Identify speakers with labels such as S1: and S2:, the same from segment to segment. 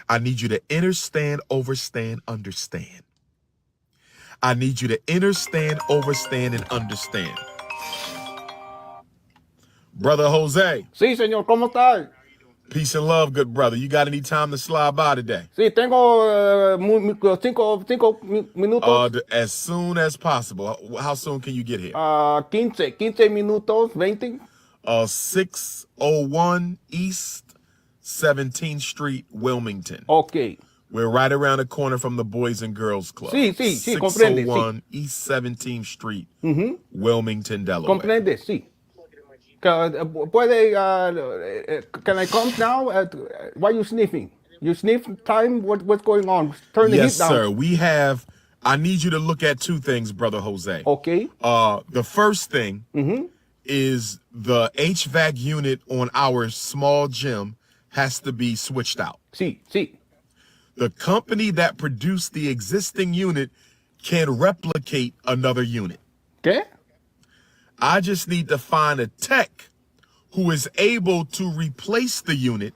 S1: I need you to understand, overstand, understand. I need you to understand, overstand, and understand. Brother Jose.
S2: Sí, señor, ¿cómo está?
S1: Peace and love, good brother. You got any time to slide by today?
S2: Sí, tengo 5 minutos.
S1: As soon as possible. How soon can you get here?
S2: 15 minutos, 20.
S1: 601 East 17th Street, Wilmington.
S2: Ok.
S1: We're right around the corner from the Boys and Girls Club.
S2: Sí, comprende.
S1: 601 East 17th Street, Wilmington, Delaware.
S2: Comprende, sí. Can I come now? Why are you sniffing? You sniff time? What's going on? Turn the heat down.
S1: Yes, sir. I need you to look at two things, Brother Jose.
S2: Okay.
S1: The first thing is the HVAC unit on our small gym has to be switched out.
S2: Sí.
S1: The company that produced the existing unit can replicate another unit.
S2: ¿Qué?
S1: I just need to find a tech who is able to replace the unit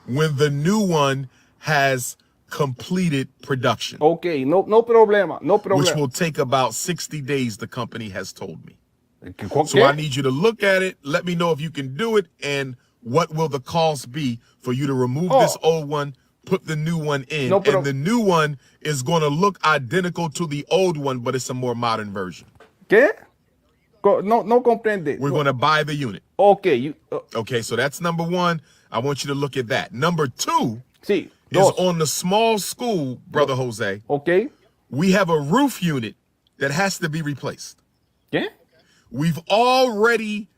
S1: when the new one has completed production.
S2: Okay, no problema.
S1: Which will take about 60 days, the company has told me.
S2: ¿Qué?
S1: So I need you to look at it, let me know if you can do it, and what will the cost be for you to remove this old one, put the new one in, and the new one is going to look identical to the old one, but it's a more modern version.
S2: ¿Qué? No comprende.
S1: We're going to buy the unit.
S2: Okay.
S1: Okay, so that's number one. I want you to look at that. Number two
S2: is
S1: on the small school, Brother Jose.
S2: Okay.
S1: We have a roof unit that has to be replaced.
S2: ¿Qué?
S1: We've already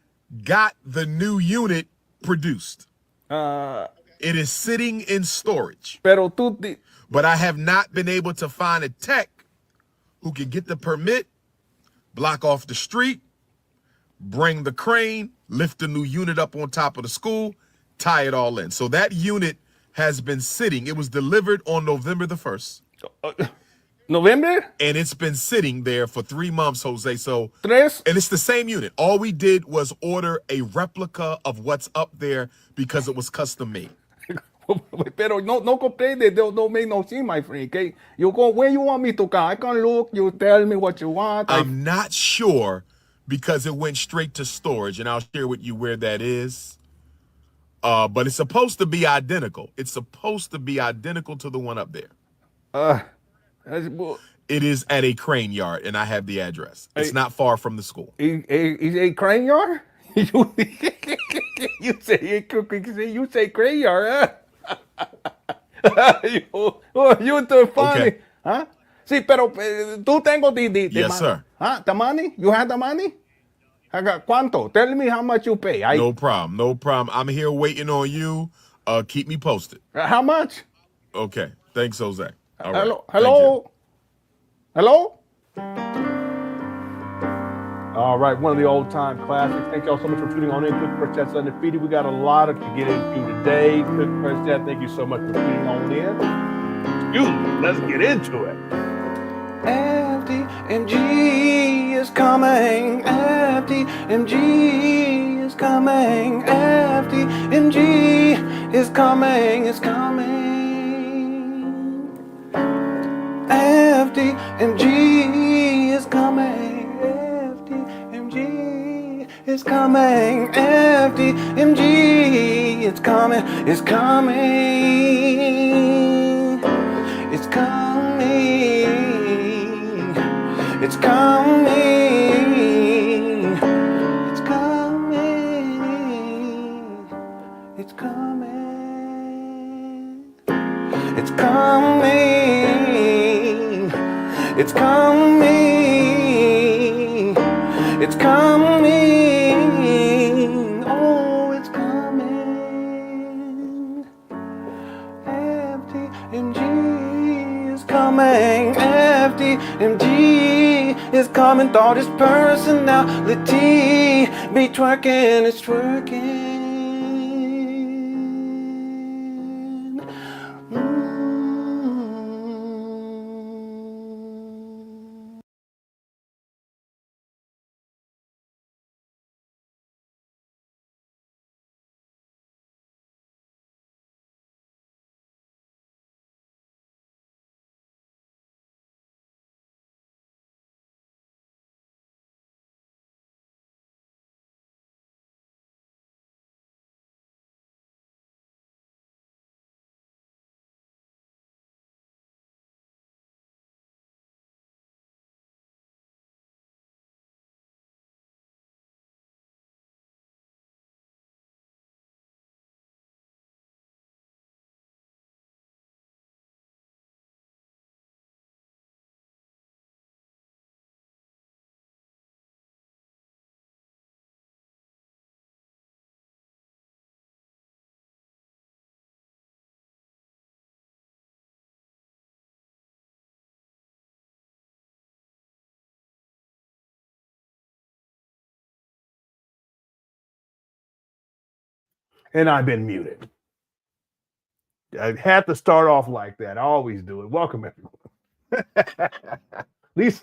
S1: got the new unit produced. It is sitting in storage. But I have not been able to find a tech who can get the permit, block off the street, bring the crane, lift the new unit up on top of the school, tie it all in. So that unit has been sitting. It was delivered on November the 1st.
S2: November?
S1: And it's been sitting there for 3 months, Jose. So,
S2: Tres?
S1: And it's the same unit. All we did was order a replica of what's up there because it was custom made.
S2: Pero no comprende. Don't make no sense, my friend. Okay? You go where you want me to come. I can look. You tell me what you want.
S1: I'm not sure because it went straight to storage, and I'll share with you where that is. But it's supposed to be identical. It's supposed to be identical to the one up there. It is at a crane yard, and I have the address. It's not far from the school.
S2: Is a crane yard? You say crane yard, huh? You're too funny.
S1: Okay.
S2: Huh? Sí, pero tú tengo the
S1: yes, sir.
S2: Huh? The money? You have the money? I got ¿cuánto? Tell me how much you pay.
S1: No problem. I'm here waiting on you. Keep me posted.
S2: How much?
S1: Okay. Thanks, Jose. All
S2: Hello?
S1: right.
S2: Hello? All right, one of the old-time classics. Thank y'all so much for tuning on in. Quick First Chat's Undefeated. We got a lot to get into today. Quick First Chat, thank you so much for tuning on in. Excuse me, let's get into it. FDMG is coming. FDMG is coming. FDMG is coming. It's coming. FDMG is coming. It's coming, FDMG, it's coming, it's coming, it's coming, it's coming, it's coming, it's coming, it's coming, it's coming, it's coming. FDMG is coming, thought his personality be twerking, it's twerking. And I've been muted. I had to start off like that. I always do it. Welcome, everyone. At least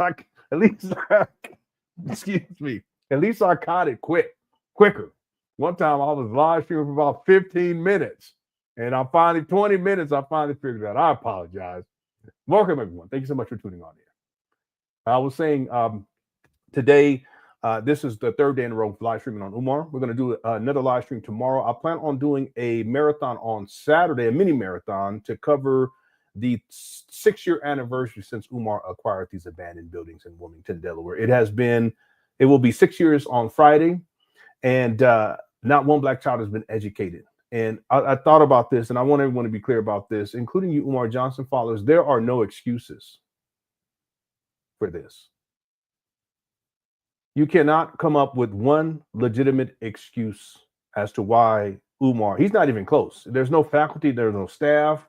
S2: excuse me. At least I caught it quicker. One time I was live streaming for about 15 minutes. And 20 minutes, I finally figured it out. I apologize. Welcome, everyone. Thank you so much for tuning on here. I was saying today, this is the third day in a row of live streaming on Umar. We're going to do another live stream tomorrow. I plan on doing a marathon on Saturday, a mini marathon, to cover the 6-year anniversary since Umar acquired these abandoned buildings in Wilmington, Delaware. It will be 6 years on Friday, and not one black child has been educated. And I thought about this, and I want everyone to be clear about this, including you Umar Johnson followers. There are no excuses for this. You cannot come up with one legitimate excuse as to why Umar, he's not even close. There's no faculty, there's no staff.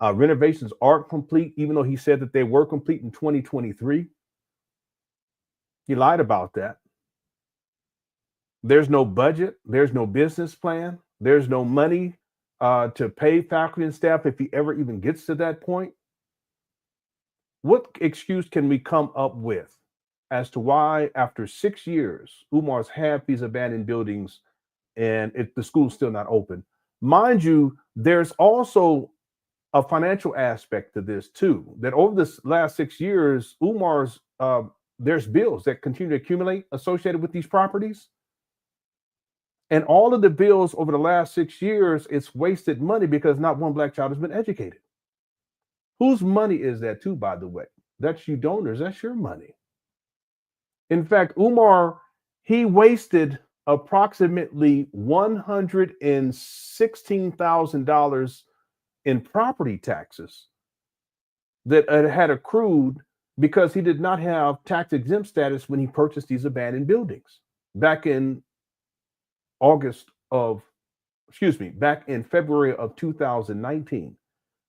S2: Renovations aren't complete, even though he said that they were complete in 2023. He lied about that. There's no budget. There's no business plan. There's no money to pay faculty and staff if he ever even gets to that point. What excuse can we come up with as to why, after 6 years, Umar's had these abandoned buildings and the school's still not open? Mind you, there's also a financial aspect to this too, that over this last 6 years, Umar's, there's bills that continue to accumulate associated with these properties. And all of the bills over the last 6 years, it's wasted money because not one black child has been educated. Whose money is that too, by the way? That's you donors, that's your money. In fact, Umar, he wasted approximately $116,000 in property taxes that had accrued because he did not have tax exempt status when he purchased these abandoned buildings back in back in February of 2019.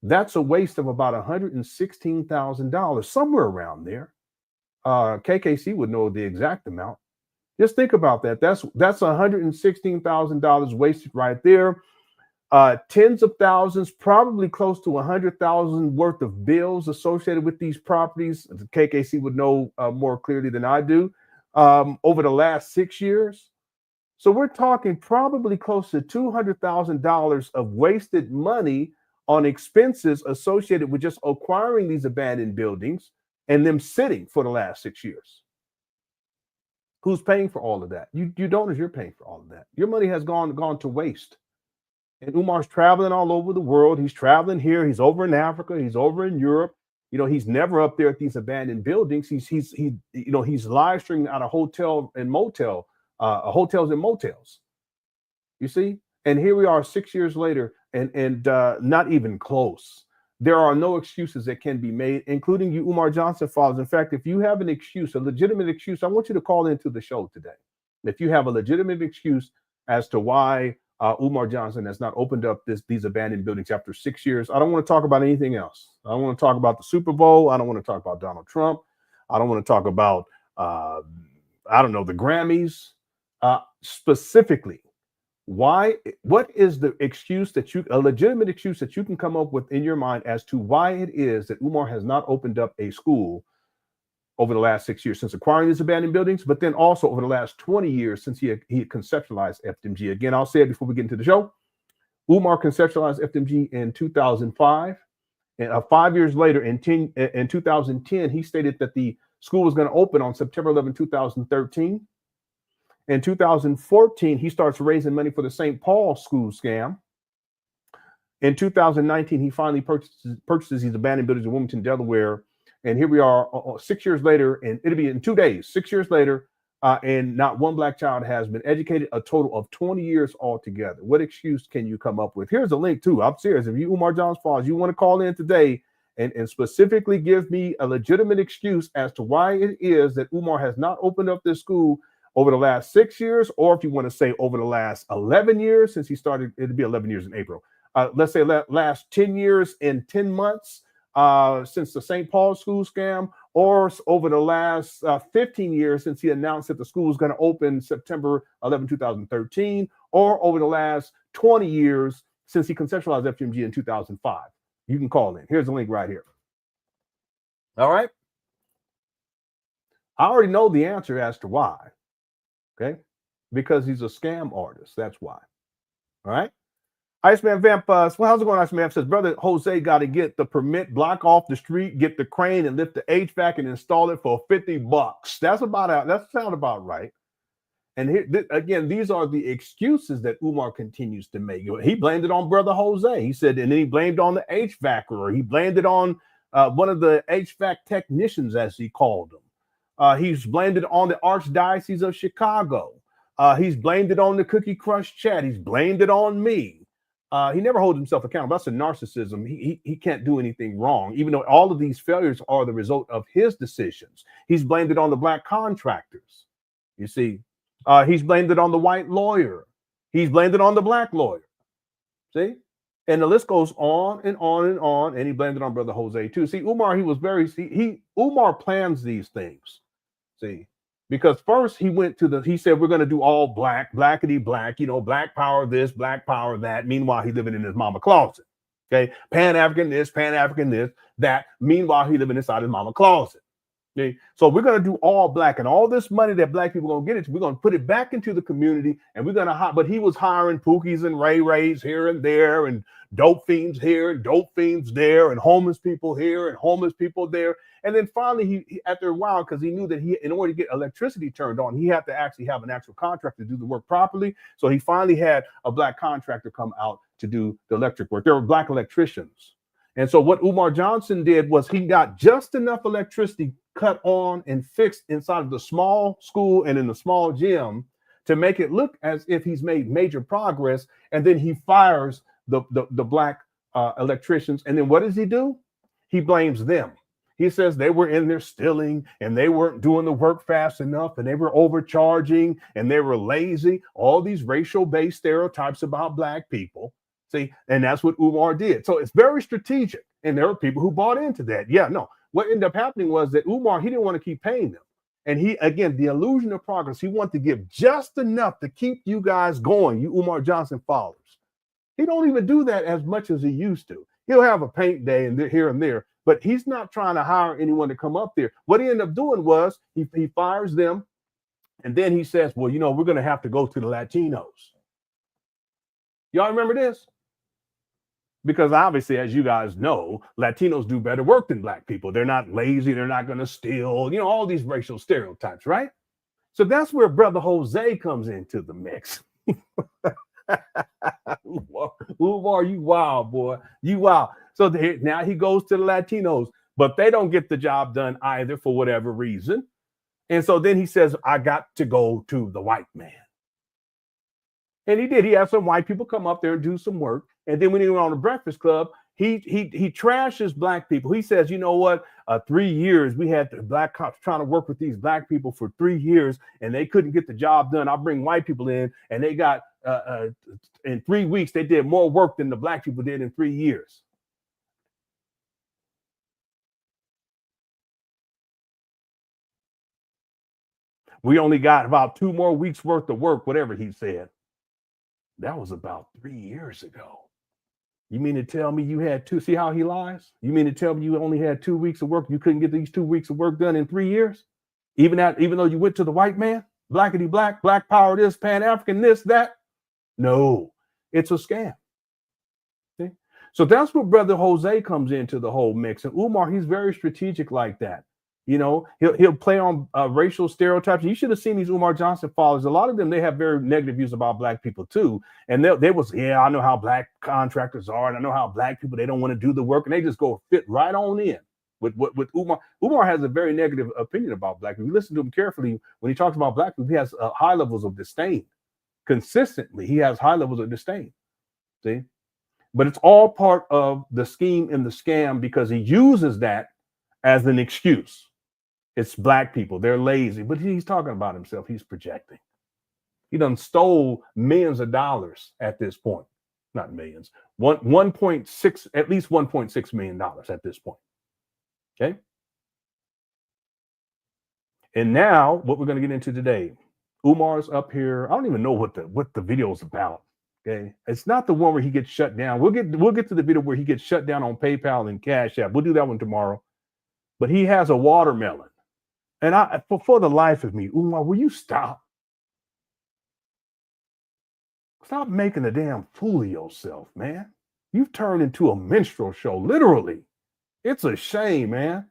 S2: That's a waste of about $116,000, somewhere around there. KKC would know the exact amount. Just think about that. That's $116,000 wasted right there. Tens of thousands, probably close to 100,000 worth of bills associated with these properties. KKC would know more clearly than I do, over the last 6 years. So we're talking probably close to $200,000 of wasted money on expenses associated with just acquiring these abandoned buildings and them sitting for the last 6 years. Who's paying for all of that? You donors, you're paying for all of that. Your money has gone to waste. And Umar's traveling all over the world. He's traveling here. He's over in Africa. He's over in Europe. You know, he's never up there at these abandoned buildings. He's live streaming out of hotels and motels. You see? And here we are 6 years later, and not even close. There are no excuses that can be made, including you Umar Johnson followers. In fact, if you have an excuse, a legitimate excuse, I want you to call into the show today. If you have a legitimate excuse as to why Umar Johnson has not opened up these abandoned buildings after 6 years, I don't want to talk about anything else. I don't want to talk about the Super Bowl. I don't want to talk about Donald Trump. I don't want to talk about, the Grammys. Specifically, what is the excuse a legitimate excuse that you can come up with in your mind as to why it is that Umar has not opened up a school over the last 6 years since acquiring these abandoned buildings, but then also over the last 20 years since he conceptualized FDMG? Again, I'll say it before we get into the show. Umar conceptualized FDMG in 2005, and 5 years later, in 2010, he stated that the school was going to open on September 11, 2013. In 2014, he starts raising money for the St. Paul school scam. In 2019, he finally purchases these abandoned buildings in Wilmington, Delaware. And here we are 6 years later, and it'll be in 2 days, 6 years later, and not one black child has been educated, a total of 20 years altogether. What excuse can you come up with? Here's a link too. I'm serious. If you Umar Johnson followers, you want to call in today and specifically give me a legitimate excuse as to why it is that Umar has not opened up this school over the last 6 years, or if you want to say over the last 11 years since he started, it'll be 11 years in April. Let's say last 10 years and 10 months since the St. Paul school scam, or over the last 15 years since he announced that the school was going to open September 11, 2013, or over the last 20 years since he conceptualized FDMG in 2005. You can call in. Here's the link right here. All right. I already know the answer as to why. Okay. Because he's a scam artist. That's why. All right. Iceman Vamp, well, how's it going, Iceman? Says, brother Jose got to get the permit, block off the street, get the crane, and lift the HVAC and install it for $50. That sounds about right. And here, again, these are the excuses that Umar continues to make. He blamed it on brother Jose. He said, and then he blamed on the HVAC, or he blamed it on one of the HVAC technicians, as he called them. He's blamed it on the Archdiocese of Chicago. He's blamed it on the Cookie Crush chat. He's blamed it on me. He never holds himself accountable. That's a narcissism. He can't do anything wrong, even though all of these failures are the result of his decisions. He's blamed it on the black contractors. You see, he's blamed it on the white lawyer. He's blamed it on the black lawyer. See, and the list goes on and on and on. And he blamed it on brother Jose too. See, Umar, Umar plans these things. See. Because first he said, we're going to do all black, blackety black, black power this, black power that. Meanwhile, he's living in his mama closet. Okay. Pan African this, Pan African this, that. Meanwhile, he living inside his mama closet. Okay. So we're going to do all black, and all this money that black people are going to get, we're going to put it back into the community, and we're going to but he was hiring Pookies and Ray Rays here and there, and dope fiends here and dope fiends there, and homeless people here and homeless people there. And then finally, he after a while, because he knew that in order to get electricity turned on, he had to actually have an actual contractor to do the work properly. So he finally had a black contractor come out to do the electric work. There were black electricians. And so what Umar Johnson did was he got just enough electricity cut on and fixed inside of the small school and in the small gym to make it look as if he's made major progress. And then he fires the black electricians. And then what does he do? He blames them. He says they were in there stealing, and they weren't doing the work fast enough, and they were overcharging, and they were lazy. All these racial-based stereotypes about black people. See, and that's what Umar did. So it's very strategic, and there are people who bought into that. Yeah, no. What ended up happening was that Umar, he didn't want to keep paying them. And he, again, the illusion of progress, he wanted to give just enough to keep you guys going, you Umar Johnson followers. He don't even do that as much as he used to. He'll have a paint day and here and there, but he's not trying to hire anyone to come up there. What he ended up doing was he fires them, and then he says, well, we're going to have to go to the Latinos. Y'all remember this? Because obviously, as you guys know, Latinos do better work than black people. They're not lazy. They're not going to steal, all these racial stereotypes, right? So that's where brother Jose comes into the mix. Umar, you wild, boy. You wild. So now he goes to the Latinos, but they don't get the job done either for whatever reason. And so then he says, I got to go to the white man. And he did. He had some white people come up there and do some work. And then when he went on the Breakfast Club, he trashes black people. He says, you know what? 3 years, we had the black cops trying to work with these black people for 3 years, and they couldn't get the job done. I'll bring white people in, and they got, in 3 weeks, they did more work than the black people did in 3 years. We only got about 2 more weeks worth of work, whatever he said. That was about 3 years ago. You mean to tell me you had two? See how he lies? You mean to tell me you only had 2 weeks of work? You couldn't get these 2 weeks of work done in 3 years? Even though you went to the white man? Blackety black, black power this, Pan African this, that? No, it's a scam. See? So that's where brother Jose comes into the whole mix. And Umar, he's very strategic like that. He'll play on racial stereotypes. You should have seen these Umar Johnson followers. A lot of them, they have very negative views about black people too. And they was, I know how black contractors are, and I know how black people, they don't want to do the work, and they just go fit right on in with Umar. Umar has a very negative opinion about black people. You listen to him carefully when he talks about black people. He has high levels of disdain. Consistently, he has high levels of disdain. See, but it's all part of the scheme and the scam, because he uses that as an excuse. It's black people. They're lazy. But he's talking about himself. He's projecting. He done stole millions of dollars at this point. Not millions. 1.6, at least $1.6 million at this point. Okay? And now, what we're going to get into today. Umar's up here. I don't even know what the video is about. Okay, it's not the one where he gets shut down. We'll get to the video where he gets shut down on PayPal and Cash App. We'll do that one tomorrow. But he has a watermelon, and for the life of me, Umar, will you stop? Stop making a damn fool of yourself, man. You've turned into a minstrel show, literally. It's a shame, man.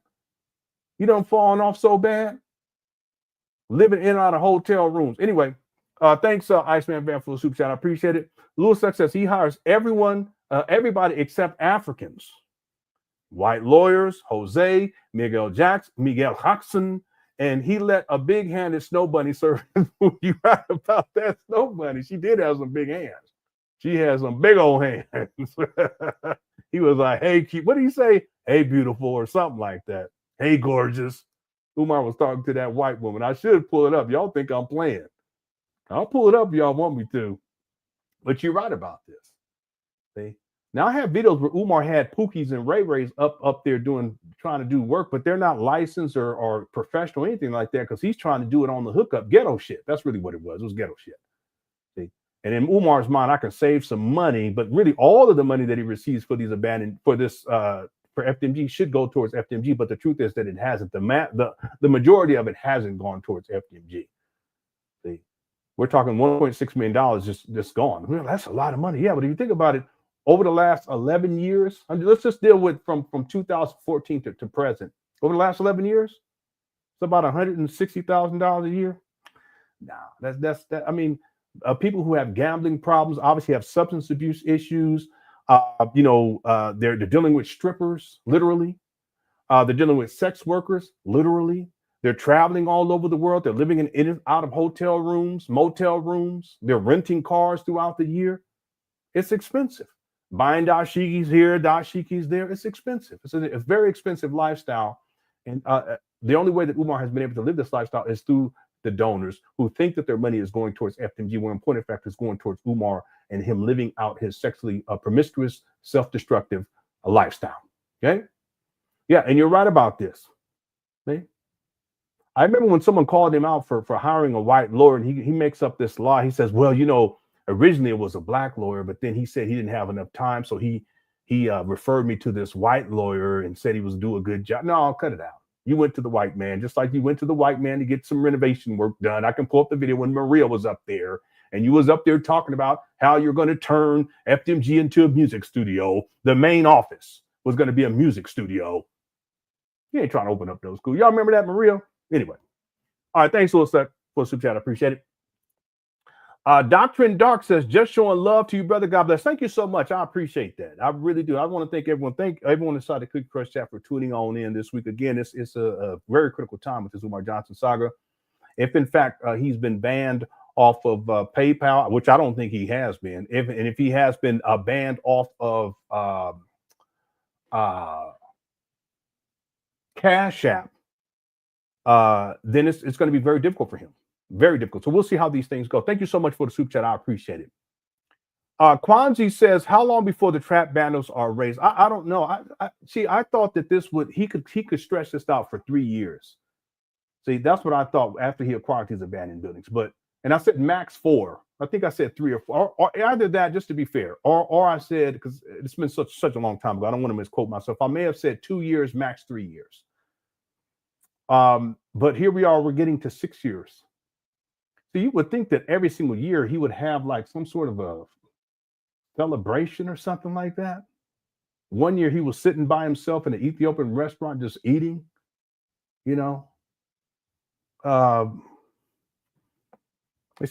S2: You done fallen off so bad. Living in and out of hotel rooms. Anyway, thanks, Iceman Van, for the super chat. I appreciate it. Louis Suck says he hires everybody except Africans. White lawyers, Jose, Miguel Jackson, and he let a big-handed snow bunny serve his food. You right about that snow bunny. She did have some big hands. She has some big old hands. He was like, hey, what did he say? Hey, beautiful, or something like that. Hey, gorgeous. Umar was talking to that white woman. I should pull it up. Y'all think I'm playing. I'll pull it up if y'all want me to. But you're right about this. See? Now I have videos where Umar had Pookies and Ray Rays up there trying to do work, but they're not licensed or professional or anything like that because he's trying to do it on the hookup, ghetto shit. That's really what it was. It was ghetto shit. See? And in Umar's mind, I can save some money, but really all of the money that he receives for these for FDMG should go towards FDMG. But the truth is that it hasn't. The majority of it hasn't gone towards FDMG. See? We're talking $1.6 million just gone. Well, that's a lot of money. Yeah, but if you think about it, over the last 11 years, let's just deal with from 2014 to present. Over the last 11 years, it's about $160,000 a year. Nah, that's I mean, people who have gambling problems obviously have substance abuse issues. They're dealing with strippers, literally. They're dealing with sex workers, literally. They're traveling all over the world. They're living in and out of hotel rooms, motel rooms. They're renting cars throughout the year. It's expensive. Buying dashikis here, dashikis there. It's expensive. It's a very expensive lifestyle. And the only way that Umar has been able to live this lifestyle is through the donors who think that their money is going towards FDMG, when in point of fact, it's going towards Umar and him living out his sexually promiscuous, self-destructive lifestyle. Okay? Yeah, and you're right about this. Okay? I remember when someone called him out for hiring a white lawyer, and he makes up this lie. He says, well, originally it was a black lawyer, but then he said he didn't have enough time, so he referred me to this white lawyer and said he was doing a good job. No, I'll cut it out. You went to the white man, just like you went to the white man to get some renovation work done. I can pull up the video when Maria was up there, and you was up there talking about how you're going to turn FDMG into a music studio. The main office was going to be a music studio. You ain't trying to open up those schools. Y'all remember that, Maria? Anyway. All right, thanks, Lil Sec, for the super chat. I appreciate it. Doctrine Dark says, just showing love to you, brother. God bless. Thank you so much. I appreciate that. I really do. I want to thank everyone. Thank everyone inside the Cookie Crush chat for tuning on in this week. Again, it's a very critical time with this Umar Johnson saga. If in fact he's been banned off of PayPal, which I don't think he has been, if he has been banned off of Cash App, then it's going to be very difficult for him. Very difficult. So we'll see how these things go. Thank you so much for the super chat. I appreciate it. Kwanzi says, how long before the trap bundles are raised? I don't know. I thought that he could stretch this out for 3 years. See, that's what I thought after he acquired his abandoned buildings. And I said max 4. I think I said 3 or 4, or either that, just to be fair, or I said, because it's been such a long time ago, I don't want to misquote myself. I may have said 2 years, max 3 years. But here we are. We're getting to 6 years. So you would think that every single year he would have like some sort of a celebration or something like that. One year he was sitting by himself in an Ethiopian restaurant just eating, It's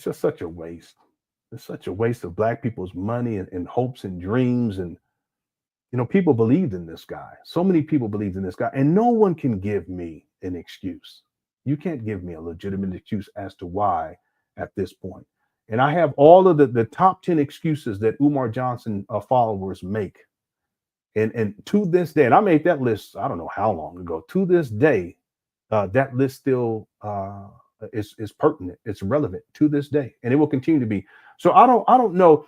S2: just such a waste. It's such a waste of Black people's money and hopes and dreams. And, people believed in this guy. So many people believed in this guy. And no one can give me an excuse. You can't give me a legitimate excuse as to why at this point. And I have all of the top 10 excuses that Umar Johnson followers make. And to this day, and I made that list, I don't know how long ago, to this day, that list still is pertinent. It's relevant to this day, and it will continue to be. So I don't know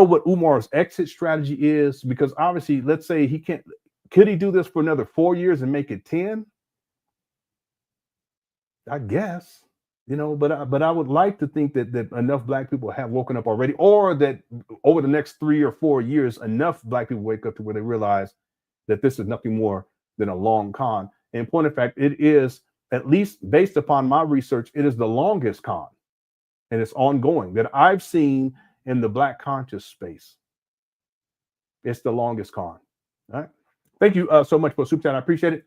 S2: what Umar's exit strategy is, because obviously, let's say could he do this for another 4 years and make it 10? I guess. You know, but I would like to think that enough Black people have woken up already, or that over the next 3 or 4 years, enough Black people wake up to where they realize that this is nothing more than a long con. And in point of fact, it is, at least based upon my research, it is the longest con, and it's ongoing, that I've seen in the Black conscious space. It's the longest con. All right. Thank you so much for super chat. I appreciate it.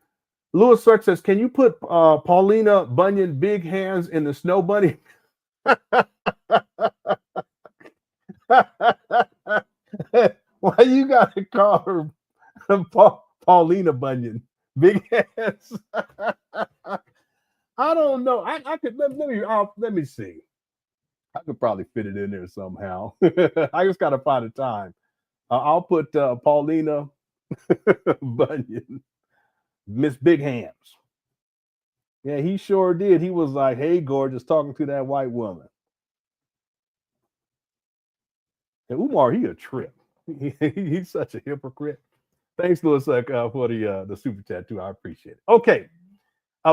S2: Lewis Search says, can you put Paulina Bunyan big hands in the snow bunny? Why you gotta call her Paulina Bunyan big hands? I don't know. I could let me see. I could probably fit it in there somehow. I just gotta find a time. I'll put Paulina Bunyan, Miss Big Hands. Yeah, he sure did. He was like, hey, gorgeous, talking to that white woman. And Umar, he a trip. He's such a hypocrite. Thanks, Louis, for the super chat, too. I appreciate it. Okay.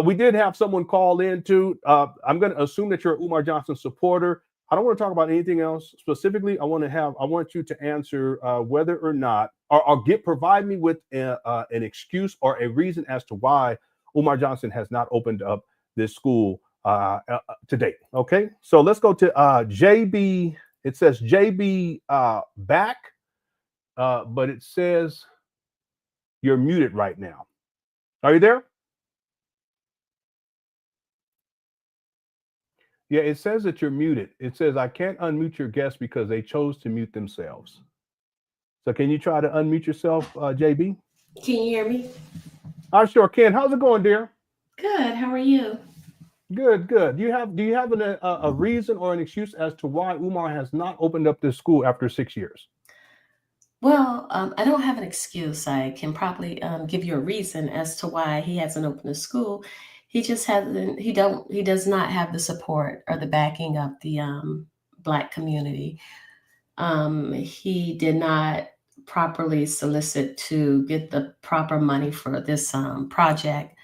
S2: We did have someone call in, too. I'm going to assume that you're an Umar Johnson supporter. I don't want to talk about anything else. Specifically, I want you to answer whether or not, or provide me with an excuse or a reason as to why Umar Johnson has not opened up this school to date. Okay, so let's go to JB. It says JB back, but it says you're muted right now. Are you there? Yeah, it says that you're muted. It says, I can't unmute your guests because they chose to mute themselves. So can you try to unmute yourself, JB?
S3: Can you hear me?
S2: I sure can. How's it going, dear?
S3: Good. How are you?
S2: Good, good. Do you have a reason or an excuse as to why Umar has not opened up this school after 6 years?
S3: Well, I don't have an excuse. I can probably give you a reason as to why he hasn't opened a school. He just hasn't. He does not have the support or the backing of the Black community. He did not properly solicit to get the proper money for this project.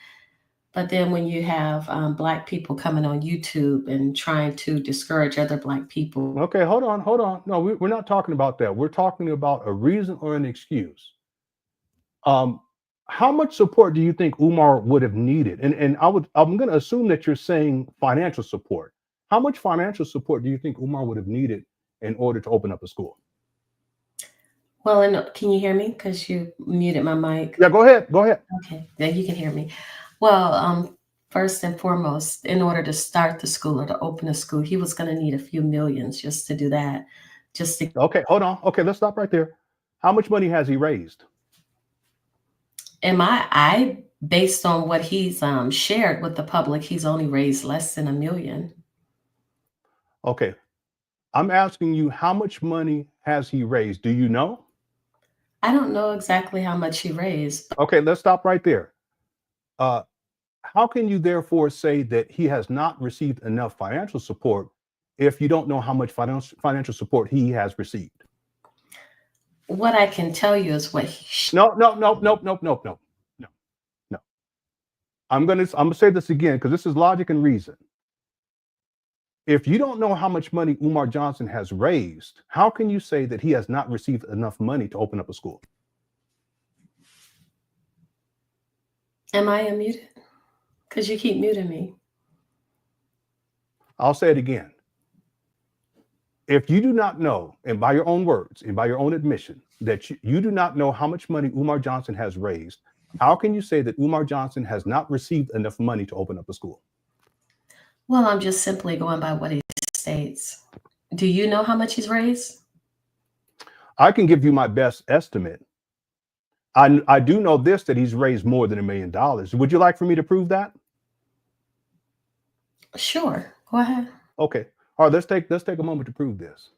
S3: But then when you have Black people coming on YouTube and trying to discourage other Black people.
S2: Okay, hold on. No, we're not talking about that. We're talking about a reason or an excuse. How much support do you think Umar would have needed? And I'm going to assume that you're saying financial support. How much financial support do you think Umar would have needed in order to open up a school?
S3: Well, can you hear me? Because you muted my mic.
S2: Yeah, go ahead.
S3: Okay, then you can hear me. Well, first and foremost, in order to start the school or to open a school, he was going to need a few millions just to do that.
S2: Okay, hold on. Okay, let's stop right there. How much money has he raised?
S3: Based on what he's shared with the public, he's only raised less than $1 million.
S2: Okay. I'm asking you, how much money has he raised? Do you know?
S3: I don't know exactly how much he raised.
S2: Okay, let's stop right there. How can you therefore say that he has not received enough financial support if you don't know how much financial support he has received?
S3: What I can tell you is what he...
S2: No. I'm gonna say this again because this is logic and reason. If you don't know how much money Umar Johnson has raised, how can you say that he has not received enough money to open up a school?
S3: Am I unmuted? Because you keep muting me.
S2: I'll say it again. If you do not know, and by your own words and by your own admission, that you do not know how much money Umar Johnson has raised, how can you say that Umar Johnson has not received enough money to open up a school?
S3: Well, I'm just simply going by what he states. Do you know how much he's raised?
S2: I can give you my best estimate. I do know this, that he's raised more than $1 million. Would you like for me to prove that?
S3: Sure. Go ahead.
S2: Okay. All right, let's take a moment to prove this.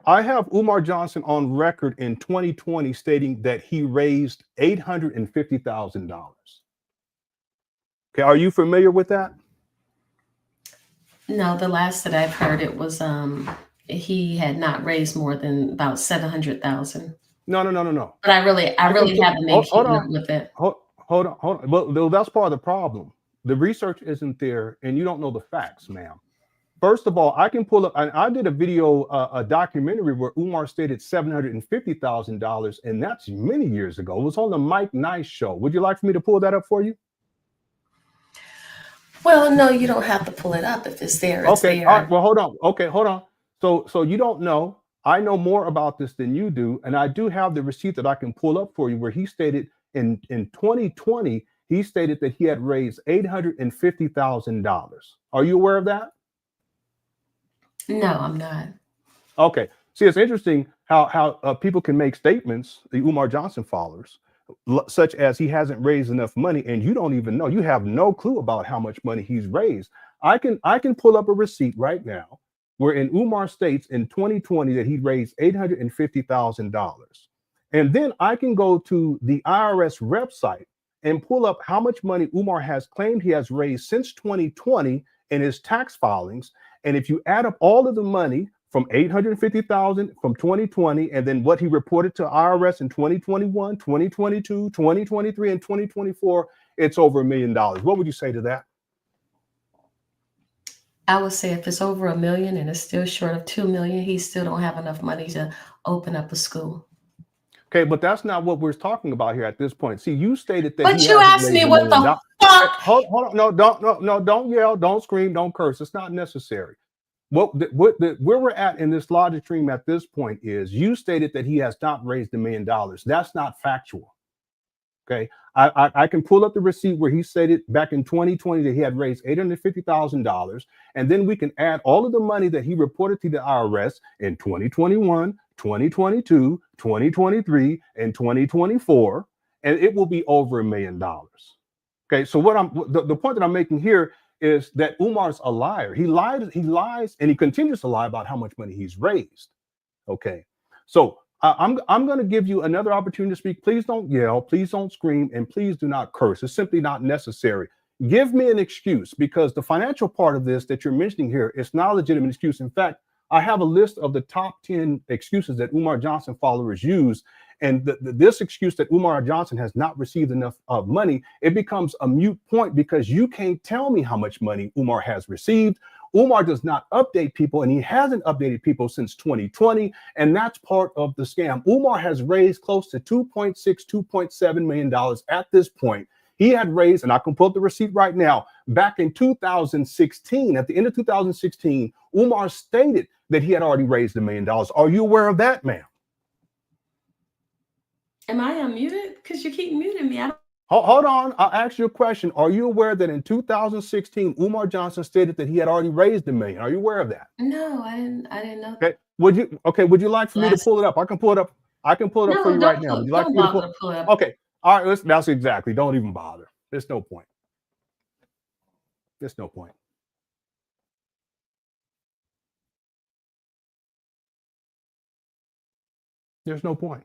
S2: I have Umar Johnson on record in 2020 stating that he raised $850,000. Okay, are you familiar with that?
S3: No, the last that I've heard, it was he had not raised more than about 700,000.
S2: No.
S3: But I really haven't been keeping up with it.
S2: Hold on. Well, that's part of the problem. the research isn't there, and you don't know the facts, ma'am. First of all, I can pull up, and I did a video, a documentary where Umar stated $750,000, and that's many years ago. It was on the Mike Nice show. Would you like for me to pull that up for you?
S3: Well, no, you don't have to pull it up. If it's there, it's
S2: okay,
S3: there.
S2: all right, well, hold on. Okay, hold on. So you don't know. I know more about this than you do, and I do have the receipt that I can pull up for you where he stated in 2020, he stated that he had raised $850,000. Are you aware of that?
S3: No, I'm not.
S2: Okay. See, it's interesting how people can make statements, the Umar Johnson followers, such as he hasn't raised enough money, and you don't even know. You have no clue about how much money he's raised. I can pull up a receipt right now wherein Umar states in 2020 that he raised $850,000. And then I can go to the IRS website and pull up how much money Umar has claimed he has raised since 2020 in his tax filings. And if you add up all of the money from $850,000 from 2020, and then what he reported to IRS in 2021, 2022, 2023, and 2024, it's over $1 million. What would you say to that?
S3: I would say if it's over $1 million and it's still short of $2 million, he still don't have enough money to open up a school.
S2: Okay, but that's not what we're talking about here at this point. See, you stated that.
S3: But you asked me what the fuck.
S2: Hold on, no, don't yell, don't scream, don't curse. It's not necessary. Where we're at in this logic stream at this point is you stated that he has not raised $1 million. That's not factual. Okay, I can pull up the receipt where he stated back in 2020 that he had raised $850,000, and then we can add all of the money that he reported to the IRS in 2021, 2022, 2023, and 2024, and it will be over $1 million. Okay, so the point that I'm making here is that Umar's a liar. He lies, and he continues to lie about how much money he's raised. Okay, so I'm going to give you another opportunity to speak. Please don't yell, please don't scream, and please do not curse. It's simply not necessary. Give me an excuse, because the financial part of this that you're mentioning here is not a legitimate excuse. In fact, I have a list of the top 10 excuses that Umar Johnson followers use. And this excuse that Umar Johnson has not received enough of money, it becomes a moot point because you can't tell me how much money Umar has received. Umar does not update people, and he hasn't updated people since 2020. And that's part of the scam. Umar has raised close to $2.6, $2.7 million at this point. He had raised, and I can pull up the receipt right now, back in 2016, at the end of 2016, Umar stated that he had already raised $1 million. Are you aware of that, ma'am?
S3: Am I unmuted? Because you keep muting me.
S2: Hold on. I'll ask you a question. Are you aware that in 2016, Umar Johnson stated that he had already raised $1 million? Are you aware of that?
S3: No, I didn't know.
S2: Okay. Would you like for me to pull it up? I can pull it up. I can pull it up for you right now. Would you like for me to pull it up? Okay. All right. That's exactly. Don't even bother. There's no point. There's no point. There's no point.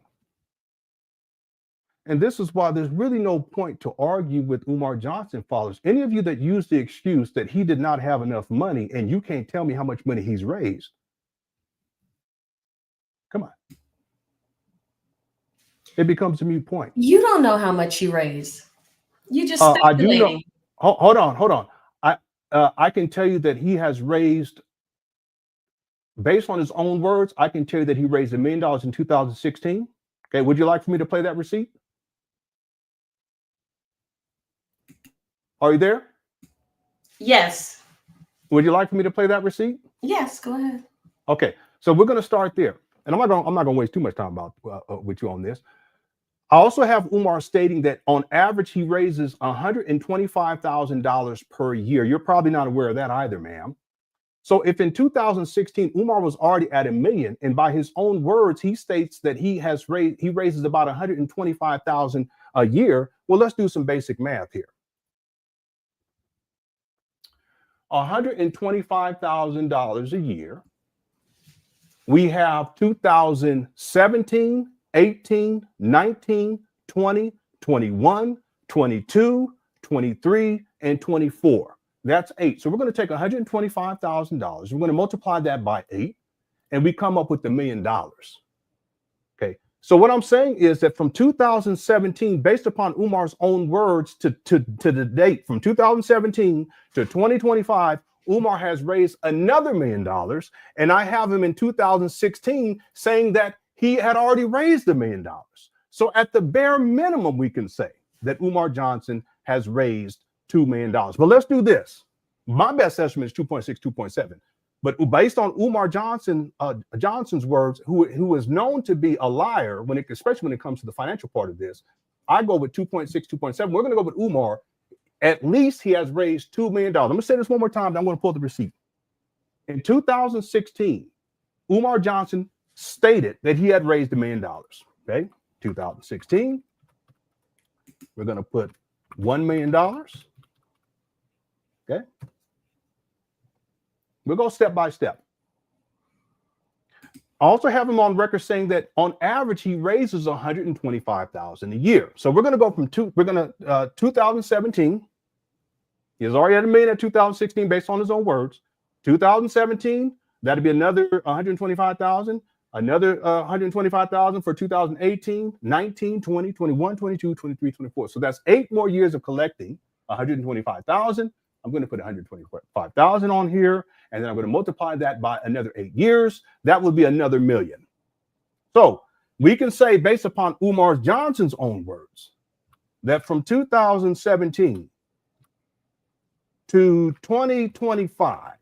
S2: And this is why there's really no point to argue with Umar Johnson followers. Any of you that use the excuse that he did not have enough money and you can't tell me how much money he's raised. Come on. It becomes a moot point.
S3: You don't know how much you raised. You just
S2: I do know. Hold on. I can tell you that he has raised, based on his own words, I can tell you that he raised $1 million in 2016. Okay, would you like for me to play that receipt? Are you there?
S3: Yes.
S2: Would you like for me to play that receipt?
S3: Yes, go ahead.
S2: Okay, so we're going to start there, and I'm not going to waste too much time with you on this. I also have Umar stating that on average he raises $125,000 per year. You're probably not aware of that either, ma'am. So if in 2016 Umar was already at $1 million, and by his own words he states that he raises about $125,000 a year. Well, let's do some basic math here. $125,000 a year. We have 2017, 18, 19, 20, 21, 22, 23, and 24. That's 8. So we're going to take $125,000. We're going to multiply that by 8, and we come up with $1 million. Okay. So what I'm saying is that from 2017, based upon Umar's own words to the date, from 2017 to 2025, Umar has raised another $1 million. And I have him in 2016 saying that he had already raised $1 million. So at the bare minimum, we can say that Umar Johnson has raised $2 million. But let's do this. My best estimate is 2.6, 2.7. But based on Umar Johnson, Johnson's words, who is known to be a liar, especially when it comes to the financial part of this, I go with 2.6, 2.7. We're going to go with Umar. At least he has raised $2 million. I'm going to say this one more time. I'm going to pull the receipt. In 2016, Umar Johnson stated that he had raised $1 million. Okay, 2016. We're going to put $1 million. Okay. We'll go step by step. I also have him on record saying that on average he raises $125,000 a year. So we're going to go from 2017. He has already had $1 million at 2016 based on his own words. 2017, that'd be another 125,000, another 125,000 for 2018, 19, 20, 21, 22, 23, 24. So that's 8 more years of collecting 125,000. I'm going to put 125,000 on here, and then I'm going to multiply that by another 8 years. That would be another $1 million. So we can say, based upon Umar Johnson's own words, that from 2017 to 2025,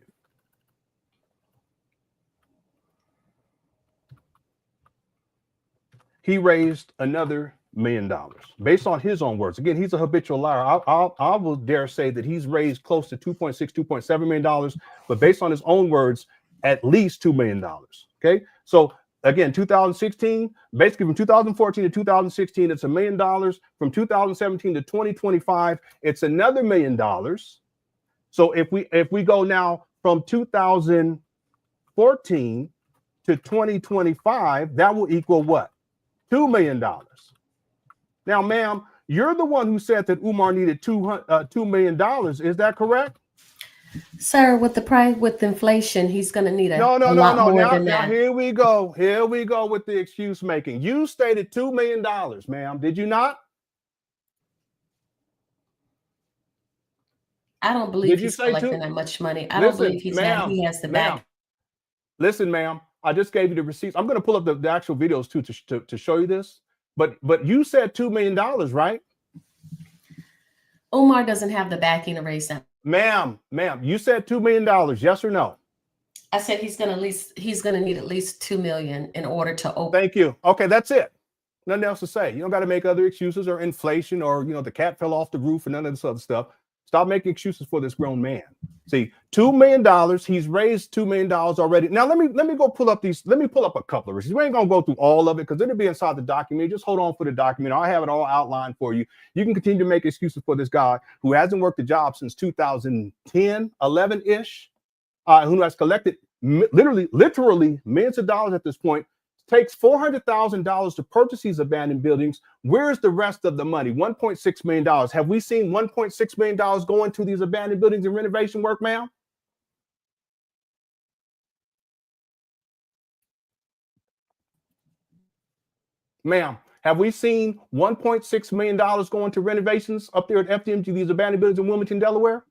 S2: he raised another $1 million based on his own words. Again, he's a habitual liar. I will dare say that he's raised close to 2.6, $2.7 million, but based on his own words, at least $2 million. Okay. So again, 2016, basically from 2014 to 2016, it's $1 million. From 2017 to 2025, it's another $1 million. So if we go now from 2014 to 2025, that will equal what? $2 million. Now, ma'am, you're the one who said that Umar needed $2 million. Is that correct?
S3: Sir, with the price, with inflation, he's going to need a lot more than that.
S2: Now, here we go. Here we go with the excuse making. You stated $2 million, ma'am. Did you not?
S3: I don't believe he's collecting that much money. I don't believe he has the back.
S2: Listen, ma'am, I just gave you the receipts. I'm going to pull up the actual videos too to show you this. But you said $2 million, right?
S3: Umar doesn't have the backing to raise that.
S2: Ma'am, you said $2 million, yes or no?
S3: I said he's gonna need at least $2 million in order to open.
S2: Thank you. Okay, that's it. Nothing else to say. You don't got to make other excuses or inflation or the cat fell off the roof and none of this other stuff. Stop making excuses for this grown man. See, $2 million. He's raised $2 million already. Now let me go pull up these. Let me pull up a couple of receipts. We ain't gonna go through all of it because it'll be inside the document. Just hold on for the document. I have it all outlined for you. You can continue to make excuses for this guy who hasn't worked a job since 2010, 11-ish, who has collected literally millions of dollars at this point. Takes $400,000 to purchase these abandoned buildings. Where's the rest of the money? $1.6 million. Have we seen $1.6 million go into these abandoned buildings and renovation work, ma'am? Ma'am, have we seen $1.6 million go into renovations up there at FDMG, these abandoned buildings in Wilmington, Delaware?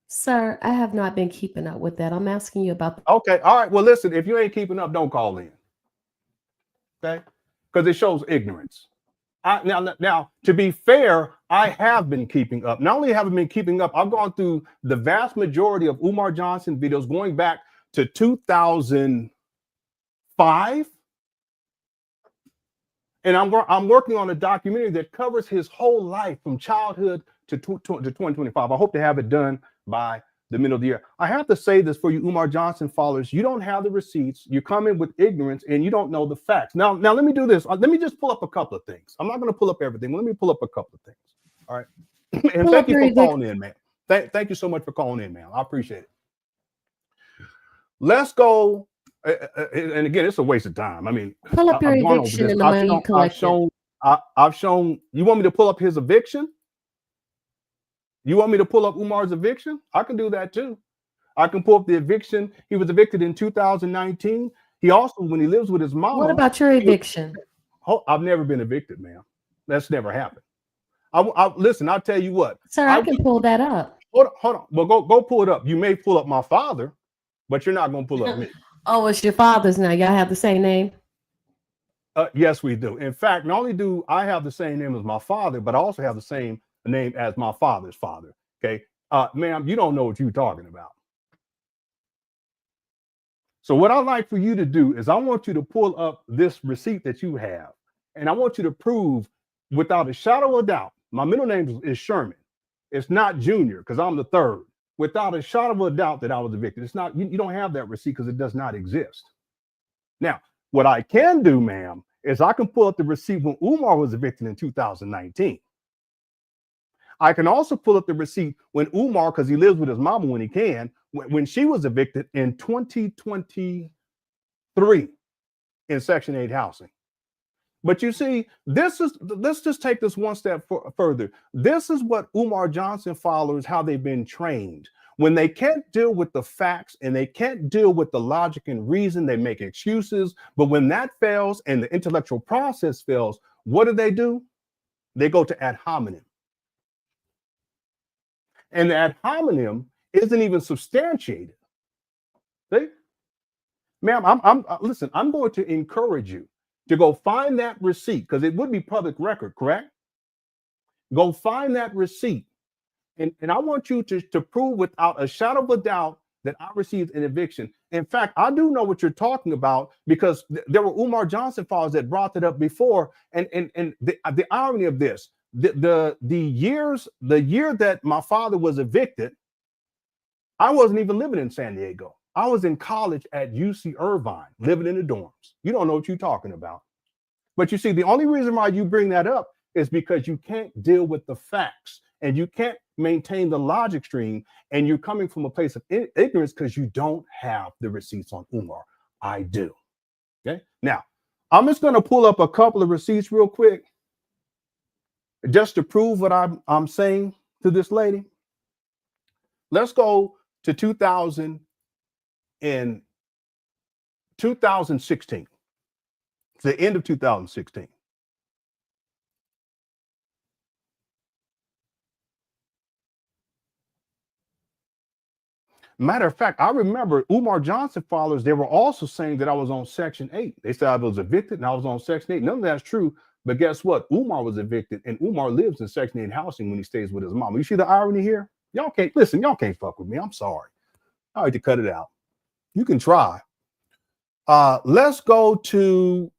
S3: Sir, I have not been keeping up with that. I'm asking you about.
S2: Okay, all right. Well, listen, if you ain't keeping up, don't call in. Okay, because it shows ignorance. Now, to be fair, I have been keeping up. Not only have I been keeping up, I've gone through the vast majority of Umar Johnson videos going back to 2005, and I'm working on a documentary that covers his whole life from childhood to 2025. I hope to have it done by the middle of the year. I have to say this for you Umar Johnson followers. You don't have the receipts. You come in with ignorance and you don't know the facts. Now let me do this. Let me just pull up a couple of things. I'm not going to pull up everything. Let me pull up a couple of things. All right. And thank you for calling in, man. Thank you so much for calling in, man. I appreciate it. Let's go. And again, it's a waste of time. I mean,
S3: pull up your eviction and the money you collected.
S2: I've shown. You want me to pull up his eviction? You want me to pull up Umar's eviction? I can do that too. I can pull up the eviction. He was evicted in 2019. He also, when he lives with his mama.
S3: What about your eviction?
S2: I've never been evicted, ma'am. That's never happened. Listen, I'll tell you what.
S3: Sir, I can pull that up.
S2: Hold on. Well, go pull it up. You may pull up my father, but you're not going to pull up me.
S3: Oh, it's your father's now. Y'all have the same name?
S2: Yes, we do. In fact, not only do I have the same name as my father, but I also have the same name as my father's father. Okay. Ma'am, you don't know what you're talking about. So what I'd like for you to do is I want you to pull up this receipt that you have, and I want you to prove without a shadow of a doubt. My middle name is Sherman. It's not Junior because I'm the third. Without a shadow of a doubt that I was evicted. It's not, you don't have that receipt because it does not exist. Now, what I can do, ma'am, is I can pull up the receipt when Umar was evicted in 2019. I can also pull up the receipt when Umar, because he lives with his mama when he can, when she was evicted in 2023 in Section 8 housing. But you see, let's just take this one step further. This is what Umar Johnson followers, how they've been trained. When they can't deal with the facts and they can't deal with the logic and reason, they make excuses. But when that fails and the intellectual process fails, what do? They go to ad hominem. And the ad hominem isn't even substantiated. See? Ma'am, listen, I'm going to encourage you to go find that receipt because it would be public record, correct? Go find that receipt. And I want you to prove without a shadow of a doubt that I received an eviction. In fact, I do know what you're talking about because there were Umar Johnson followers that brought that up before. And the irony of this, the year that my father was evicted, I wasn't even living in San Diego. I was in college at UC Irvine, living in the dorms. You don't know what you're talking about. But you see, the only reason why you bring that up is because you can't deal with the facts and you can't maintain the logic stream. And you're coming from a place of ignorance because you don't have the receipts on Umar. I do. Okay. Now, I'm just going to pull up a couple of receipts real quick just to prove what I'm saying to this lady. Let's go to 2016, the end of 2016. Matter of fact, I remember Umar Johnson followers, they were also saying that I was on Section 8. They said I was evicted and I was on Section 8. None of that's true. But guess what? Umar was evicted and Umar lives in Section 8 housing when he stays with his mom. You see the irony here? Y'all can't fuck with me. I'm sorry. I like to cut it out. You can try. Let's go to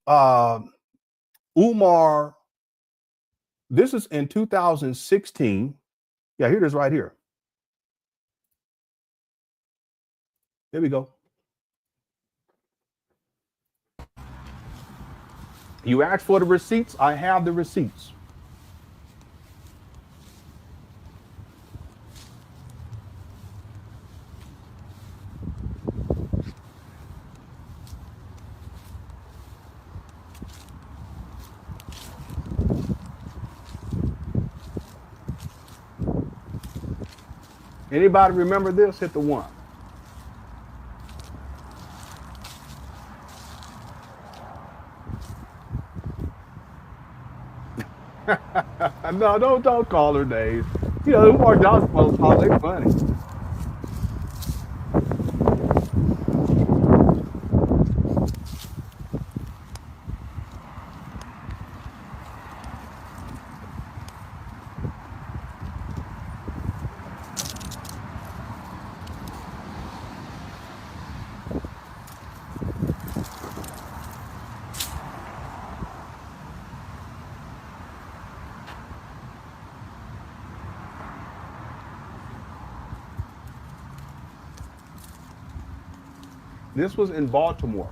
S2: Umar. This is in 2016. Yeah, here it is right here. There we go. You asked for the receipts. I have the receipts. Anybody remember this? Hit the one. No, don't call her names. You know, Umar Johnson folks, they funny. This was in Baltimore.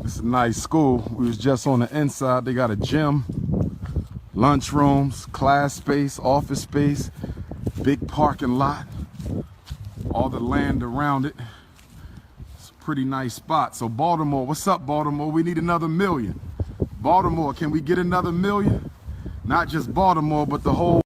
S1: It's a nice school. We was just on the inside. They got a gym, lunchrooms, class space, office space, big parking lot, all the land around it. It's a pretty nice spot. So Baltimore, what's up, Baltimore? We need another $1 million. Baltimore, can we get another $1 million? not just Baltimore, but the whole.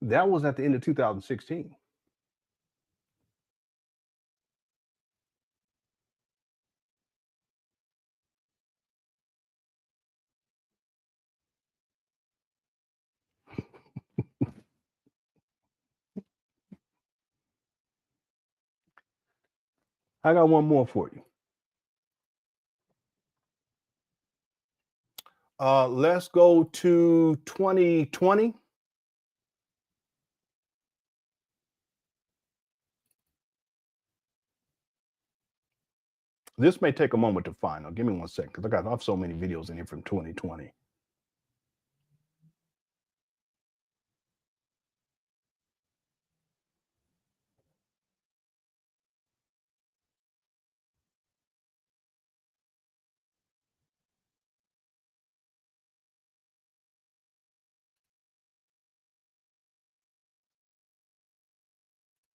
S2: That was at the end of 2016. I got one more for you. Let's go to 2020. This may take a moment to find. Now, give me 1 second, because I have so many videos in here from 2020.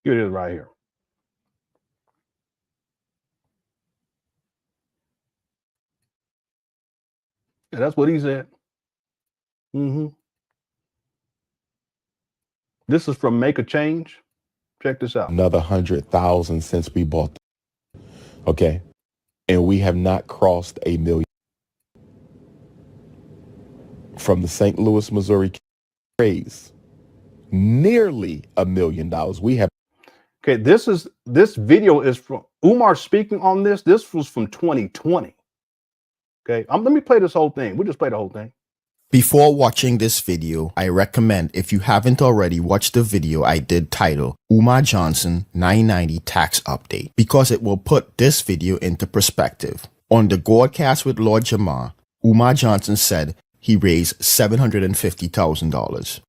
S2: Here it is right here. Yeah, that's what he said. This is from Make a Change. Check this out.
S1: Another 100,000 since we bought them. Okay. And we have not crossed 1 million. From the St. Louis, Missouri raise nearly $1 million. We have.
S2: Okay, this video is from Umar speaking on this. This was from 2020. Okay, let me play this whole thing. We'll just play the whole thing.
S4: Before watching this video, I recommend, if you haven't already watched the video I did titled Umar Johnson 990 Tax Update, because it will put this video into perspective. On the Broadcast with Lord Jamar, Umar Johnson said he raised $750,000.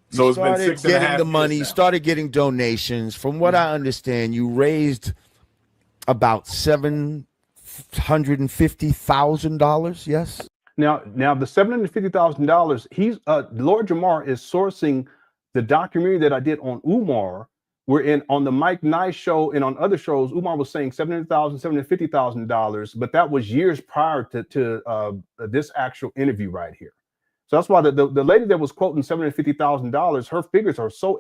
S1: So it's been
S5: started
S1: 6.5
S5: getting the money,
S1: years now.
S5: started getting donations. From what I understand, you raised about $750,000. Yes.
S2: Now the $750,000. He's Lord Jamar is sourcing the documentary that I did on Umar. We're on the Mike Nice show and on other shows. Umar was saying $700,000, $750,000, but that was years prior to this actual interview right here. So that's why the lady that was quoting $750,000, her figures are so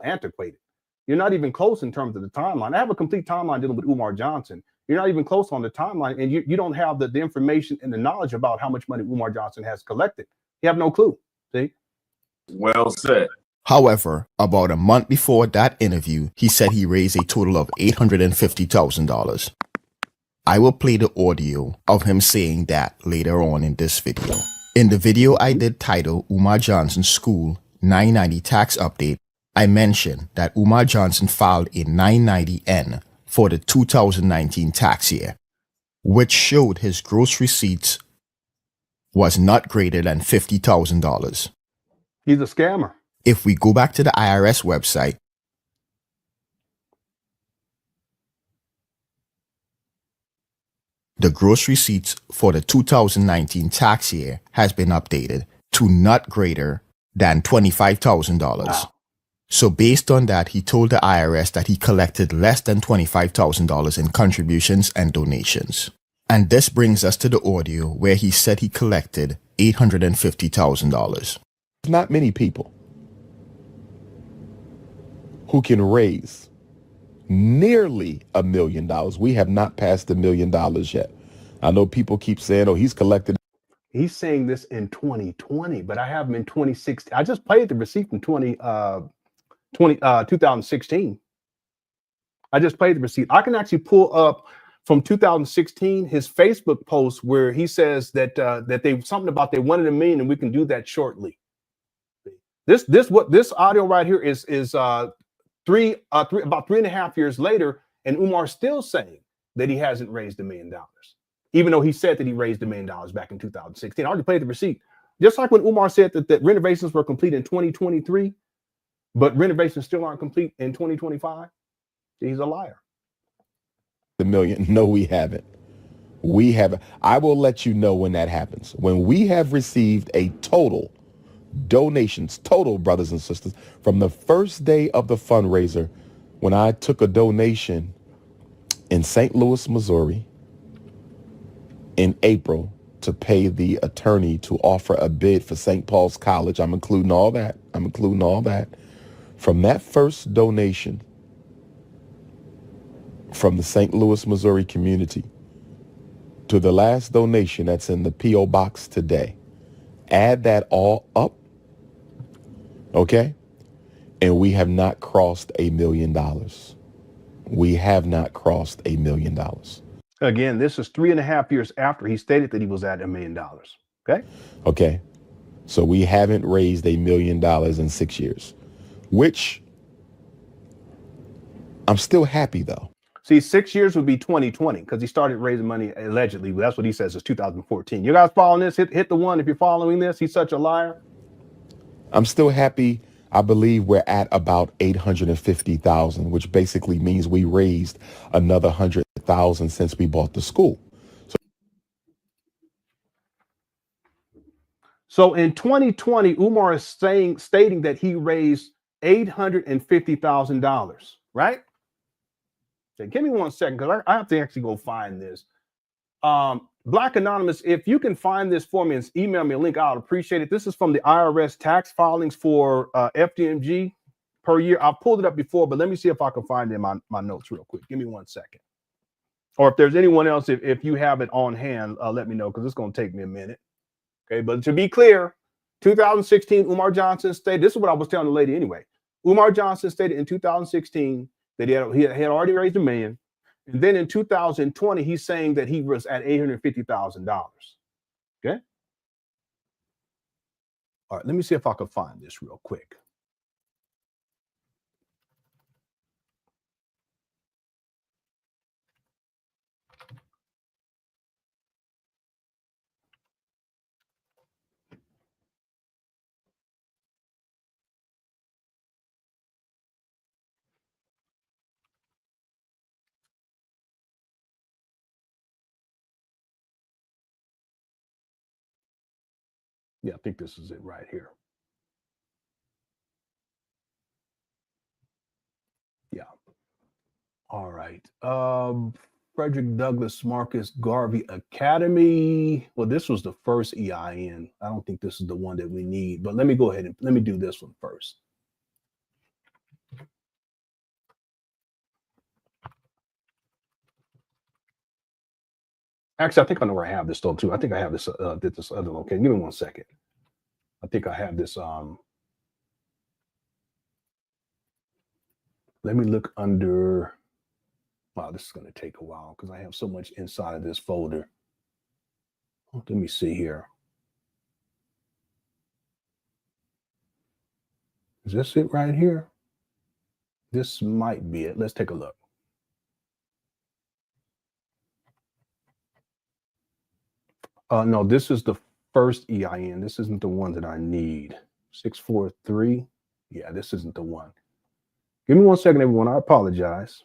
S2: antiquated. You're not even close in terms of the timeline. I have a complete timeline dealing with Umar Johnson. You're not even close on the timeline, and you don't have the information and the knowledge about how much money Umar Johnson has collected. You have no clue. See?
S1: Well said.
S4: However, about a month before that interview, he said he raised a total of $850,000. I will play the audio of him saying that later on in this video. In the video I did titled Umar Johnson School 990 Tax Update, I mentioned that Umar Johnson filed a 990N for the 2019 tax year, which showed his gross receipts was not greater than $50,000.
S2: He's a scammer.
S4: If we go back to the IRS website, the gross receipts for the 2019 tax year has been updated to not greater than $25,000.
S2: Wow.
S4: So based on that, he told the IRS that he collected less than $25,000 in contributions and donations. And this brings us to the audio where he said he collected $850,000.
S1: Not many people who can raise nearly $1 million. We have not passed $1 million yet. I know people keep saying, oh, he's collected.
S2: He's saying this in 2020, but I have him in 2016. I just played the receipt from 2016. I just played the receipt. I can actually pull up from 2016 his Facebook post where he says that they something about they wanted $1 million, and we can do that shortly. This audio right here is about 3.5 years later, and Umar's still saying that he hasn't raised $1 million, even though he said that he raised $1 million back in 2016. I already played the receipt. Just like when Umar said that renovations were complete in 2023, but renovations still aren't complete in 2025. He's a liar.
S1: $1 million. No, we haven't. I will let you know when that happens. When we have received a total donations, total brothers and sisters, from the first day of the fundraiser, when I took a donation in St. Louis, Missouri in April to pay the attorney to offer a bid for St. Paul's College. I'm including all that. From that first donation from the St. Louis, Missouri community to the last donation that's in the P.O. box today, add that all up, okay? And we have not crossed $1 million. We have not crossed $1 million.
S2: Again, this is 3.5 years after he stated that he was at $1 million. Okay.
S1: Okay. So we haven't raised $1 million in 6 years, which I'm still happy though.
S2: See, 6 years would be 2020 because he started raising money allegedly. That's what he says is 2014. You guys following this? Hit the one if you're following this. He's such a liar.
S1: I'm still happy. I believe we're at about 850,000, which basically means we raised another 100,000 since we bought the school.
S2: So in 2020, Umar is stating that he raised $850,000, right? So give me 1 second because I have to actually go find this. Black Anonymous, if you can find this for me and email me a link, I would appreciate it. This is from the IRS tax filings for FDMG per year. I pulled it up before, but let me see if I can find it in my notes real quick. Give me 1 second. Or if there's anyone else, if you have it on hand, let me know because it's going to take me a minute. Okay, but to be clear, 2016, Umar Johnson stated, this is what I was telling the lady anyway. Umar Johnson stated in 2016 that he had already raised $1 million. And then in 2020, he's saying that he was at $850,000. Okay. All right, let me see if I can find this real quick. Yeah, I think this is it right here. Yeah. All right. Frederick Douglass Marcus Garvey Academy. Well, this was the first EIN. I don't think this is the one that we need, but let me go ahead and let me do this one first. Actually, I think I know where I have this though too. I think I have this this other one. Okay, give me 1 second. I think I have this. Let me look under. Wow, this is going to take a while because I have so much inside of this folder. Let me see here. Is this it right here? This might be it. Let's take a look. No, this is the first EIN. This isn't the one that I need. 643. Yeah, this isn't the one. Give me 1 second, everyone. I apologize.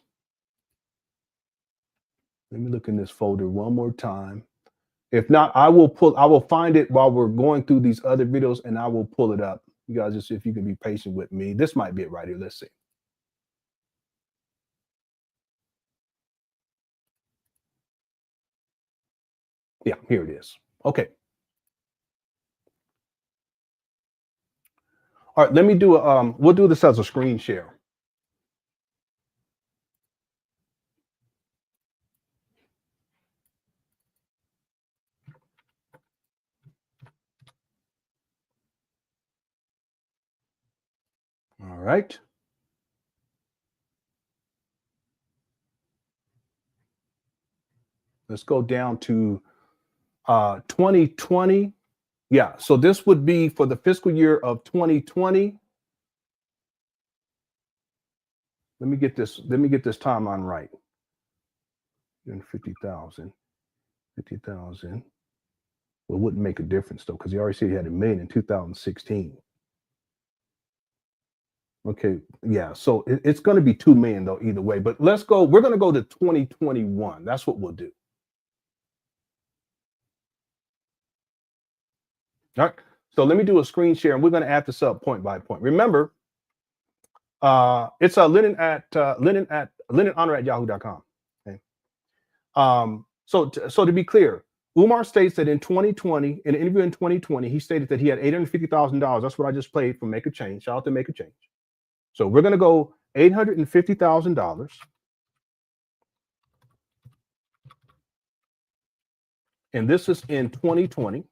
S2: Let me look in this folder one more time. If not, I will find it while we're going through these other videos and I will pull it up. You guys, just if you can be patient with me. This might be it right here. Let's see. Yeah, here it is. Okay. All right, let me do we'll do this as a screen share. All right. Let's go down to 2020. Yeah, so this would be for the fiscal year of 2020. Let me get this timeline right. 50,000. 50,000. Well, it wouldn't make a difference though, because he already said he had $1 million in 2016. Okay, yeah, so it's going to be $2 million though, either way. But let's go, we're going to go to 2021. That's what we'll do. All right. So let me do a screen share, and we're going to add this up point by point. Remember, it's Lenon at LenonHonor@yahoo.com. Okay. So to be clear, Umar states that in 2020, in an interview in 2020, he stated that he had $850,000. That's what I just played from Make a Change. Shout out to Make a Change. So we're going to go $850,000. And this is in 2020.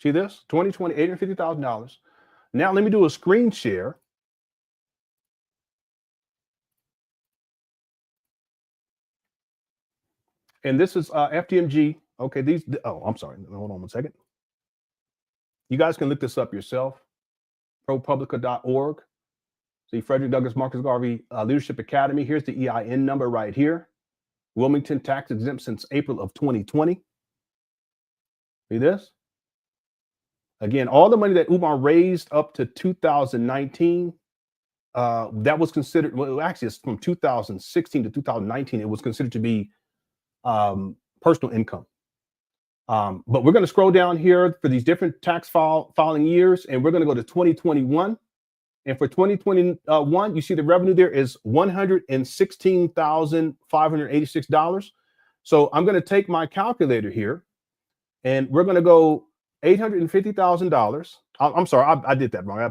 S2: See this? 2020, $850,000. Now let me do a screen share. And this is FDMG. Okay, I'm sorry. Hold on one second. You guys can look this up yourself. ProPublica.org. See, Frederick Douglass Marcus Garvey Leadership Academy. Here's the EIN number right here. Wilmington, tax exempt since April of 2020. See this? Again, all the money that Umar raised up to 2019, that was considered, well, actually, it's from 2016 to 2019, it was considered to be personal income. But we're going to scroll down here for these different tax filing years, and we're going to go to 2021. And for 2021, you see the revenue there is $116,586. So I'm going to take my calculator here, and we're going to go $850,000. I'm sorry, I did that wrong. I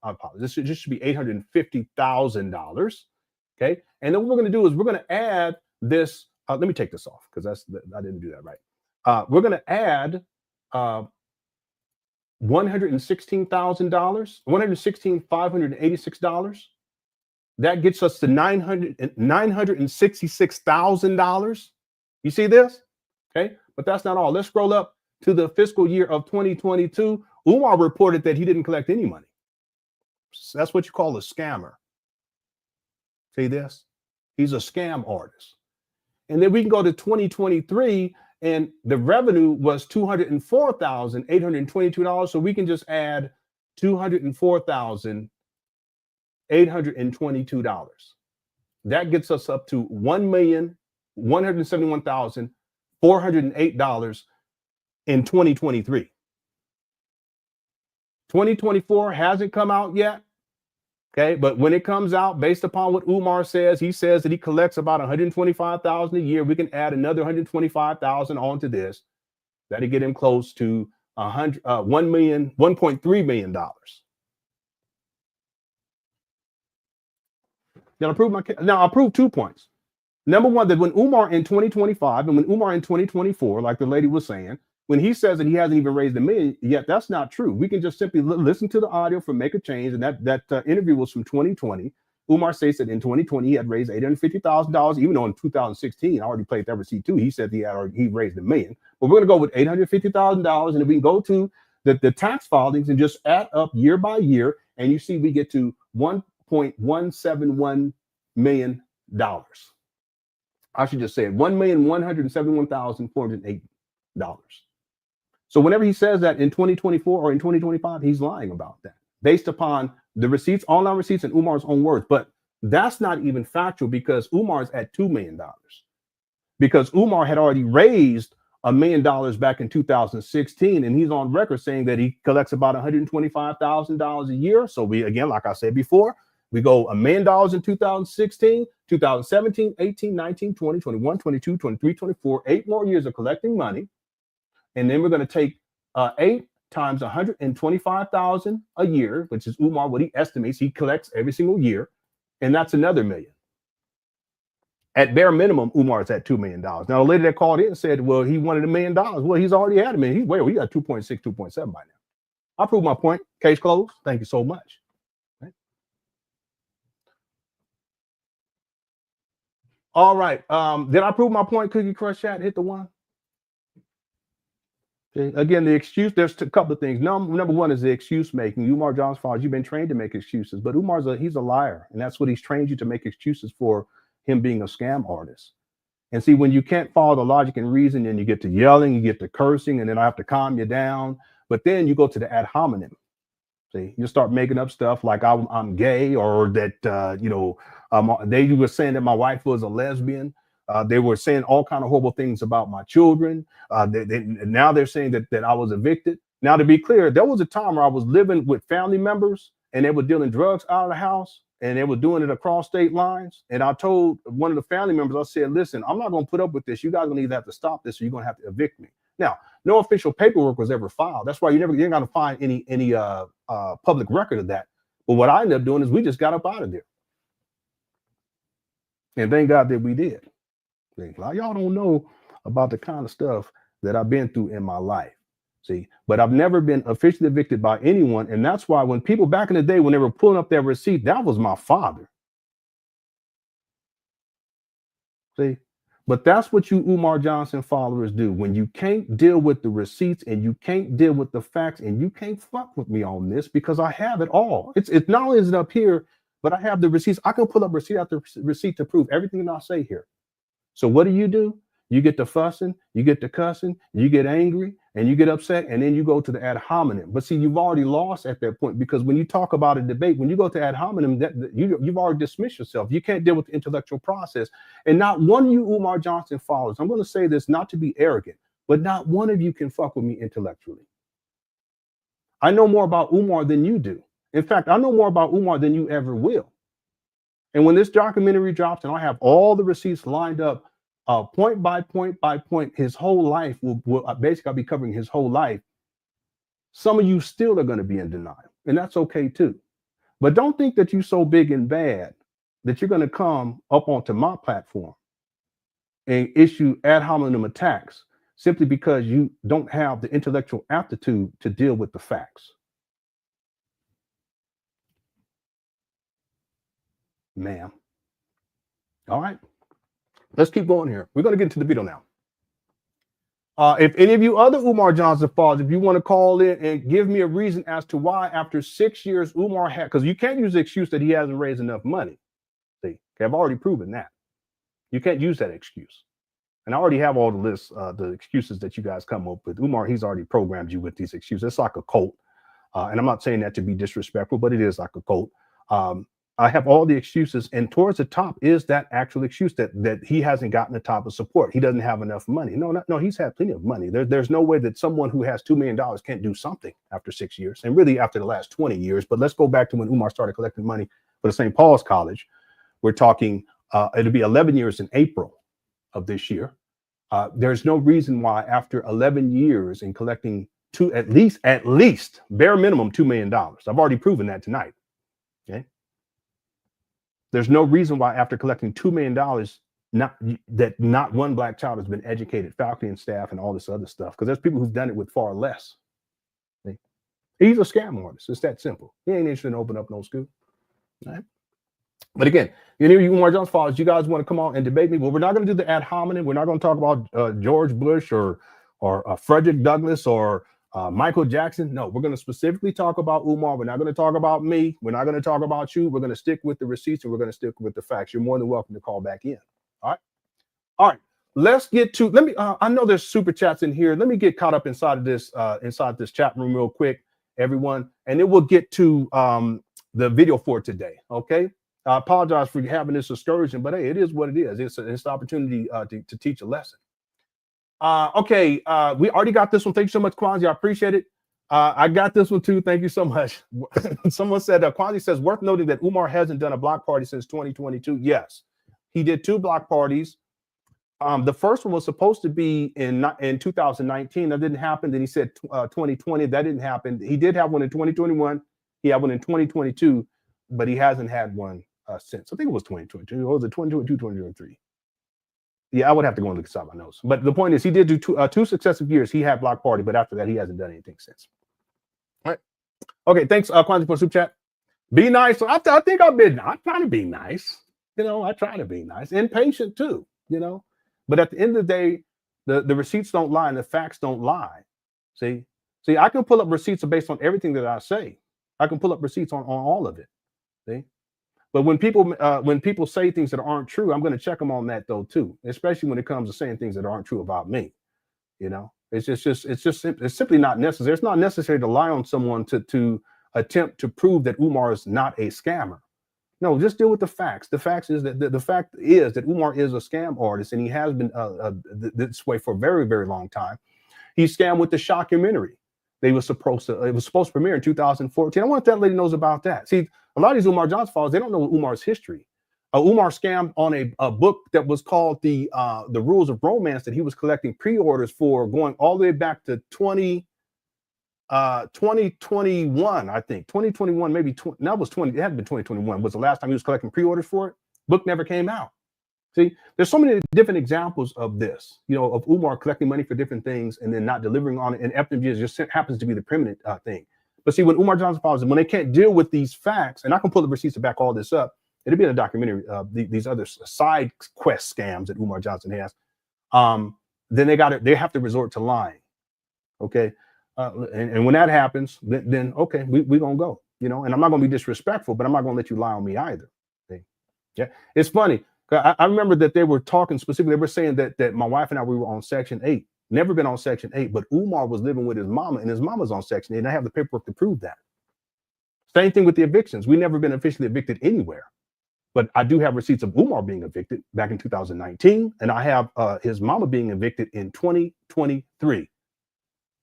S2: apologize. This should be $850,000. Okay. And then what we're going to do is we're going to add this. Let me take this off because I didn't do that right. We're going to add $116,000, $116,586. That gets us to $966,000. You see this? Okay. But that's not all. Let's scroll up to the fiscal year of 2022. Umar reported that he didn't collect any money. So that's what you call a scammer. See this? He's a scam artist. And then we can go to 2023, and the revenue was $204,822. So we can just add $204,822. That gets us up to $1,171,408 in 2023. 2024 hasn't come out yet. Okay, but when it comes out, based upon what Umar says, he says that he collects about $125,000 a year. We can add another $125,000 onto this. That'll get him close to $1.3 million. Now I'll prove 2 points. Number one, that when Umar in 2025 and when Umar in 2024, like the lady was saying, when he says that he hasn't even raised $1 million yet, that's not true. We can just simply listen to the audio from Make a Change, and that interview was from 2020. Umar states that in 2020 he had raised $850,000, even though in 2016 I already played that receipt too. He said he raised $1 million, but we're going to go with $850,000, and if we can go to the tax filings and just add up year by year, and you see we get to $1.171 million. I should just say it, $1,171,408. So whenever he says that in 2024 or in 2025, he's lying about that based upon the receipts, online receipts, and Umar's own words. But that's not even factual because Umar's at $2 million, because Umar had already raised $1 million back in 2016, and he's on record saying that he collects about $125,000 a year. So we, again, like I said before, we go $1 million in 2016, 2017, 18, 19, 20, 21, 22, 23, 24, 8 more years of collecting money. And then we're going to take 8 times $125,000 a year, which is Umar, what he estimates he collects every single year. And that's another $1 million. At bare minimum, Umar is at $2 million. Now, the lady that called in and said, well, he wanted $1 million. Well, he's already had $1 million. He got 2.6, 2.7 by now. I'll prove my point. Case closed. Thank you so much. Right. All right. Did I prove my point, Cookie Crush Chat? Hit the one. Okay. Again, the excuse, there's a couple of things. Number one is the excuse making. Umar Johnson's fathers, you've been trained to make excuses, but he's a liar. And that's what he's trained you to make excuses for, him being a scam artist. And see, when you can't follow the logic and reason, then you get to yelling, you get to cursing, and then I have to calm you down. But then you go to the ad hominem. See, you start making up stuff like I'm gay, or that, you know, they were saying that my wife was a lesbian. They were saying all kind of horrible things about my children. Now they're saying that I was evicted. Now, to be clear, there was a time where I was living with family members and they were dealing drugs out of the house and they were doing it across state lines. And I told one of the family members, I said, listen, I'm not going to put up with this. You guys are going to either have to stop this or you're going to have to evict me. Now, no official paperwork was ever filed. That's why you're not going to find any public record of that. But what I ended up doing is we just got up out of there. And thank God that we did. Y'all don't know about the kind of stuff that I've been through in my life. See, but I've never been officially evicted by anyone. And that's why when people back in the day, when they were pulling up their receipt, that was my father. See, but that's what you Umar Johnson followers do. When you can't deal with the receipts and you can't deal with the facts and you can't fuck with me on this because I have it all. It's not only is it up here, but I have the receipts. I can pull up receipt after receipt to prove everything that I say here. So what do? You get to fussing, you get to cussing, you get angry, and you get upset, and then you go to the ad hominem. But see, you've already lost at that point, because when you talk about a debate, when you go to ad hominem, you've already dismissed yourself. You can't deal with the intellectual process. And not one of you Umar Johnson followers, I'm going to say this not to be arrogant, but not one of you can fuck with me intellectually. I know more about Umar than you do. In fact, I know more about Umar than you ever will. And when this documentary drops and I have all the receipts lined up, point by point by point, his whole life will basically, I'll be covering his whole life. Some of you still are going to be in denial, and that's okay too. But don't think that you're so big and bad that you're going to come up onto my platform and issue ad hominem attacks simply because you don't have the intellectual aptitude to deal with the facts. Ma'am. All right. Let's keep going here. We're going to get into the video now. If any of you other Umar Johnson followers, if you want to call in and give me a reason as to why after 6 years Umar had, because you can't use the excuse that he hasn't raised enough money. See, I've already proven that. You can't use that excuse. And I already have all the lists, the excuses that you guys come up with. Umar, he's already programmed you with these excuses. It's like a cult. And I'm not saying that to be disrespectful, but it is like a cult. I have all the excuses, and towards the top is that actual excuse that he hasn't gotten the type of support. He doesn't have enough money. No, he's had plenty of money. There's no way that someone who has $2 million can't do something after 6 years, and really after the last 20 years. But let's go back to when Umar started collecting money for the St. Paul's College. We're talking, it'll be 11 years in April of this year. There's no reason why after 11 years in collecting at least bare minimum $2 million. I've already proven that tonight. Okay. There's no reason why after collecting $2 million, not one black child has been educated, faculty and staff and all this other stuff, because there's people who've done it with far less. Okay. He's a scam artist. It's that simple. He ain't interested in opening up no school. All right. But again, you Umar Johnson followers, you guys want to come on and debate me? Well, we're not going to do the ad hominem. We're not going to talk about George Bush or Frederick Douglass or Michael Jackson. No, we're going to specifically talk about Umar. We're not going to talk about me. We're not going to talk about you. We're going to stick with the receipts and we're going to stick with the facts. You're more than welcome to call back in. All right. Let's get to, I know there's super chats in here. Let me get caught up inside this chat room real quick, everyone. And then we'll get to the video for today. Okay. I apologize for having this excursion, but hey, it is what it is. It's an opportunity to teach a lesson. Okay, we already got this one. Thank you so much, Kwanzi. I appreciate it. I got this one too. Thank you so much. Someone said, Kwanzi says, worth noting that Umar hasn't done a block party since 2022. Yes, he did 2 block parties. The first one was supposed to be in 2019. That didn't happen. Then he said 2020. That didn't happen. He did have one in 2021. He had one in 2022, but he hasn't had one since. I think it was 2022. Or was it 2022, 2023? Yeah, I would have to go and look inside my notes. But the point is, he did do 2 successive years. He had block party, but after that, he hasn't done anything since. All right. Okay, thanks, Kwanzi, for super chat. Be nice. I think I'm trying to be nice. I try to be nice and patient too, But at the end of the day, the receipts don't lie and the facts don't lie. See, I can pull up receipts based on everything that I say. I can pull up receipts on all of it. See? But when people say things that aren't true, I'm going to check them on that though too, especially when it comes to saying things that aren't true about me. It's simply not necessary. It's not necessary to lie on someone to attempt to prove that Umar is not a scammer. No, just deal with the facts. The facts is that the fact is that Umar is a scam artist, and he has been this way for a very, very long time. He scammed with the shockumentary. It was supposed to premiere in 2014. I want that lady knows about that. See, a lot of these Umar Johnson followers, they don't know Umar's history. Umar scammed on a book that was called the Rules of Romance, that he was collecting pre-orders for, going all the way back to 2021, I think 2021, maybe that was 20. It had been 2021 was the last time he was collecting pre-orders for it. Book never came out. See, there's so many different examples of this, you know, of Umar collecting money for different things and then not delivering on it. And FDMG just happens to be the permanent thing. But see, when Umar Johnson followers, when they can't deal with these facts, and I can pull the receipts to back all this up, it'll be in a documentary, these other side quest scams that Umar Johnson has. Then they have to resort to lying. Okay. And when that happens, then okay, we're gonna go, you know, and I'm not gonna be disrespectful, but I'm not gonna let you lie on me either. Okay? Yeah, it's funny. I remember that they were talking specifically. They were saying that my wife and I, we were on Section 8, never been on Section 8, but Umar was living with his mama, and his mama's on Section 8, and I have the paperwork to prove that. Same thing with the evictions. We never been officially evicted anywhere, but I do have receipts of Umar being evicted back in 2019, and I have his mama being evicted in 2023.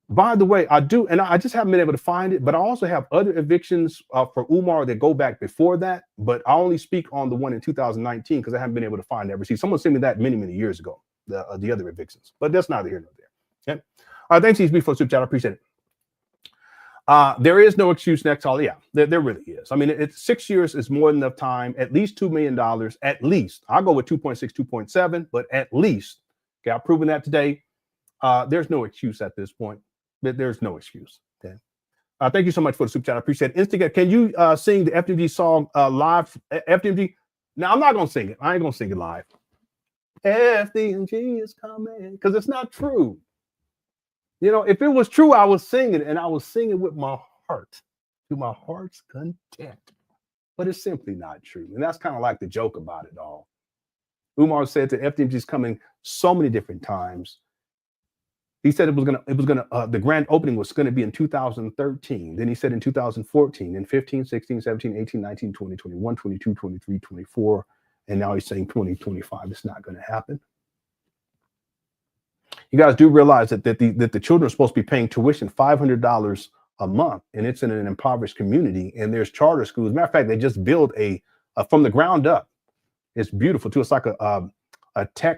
S2: By the way, I do, and I just haven't been able to find it, but I also have other evictions for Umar that go back before that, but I only speak on the one in 2019 because I haven't been able to find that receipt. Someone sent me that many, many years ago, the other evictions, but that's neither here nor there. Okay. All right, thanks, HB, for the super chat. I appreciate it. There is no excuse next all. Yeah, there really is. I mean, it's 6 years is more than enough time, at least $2 million, at least. I'll go with 2.6, 2.7, but at least. Okay, I've proven that today. There's no excuse at this point. There's no excuse. Okay. Thank you so much for the super chat. I appreciate it. Instigate, can you sing the FDMG song live? FDMG. Now I'm not gonna sing it. I ain't gonna sing it live. FDMG is coming, because it's not true. You know, if it was true, I was singing, and I was singing with my heart, to my heart's content. But it's simply not true, and that's kind of like the joke about it all. Umar said that FDMG is coming so many different times. He said the grand opening was going to be in 2013. Then he said in 2014, then 15, 16, 17, 18, 19, 20, 21, 22, 23, 24. And now he's saying 2025. It's not going to happen. You guys do realize that the children are supposed to be paying tuition $500 a month, and it's in an impoverished community. And there's charter schools. As a matter of fact, they just built a from the ground up. It's beautiful too. It's like a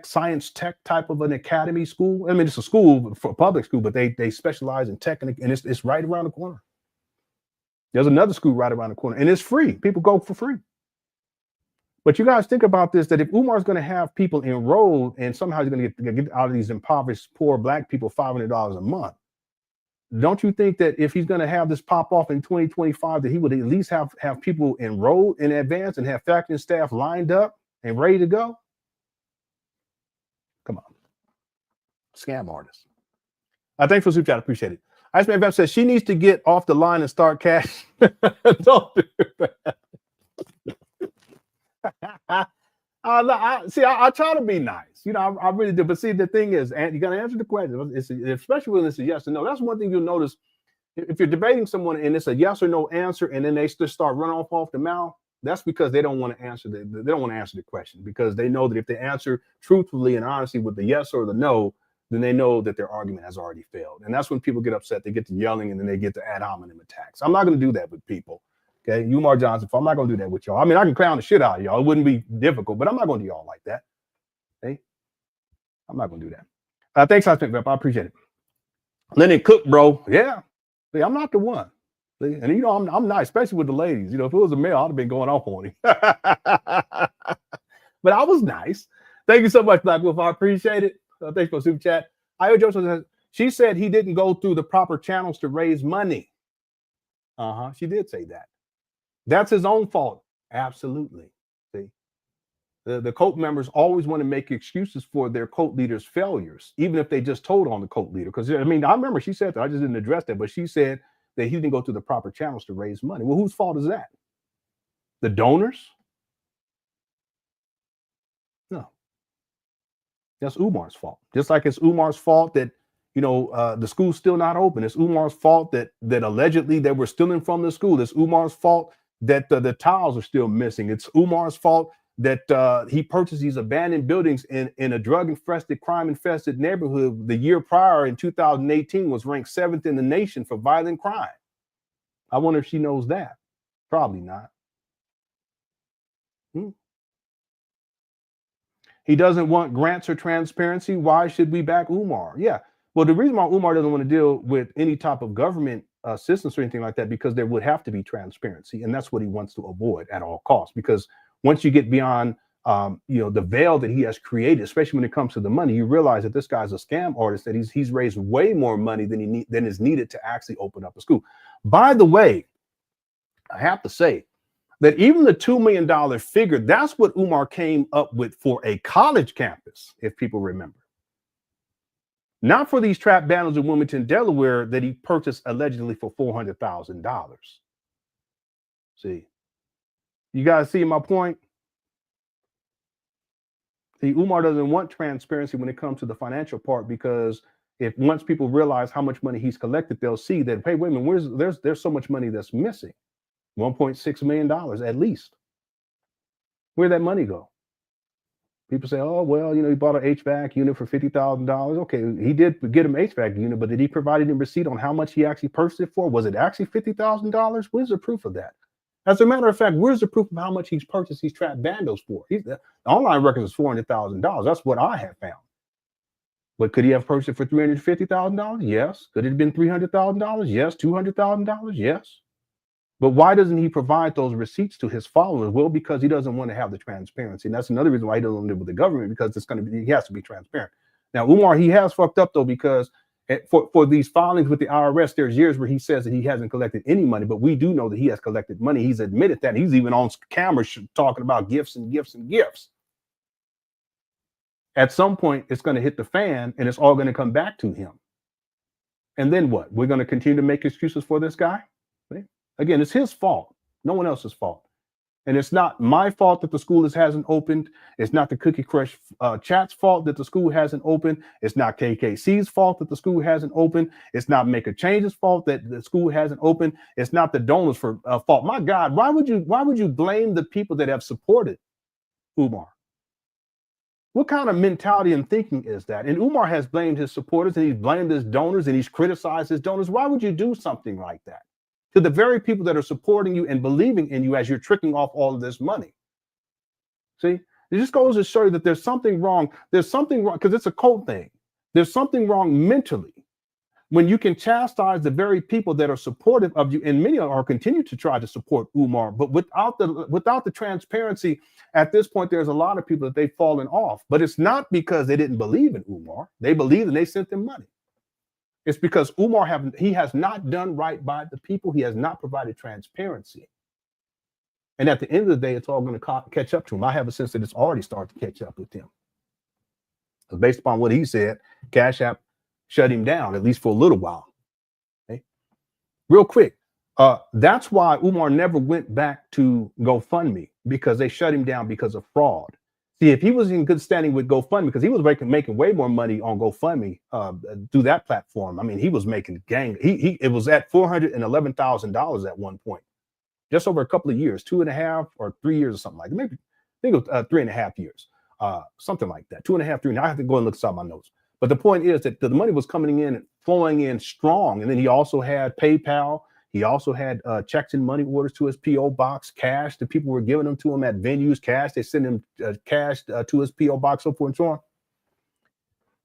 S2: science tech type of an academy school. I mean, it's a school for public school, but they specialize in tech, and it's right around the corner. There's another school right around the corner, and it's free. People go for free. But you guys think about this, that if Umar's going to have people enrolled and somehow he's going to get out of these impoverished, poor Black people $500 a month, don't you think that if he's going to have this pop off in 2025, that he would at least have people enrolled in advance and have faculty and staff lined up and ready to go? Come on. Scam artists. Thanks for the super chat. I appreciate it. Iceman Vep says she needs to get off the line and start cash. Don't do that. I try to be nice. You know, I really do. But see, the thing is, and you got to answer the question, especially when it's a yes or no. That's one thing you'll notice. If you're debating someone and it's a yes or no answer, and then they just start running off the mouth, that's because they don't want to answer they don't want to answer the question, because they know that if they answer truthfully and honestly with the yes or the no, then they know that their argument has already failed. And that's when people get upset. They get to yelling, and then they get to ad hominem attacks. I'm not going to do that with people. Okay, Umar Johnson, I'm not going to do that with y'all. I mean, I can clown the shit out of y'all. It wouldn't be difficult, but I'm not going to do y'all like that. Okay, I'm not going to do that. Thanks, I appreciate it. Lenon Cook, bro. Yeah, see, I'm not the one. See? And you know, I'm nice, especially with the ladies. You know, if it was a male, I'd have been going off on him. But I was nice. Thank you so much, Black Wolf. I appreciate it. Thanks for the super chat. Io Johnson says she said he didn't go through the proper channels to raise money. She did say that. That's his own fault. Absolutely. See, the cult members always want to make excuses for their cult leaders' failures, even if they just told on the cult leader. Because I mean, I remember she said that. I just didn't address that, but she said that he didn't go through the proper channels to raise money. Well, whose fault is that? The donors? No. That's Umar's fault. Just like it's Umar's fault that, the school's still not open. It's Umar's fault that allegedly they were stealing from the school. It's Umar's fault that the tiles are still missing. It's Umar's fault that he purchased these abandoned buildings in a drug-infested, crime-infested neighborhood. The year prior, in 2018, was ranked 7th in the nation for violent crime. I wonder if she knows that. Probably not. He doesn't want grants or transparency. Why should we back Umar? Yeah. Well, the reason why Umar doesn't want to deal with any type of government assistance or anything like that, because there would have to be transparency, and that's what he wants to avoid at all costs. Because once you get beyond, the veil that he has created, especially when it comes to the money, you realize that this guy's a scam artist. That he's raised way more money than is needed to actually open up a school. By the way, I have to say that even the $2 million figure, that's what Umar came up with for a college campus, if people remember. Not for these trap banners in Wilmington, Delaware, that he purchased allegedly for $400,000. See, you guys see my point? See, Umar doesn't want transparency when it comes to the financial part, because once people realize how much money he's collected, they'll see that, hey, wait a minute, there's so much money that's missing. $1.6 million at least. Where'd that money go? People say, oh, well, he bought an HVAC unit for $50,000. Okay, he did get him an HVAC unit, but did he provide any receipt on how much he actually purchased it for? Was it actually $50,000? Where's the proof of that? As a matter of fact, where's the proof of how much he's purchased these trap bandos for? The online record is $400,000. That's what I have found. But could he have purchased it for $350,000? Yes. Could it have been $300,000? Yes. $200,000? Yes. But why doesn't he provide those receipts to his followers? Well, because he doesn't want to have the transparency. And that's another reason why he doesn't live with the government, because he has to be transparent. Now, Umar, he has fucked up, though, because for these filings with the IRS, there's years where he says that he hasn't collected any money, but we do know that he has collected money. He's admitted that. He's even on camera talking about gifts and gifts and gifts. At some point, it's going to hit the fan, and it's all going to come back to him. And then what? We're going to continue to make excuses for this guy? Right? Again, it's his fault, no one else's fault. And it's not my fault that the school hasn't opened. It's not the Cookie Crush chat's fault that the school hasn't opened. It's not KKC's fault that the school hasn't opened. It's not Make a Change's fault that the school hasn't opened. It's not the donors' fault. My God, why would you blame the people that have supported Umar? What kind of mentality and thinking is that? And Umar has blamed his supporters, and he's blamed his donors, and he's criticized his donors. Why would you do something like that to the very people that are supporting you and believing in you as you're tricking off all of this money? See, it just goes to show you that there's something wrong. There's something wrong because it's a cult thing. There's something wrong mentally when you can chastise the very people that are supportive of you, and many are continue to try to support Umar, but without the transparency. At this point, there's a lot of people that they've fallen off, but it's not because they didn't believe in Umar. They believed and they sent them money. It's because Umar has not done right by the people. He has not provided transparency. And at the end of the day, it's all going to catch up to him. I have a sense that it's already started to catch up with him. Based upon what he said, CashApp shut him down, at least for a little while. Okay? Real quick, that's why Umar never went back to GoFundMe, because they shut him down because of fraud. See, if he was in good standing with GoFundMe, because he was making way more money on GoFundMe through that platform. I mean, he was making it was at $411,000 at one point, just over a couple of years, 2.5 or 3 years or something like that. Maybe I think it was 3.5 years, something like that. 2.5, 3. I have to go and look inside my notes. But the point is that the money was coming in and flowing in strong. And then he also had PayPal. He also had checks and money orders to his P.O. box, cash. The people were giving them to him at venues, cash. They sent him cash to his P.O. box, so forth and so on.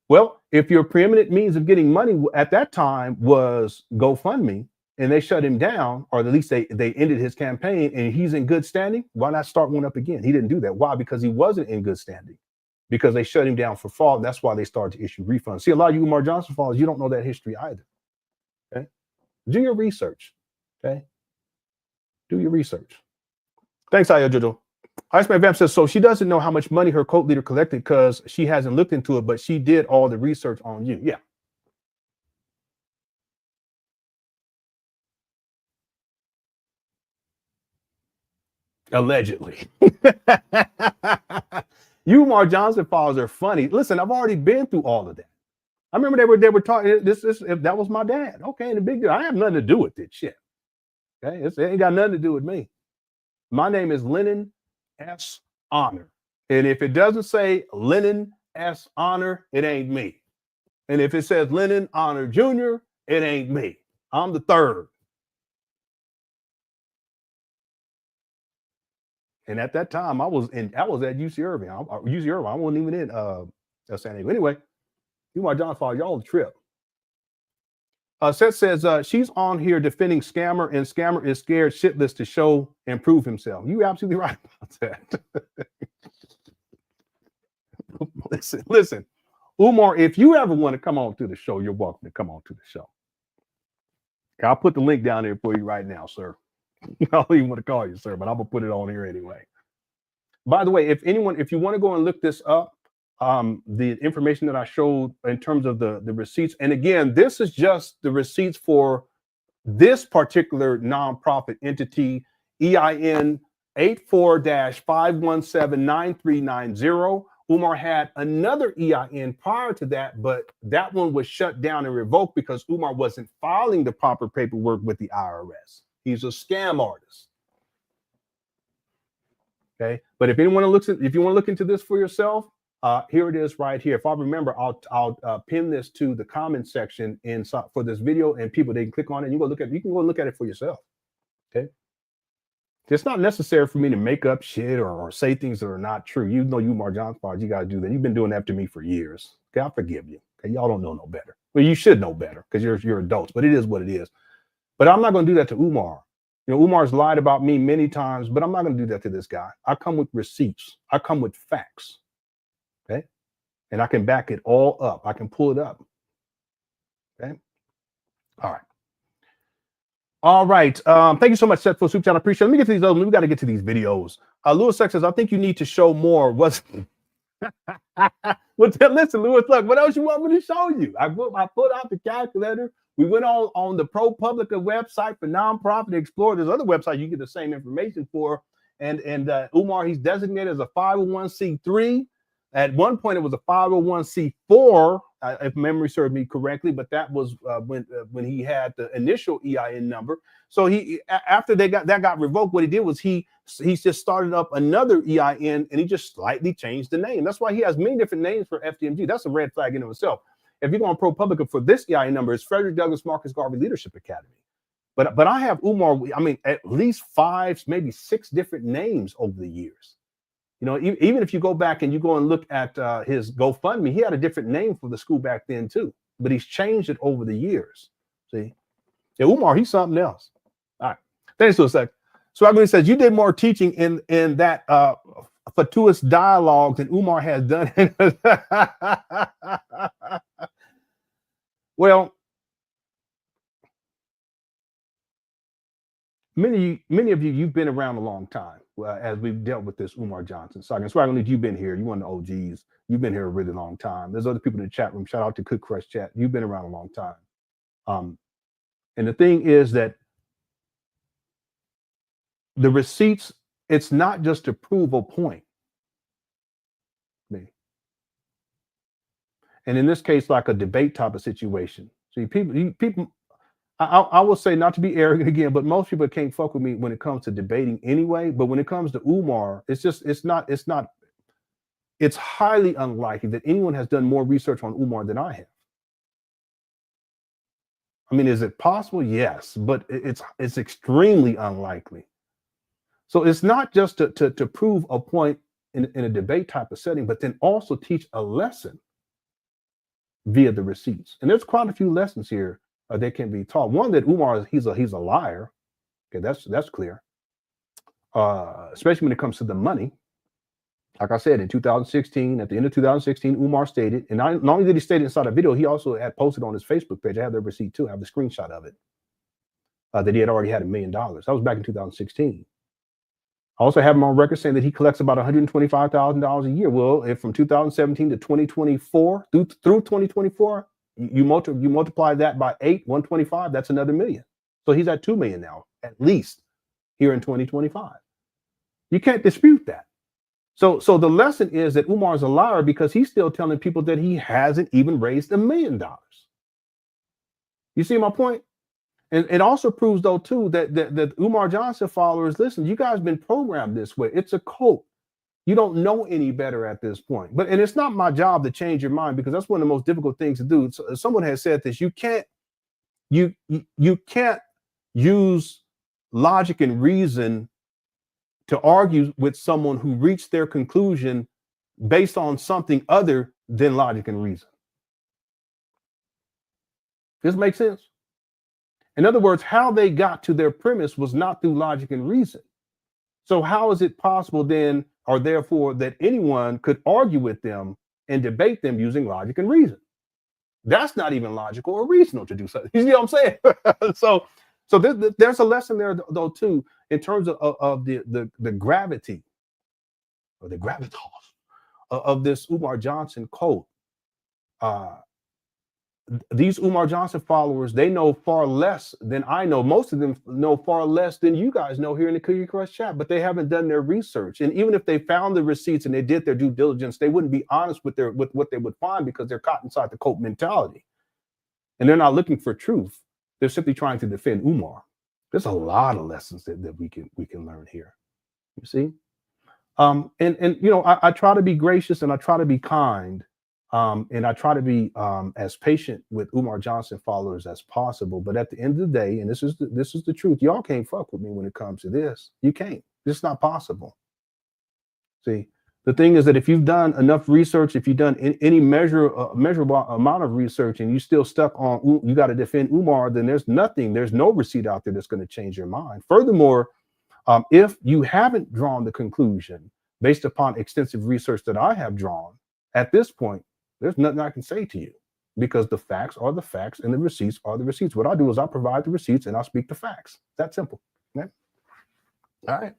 S2: Well, if your preeminent means of getting money at that time was GoFundMe, and they shut him down, or at least they ended his campaign, and he's in good standing, why not start one up again? He didn't do that. Why? Because he wasn't in good standing. Because they shut him down for fraud. That's why they started to issue refunds. See, a lot of you Umar Johnson followers, you don't know that history either. Okay? Do your research. Okay? Do your research. Thanks, Ayo Jojo. Iceman Vamp says, so she doesn't know how much money her cult leader collected because she hasn't looked into it, but she did all the research on you. Yeah. Allegedly. You Umar Johnson followers are funny. Listen, I've already been through all of that. I remember they were talking. This if that was my dad. Okay, and the big deal. I have nothing to do with this shit. Okay, it ain't got nothing to do with me. My name is Lenon S. Honor, and if it doesn't say Lenon S. Honor, it ain't me. And if it says Lenon Honor Jr., it ain't me. I'm the third. And at that time, I was at UC Irving. I wasn't even in San Diego. Anyway, Umar Johnson, y'all the trip. Seth says she's on here defending Scammer, and Scammer is scared shitless to show and prove himself. You absolutely right about that. Listen, Umar, if you ever want to come on to the show, you're welcome to come on to the show. I'll put the link down there for you right now, sir. I don't even want to call you, sir, but I'm gonna put it on here anyway. By the way, if you want to go and look this up, the information that I showed in terms of the receipts, and again, this is just the receipts for this particular nonprofit entity, EIN 84-5179390. Umar had another EIN prior to that, but that one was shut down and revoked because Umar wasn't filing the proper paperwork with the IRS. He's a scam artist. Okay, but if anyone looks at, if you want to look into this for yourself, here it is right here. If I remember, I'll pin this to the comment section for this video, and people, they can click on it. And you can go look at it for yourself. Okay, it's not necessary for me to make up shit or say things that are not true. You know, Umar Johnson, you got to do that. You've been doing that to me for years. Okay, I forgive you. Okay, y'all don't know no better. Well, you should know better because you're adults. But it is what it is. But I'm not going to do that to Umar. You know, Umar's lied about me many times, but I'm not going to do that to this guy. I come with receipts. I come with facts. Okay. And I can back it all up. I can pull it up. Okay. All right. All right. Thank you so much, Seth, for super chat. I appreciate it. Let me get to these other. We got to get to these videos. Lewis Sex says, I think you need to show more. Listen, Lewis, look, what else you want me to show you? I put out the calculator. We went on the ProPublica website for nonprofit Explorer. There's other websites you get the same information for. And Umar, he's designated as a 501c3. At one point, it was a 501c4, if memory served me correctly. But that was when he had the initial EIN number. So he, after that got revoked, what he did was he just started up another EIN, and he just slightly changed the name. That's why he has many different names for FDMG. That's a red flag in of itself. If you go on ProPublica for this EIN number, it's Frederick Douglass Marcus Garvey Leadership Academy. But I have Umar, I mean, at least 5, maybe 6 different names over the years. You know, even if you go back and you go and look at his GoFundMe, he had a different name for the school back then too. But he's changed it over the years. See? Yeah, Umar, he's something else. All right. Thanks for a sec. So Swagman says, you did more teaching in that fatuous dialogue than Umar has done. Well, many of you, you've been around a long time as we've dealt with this Umar Johnson. Swagman, you've been here. You're one of the OGs. You've been here a really long time. There's other people in the chat room. Shout out to Cook Crush Chat. You've been around a long time. And the thing is that the receipts, it's not just to prove a point. And in this case, like a debate type of situation. See, people, I will say, not to be arrogant again, but most people can't fuck with me when it comes to debating anyway. But when it comes to Umar, it's highly unlikely that anyone has done more research on Umar than I have. I mean, is it possible? Yes, but it's extremely unlikely. So it's not just to prove a point in a debate type of setting, but then also teach a lesson via the receipts. And there's quite a few lessons here that can be taught. One, that Umar, he's a liar. Okay, that's clear. Especially when it comes to the money. Like I said, in 2016, at the end of 2016, Umar stated, and not only did he state it inside a video, he also had posted on his Facebook page. I have the receipt too. I have the screenshot of it. That he had already had $1 million. That was back in 2016. I also have him on record saying that he collects about $125,000 a year. Well, if from 2017 to 2024, through 2024, you multiply that by 125, that's another $1 million. So he's at $2 million now, at least here in 2025. You can't dispute that. So the lesson is that Umar's a liar because he's still telling people that he hasn't even raised $1 million. You see my point? And it also proves, though, too, that Umar Johnson followers, listen, you guys been programmed this way. It's a cult. You don't know any better at this point. And it's not my job to change your mind, because that's one of the most difficult things to do. So, someone has said this: you can't use logic and reason to argue with someone who reached their conclusion based on something other than logic and reason. This makes sense? In other words, how they got to their premise was not through logic and reason. So how is it possible then, or therefore, that anyone could argue with them and debate them using logic and reason? That's not even logical or reasonable to do so. You see what I'm saying? So there's a lesson there, though, too, in terms of the gravity or the gravitas of this Umar Johnson cult. These Umar Johnson followers, they know far less than I know. Most of them know far less than you guys know here in the Cookie Crush chat, but they haven't done their research. And even if they found the receipts and they did their due diligence, they wouldn't be honest with what they would find, because they're caught inside the cult mentality. And they're not looking for truth. They're simply trying to defend Umar. There's a lot of lessons that we can learn here. You see? And you know, I try to be gracious and I try to be kind. And I try to be as patient with Umar Johnson followers as possible. But at the end of the day, and this is the truth, y'all can't fuck with me when it comes to this. You can't. It's not possible. See, the thing is that if you've done enough research, if you've done any measurable amount of research, and you still stuck on you got to defend Umar, then there's no receipt out there that's going to change your mind. Furthermore, if you haven't drawn the conclusion based upon extensive research that I have drawn, at this point, there's nothing I can say to you, because the facts are the facts and the receipts are the receipts. What I do is I provide the receipts and I speak the facts. That simple. Okay? All right.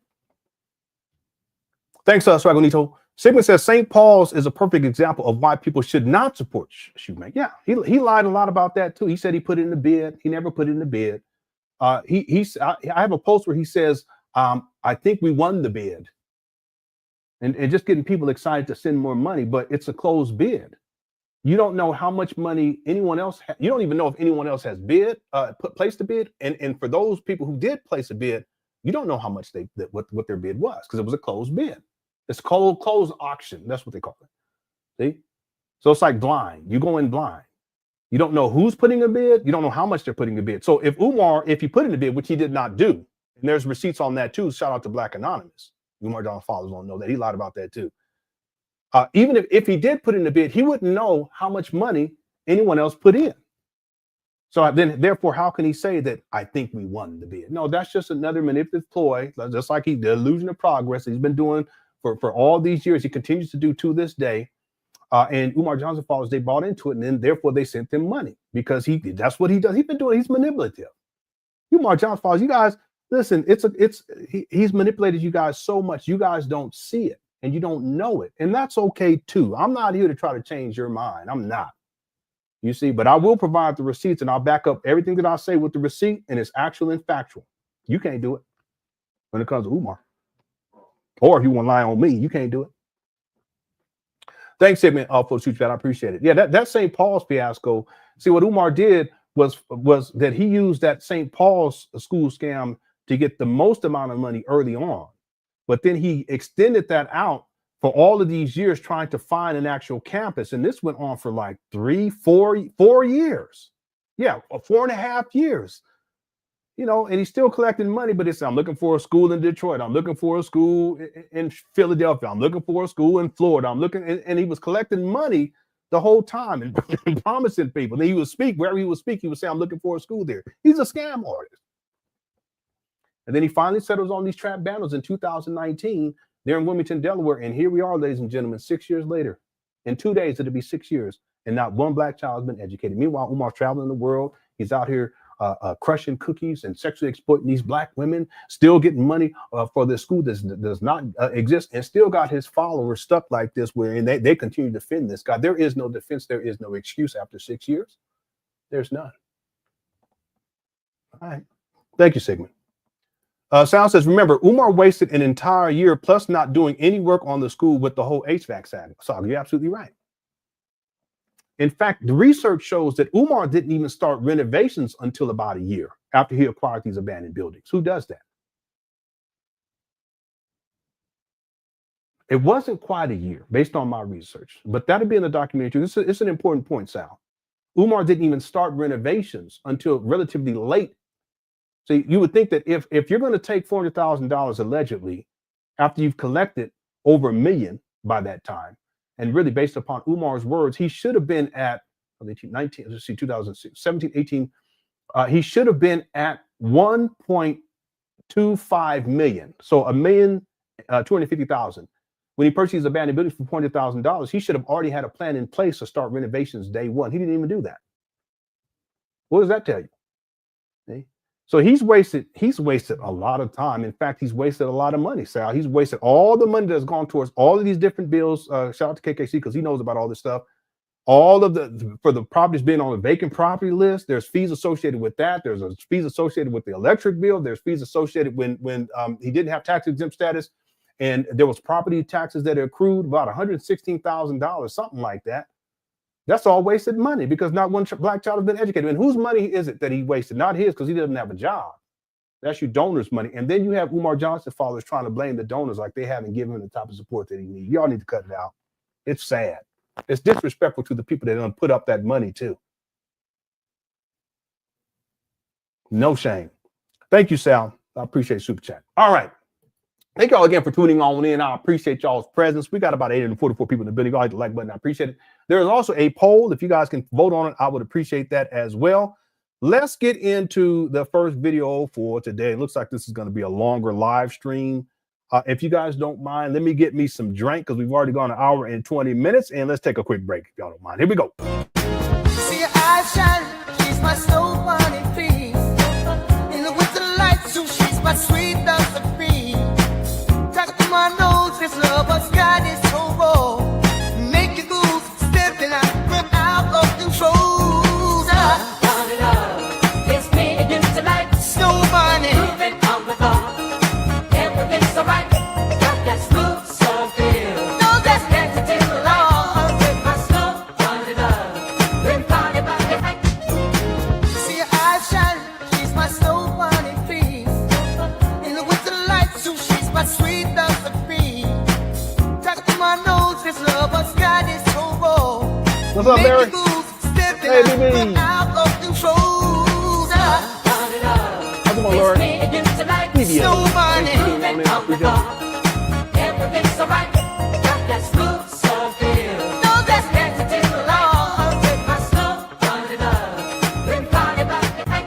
S2: Thanks, Swagonito. Sigmund says St. Paul's is a perfect example of why people should not support Shoemake. Yeah, he lied a lot about that too. He said he put it in the bid. He never put it in the bid. I have a post where he says, I think we won the bid. And just getting people excited to send more money, but it's a closed bid. You don't know how much money anyone else you don't even know if anyone else has placed a bid. And for those people who did place a bid, you don't know how much what their bid was, because it was a closed bid. It's closed auction. That's what they call it. See? So it's like blind. You go in blind. You don't know who's putting a bid. You don't know how much they're putting a bid. So if he put in a bid, which he did not do, and there's receipts on that too. Shout out to Black Anonymous. Umar Johnson followers won't know that. He lied about that too. Even if he did put in a bid, he wouldn't know how much money anyone else put in. So then, therefore, how can he say that I think we won the bid? No, that's just another manipulative ploy, just like the illusion of progress he's been doing for all these years. He continues to do to this day. And Umar Johnson followers, they bought into it, and then therefore they sent him money, because that's what he does. He's been doing. He's manipulative. Umar Johnson followers, you guys, listen. He's manipulated you guys so much, you guys don't see it and you don't know it, and that's okay too. I'm not here to try to change your mind. I'm not. You see, but I will provide the receipts, and I'll back up everything that I say with the receipt, and it's actual and factual. You can't do it when it comes to Umar. Or if you want to lie on me, you can't do it. Thanks, Sigmund, for the super chat. I appreciate it. Yeah, that St. Paul's fiasco. See, what Umar did was that he used that St. Paul's school scam to get the most amount of money early on. But then he extended that out for all of these years, trying to find an actual campus. And this went on for like 4 years. Yeah, 4.5 years. You know, and he's still collecting money, but I'm looking for a school in Detroit. I'm looking for a school in Philadelphia. I'm looking for a school in Florida. And he was collecting money the whole time and promising people. Then he would speak, wherever he would speak, he would say, I'm looking for a school there. He's a scam artist. And then he finally settles on these trap banners in 2019. They're in Wilmington, Delaware. And here we are, ladies and gentlemen, 6 years later. In 2 days, it'll be 6 years. And not one black child has been educated. Meanwhile, Umar's traveling the world. He's out here crushing cookies and sexually exploiting these black women, still getting money for the school that does not exist, and still got his followers stuck like this, where they continue to defend this guy. There is no defense. There is no excuse after 6 years. There's none. All right. Thank you, Sigmund. Sal says, remember, Umar wasted an entire year plus not doing any work on the school with the whole HVAC saga. You're absolutely right. In fact, the research shows that Umar didn't even start renovations until about a year after he acquired these abandoned buildings. Who does that? It wasn't quite a year based on my research, but that'll be in the documentary. It's an important point, Sal. Umar didn't even start renovations until relatively late. So you would think that if you're going to take $400,000 allegedly after you've collected over $1 million by that time, and really based upon Umar's words, he should have been at 2017, 18. He should have been at 1.25 million. So $1,250,000. When he purchased his abandoned building for $400,000, he should have already had a plan in place to start renovations day one. He didn't even do that. What does that tell you? See? So he's wasted a lot of time. In fact, he's wasted a lot of money, Sal. He's wasted all the money that's gone towards all of these different bills. Shout out to KKC because he knows about all this stuff. All of for the properties being on the vacant property list, there's fees associated with that. There's fees associated with the electric bill. There's fees associated when he didn't have tax exempt status, and there was property taxes that accrued about $116,000, something like that. That's all wasted money because not one black child has been educated. And whose money is it that he wasted? Not his, because he doesn't have a job. That's your donors' money. And then you have Umar Johnson followers trying to blame the donors like they haven't given him the type of support that he needs. Y'all need to cut it out. It's sad. It's disrespectful to the people that don't put up that money too. No shame. Thank you, Sal. I appreciate Super Chat. All right. Thank y'all again for tuning on in. I appreciate y'all's presence. We got about 844 people in the building. Go hit the like button. I appreciate it. There is also a poll. If you guys can vote on it, I would appreciate that as well. Let's get into the first video for today. It looks like this is going to be a longer live stream. If you guys don't mind, let me get me some drink because we've already gone an hour and 20 minutes. And let's take a quick break if y'all don't mind. Here we go.
S6: See your eyes shine. She's my slow money piece. In the winter light, so she's my sweet dust of free. My nose, this lover's got is so raw. Make you lose, stepping out, run out of control. Turn it up. It's me and you tonight. Snow money. Moving on the bar. Everything's alright. Got that smooth soul feel. No, that's next to the law. With my snow, turn it up. Bring party back the night. See your eyes shine. She's my snow money piece. In the winter light, so she's my sweet dust. This lover's got is so raw.
S2: What's up, Barry?
S6: Hey, baby. Out of control.
S2: Come on, Lord.
S6: Snow money. Everything's alright. Got that smooth soul feel. No, that's next to the law. With my snow, turn it up. Bring party back the night.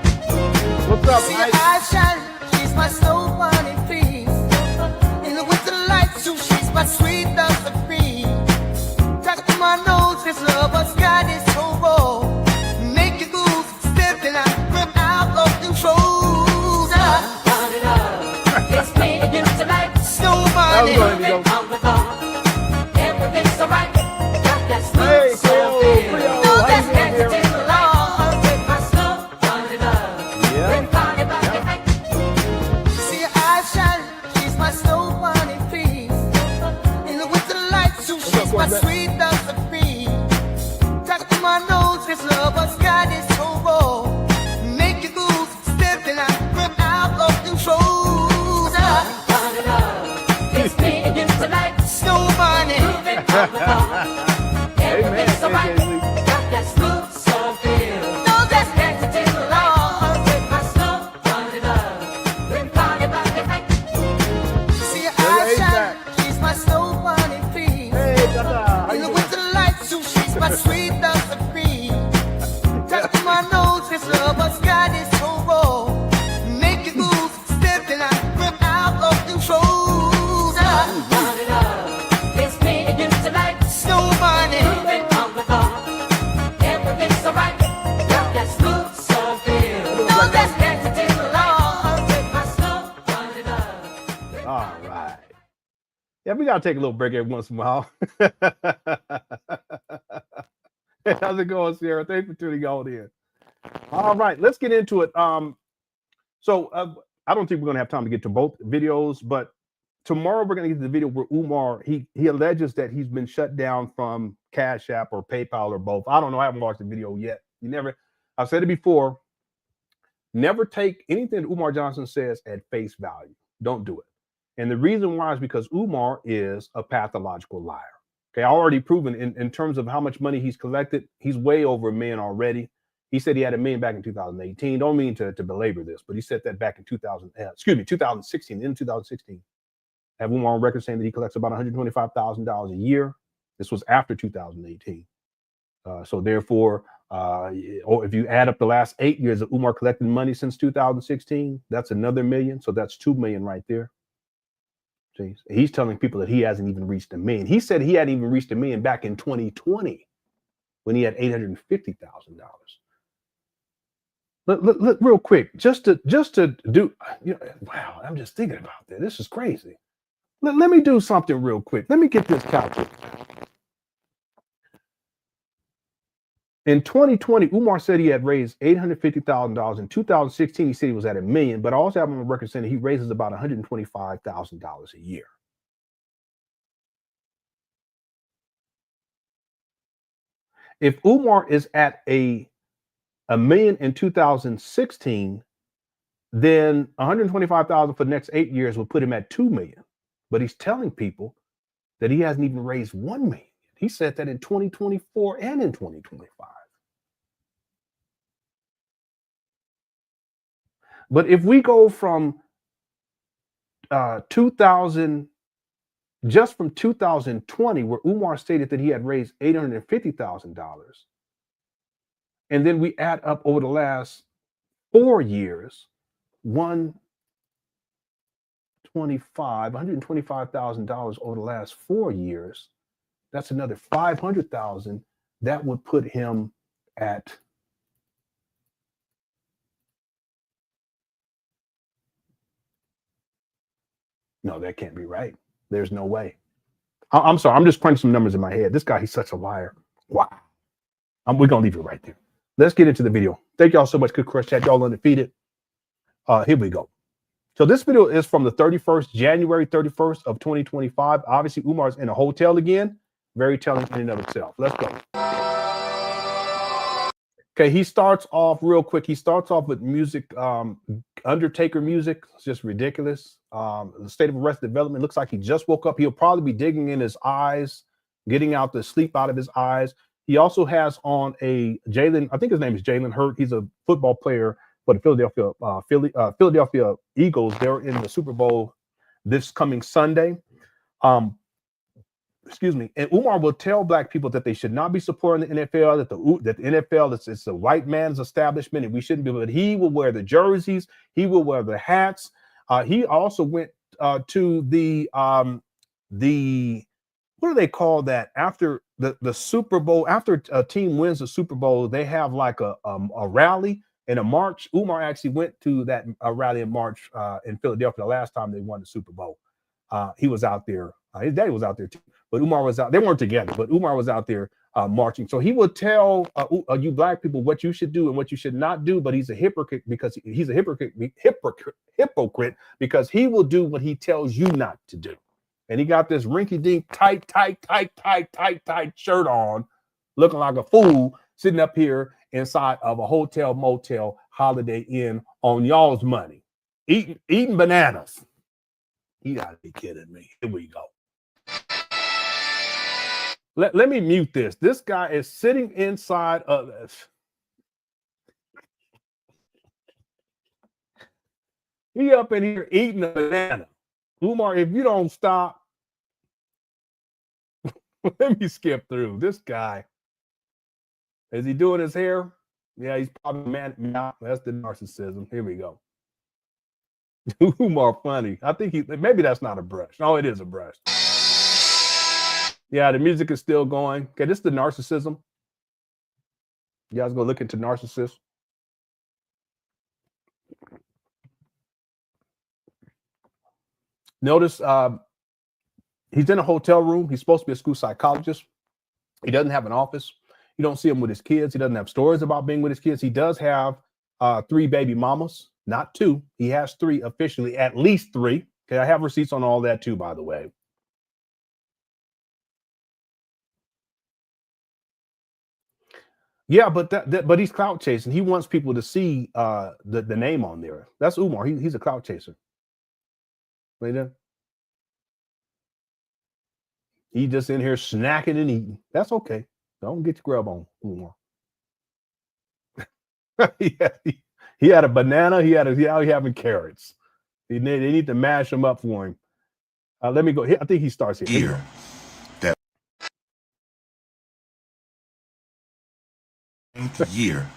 S2: What's up,
S6: see your eyes shine. She's my snow money piece. In the winter light, so she's my sweet dust of free. My nose, this lover's got is so raw. Make you lose, stepping out, run out of control. Turn it up. It's me and you tonight. Snow money. Everything's alright. Got that smooth soul feel. No, that's next to the law. With my snow, turn it up. Bring party back the night. See your eyes shine. She's my snow money piece. In the winter light, so she's my sweet dust. My nose, this lover's got is so raw. Make you lose, stepping out, run out of control. Turn it up. It's me and you tonight. Snow money. Moving on the bar. Everything's alright. Got that smooth soul feel. No, that's next to the law. With my snow, turn it up. Bring party back the night. See your eyes shine. She's my snow money piece. In the winter light, so she's my sweet dust. My nose, this lover's got is so raw. Make you lose, stepping out, run out of control. Turn it up. It's me and you tonight. Snow money. Moving on the bar. Everything's alright. Got that smooth soul feel. No, that's next to the law. With my snow, turn it up.
S2: All right. Yeah, we gotta take a little break every once in a while. How's it going, Sierra? Thanks for tuning on in. All right, let's get into it. So I don't think we're going to have time to get to both videos, but tomorrow we're going to get to the video where Umar, he alleges that he's been shut down from Cash App or PayPal or both. I don't know. I haven't watched the video yet. I've said it before, never take anything that Umar Johnson says at face value. Don't do it. And the reason why is because Umar is a pathological liar. Okay, I already proven in terms of how much money he's collected, he's way over $1 million already. He said he had $1 million back in 2018. Don't mean to belabor this, but he said that back in 2016. In 2016, I have Umar on record saying that he collects about $125,000 a year. This was after 2018. So therefore, if you add up the last 8 years of Umar collecting money since 2016, that's another $1 million. So that's $2 million right there. See? He's telling people that he hasn't even reached $1 million. He said he hadn't even reached $1 million back in 2020 when he had $850,000. Look, real quick, just to do, wow, I'm just thinking about that. This is crazy. Let me do something real quick. Let me get this calculated. In 2020, Umar said he had raised $850,000. In 2016, he said he was at $1 million, but I also have him on record saying he raises about $125,000 a year. If Umar is at $1 million in 2016, then $125,000 for the next 8 years will put him at $2 million. But he's telling people that he hasn't even raised $1 million. He said that in 2024 and in 2025. But if we go from 2020, where Umar stated that he had raised $850,000, and then we add up over the last 4 years, $125,000 over the last 4 years, that's another $500,000. That would put him at no, that can't be right. There's no way. I'm sorry. I'm just crunching some numbers in my head. This guy, he's such a liar. Wow. We're going to leave it right there. Let's get into the video. Thank y'all so much. Good crush chat. Y'all undefeated. Here we go. So this video is from the January 31st of 2025. Obviously, Umar's in a hotel again. Very telling in and of itself. Let's go. Okay, he starts off real quick. He starts off with music, Undertaker music. It's just ridiculous. The state of arrested development looks like he just woke up. He'll probably be digging in his eyes, getting out the sleep out of his eyes. He also has on a Jalen, I think his name is Jalen Hurt. He's a football player for the Philadelphia Eagles. They're in the Super Bowl this coming Sunday. Excuse me. And Umar will tell black people that they should not be supporting the NFL, that the NFL is a white man's establishment and we shouldn't be. But he will wear the jerseys. He will wear the hats. He also went to the what do they call that? After the Super Bowl, after a team wins the Super Bowl, they have like a rally and a march. Umar actually went to that rally and march in Philadelphia the last time they won the Super Bowl. He was out there. His daddy was out there too, but Umar was out. They weren't together, but Umar was out there marching. So he will tell you black people what you should do and what you should not do. But he's a hypocrite because he's a hypocrite because he will do what he tells you not to do. And he got this rinky-dink tight shirt on, looking like a fool, sitting up here inside of a hotel, motel, Holiday Inn on y'all's money, eating bananas. You gotta be kidding me. Here we go. Let me mute this. This guy is sitting inside of this. He up in here eating a banana. Umar, if you don't stop, let me skip through this guy. Is he doing his hair? Yeah, he's probably man. That's the narcissism. Here we go. Umar funny. I think maybe that's not a brush. Oh, it is a brush. Yeah, the music is still going. Okay, this is the narcissism. You guys go look into narcissists. Notice he's in a hotel room. He's supposed to be a school psychologist. He doesn't have an office. You don't see him with his kids. He doesn't have stories about being with his kids. He does have 3 baby mamas, not 2. He has 3 officially, at least 3. Okay, I have receipts on all that too, by the way. Yeah, but he's clout chasing. He wants people to see the name on there. That's Umar. He's a clout chaser. Right there. He just in here snacking and eating. That's okay. Don't get your grub on, Umar. he had a banana. He having carrots. They need to mash them up for him. Let me go. I think he starts here.
S1: Year.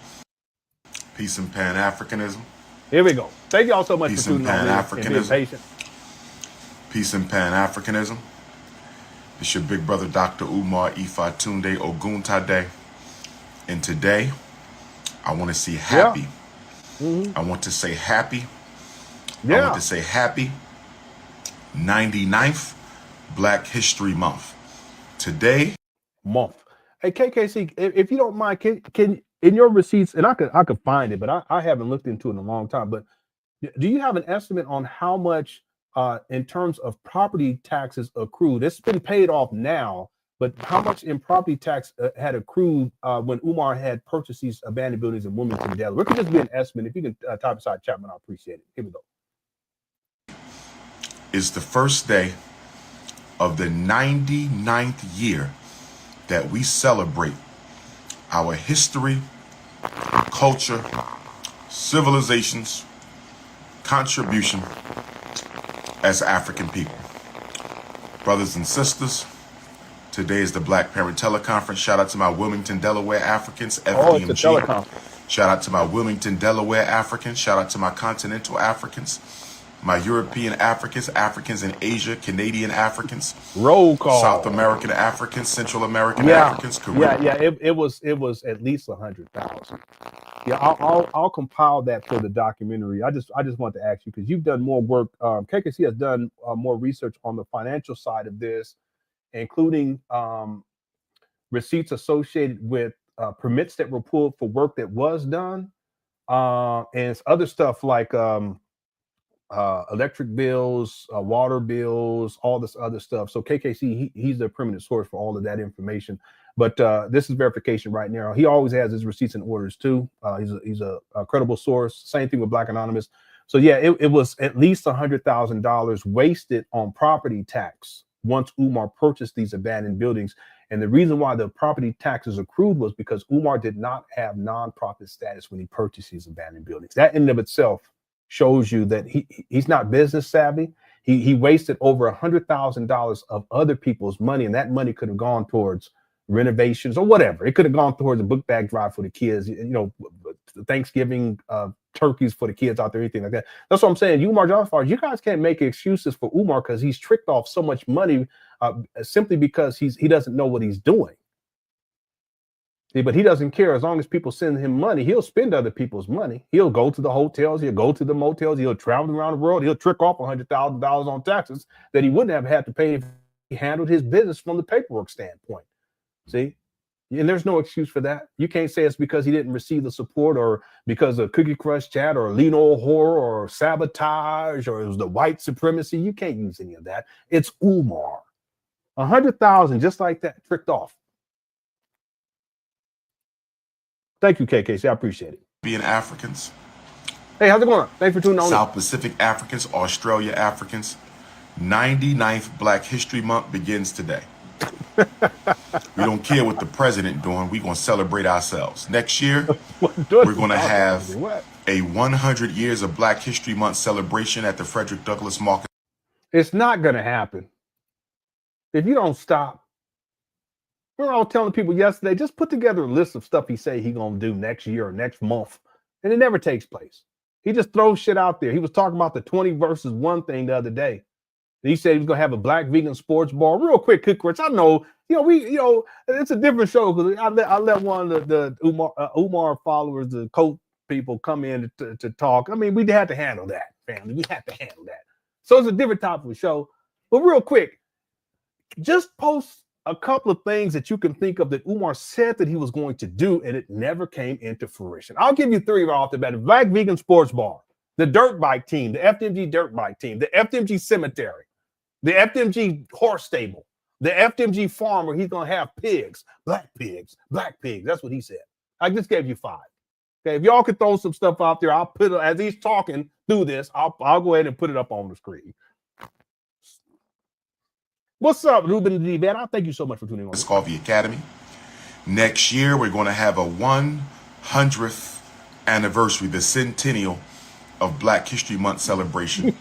S1: Peace and Pan Africanism.
S2: Here we go. Thank y'all so much
S1: Peace
S2: for tuning
S1: and Pan
S2: on
S1: Africanism.
S2: and being patient.
S1: Peace and Pan Africanism. It's your big brother, Dr. Umar Ifatunde Oguntade. And today, I want to see happy.
S2: Mm-hmm.
S1: I want to say happy.
S2: Yeah.
S1: I want to say happy 99th Black History Month. Today.
S2: Month. Hey, KKC, if you don't mind, can in your receipts, and I could find it, but I haven't looked into it in a long time, but do you have an estimate on how much in terms of property taxes accrued? It's been paid off now, but how much in property tax had accrued when Umar had purchased these abandoned buildings in Wilmington, Delaware? It could just be an estimate. If you can type aside Chapman, I appreciate it. Here we go.
S1: It's the first day of the 99th year that we celebrate our history, culture, civilizations, contribution as African people. Brothers and sisters, today is the Black Parent Teleconference. Shout out to my Wilmington, Delaware Africans, FDMG.
S2: It's a teleconference.
S1: Shout out to my Wilmington, Delaware Africans. Shout out to my continental Africans, my European Africans, Africans in Asia, Canadian Africans,
S2: roll call,
S1: South American Africans, Central American Africans, Caribbean.
S2: It was at least 100,000. Yeah, I'll compile that for the documentary. I just want to ask you, because you've done more work. KKC has done more research on the financial side of this, including receipts associated with permits that were pulled for work that was done, and other stuff like electric bills, water bills, all this other stuff. So KKC, he's the permanent source for all of that information. But this is verification right now. He always has his receipts and orders too. He's a credible source. Same thing with Black Anonymous. So yeah, it was at least $100,000 wasted on property tax once Umar purchased these abandoned buildings. And the reason why the property taxes accrued was because Umar did not have nonprofit status when he purchased these abandoned buildings. That in and of itself shows you that he's not business savvy. He wasted over $100,000 of other people's money, and that money could have gone towards renovations or whatever. It could have gone towards a book bag drive for the kids, Thanksgiving turkeys for the kids out there, anything like that. That's what I'm saying. Umar Johnson, you guys can't make excuses for Umar because he's tricked off so much money simply because he doesn't know what he's doing. But he doesn't care. As long as people send him money, he'll spend other people's money. He'll go to the hotels. He'll go to the motels. He'll travel around the world. He'll trick off $100,000 on taxes that he wouldn't have had to pay if he handled his business from the paperwork standpoint. See? And there's no excuse for that. You can't say it's because he didn't receive the support or because of Cookie Crush chat or LenonHonor or sabotage or it was the white supremacy. You can't use any of that. It's Umar. 100,000 just like that, tricked off. Thank you, KKC. I appreciate it.
S1: Being Africans.
S2: Hey, how's it going? Thanks for tuning on.
S1: South Pacific Africans, Australia Africans. 99th Black History Month begins today. We don't care what the president doing. We're going to celebrate ourselves. Next year, we're going to have a 100 years of Black History Month celebration at the Frederick Douglass Market.
S2: It's not going to happen. If you don't stop. We're all telling people yesterday, just put together a list of stuff he say he going to do next year or next month. And it never takes place. He just throws shit out there. He was talking about the 20 versus 1 thing the other day. He said he was going to have a Black vegan sports bar. Real quick, Rich. I know, it's a different show because I let one of the Umar followers, the cult people come in to talk. I mean, we had to handle that, family. We had to handle that. So it's a different type of show. But real quick, just post a couple of things that you can think of that Umar said that he was going to do, and it never came into fruition. I'll give you three right off the bat. Black Vegan Sports Bar, the dirt bike team, the FDMG dirt bike team, the FDMG cemetery, the FDMG horse stable, the FDMG farm where he's going to have pigs, black pigs, black pigs. That's what he said. I just gave you 5. Okay, if y'all could throw some stuff out there, I'll put it, as he's talking through this, I'll go ahead and put it up on the screen. What's up, Ruben D. Van? Thank you so much for tuning on.
S1: It's called the Academy. Next year, we're going to have a 100th anniversary, the centennial of Black History Month celebration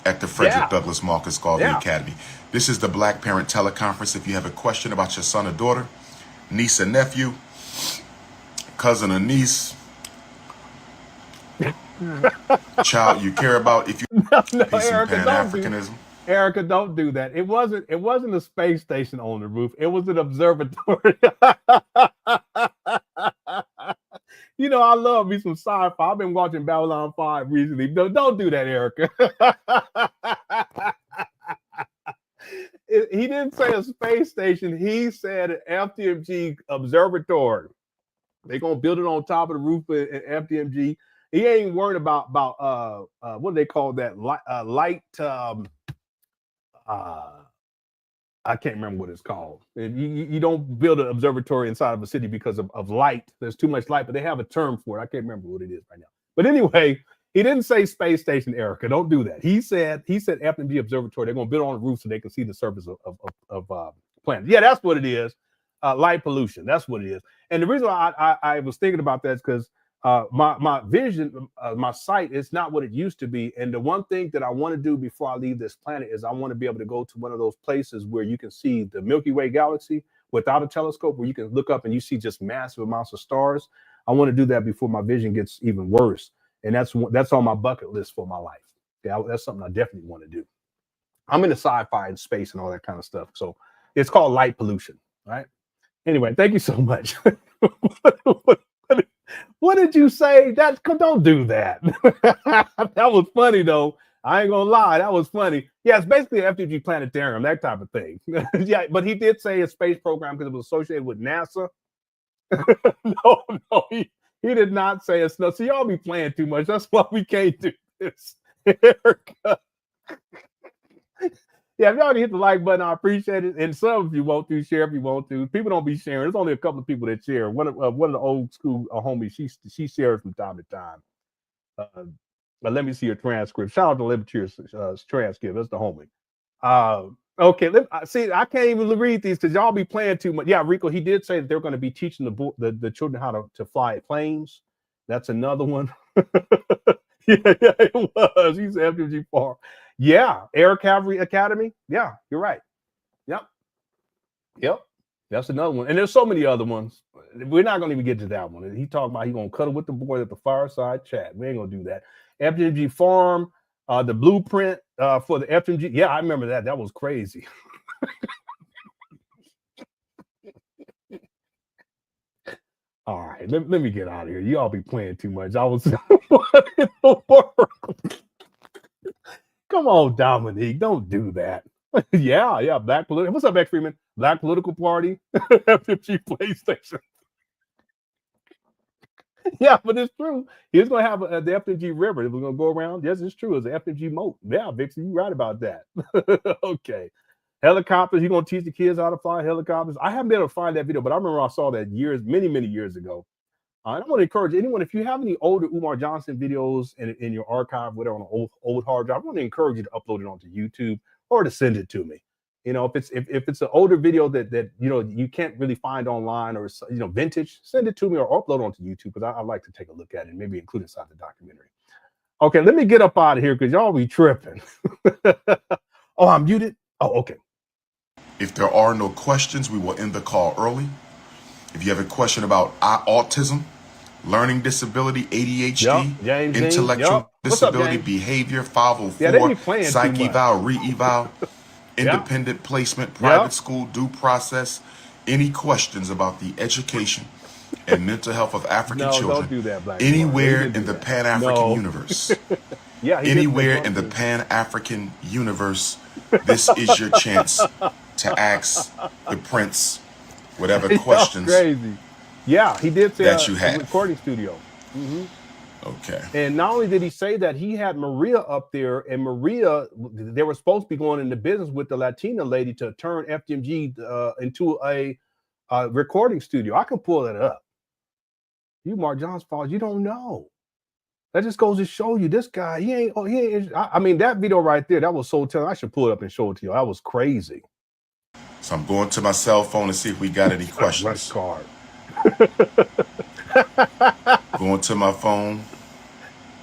S1: at the Frederick Douglass Marcus Garvey Academy. This is the Black Parent Teleconference. If you have a question about your son or daughter, niece or nephew, cousin or niece, child you care about, if you peace and Pan Africanism.
S2: Erica, don't do that. It wasn't a space station on the roof. It was an observatory. You know, I love me some sci-fi. I've been watching Babylon 5 recently. Don't do that, Erica. He didn't say a space station. He said an FDMG observatory. They're going to build it on top of the roof at FDMG. He ain't worried about what do they call that? Light. I can't remember what it's called. You don't build an observatory inside of a city because of light. There's too much light, but they have a term for it. I can't remember what it is right now. But anyway, he didn't say space station, Erica. Don't do that. He said FDMG observatory. They're going to build it on the roof so they can see the surface of planets. Yeah, that's what it is. Light pollution. That's what it is. And the reason why I was thinking about that is because my vision, my sight is not what it used to be. And the one thing that I want to do before I leave this planet is I want to be able to go to one of those places where you can see the Milky Way galaxy without a telescope, where you can look up and you see just massive amounts of stars. I want to do that before my vision gets even worse. And that's on my bucket list for my life. Yeah, that's something I definitely want to do. I'm into sci-fi and space and all that kind of stuff. So it's called light pollution, right? Anyway, thank you so much. What did you say? Don't do that. That was funny though. I ain't gonna lie, that was funny. Yeah, it's basically an FDG planetarium, that type of thing. Yeah, but he did say a space program because it was associated with NASA. No, he did not say it's no. So y'all be playing too much. That's why we can't do this. Yeah, if y'all hit the like button, I appreciate it. And some of you want to share if you want to. People don't be sharing. There's only a couple of people that share. One of the old school homies, she shares from time to time. But let me see your transcript. Shout out to Liberty's transcript. That's the homie. Okay, see, I can't even read these because y'all be playing too much. Yeah, Rico, he did say that they're going to be teaching the children how to fly planes. That's another one. Yeah, it was. He's FDG Farm. Yeah, Air Cavalry Academy. Yeah, you're right. Yep. That's another one. And there's so many other ones. We're not going to even get to that one. He talking about he's going to cuddle with the boys at the fireside chat. We ain't going to do that. FDMG Farm, the blueprint for the FDMG. Yeah, I remember that. That was crazy. All right, let me get out of here. You all be playing too much. I was what in the world? Come on, Dominique, don't do that. Yeah, Black Political. What's up, X Freeman? Black Political Party, FDMG PlayStation. Yeah, but it's true. He's going to have the FDMG River. We're going to go around. Yes, it's true. It's the FDMG moat. Yeah, Vixen, you're right about that. Okay. Helicopters. You're going to teach the kids how to fly helicopters. I haven't been able to find that video, but I remember I saw that many years ago. I want to encourage anyone, if you have any older Umar Johnson videos in your archive, whatever, on an old hard drive, I want to encourage you to upload it onto YouTube or to send it to me. You know, if it's an older video that you know you can't really find online, or vintage, send it to me or upload it onto YouTube, because I like to take a look at it and maybe include it inside the documentary. Okay, let me get up out of here because y'all be tripping. Oh, I'm muted. Oh, okay.
S1: If there are no questions, we will end the call early. If you have a question about autism, learning disability, ADHD, intellectual disability, behavior, 504, psych eval, re-eval, independent placement, private school, due process, any questions about the education and mental health of African children,
S2: don't do that, Black
S1: anywhere in the Pan-African universe,
S2: anywhere
S1: in the Pan-African universe, this is your chance to ask the prince whatever questions
S2: crazy. Yeah, he did say
S1: that you
S2: a
S1: have.
S2: recording studio.
S1: Okay.
S2: And not only did he say that, he had Maria up there, and Maria, they were supposed to be going into business with the Latina lady to turn FDMG into a recording studio. I can pull that up. Umar Johnson Falls, you don't know. That just goes to show you this guy. He ain't. I mean, that video right there, that was so telling. I should pull it up and show it to you. That was crazy.
S1: So I'm going to my cell phone to see if we got any questions.
S2: Card.
S1: Going to my phone.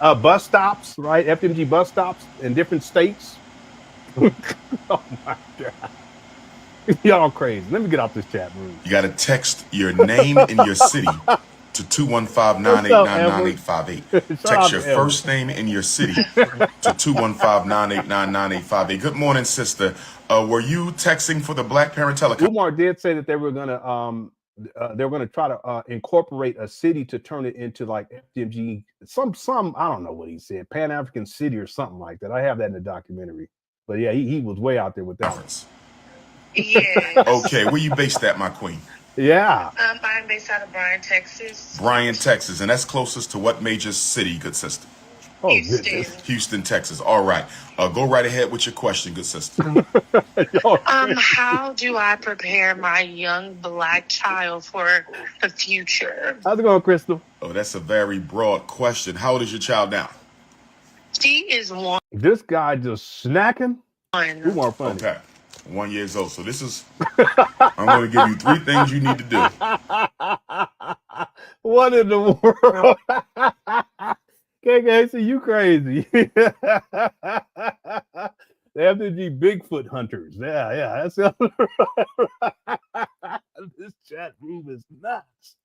S2: Bus stops, right? FDMG bus stops in different states. Oh my God. Y'all crazy. Let me get off this chat room.
S1: You got to text your name and your city to 215-989-9858. Text your first name and your city to 215-989-9858. Good morning, sister. Were you texting for the Black Parent Telecom?
S2: Umar did say that they were gonna try to incorporate a city to turn it into like FDMG, some I don't know what he said, Pan African City or something like that. I have that in the documentary. But yeah, he was way out there with that.
S7: Yes.
S1: Okay, where you based at, my queen?
S2: Yeah.
S7: I'm based out of Bryan, Texas.
S1: Bryan, Texas, and that's closest to what major city, good sister?
S2: Oh,
S7: Houston.
S1: Houston, Texas. All right. Go right ahead with your question, good sister.
S7: How do I prepare my young Black child for the future?
S2: How's it going, Crystal?
S1: Oh, that's a very broad question. How old is your child now?
S7: She is 1.
S2: This guy just snacking. Umar funny.
S1: Okay. 1 year old. So this is, I'm going to give you 3 things you need to do.
S2: What in the world? KK, you crazy. The FDG Bigfoot hunters. Yeah, that's this chat room is nuts.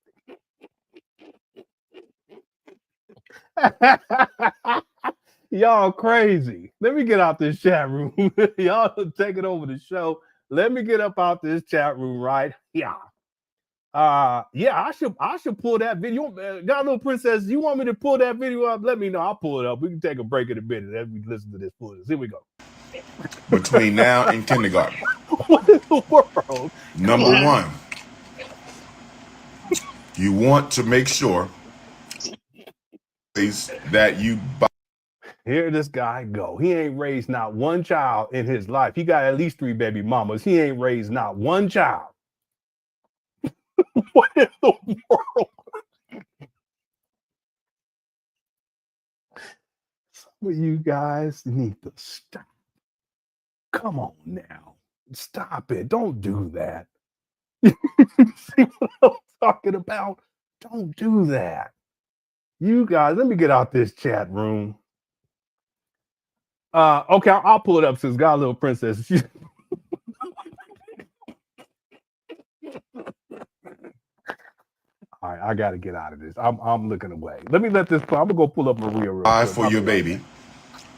S2: Y'all crazy. Let me get out this chat room. Y'all taking over the show. Let me get up out this chat room right here. I should pull that video. Got a little princess. You want me to pull that video up? Let me know. I'll pull it up. We can take a break in a minute as we listen to this footage. Here we go.
S1: Between now and kindergarten.
S2: What in the world?
S1: Number 1, you want to make sure that you buy.
S2: Here this guy go. He ain't raised not one child in his life. He got at least 3 baby mamas. He ain't raised not one child. What in the world? Some of you guys need to stop. Come on now. Stop it. Don't do that. See what I'm talking about? Don't do that. You guys, let me get out this chat room. Okay, I'll pull it up since got a little princess. All right, I got to get out of this. I'm looking away. Let me let this. I'm gonna go pull up Maria real quick.
S1: For your baby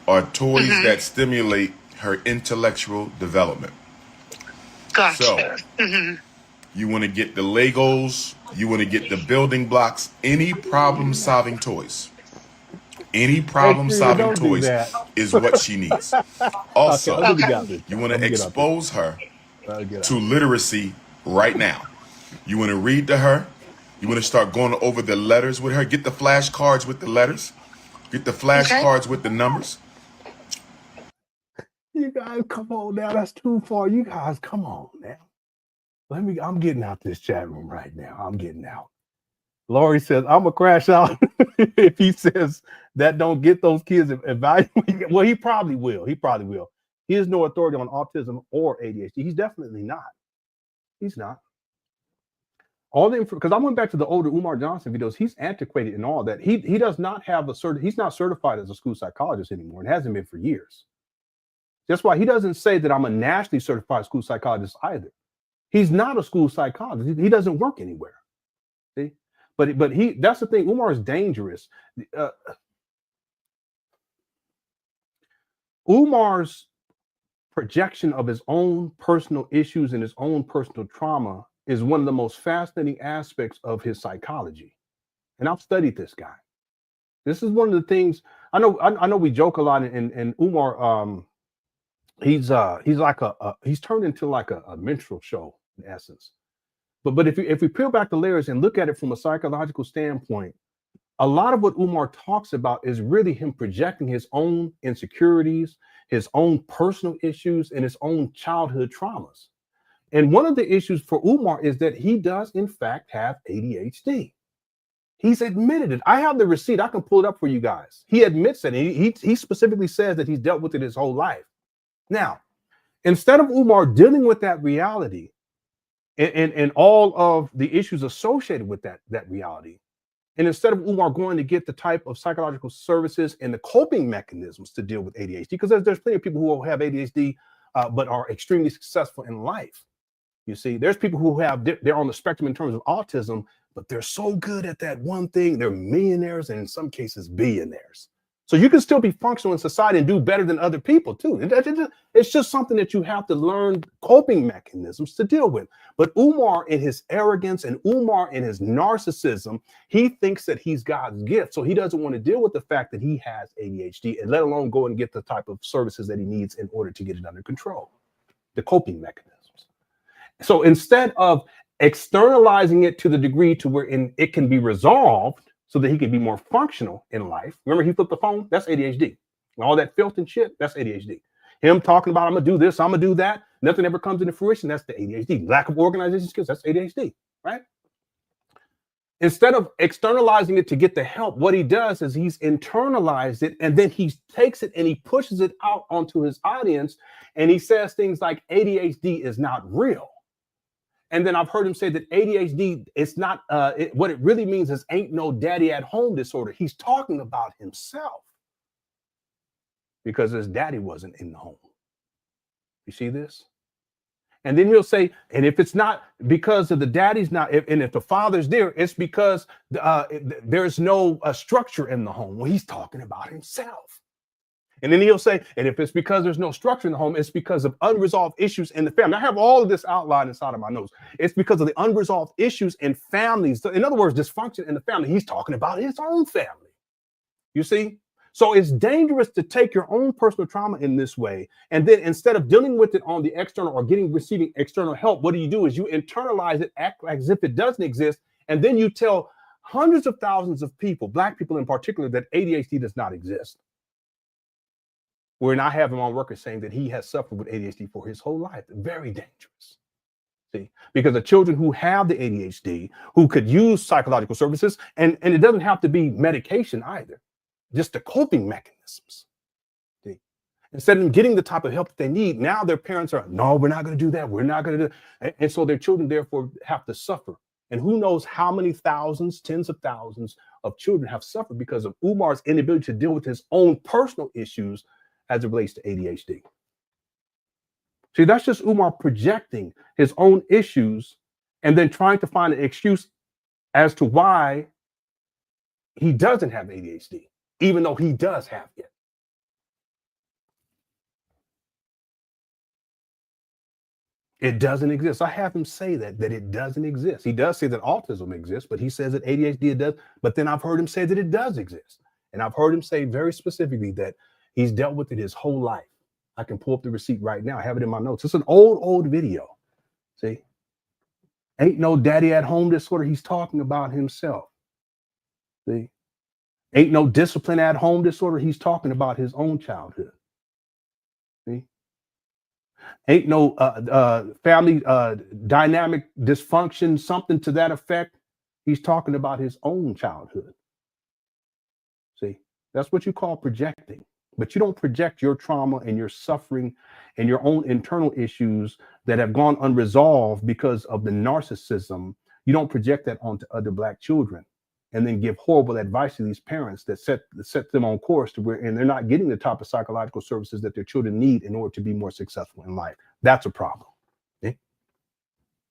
S1: are toys that stimulate her intellectual development.
S7: Gotcha.
S1: So you want to get the Legos, you want to get the building blocks, any problem-solving toys. Any problem-solving toys is what she needs. Also, you want to expose her to literacy right now. You want to read to her. You want to start going over the letters with her. Get the flashcards with the letters. Get the flashcards with the numbers.
S2: You guys, come on now. That's too far. You guys, come on now. I'm getting out this chat room right now. I'm getting out. Laurie says, I'm going to crash out if he says that don't get those kids evaluated. Well, he probably will. He has no authority on autism or ADHD. He's definitely not. He's not. All the because I went back to the older Umar Johnson videos. He's antiquated and all that. He does not have he's not certified as a school psychologist anymore and hasn't been for years. That's why he doesn't say that I'm a nationally certified school psychologist either. He's not a school psychologist. He doesn't work anywhere. See? But that's the thing. Umar is dangerous. Umar's projection of his own personal issues and his own personal trauma is one of the most fascinating aspects of his psychology. And I've studied this guy. This is one of the things I know we joke a lot, and Umar he's like he's turned into like a minstrel show in essence. But if we peel back the layers and look at it from a psychological standpoint, a lot of what Umar talks about is really him projecting his own insecurities, his own personal issues, and his own childhood traumas. And one of the issues for Umar is that he does, in fact, have ADHD. He's admitted it. I have the receipt. I can pull it up for you guys. He admits it. He specifically says that he's dealt with it his whole life. Now, instead of Umar dealing with that reality and all of the issues associated with that reality, and instead of Umar going to get the type of psychological services and the coping mechanisms to deal with ADHD, because there's plenty of people who have ADHD but are extremely successful in life. You see, there's people who they're on the spectrum in terms of autism, but they're so good at that one thing. They're millionaires and in some cases billionaires. So you can still be functional in society and do better than other people too. It's just something that you have to learn coping mechanisms to deal with. But Umar, in his arrogance and Umar in his narcissism, he thinks that he's God's gift. So he doesn't want to deal with the fact that he has ADHD, and let alone go and get the type of services that he needs in order to get it under control, the coping mechanisms. So instead of externalizing it to the degree to where it can be resolved so that he can be more functional in life. Remember, he flipped the phone? That's ADHD. And all that filth and shit, that's ADHD. Him talking about, I'm going to do this, I'm going to do that. Nothing ever comes into fruition. That's the ADHD. Lack of organization skills, that's ADHD, right? Instead of externalizing it to get the help, what he does is he's internalized it, and then he takes it and he pushes it out onto his audience. And he says things like ADHD is not real. And then I've heard him say that ADHD, it's not, what it really means is ain't no daddy at home disorder. He's talking about himself because his daddy wasn't in the home. You see this? And then he'll say, and if it's not because of the daddy's not, and if the father's there, it's because there's no structure in the home. Well, he's talking about himself. And then he'll say, and if it's because there's no structure in the home, it's because of unresolved issues in the family. I have all of this outlined inside of my notes. It's because of the unresolved issues in families. In other words, dysfunction in the family. He's talking about his own family. You see? So it's dangerous to take your own personal trauma in this way. And then instead of dealing with it on the external or receiving external help, what do? Is you internalize it, act as if it doesn't exist. And then you tell hundreds of thousands of people, Black people in particular, that ADHD does not exist. We're not having him on record saying that he has suffered with ADHD for his whole life. Very dangerous. See, because the children who have the ADHD, who could use psychological services, and it doesn't have to be medication either, just the coping mechanisms. See? Instead of getting the type of help that they need, now their parents are, no, we're not going to do that. We're not going to do. And so their children therefore have to suffer. And who knows how many thousands, tens of thousands of children have suffered because of Umar's inability to deal with his own personal issues as it relates to ADHD. See, that's just Umar projecting his own issues and then trying to find an excuse as to why he doesn't have ADHD, even though he does have it. It doesn't exist. I have him say that it doesn't exist. He does say that autism exists, but he says that ADHD it does. But then I've heard him say that it does exist. And I've heard him say very specifically that he's dealt with it his whole life. I can pull up the receipt right now. I have it in my notes. It's an old video. See? Ain't no daddy at home disorder. He's talking about himself. See? Ain't no discipline at home disorder. He's talking about his own childhood. See? Ain't no family dynamic dysfunction, something to that effect. He's talking about his own childhood. See? That's what you call projecting. But you don't project your trauma and your suffering and your own internal issues that have gone unresolved because of the narcissism. You don't project that onto other Black children and then give horrible advice to these parents that set them on course to where, and they're not getting the type of psychological services that their children need in order to be more successful in life. That's a problem. Okay?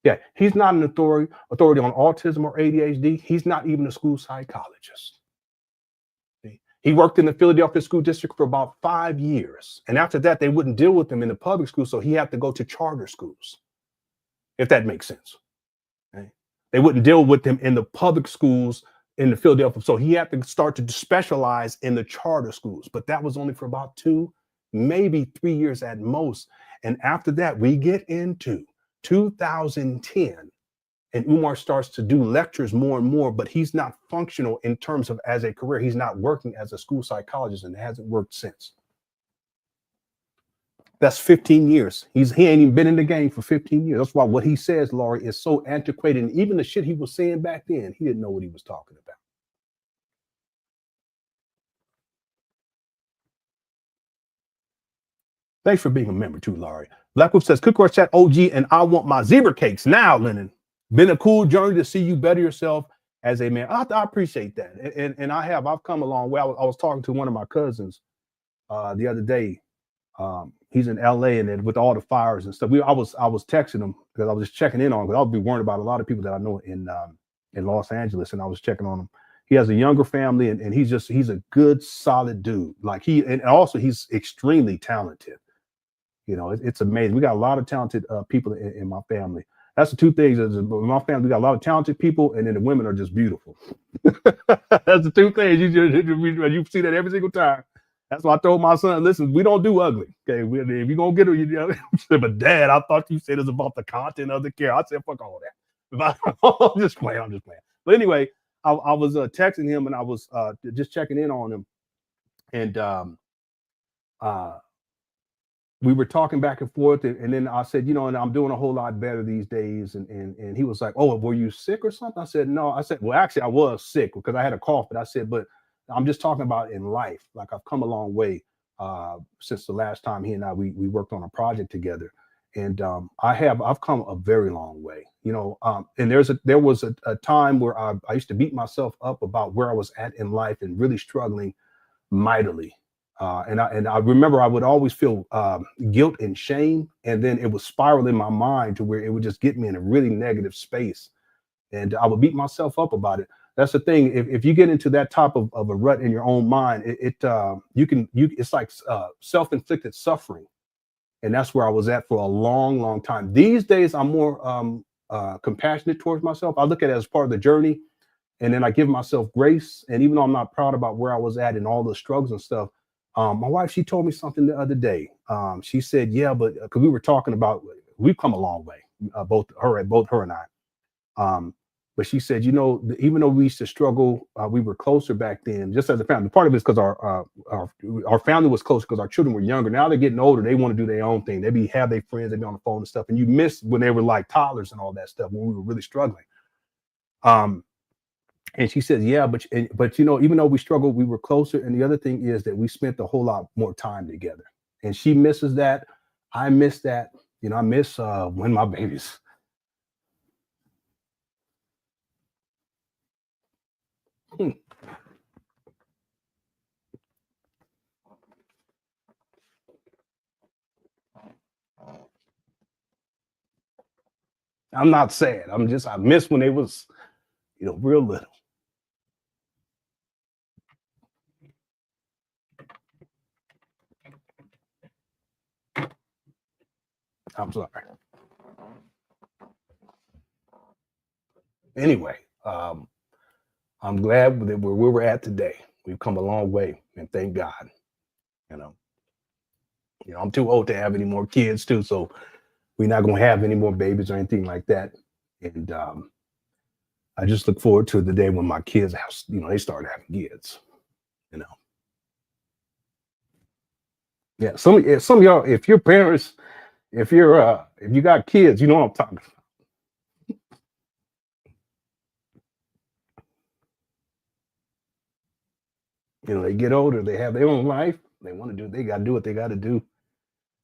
S2: Yeah, he's not an authority on autism or ADHD. He's not even a school psychologist. He worked in the Philadelphia school district for about 5 years. And after that, they wouldn't deal with him in the public school. So he had to go to charter schools, if that makes sense. Okay? They wouldn't deal with him in the public schools in the Philadelphia. So he had to start to specialize in the charter schools. But that was only for about 2 maybe 3 years at most. And after that, we get into 2010, and Umar starts to do lectures more and more, but he's not functional in terms of as a career. He's not working as a school psychologist, and hasn't worked since. That's 15 years. He ain't even been in the game for 15 years. That's why what he says, Laurie, is so antiquated. And even the shit he was saying back then, he didn't know what he was talking about. Thanks for being a member too, Laurie. Black Whip says, Cookware Chat OG, and I want my zebra cakes now, Lenon. Been a cool journey to see you better yourself as a man. I appreciate that. And I've come a long way. I was talking to one of my cousins the other day. He's in LA, and then with all the fires and stuff, I was texting him because I was just checking in on him, because I'll be worried about a lot of people that I know in Los Angeles, and I was checking on him. He has a younger family, and he's a good, solid dude. Like and also he's extremely talented. You know, it's amazing. We got a lot of talented people in my family. That's the two things. In my family, we got a lot of talented people, and then the women are just beautiful. That's the two things. You see that every single time. That's why I told my son, listen, we don't do ugly. Okay, if you're going to get her, you know, but Dad, I thought you said it's about the content of the care. I said, fuck all that. I'm just playing. But anyway, I was texting him, and I was just checking in on him. And we were talking back and forth, and then I said, you know, and I'm doing a whole lot better these days. And he was like, oh, were you sick or something? I said, no. I said, well, actually, I was sick because I had a cough. But I said, but I'm just talking about in life. Like, I've come a long way since the last time he and I we worked on a project together. And I've come a very long way, you know. And there was a time where I used to beat myself up about where I was at in life and really struggling mightily. And I remember I would always feel guilt and shame, and then it would spiral in my mind to where it would just get me in a really negative space, and I would beat myself up about it. That's the thing. If you get into that type of a rut in your own mind, it's like self-inflicted suffering, and that's where I was at for a long, long time. These days, I'm more compassionate towards myself. I look at it as part of the journey, and then I give myself grace. And even though I'm not proud about where I was at and all the struggles and stuff. My wife, she told me something the other day. She said, yeah, but because we were talking about, we've come a long way, both her and I. But she said, you know, even though we used to struggle, we were closer back then, just as a family. Part of it is because our family was close because our children were younger. Now they're getting older. They want to do their own thing. They have their friends. They be on the phone and stuff. And you miss when they were like toddlers and all that stuff, when we were really struggling. And she says, yeah, but you know, even though we struggled, we were closer. And the other thing is that we spent a whole lot more time together. And she misses that. I miss that. You know, I miss when my babies. I'm not sad. I miss when they was, you know, real little. I'm sorry. Anyway, I'm glad that we're where we're at today. We've come a long way, and thank God. You know, I'm too old to have any more kids too, so we're not gonna have any more babies or anything like that. And I just look forward to the day when my kids have, you know, they start having kids. You know, yeah. Some of y'all, if your parents, if you got kids, you know what I'm talking about. You know, they get older, they have their own life. They want to do, they got to do what they got to do.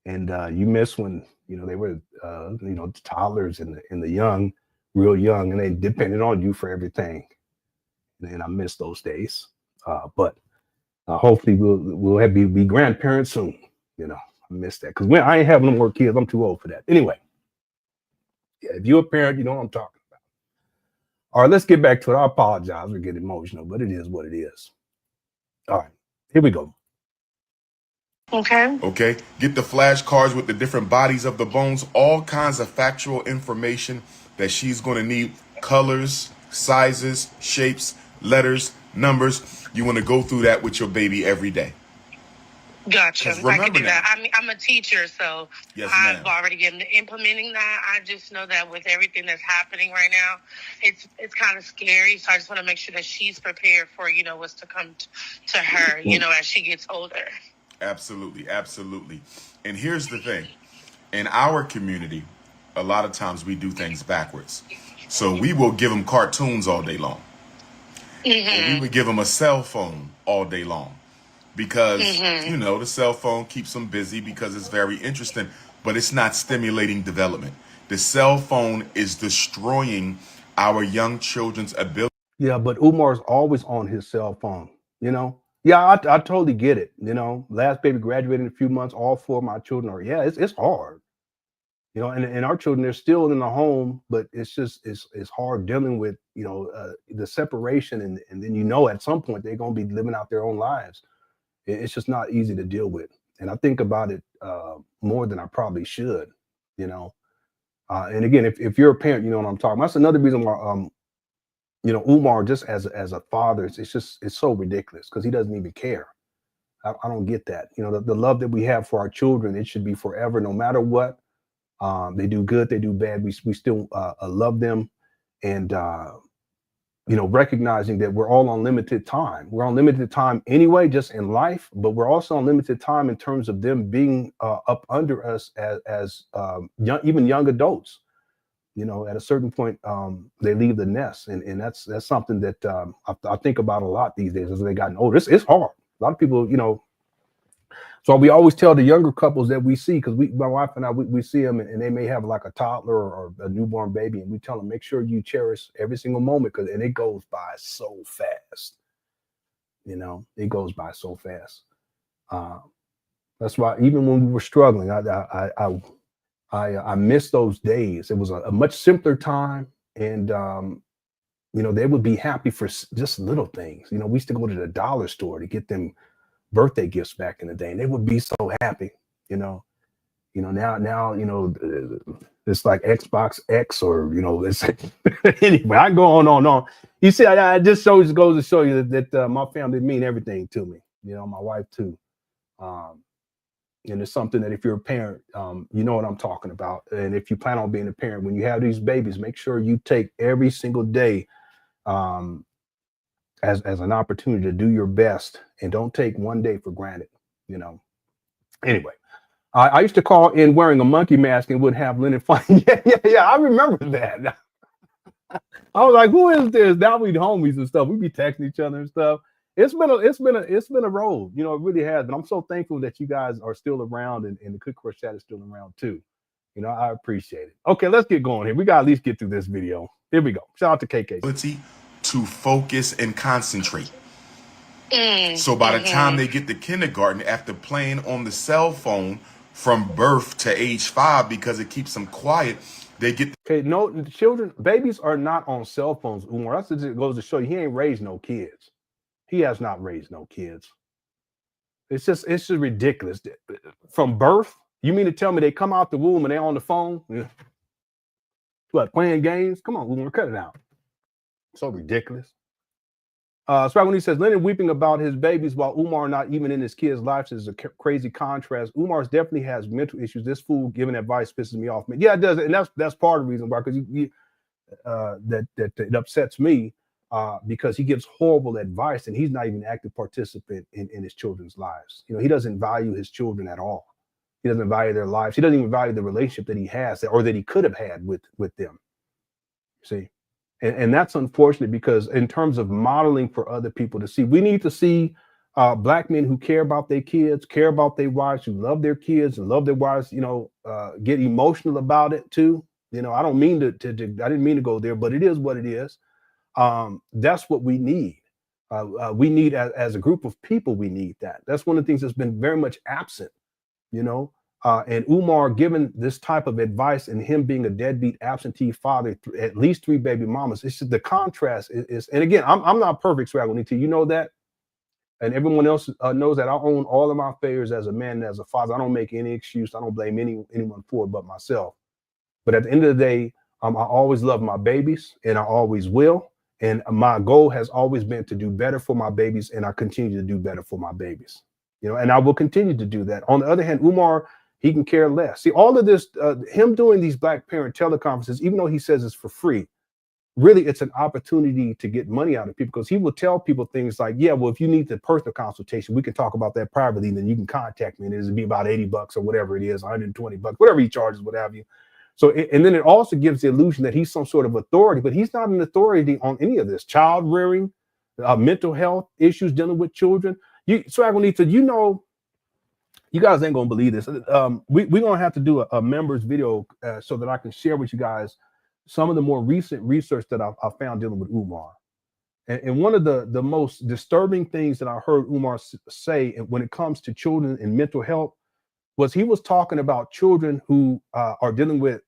S2: And you miss when, you know, they were, you know, toddlers and the young, real young, and they depended on you for everything. And I miss those days. But hopefully we'll be grandparents soon. You know, I miss that because when I ain't having no more kids, I'm too old for that. Anyway, yeah, if you're a parent, you know what I'm talking about. All right, let's get back to it. I apologize for getting emotional, but it is what it is. All right, here we go.
S1: Okay. Get the flashcards with the different bodies of the bones, all kinds of factual information that she's going to need. Colors, sizes, shapes, letters, numbers. You want to go through that with your baby every day.
S7: Gotcha.
S1: Because
S7: I can
S1: remember
S7: do that.
S1: now.
S7: I mean, I'm a teacher, so
S1: Yes,
S7: I've
S1: ma'am.
S7: already been implementing that. I just know that with everything that's happening right now, it's kind of scary. So I just want to make sure that she's prepared for, you know, what's to come to her, you know, as she gets older.
S1: Absolutely, absolutely. And here's the thing. In our community, a lot of times we do things backwards. So we will give them cartoons all day long. And we would give them a cell phone all day long. Because, you know, the cell phone keeps them busy because it's very interesting, but it's not stimulating development. The cell phone is destroying our young children's ability.
S2: Yeah, but Umar's always on his cell phone, you know? Yeah, I totally get it. You know, last baby graduated in a few months. All 4 of my children are, yeah, it's hard. You know, and our children, they're still in the home, but it's just, it's hard dealing with, you know, the separation. And then, you know, at some point, they're going to be living out their own lives. It's just not easy to deal with. And I think about it more than I probably should, you know? And again, if you're a parent, you know what I'm talking about. That's another reason why, you know, Umar, just as a father, it's so ridiculous because he doesn't even care. I don't get that. You know, the love that we have for our children, it should be forever, no matter what. They do good, they do bad. We still love them. And, you know, recognizing that we're all on limited time. We're on limited time anyway, just in life, but we're also on limited time in terms of them being up under us as even young adults. You know, at a certain point, they leave the nest, and that's something that I think about a lot these days as they gotten older. It's hard. A lot of people, you know. So we always tell the younger couples that we see, because my wife and I, we see them, and they may have like a toddler or a newborn baby, and we tell them, make sure you cherish every single moment, and it goes by so fast. You know, it goes by so fast. That's why even when we were struggling, I miss those days. It was a much simpler time, and you know, they would be happy for just little things. You know, we used to go to the dollar store to get them birthday gifts back in the day, and they would be so happy. You know, now you know, it's like Xbox X, or you know, it's anyway. I go on. You see, I just goes to show you that my family mean everything to me. You know, my wife too. And it's something that if you're a parent, you know what I'm talking about. And if you plan on being a parent, when you have these babies, make sure you take every single day as an opportunity to do your best, and don't take one day for granted, you know. Anyway, I used to call in wearing a monkey mask and would have Lenon find. Yeah, I remember that. I was like, who is this? Now we homies and stuff. We be texting each other and stuff. It's been a road, you know, it really has. And I'm so thankful that you guys are still around, and the Cook Course Chat is still around too. You know, I appreciate it. Okay, let's get going here. We got to at least get through this video. Here we go. Shout out to KK.
S1: To focus and concentrate. So by the time they get to kindergarten, after playing on the cell phone from birth to age 5, because it keeps them quiet, they get.
S2: Okay, no, babies are not on cell phones, Umar. That's just goes to show you he ain't raised no kids. He has not raised no kids. It's just ridiculous. From birth, you mean to tell me they come out the womb and they're on the phone? What, playing games? Come on, Umar, cut it out. So ridiculous. So when he says Lenon weeping about his babies while Umar not even in his kid's life is a crazy contrast. Umar's definitely has mental issues. This fool giving advice pisses me off. Man, yeah, it does, and that's part of the reason why, because that it upsets me. Because he gives horrible advice, and he's not even an active participant in his children's lives. You know, he doesn't value his children at all. He doesn't value their lives. He doesn't even value the relationship that he has, or that he could have had with them. See, and that's unfortunate, because in terms of modeling for other people to see, we need to see Black men who care about their kids, care about their wives, who love their kids and love their wives. You know, get emotional about it too. You know, I don't mean I didn't mean to go there, but it is what it is. That's what we need. We need, as a group of people, we need that. That's one of the things that's been very much absent, you know. And Umar giving this type of advice, and him being a deadbeat absentee father, at least 3 baby mamas. It's just the contrast is. And again, I'm not perfect, Swaggle, you know that, and everyone else knows that. I own all of my failures as a man and as a father. I don't make any excuse. I don't blame anyone for it but myself. But at the end of the day, I always love my babies, and I always will. And my goal has always been to do better for my babies, and I continue to do better for my babies. You know, and I will continue to do that. On the other hand, Umar, he can care less. See, all of this, him doing these black parent teleconferences, even though he says it's for free, really it's an opportunity to get money out of people, because he will tell people things like, yeah, well, if you need the personal consultation, we can talk about that privately, and then you can contact me, and it'll be about $80 or whatever it is, $120, whatever he charges, what have you. So, and then it also gives the illusion that he's some sort of authority, but he's not an authority on any of this. Child rearing, mental health issues, dealing with children. Swagonita, you know, you guys ain't gonna believe this. We're gonna have to do a members video so that I can share with you guys some of the more recent research that I found dealing with Umar. And one of the most disturbing things that I heard Umar say when it comes to children and mental health was he was talking about children who are dealing with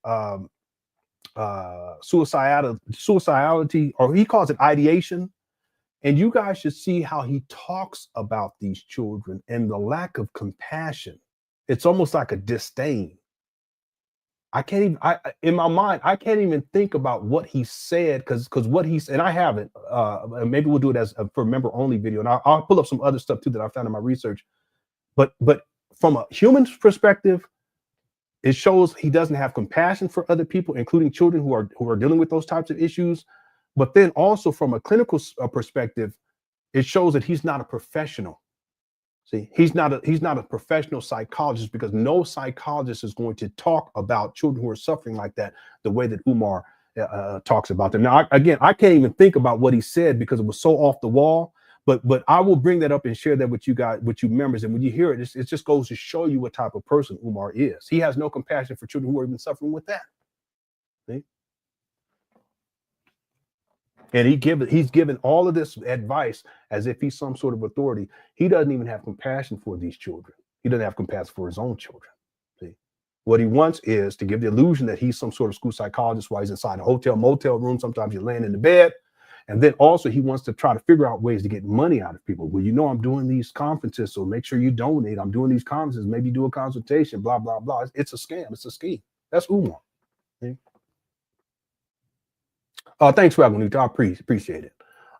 S2: suicidality, or he calls it ideation. And you guys should see how he talks about these children and the lack of compassion. It's almost like a disdain. I can't even, in my mind, I can't even think about what he said, because what he said, and I haven't, maybe we'll do it as for member only video, and I'll pull up some other stuff too that I found in my research. But from a human perspective, it shows he doesn't have compassion for other people, including children who are dealing with those types of issues. But then also from a clinical perspective, it shows that he's not a professional. See, he's not a professional psychologist, because no psychologist is going to talk about children who are suffering like that the way that Umar talks about them. Now, I can't even think about what he said because it was so off the wall. But I will bring that up and share that with you guys, with you members. And when you hear it, it just goes to show you what type of person Umar is. He has no compassion for children who are even suffering with that. See? And he's given all of this advice as if he's some sort of authority. He doesn't even have compassion for these children. He doesn't have compassion for his own children. See? What he wants is to give the illusion that he's some sort of school psychologist while he's inside a hotel, motel room. Sometimes you're laying in the bed. And then also he wants to try to figure out ways to get money out of people. Well, you know, I'm doing these conferences, so make sure you donate. I'm doing these conferences, maybe do a consultation, blah, blah, blah. It's a scam. It's a scheme. That's Umar. See? Thanks, Ragunita. I appreciate it.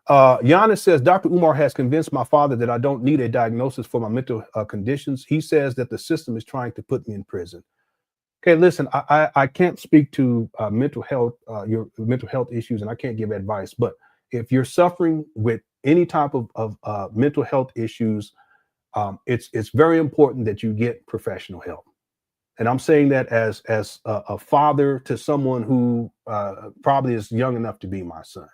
S2: Giannis says, Dr. Umar has convinced my father that I don't need a diagnosis for my mental conditions. He says that the system is trying to put me in prison. Okay, listen, I can't speak to mental health, your mental health issues, and I can't give advice. But if you're suffering with any type of mental health issues, it's very important that you get professional help. And I'm saying that as a father to someone who probably is young enough to be my son.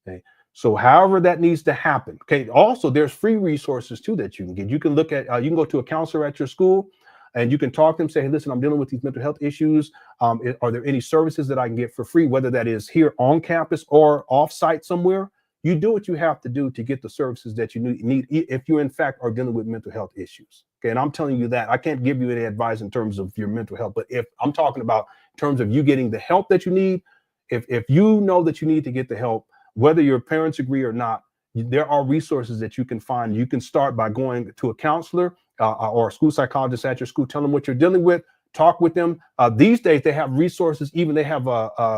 S2: Okay, so however that needs to happen. Okay, also there's free resources too that you can get. You can look at, you can go to a counselor at your school, and you can talk to them, say, hey, listen, I'm dealing with these mental health issues. Are there any services that I can get for free, whether that is here on campus or off-site somewhere? You do what you have to do to get the services that you need if you, in fact, are dealing with mental health issues. Okay, and I'm telling you that I can't give you any advice in terms of your mental health, but if I'm talking about in terms of you getting the help that you need, if you know that you need to get the help, whether your parents agree or not, there are resources that you can find. You can start by going to a counselor or a school psychologist at your school. Tell them what you're dealing with. Talk with them. These days, they have resources. Even they have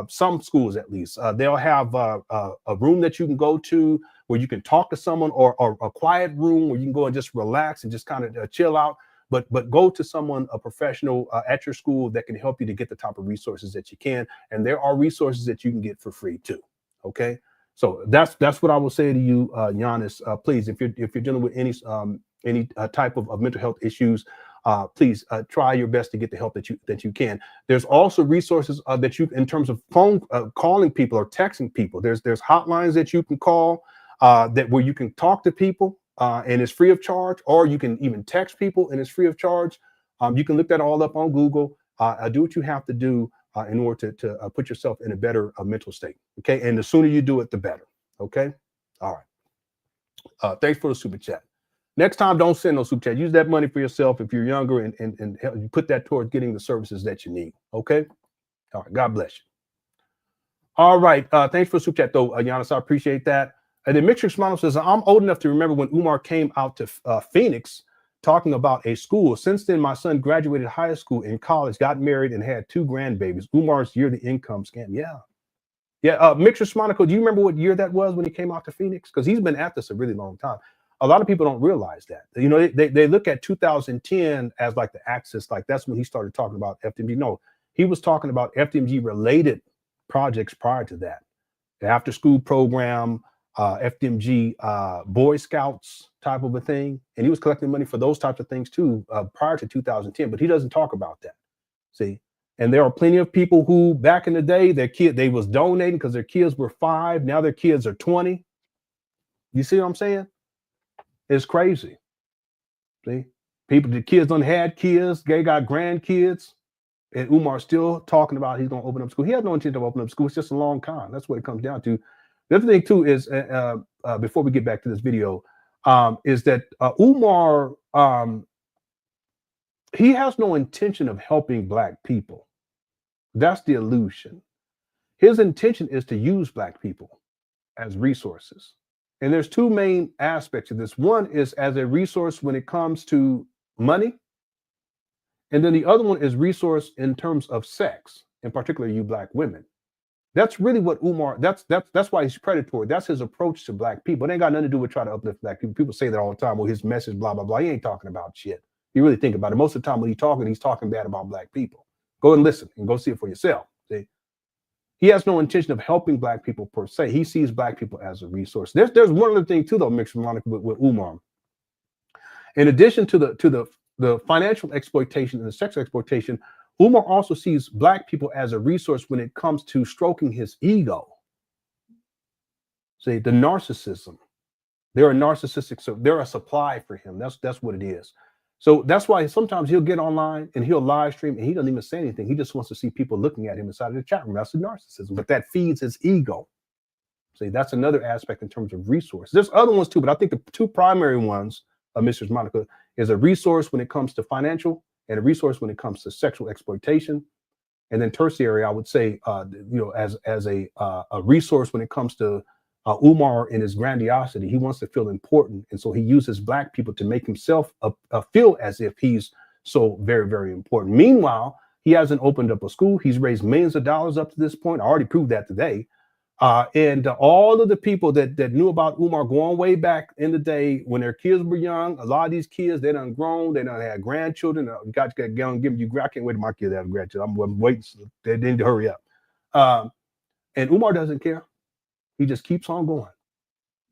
S2: some schools, at least. They'll have a room that you can go to where you can talk to someone, or a quiet room where you can go and just relax and just kind of chill out. But go to someone, a professional at your school that can help you to get the type of resources that you can. And there are resources that you can get for free too. Okay. So that's what I will say to you, Giannis. Please, if you're dealing with any type of mental health issues, please try your best to get the help that you can. There's also resources that you, in terms of phone calling people or texting people. There's hotlines that you can call where you can talk to people and it's free of charge, or you can even text people and it's free of charge. You can look that all up on Google. Do what you have to do in order to put yourself in a better mental state. Okay, and the sooner you do it, the better. Okay, all right. Thanks for the super chat. Next time, don't send no super chat. Use that money for yourself if you're younger, and you put that towards getting the services that you need. Okay, all right. God bless you. All right. Thanks for the super chat, though, Giannis. I appreciate that. And then Mixture Smile says, I'm old enough to remember when Umar came out to Phoenix talking about a school. Since then, my son graduated high school and college, got married, and had 2 grandbabies. Umar's year, the income scam. Yeah. Mixture Smonico, do you remember what year that was when he came out to Phoenix? Because he's been at this a really long time. A lot of people don't realize that. You know, they look at 2010 as like the axis, like that's when he started talking about FDMG. No, he was talking about FDMG related projects prior to that. The after school program, FDMG Boy Scouts type of a thing. And he was collecting money for those types of things too prior to 2010, but he doesn't talk about that. See? And there are plenty of people who back in the day, they was donating because their kids were 5. Now their kids are 20. You see what I'm saying? It's crazy. See? The kids done had kids, they got grandkids. And Umar's still talking about he's going to open up school. He has no intention of opening up school. It's just a long con. That's what it comes down to. The other thing too is, before we get back to this video, is that Umar, he has no intention of helping Black people. That's the illusion. His intention is to use Black people as resources. And there's 2 main aspects of this. One is as a resource when it comes to money. And then the other one is resource in terms of sex, in particular you Black women. That's really what Umar, that's why he's predatory. That's his approach to Black people. It ain't got nothing to do with trying to uplift Black people. People say that all the time. Well, his message, blah, blah, blah. He ain't talking about shit. You really think about it. Most of the time when he's talking bad about Black people. Go and listen and go see it for yourself. See? He has no intention of helping Black people per se. He sees Black people as a resource. There's one other thing too, though, mixed with Umar. In addition to the financial exploitation and the sex exploitation, Umar also sees Black people as a resource when it comes to stroking his ego. See, the narcissism. They're a narcissistic, so they're a supply for him. That's what it is. So that's why sometimes he'll get online and he'll live stream and he doesn't even say anything. He just wants to see people looking at him inside of the chat room. That's the narcissism, but that feeds his ego. See, that's another aspect in terms of resource. There's other ones too, but I think the 2 primary ones of Mrs. Monica is a resource when it comes to financial and a resource when it comes to sexual exploitation. And then tertiary, I would say, as a resource when it comes to Umar and his grandiosity. He wants to feel important. And so he uses Black people to make himself feel as if he's so very, very important. Meanwhile, he hasn't opened up a school. He's raised millions of dollars up to this point. I already proved that today. And all of the people that knew about Umar going way back in the day when their kids were young, a lot of these kids, they done grown, they done had grandchildren. God, I can't wait till my kids have grandchildren. I'm waiting. They need to hurry up. And Umar doesn't care. He just keeps on going.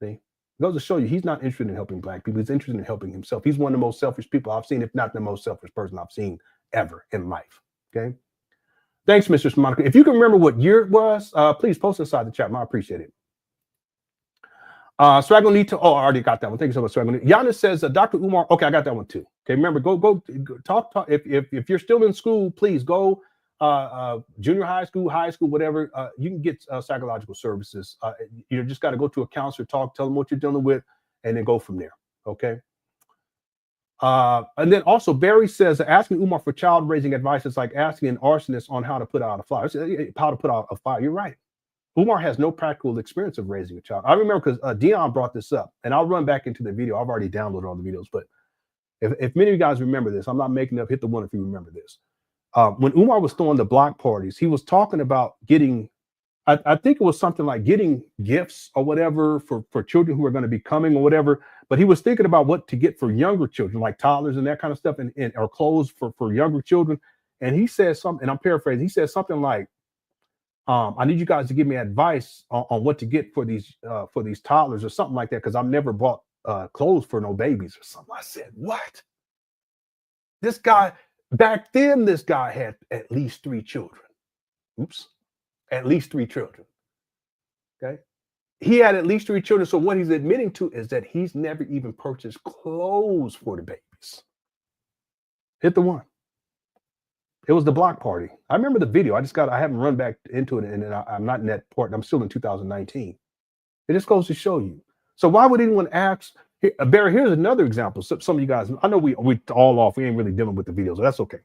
S2: See? It goes to show you he's not interested in helping Black people. He's interested in helping himself. He's one of the most selfish people I've seen, if not the most selfish person I've seen ever in life. Okay. Thanks, Mr. Monica. If you can remember what year it was, please post inside the chat. I appreciate it. Swagonito. Oh, I already got that one. Thank you so much, Swagonito. Giannis says, Dr. Umar. Okay, I got that one too. Okay, remember, go talk. If you're still in school, please go. Junior high school, whatever, you can get psychological services. You just got to go to a counselor, tell them what you're dealing with, and then go from there. Okay. And then also Barry says asking Umar for child raising advice is like asking an arsonist on how to put out a fire. How to put out a fire. You're right. Umar has no practical experience of raising a child. I remember because Dion brought this up, and I'll run back into the video. I've already downloaded all the videos, but if many of you guys remember this, I'm not making up. Hit the 1 if you remember this. When Umar was throwing the block parties, he was talking about getting, I think it was something like getting gifts or whatever for children who are going to be coming or whatever. But he was thinking about what to get for younger children, like toddlers and that kind of stuff, and or clothes for younger children. And he said something, and I'm paraphrasing. He said something like, "I need you guys to give me advice on what to get for these toddlers or something like that, because I've never bought clothes for no babies or something." I said, "What?" This guy. Back then, this guy had at least 3 children. Oops. At least 3 children. Okay. He had at least 3 children. So what he's admitting to is that he's never even purchased clothes for the babies. Hit the 1. It was the block party. I remember the video. I haven't run back into it, and I'm not in that part. I'm still in 2019. It just goes to show you. So why would anyone ask? Barry, here's another example. Some of you guys, I know we all off. We ain't really dealing with the videos, so that's okay.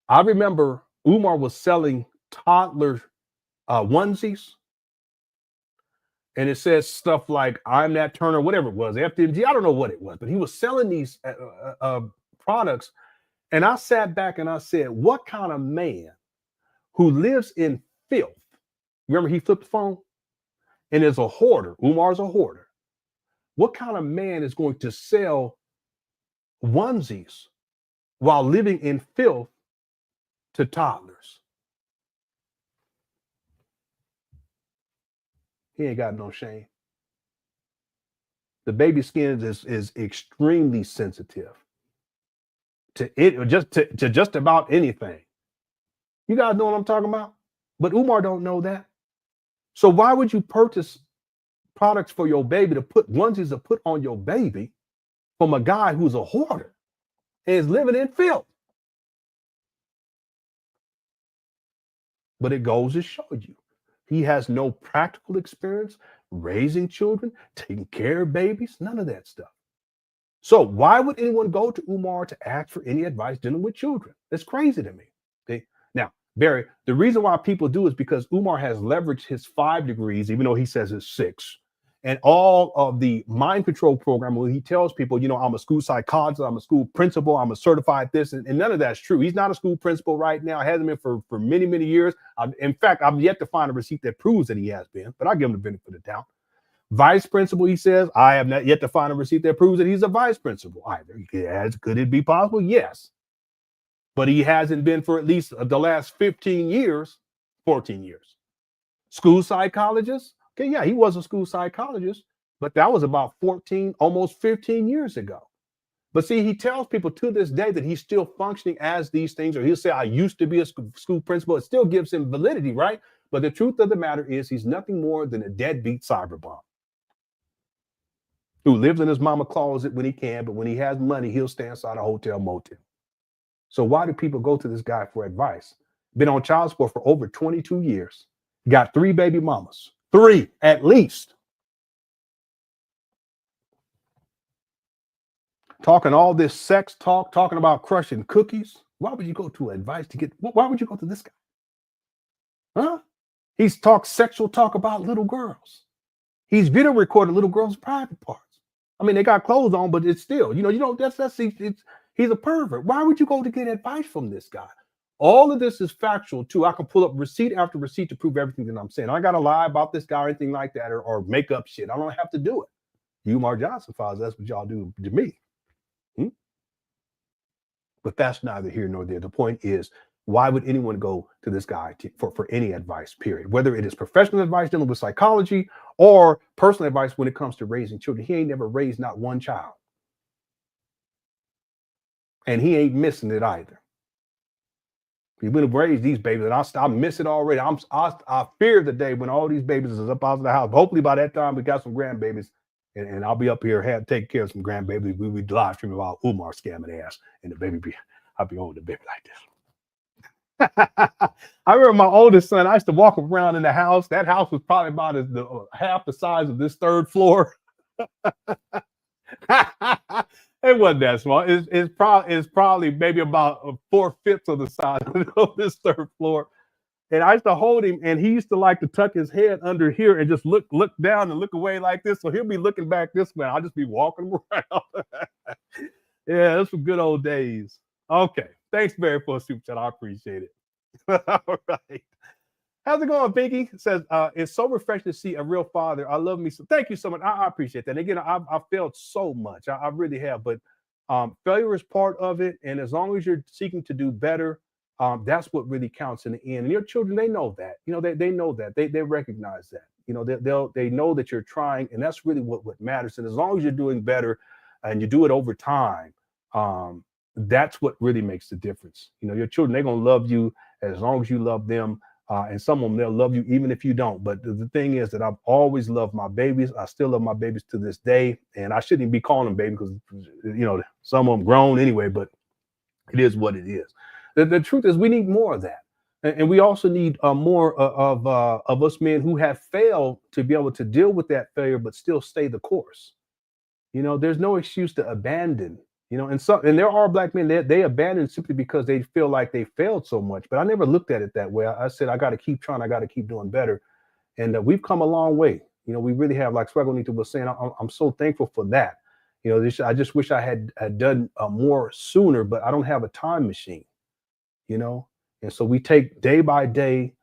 S2: I remember Umar was selling toddler onesies, and it says stuff like "I'm Nat Turner," whatever it was, FDMG. I don't know what it was, but he was selling these products, and I sat back and I said, "What kind of man who lives in filth?" Remember, he flipped the phone, and is a hoarder. Umar's a hoarder. What kind of man is going to sell onesies while living in filth to toddlers? He ain't got no shame. The baby skin is extremely sensitive to it, to just about anything. You guys know what I'm talking about? But Umar don't know that. So why would you purchase products for your baby, to put onesies to put on your baby from a guy who's a hoarder and is living in filth? But it goes to show you, he has no practical experience raising children, taking care of babies, none of that stuff. So why would anyone go to Umar to ask for any advice dealing with children? That's crazy to me. Okay. Now, Barry, the reason why people do is because Umar has leveraged his 5 degrees, even though he says it's 6, and all of the mind control program where he tells people, you know, I'm a school psychologist, I'm a school principal, I'm a certified this, and none of that's true. He's not a school principal right now. Hasn't been for many, many years. In fact, I've yet to find a receipt that proves that he has been, but I give him the benefit of the doubt. Vice principal, he says, I have not yet to find a receipt that proves that he's a vice principal. Either. Could it be possible? Yes. But he hasn't been for at least the last 15 years, 14 years. School psychologist? Okay, yeah, he was a school psychologist, but that was about 14, almost 15 years ago. But see, he tells people to this day that he's still functioning as these things, or he'll say, I used to be a school principal. It still gives him validity, right? But the truth of the matter is he's nothing more than a deadbeat cyberbomb who lives in his mama closet when he can, but when he has money, he'll stay inside a hotel motel. So why do people go to this guy for advice? Been on child support for over 22 years. Got 3 baby mamas. 3 at least. Talking all this sex talk, talking about crushing cookies. Why would you go to advice to get, why would you go to this guy? Huh? He's talked sexual talk about little girls. He's video recorded little girls' private parts. I mean, they got clothes on, but it's still, he's a pervert. Why would you go to get advice from this guy? All of this is factual too. I can pull up receipt after receipt to prove everything that I'm saying. I got to lie about this guy or anything like that, or make up shit. I don't have to do it. You Umar Johnson files, that's what y'all do to me. But that's neither here nor there. The point is, why would anyone go to this guy for any advice, period? Whether it is professional advice dealing with psychology or personal advice when it comes to raising children. He ain't never raised not one child. And he ain't missing it either. He would have raised these babies, and I miss it already. I fear the day when all these babies is up out of the house. Hopefully by that time we got some grandbabies, and I'll be up here take care of some grandbabies. We live stream about Umar scamming ass, and the baby I'll be holding the baby like this. I remember my oldest son, I used to walk around in the house. That house was probably about half the size of this 3rd floor. It wasn't that small. It's probably maybe about 4/5 of the size of this 3rd floor. And I used to hold him, and he used to like to tuck his head under here and just look down and look away like this. So he'll be looking back this way. I'll just be walking around. Yeah, those were good old days. Okay. Thanks, Barry, for a super chat. I appreciate it. All right. How's it going, Pinky? It says, it's so refreshing to see a real father. I love me. So thank you so much. I appreciate that. And again, I've failed so much. I really have. But failure is part of it. And as long as you're seeking to do better, that's what really counts in the end. And your children, they know that. You know, they know that. They recognize that. You know, they know that you're trying. And that's really what matters. And as long as you're doing better and you do it over time, that's what really makes the difference. You know, your children, they're going to love you as long as you love them. And some of them, they'll love you even if you don't. But the thing is that I've always loved my babies. I still love my babies to this day. And I shouldn't even be calling them babies because, you know, some of them grown anyway, but it is what it is. The truth is we need more of that. And we also need more of us men who have failed to be able to deal with that failure, but still stay the course. You know, there's no excuse to abandon. You know, and there are Black men that they abandon simply because they feel like they failed so much. But I never looked at it that way. I said, I got to keep trying. I got to keep doing better. And we've come a long way. You know, we really have, like Swaggle was saying, I'm so thankful for that. You know, I just wish I had done more sooner, but I don't have a time machine, you know. And so we take day by day,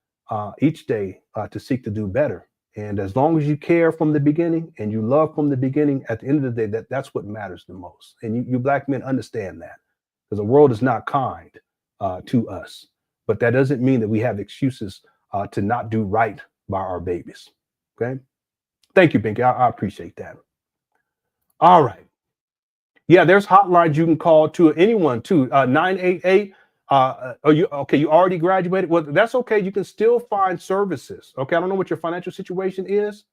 S2: each day to seek to do better. And as long as you care from the beginning and you love from the beginning, at the end of the day, that's what matters the most. And you black men understand that, because the world is not kind to us. But that doesn't mean that we have excuses to not do right by our babies. Okay. Thank you, Binky. I appreciate that. All right. Yeah, there's hotlines you can call to anyone too. 988. You already graduated? Well, that's okay. You can still find services. Okay. I don't know what your financial situation is.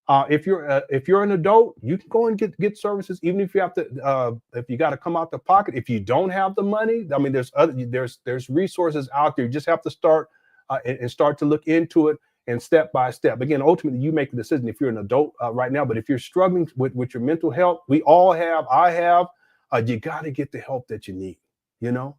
S2: If you're an adult, you can go and get services, even if you have to, if you got to come out the pocket. If you don't have the money, I mean, there's resources out there. You just have to start and start to look into it, and step by step. Again, ultimately, you make the decision if you're an adult right now. But if you're struggling with your mental health, we all have. I have. You got to get the help that you need. You know.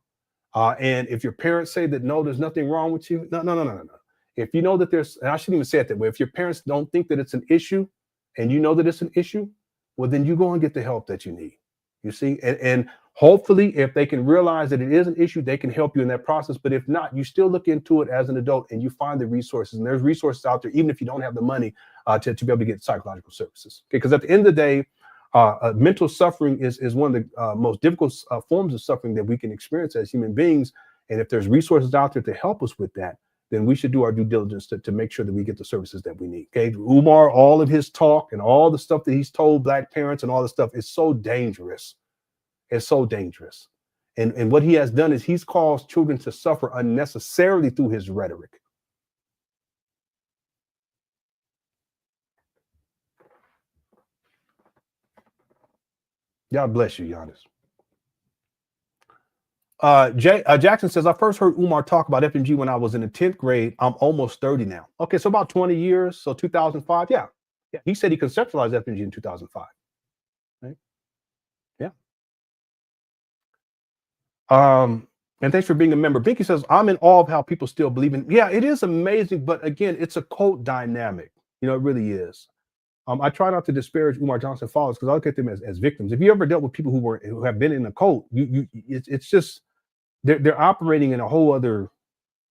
S2: And if your parents say that no, there's nothing wrong with you, no. If you know that there's, and I shouldn't even say it that way. If your parents don't think that it's an issue, and you know that it's an issue, well, then you go and get the help that you need. You see, and hopefully, if they can realize that it is an issue, they can help you in that process. But if not, you still look into it as an adult, and you find the resources. And there's resources out there, even if you don't have the money to be able to get psychological services. Okay, because at the end of the day, mental suffering is one of the most difficult forms of suffering that we can experience as human beings. And if there's resources out there to help us with that, then we should do our due diligence to make sure that we get the services that we need. Okay, Umar, all of his talk and all the stuff that he's told black parents and all the stuff is so dangerous. It's so dangerous. And what he has done is he's caused children to suffer unnecessarily through his rhetoric. God bless you, Giannis. Jackson says, I first heard Umar talk about FMG when I was in the 10th grade. I'm almost 30 now. Okay, so about 20 years. So 2005. Yeah. He said he conceptualized FMG in 2005. Right? Yeah. And thanks for being a member. Binky says, I'm in awe of how people still believe in. Yeah, it is amazing. But again, it's a cult dynamic. You know, it really is. I try not to disparage Umar Johnson followers because I look at them as victims. If you ever dealt with people who have been in a cult, it's just they're operating in a whole other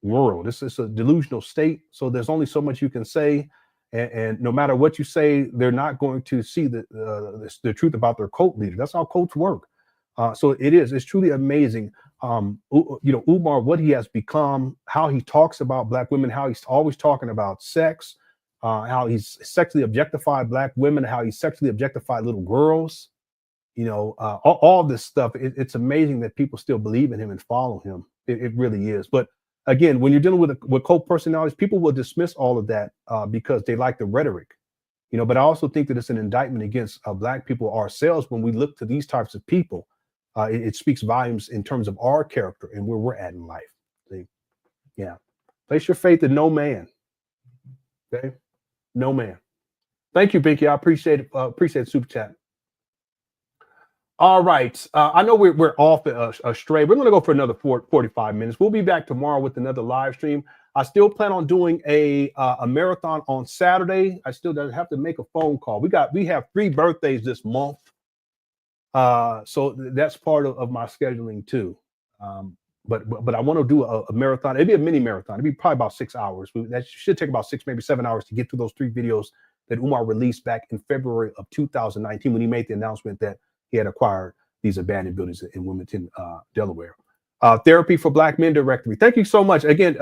S2: world. It's a delusional state. So there's only so much you can say, and no matter what you say, they're not going to see the truth about their cult leader. That's how cults work. So it's truly amazing. Umar, what he has become, how he talks about black women, how he's always talking about sex. How he's sexually objectified black women, how he sexually objectified little girls, all this stuff. It's amazing that people still believe in him and follow him. It really is. But again, when you're dealing with cult personalities, people will dismiss all of that because they like the rhetoric, But I also think that it's an indictment against black people ourselves when we look to these types of people. It speaks volumes in terms of our character and where we're at in life. See? Yeah. Place your faith in no man. Okay. No man. Thank you, Binky. I appreciate it. Appreciate the super chat. All right. I know we're off astray. We're going to go for another 45 minutes. We'll be back tomorrow with another live stream. I still plan on doing a marathon on Saturday. I still have to make a phone call. We have 3 birthdays this month. So that's part of my scheduling too. But I want to do a marathon. It'd be a mini marathon. It'd be probably about 6 hours. That should take about 6, maybe 7 hours to get through those 3 videos that Umar released back in February of 2019 when he made the announcement that he had acquired these abandoned buildings in Wilmington, Delaware. Therapy for Black Men directory. Thank you so much. Again,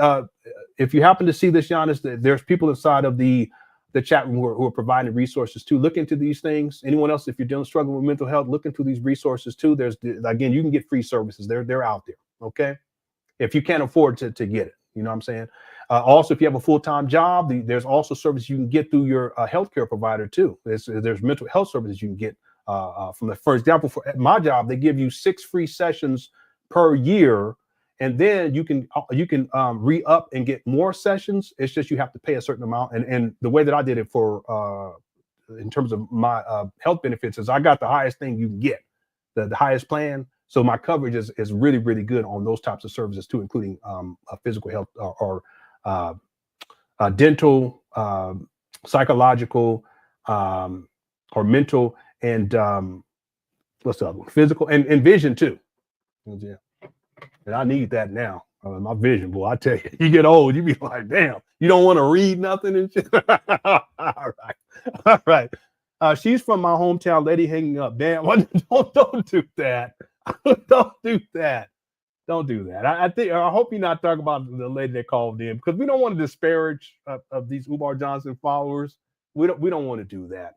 S2: if you happen to see this, Giannis, there's people inside of the chat room who are providing resources too. Look into these things. Anyone else, if you're struggling with mental health, look into these resources too. Again, you can get free services. They're out there. Okay. If you can't afford to get it, you know what I'm saying? Also, if you have a full-time job, there's also services you can get through your healthcare provider too. There's mental health services you can get for example, for my job, they give you 6 free sessions per year. And then you can re-up and get more sessions. It's just you have to pay a certain amount. And the way that I did it in terms of my health benefits is I got the highest thing you can get, the highest plan. So my coverage is really, really good on those types of services too, including physical health or dental, psychological, or mental, and what's the other one? Physical and vision too. Yeah. And I need that now. My vision, boy, I tell you, you get old, you be like, damn, you don't want to read nothing and shit. All right. She's from my hometown, lady hanging up. Damn, don't do that. Don't do that. Don't do that. I hope you're not talking about the lady that called in, because we don't want to disparage of these Umar Johnson followers. We don't want to do that.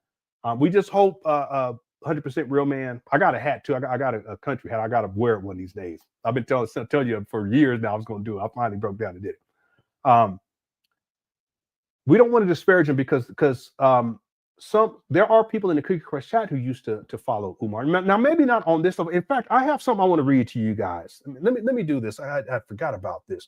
S2: We just hope 100% real man. I got a hat too. I got a country hat. I got to wear it one of these days. I've been telling you for years now I was going to do it. I finally broke down and did it. We don't want to disparage him because there are people in the Cookie Crush chat who used to follow Umar. Now, maybe not on this level. In fact, I have something I want to read to you guys. Let me do this. I forgot about this.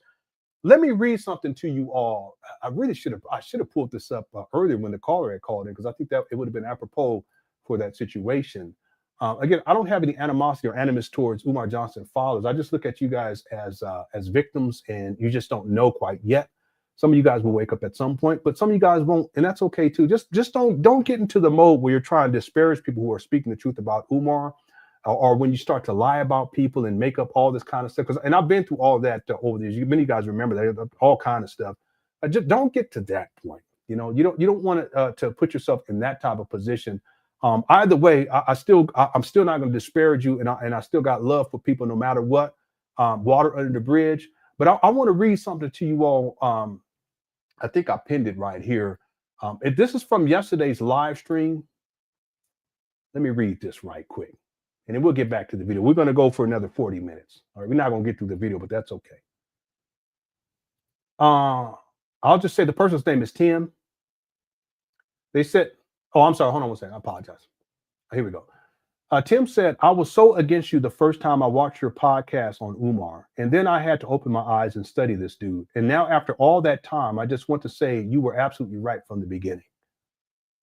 S2: Let me read something to you all. I should have pulled this up earlier when the caller had called in, because I think that it would have been apropos for that situation. Again, I don't have any animosity or animus towards Umar Johnson followers. I just look at you guys as victims, and you just don't know quite yet. Some of you guys will wake up at some point, but some of you guys won't, and that's okay too. Just don't get into the mode where you're trying to disparage people who are speaking the truth about Umar, or when you start to lie about people and make up all this kind of stuff. And I've been through all that over the years. Many of you guys remember that, all kind of stuff. Just don't get to that point. You don't want to put yourself in that type of position. Either way, I'm still not going to disparage you, and I still got love for people no matter what. Water under the bridge. But I want to read something to you all. I think I pinned it right here. This is from yesterday's live stream. Let me read this right quick, and then we'll get back to the video. We're going to go for another 40 minutes. All right, we're not going to get through the video, but that's okay. I'll just say the person's name is Tim. They said, oh, I'm sorry. Hold on one second. I apologize. Here we go. Tim said, I was so against you the first time I watched your podcast on Umar, and then I had to open my eyes and study this dude. And now after all that time, I just want to say you were absolutely right from the beginning.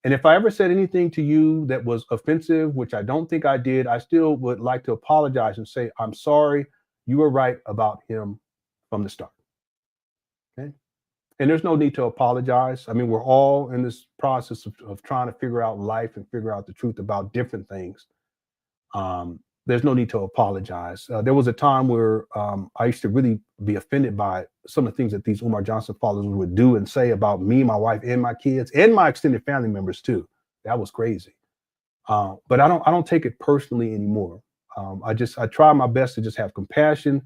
S2: And if I ever said anything to you that was offensive, which I don't think I did, I still would like to apologize and say, I'm sorry. You were right about him from the start. Okay. And there's no need to apologize. I mean, we're all in this process of trying to figure out life and figure out the truth about different things. There's no need to apologize. There was a time where I used to really be offended by some of the things that these Umar Johnson followers would do and say about me, my wife, and my kids, and my extended family members too. That was crazy. But I don't take it personally anymore. I try my best to just have compassion,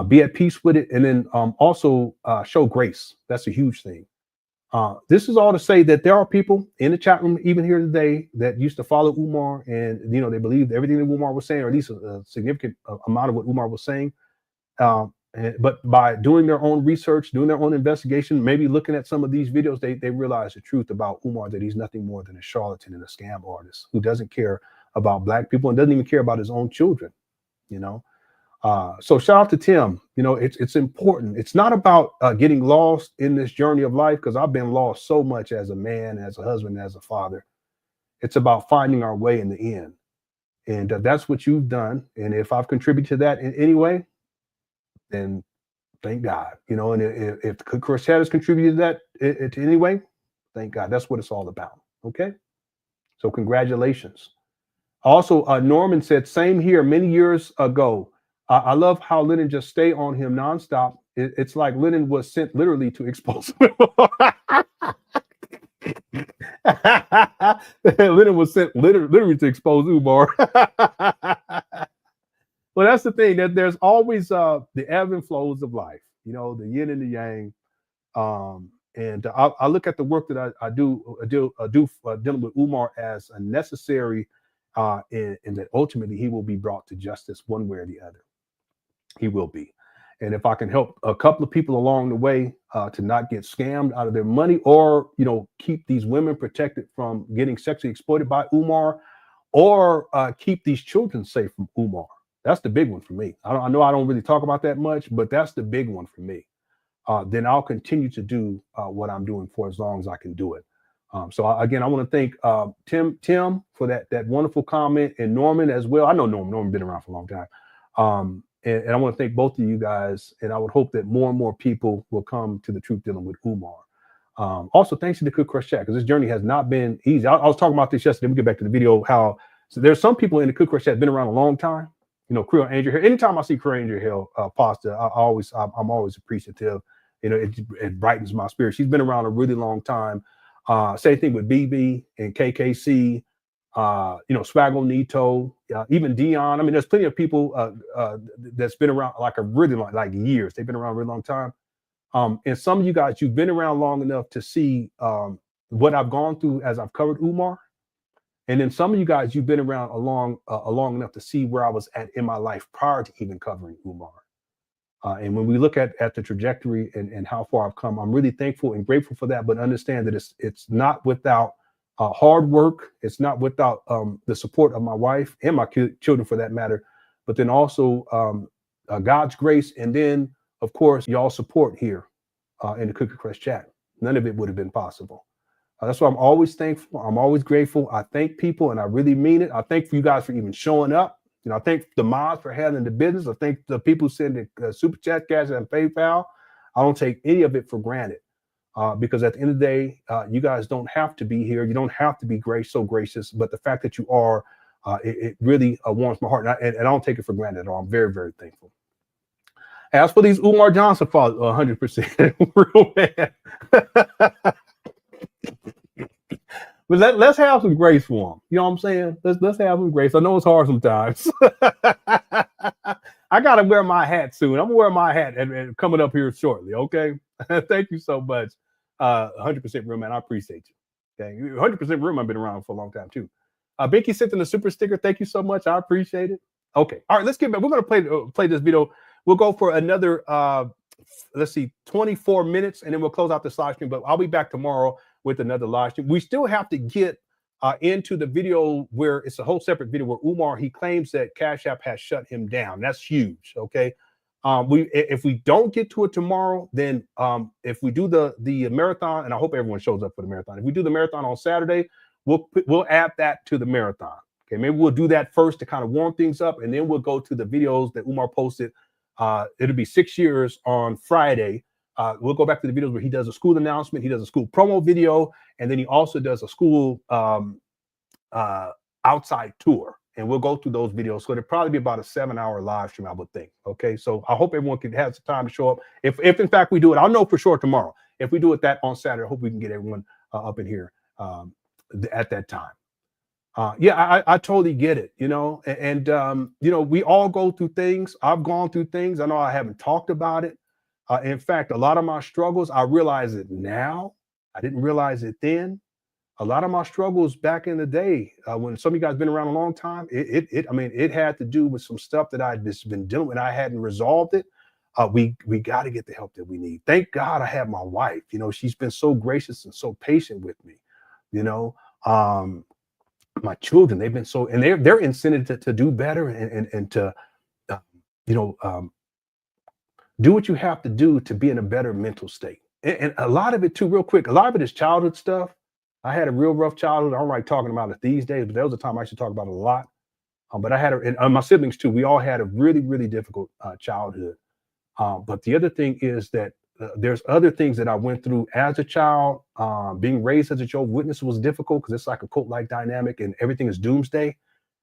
S2: be at peace with it, and then also show grace. That's a huge thing. This is all to say that there are people in the chat room, even here today, that used to follow Umar, and they believed everything that Umar was saying, or at least a significant amount of what Umar was saying. But by doing their own research, doing their own investigation, maybe looking at some of these videos, they realize the truth about Umar, that he's nothing more than a charlatan and a scam artist who doesn't care about Black people and doesn't even care about his own children. So shout out to Tim. It's important. It's not about getting lost in this journey of life, because I've been lost so much as a man, as a husband, as a father. It's about finding our way in the end. And that's what you've done. And if I've contributed to that in any way, then thank God. And if Chris has contributed to that in any way, thank God. That's what it's all about. Okay. So congratulations. Also, Norman said, same here many years ago. I love how Lenon just stay on him nonstop. It's like Lenon was sent literally to expose him. Lenon was sent literally to expose Umar. Well, that's the thing, that there's always the ebb and flows of life, the yin and the yang. And I look at the work that I do dealing with Umar as a necessary, and that ultimately he will be brought to justice one way or the other. He will be. And if I can help a couple of people along the way to not get scammed out of their money, or, keep these women protected from getting sexually exploited by Umar, or keep these children safe from Umar. That's the big one for me. I know I don't really talk about that much, but that's the big one for me. Then I'll continue to do what I'm doing for as long as I can do it. So again, I want to thank Tim for that wonderful comment, and Norman as well. I know Norman been around for a long time. And I want to thank both of you guys, and I would hope that more and more people will come to the truth dealing with Umar. Also, thanks to the Cook Crush chat, because this journey has not been easy. I was talking about this yesterday. We get back to the video. How there's some people in the Cook Crush chat been around a long time. Creole Angel Hill. Anytime I see Creole Angel Hill pasta, I'm always appreciative. It brightens my spirit. She's been around a really long time. Same thing with BB and KKC. Swaggle Nito, even Dion. I mean, there's plenty of people that's been around like a really long, like years. They've been around a really long time. And some of you guys, you've been around long enough to see what I've gone through as I've covered Umar. And then some of you guys, you've been around long enough to see where I was at in my life prior to even covering Umar. And when we look at the trajectory and how far I've come, I'm really thankful and grateful for that. But understand that it's not without hard work. It's not without the support of my wife and my children, for that matter. But then also God's grace, and then of course y'all support here in the Cookie Crush chat. None of it would have been possible. That's why I'm always thankful. I'm always grateful. I thank people, and I really mean it. I thank you guys for even showing up. I thank the mods for handling the business. I thank the people sending super chat, cash, and PayPal. I don't take any of it for granted because at the end of the day, you guys don't have to be here. You don't have to be so gracious. But the fact that you are, it really warms my heart, and I don't take it for granted at all. I'm very, very thankful. As for these Umar Johnson followers, 100% real man. But let's have some grace for them. You know what I'm saying? Let's have some grace. I know it's hard sometimes. I gotta wear my hat soon. I'm gonna wear my hat and coming up here shortly. Okay. Thank you so much. 100% real man. I appreciate you. Okay. 100% real man. I've been around for a long time too. Binky sent in the super sticker. Thank you so much. I appreciate it. Okay. All right. Let's get back. We're gonna play this video. We'll go for another 24 minutes, and then we'll close out this live stream. But I'll be back tomorrow with another live stream. We still have to get into the video where it's a whole separate video where Umar, he claims that CashApp has shut him down. That's huge. Okay. If we don't get to it tomorrow, then if we do the marathon, and I hope everyone shows up for the marathon. If we do the marathon on Saturday, we'll add that to the marathon. Okay. Maybe we'll do that first to kind of warm things up, and then we'll go to the videos that Umar posted. It'll be 6 years on Friday. We'll go back to the videos where he does a school announcement, he does a school promo video, and then he also does a school outside tour. And we'll go through those videos. So it'll probably be about a 7-hour live stream, I would think. Okay, so I hope everyone can have some time to show up. If in fact we do it, I'll know for sure tomorrow. If we do it that on Saturday, I hope we can get everyone up in here at that time. I totally get it, and we all go through things. I've gone through things. I know I haven't talked about it. In fact, a lot of my struggles, I realize it now. I didn't realize it then. A lot of my struggles back in the day, when some of you guys been around a long time, it had to do with some stuff that I'd just been dealing with. I hadn't resolved it. We got to get the help that we need. Thank God I have my wife. She's been so gracious and so patient with me. My children, they've been so, and they're incented to do better and to, do what you have to do to be in a better mental state. And a lot of it too, real quick, a lot of it is childhood stuff. I had a real rough childhood. I don't like talking about it these days, but there was a time I should talk about it a lot. But I had, and my siblings too, we all had a really, really difficult childhood. But the other thing is that there's other things that I went through as a child. Being raised as a Jehovah's Witness was difficult because it's like a cult-like dynamic and everything is doomsday.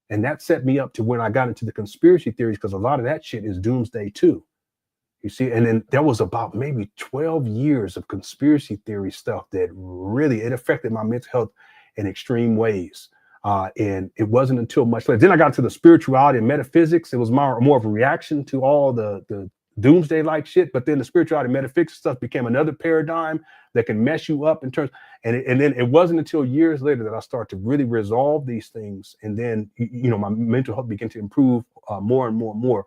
S2: And that set me up to when I got into the conspiracy theories, because a lot of that shit is doomsday too. You see, and then there was about maybe 12 years of conspiracy theory stuff that really, it affected my mental health in extreme ways. And it wasn't until much later. Then I got to the spirituality and metaphysics. It was more of a reaction to all the doomsday-like shit. But then the spirituality and metaphysics stuff became another paradigm that can mess you up in terms. And then it wasn't until years later that I started to really resolve these things. And then, my mental health began to improve more and more and more.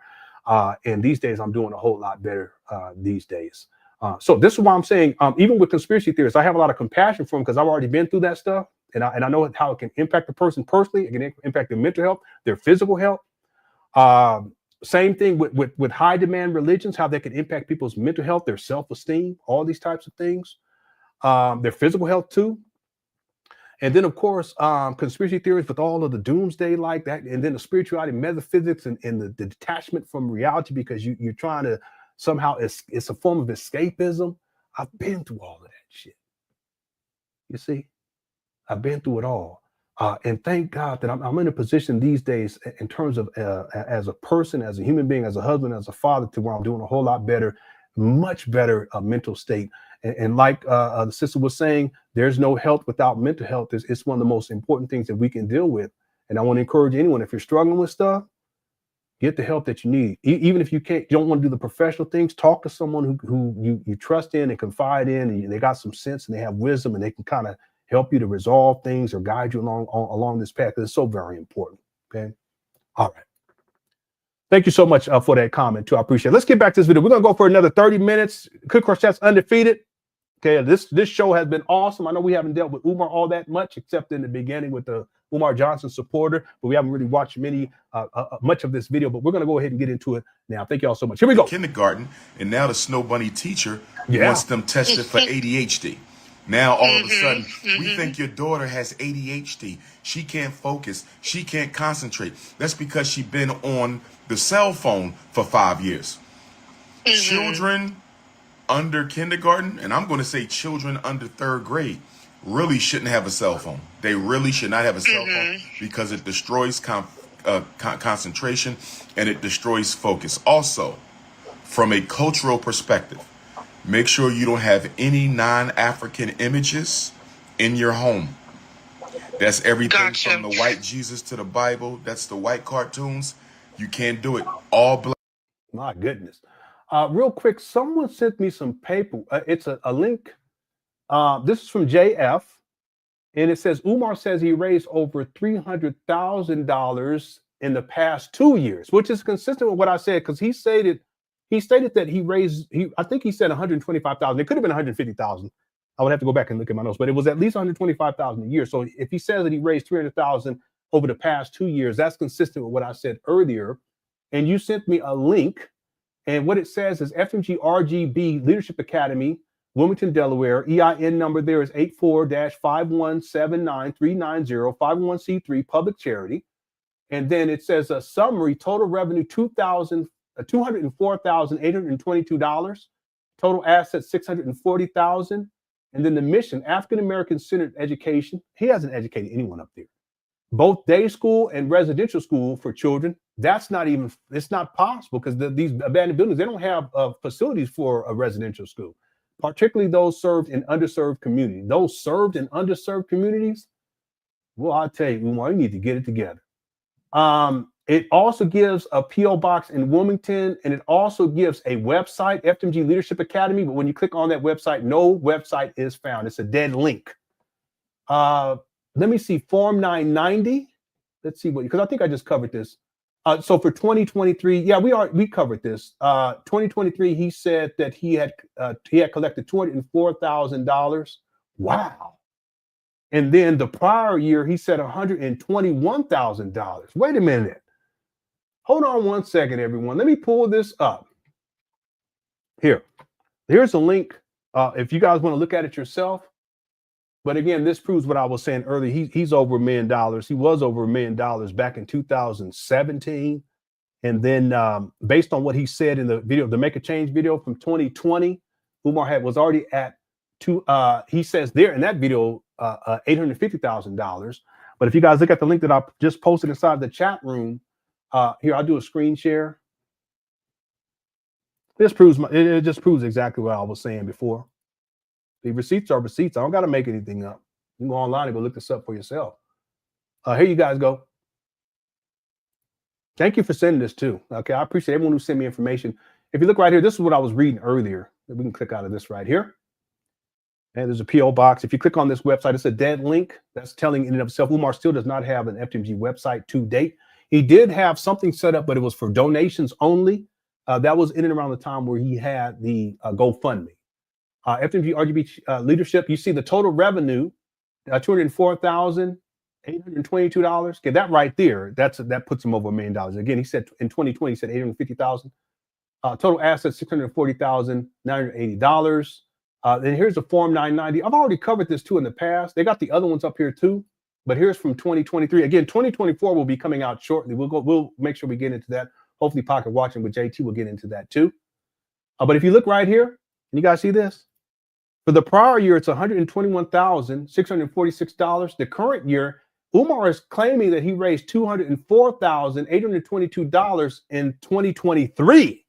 S2: And these days I'm doing a whole lot better these days. So this is why I'm saying, even with conspiracy theorists, I have a lot of compassion for them because I've already been through that stuff. And I know how it can impact the person personally. It can impact their mental health, their physical health. Same thing with high demand religions, how they can impact people's mental health, their self-esteem, all these types of things, their physical health too. And then, of course, conspiracy theories with all of the doomsday like that, and then the spirituality, metaphysics, and the detachment from reality because you're trying to somehow, it's a form of escapism. I've been through all of that shit. You see, I've been through it all. And thank God that I'm in a position these days in terms of as a person, as a human being, as a husband, as a father, to where I'm doing a whole lot better, much better mental state. And like the sister was saying, there's no health without mental health. It's one of the most important things that we can deal with. And I want to encourage anyone, if you're struggling with stuff, get the help that you need. Even if you don't want to do the professional things, talk to someone who you trust in and confide in, and they got some sense and they have wisdom, and they can kind of help you to resolve things or guide you along this path. It's so very important. Okay. All right. Thank you so much for that comment too. I appreciate it. Let's get back to this video. We're going to go for another 30 minutes. Cook Chat's undefeated. Okay. This show has been awesome. I know we haven't dealt with Umar all that much, except in the beginning with the Umar Johnson supporter, but we haven't really watched much of this video, but we're going to go ahead and get into it now. Thank you all so much. Here we go.
S1: Kindergarten, and now the Snow Bunny teacher wants them tested for ADHD. Now, all of a sudden, we think your daughter has ADHD. She can't focus. She can't concentrate. That's because she's been on the cell phone for 5 years. Children under kindergarten, and I'm going to say children under 3rd grade, really shouldn't have a cell phone. They really should not have a cell phone because it destroys concentration and it destroys focus. Also, from a cultural perspective, make sure you don't have any non-African images in your home. That's everything from the white Jesus to the Bible. That's the white cartoons. You can't do it. All black.
S2: My goodness. Real quick, someone sent me some paper. It's a link. This is from JF. And it says, Umar says he raised over $300,000 in the past 2 years, which is consistent with what I said, because he stated that he raised, I think he said 125,000. It could have been 150,000. I would have to go back and look at my notes, but it was at least 125,000 a year. So if he says that he raised 300,000 over the past 2 years, that's consistent with what I said earlier. And you sent me a link, and what it says is FMG RGB Leadership Academy, Wilmington, Delaware. EIN number there is 84-5179390, 501c3 public charity. And then it says a summary total revenue $204,822, total assets $640,000, and then the mission African American centered education. He hasn't educated anyone up there. Both day school and residential school for children. That's not even, it's not possible because these abandoned buildings, they don't have facilities for a residential school, particularly those served in underserved communities. Those served in underserved communities, well, I'll tell you, Umar, you need to get it together. It also gives a P.O. box in Wilmington, and it also gives a website, FDMG Leadership Academy. But when you click on that website, no website is found. It's a dead link. Let me see, Form 990. Let's see what, because I think I just covered this. So for 2023, yeah, we covered this. 2023, he said that he had collected $204,000. Wow. And then the prior year, he said $121,000. Wait a minute. Hold on one second, everyone. Let me pull this up. Here's a link if you guys want to look at it yourself. But again, this proves what I was saying earlier. He's over $1 million. He was over $1 million back in 2017. And then based on what he said in the video, the Make a Change video from 2020, Umar was already at he says there in that video, $850,000. But if you guys look at the link that I just posted inside the chat room, here, I'll do a screen share. It just proves exactly what I was saying before. The receipts are receipts. I don't got to make anything up. You can go online and go look this up for yourself. Here you guys go. Thank you for sending this too. Okay, I appreciate everyone who sent me information. If you look right here, this is what I was reading earlier. We can click out of this right here. And there's a P.O. box. If you click on this website, it's a dead link. That's telling in and of itself, Umar still does not have an FDMG website to date. He did have something set up, but it was for donations only. That was in and around the time where he had the GoFundMe. FDMG RGB leadership, you see the total revenue, $204,822. Okay, that right there, that puts him over $1 million. Again, he said in 2020, he said $850,000. Total assets, $640,980. Then here's the Form 990. I've already covered this too in the past. They got the other ones up here too, but here's from 2023. Again, 2024 will be coming out shortly. We'll make sure we get into that. Hopefully Pocket Watching with JT will get into that too. But if you look right here, and you guys see this? For the prior year, it's $121,646. The current year, Umar is claiming that he raised $204,822 in 2023.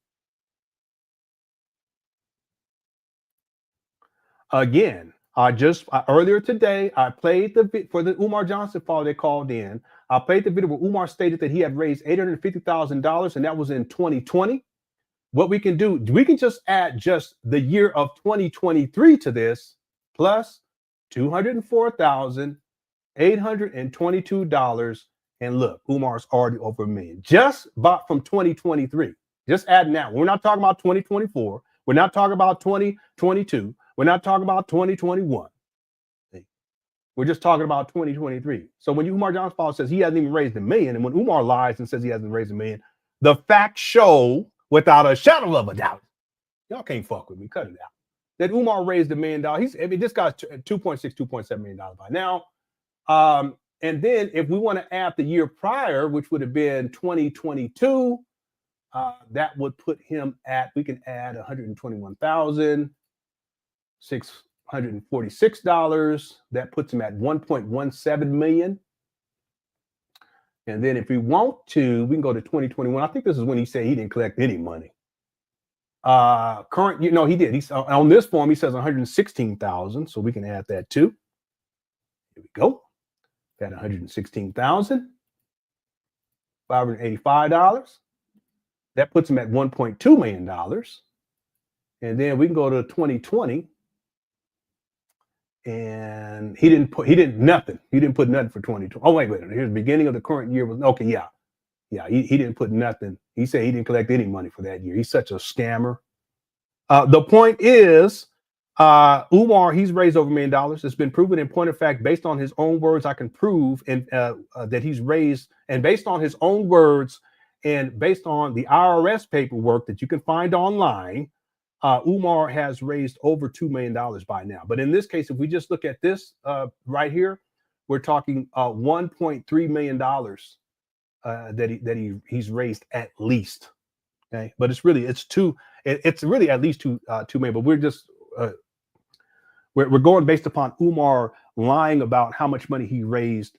S2: Again, earlier today, I played for the Umar Johnson file they called in. I played the video where Umar stated that he had raised $850,000, and that was in 2020. What we can do, we can just add just the year of 2023 to this, plus $204,822. And look, Umar's already over $1 million. Just bought from 2023. Just add now. We're not talking about 2024. We're not talking about 2022. We're not talking about 2021. We're just talking about 2023. So when Umar Johnson file says he hasn't even raised $1 million, and when Umar lies and says he hasn't raised $1 million, the facts show without a shadow of a doubt, y'all can't fuck with me, cut it out, that Umar raised $1 million. This guy's $2.7 million by now. And then if we want to add the year prior, which would have been 2022, that would put him at, we can add $121,646. That puts him at 1.17 million. And then if we want to, we can go to 2021. I think this is when he said he didn't collect any money. Current, he did. He's on this form, he says 116,000. So we can add that too. Here we go. At $116,585. That puts him at $1.2 million. And then we can go to 2020. And he didn't put nothing for 2020. Oh, wait. Here's the beginning of the current year was okay. Yeah. He didn't put nothing. He said he didn't collect any money for that year. He's such a scammer. The point is, Umar, he's raised over $1 million. It's been proven in point of fact, based on his own words, I can prove that he's raised, and based on his own words and based on the IRS paperwork that you can find online, Umar has raised over $2 million by now. But in this case, if we just look at this right here, we're talking $1.3 million that he's raised at least. Okay, but it's really at least two million. But we're just we're going based upon Umar lying about how much money he raised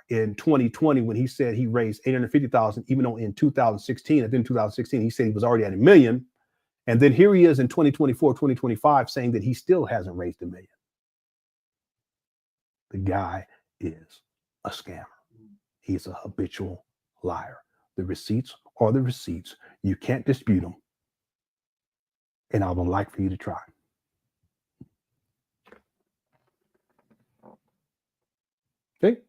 S2: in 2020 when he said he raised 850,000, even though in 2016, and then 2016 he said he was already at $1 million. And then here he is in 2024, 2025 saying that he still hasn't raised $1 million. The guy is a scammer. He's a habitual liar. The receipts are the receipts. You can't dispute them. And I would like for you to try. Okay.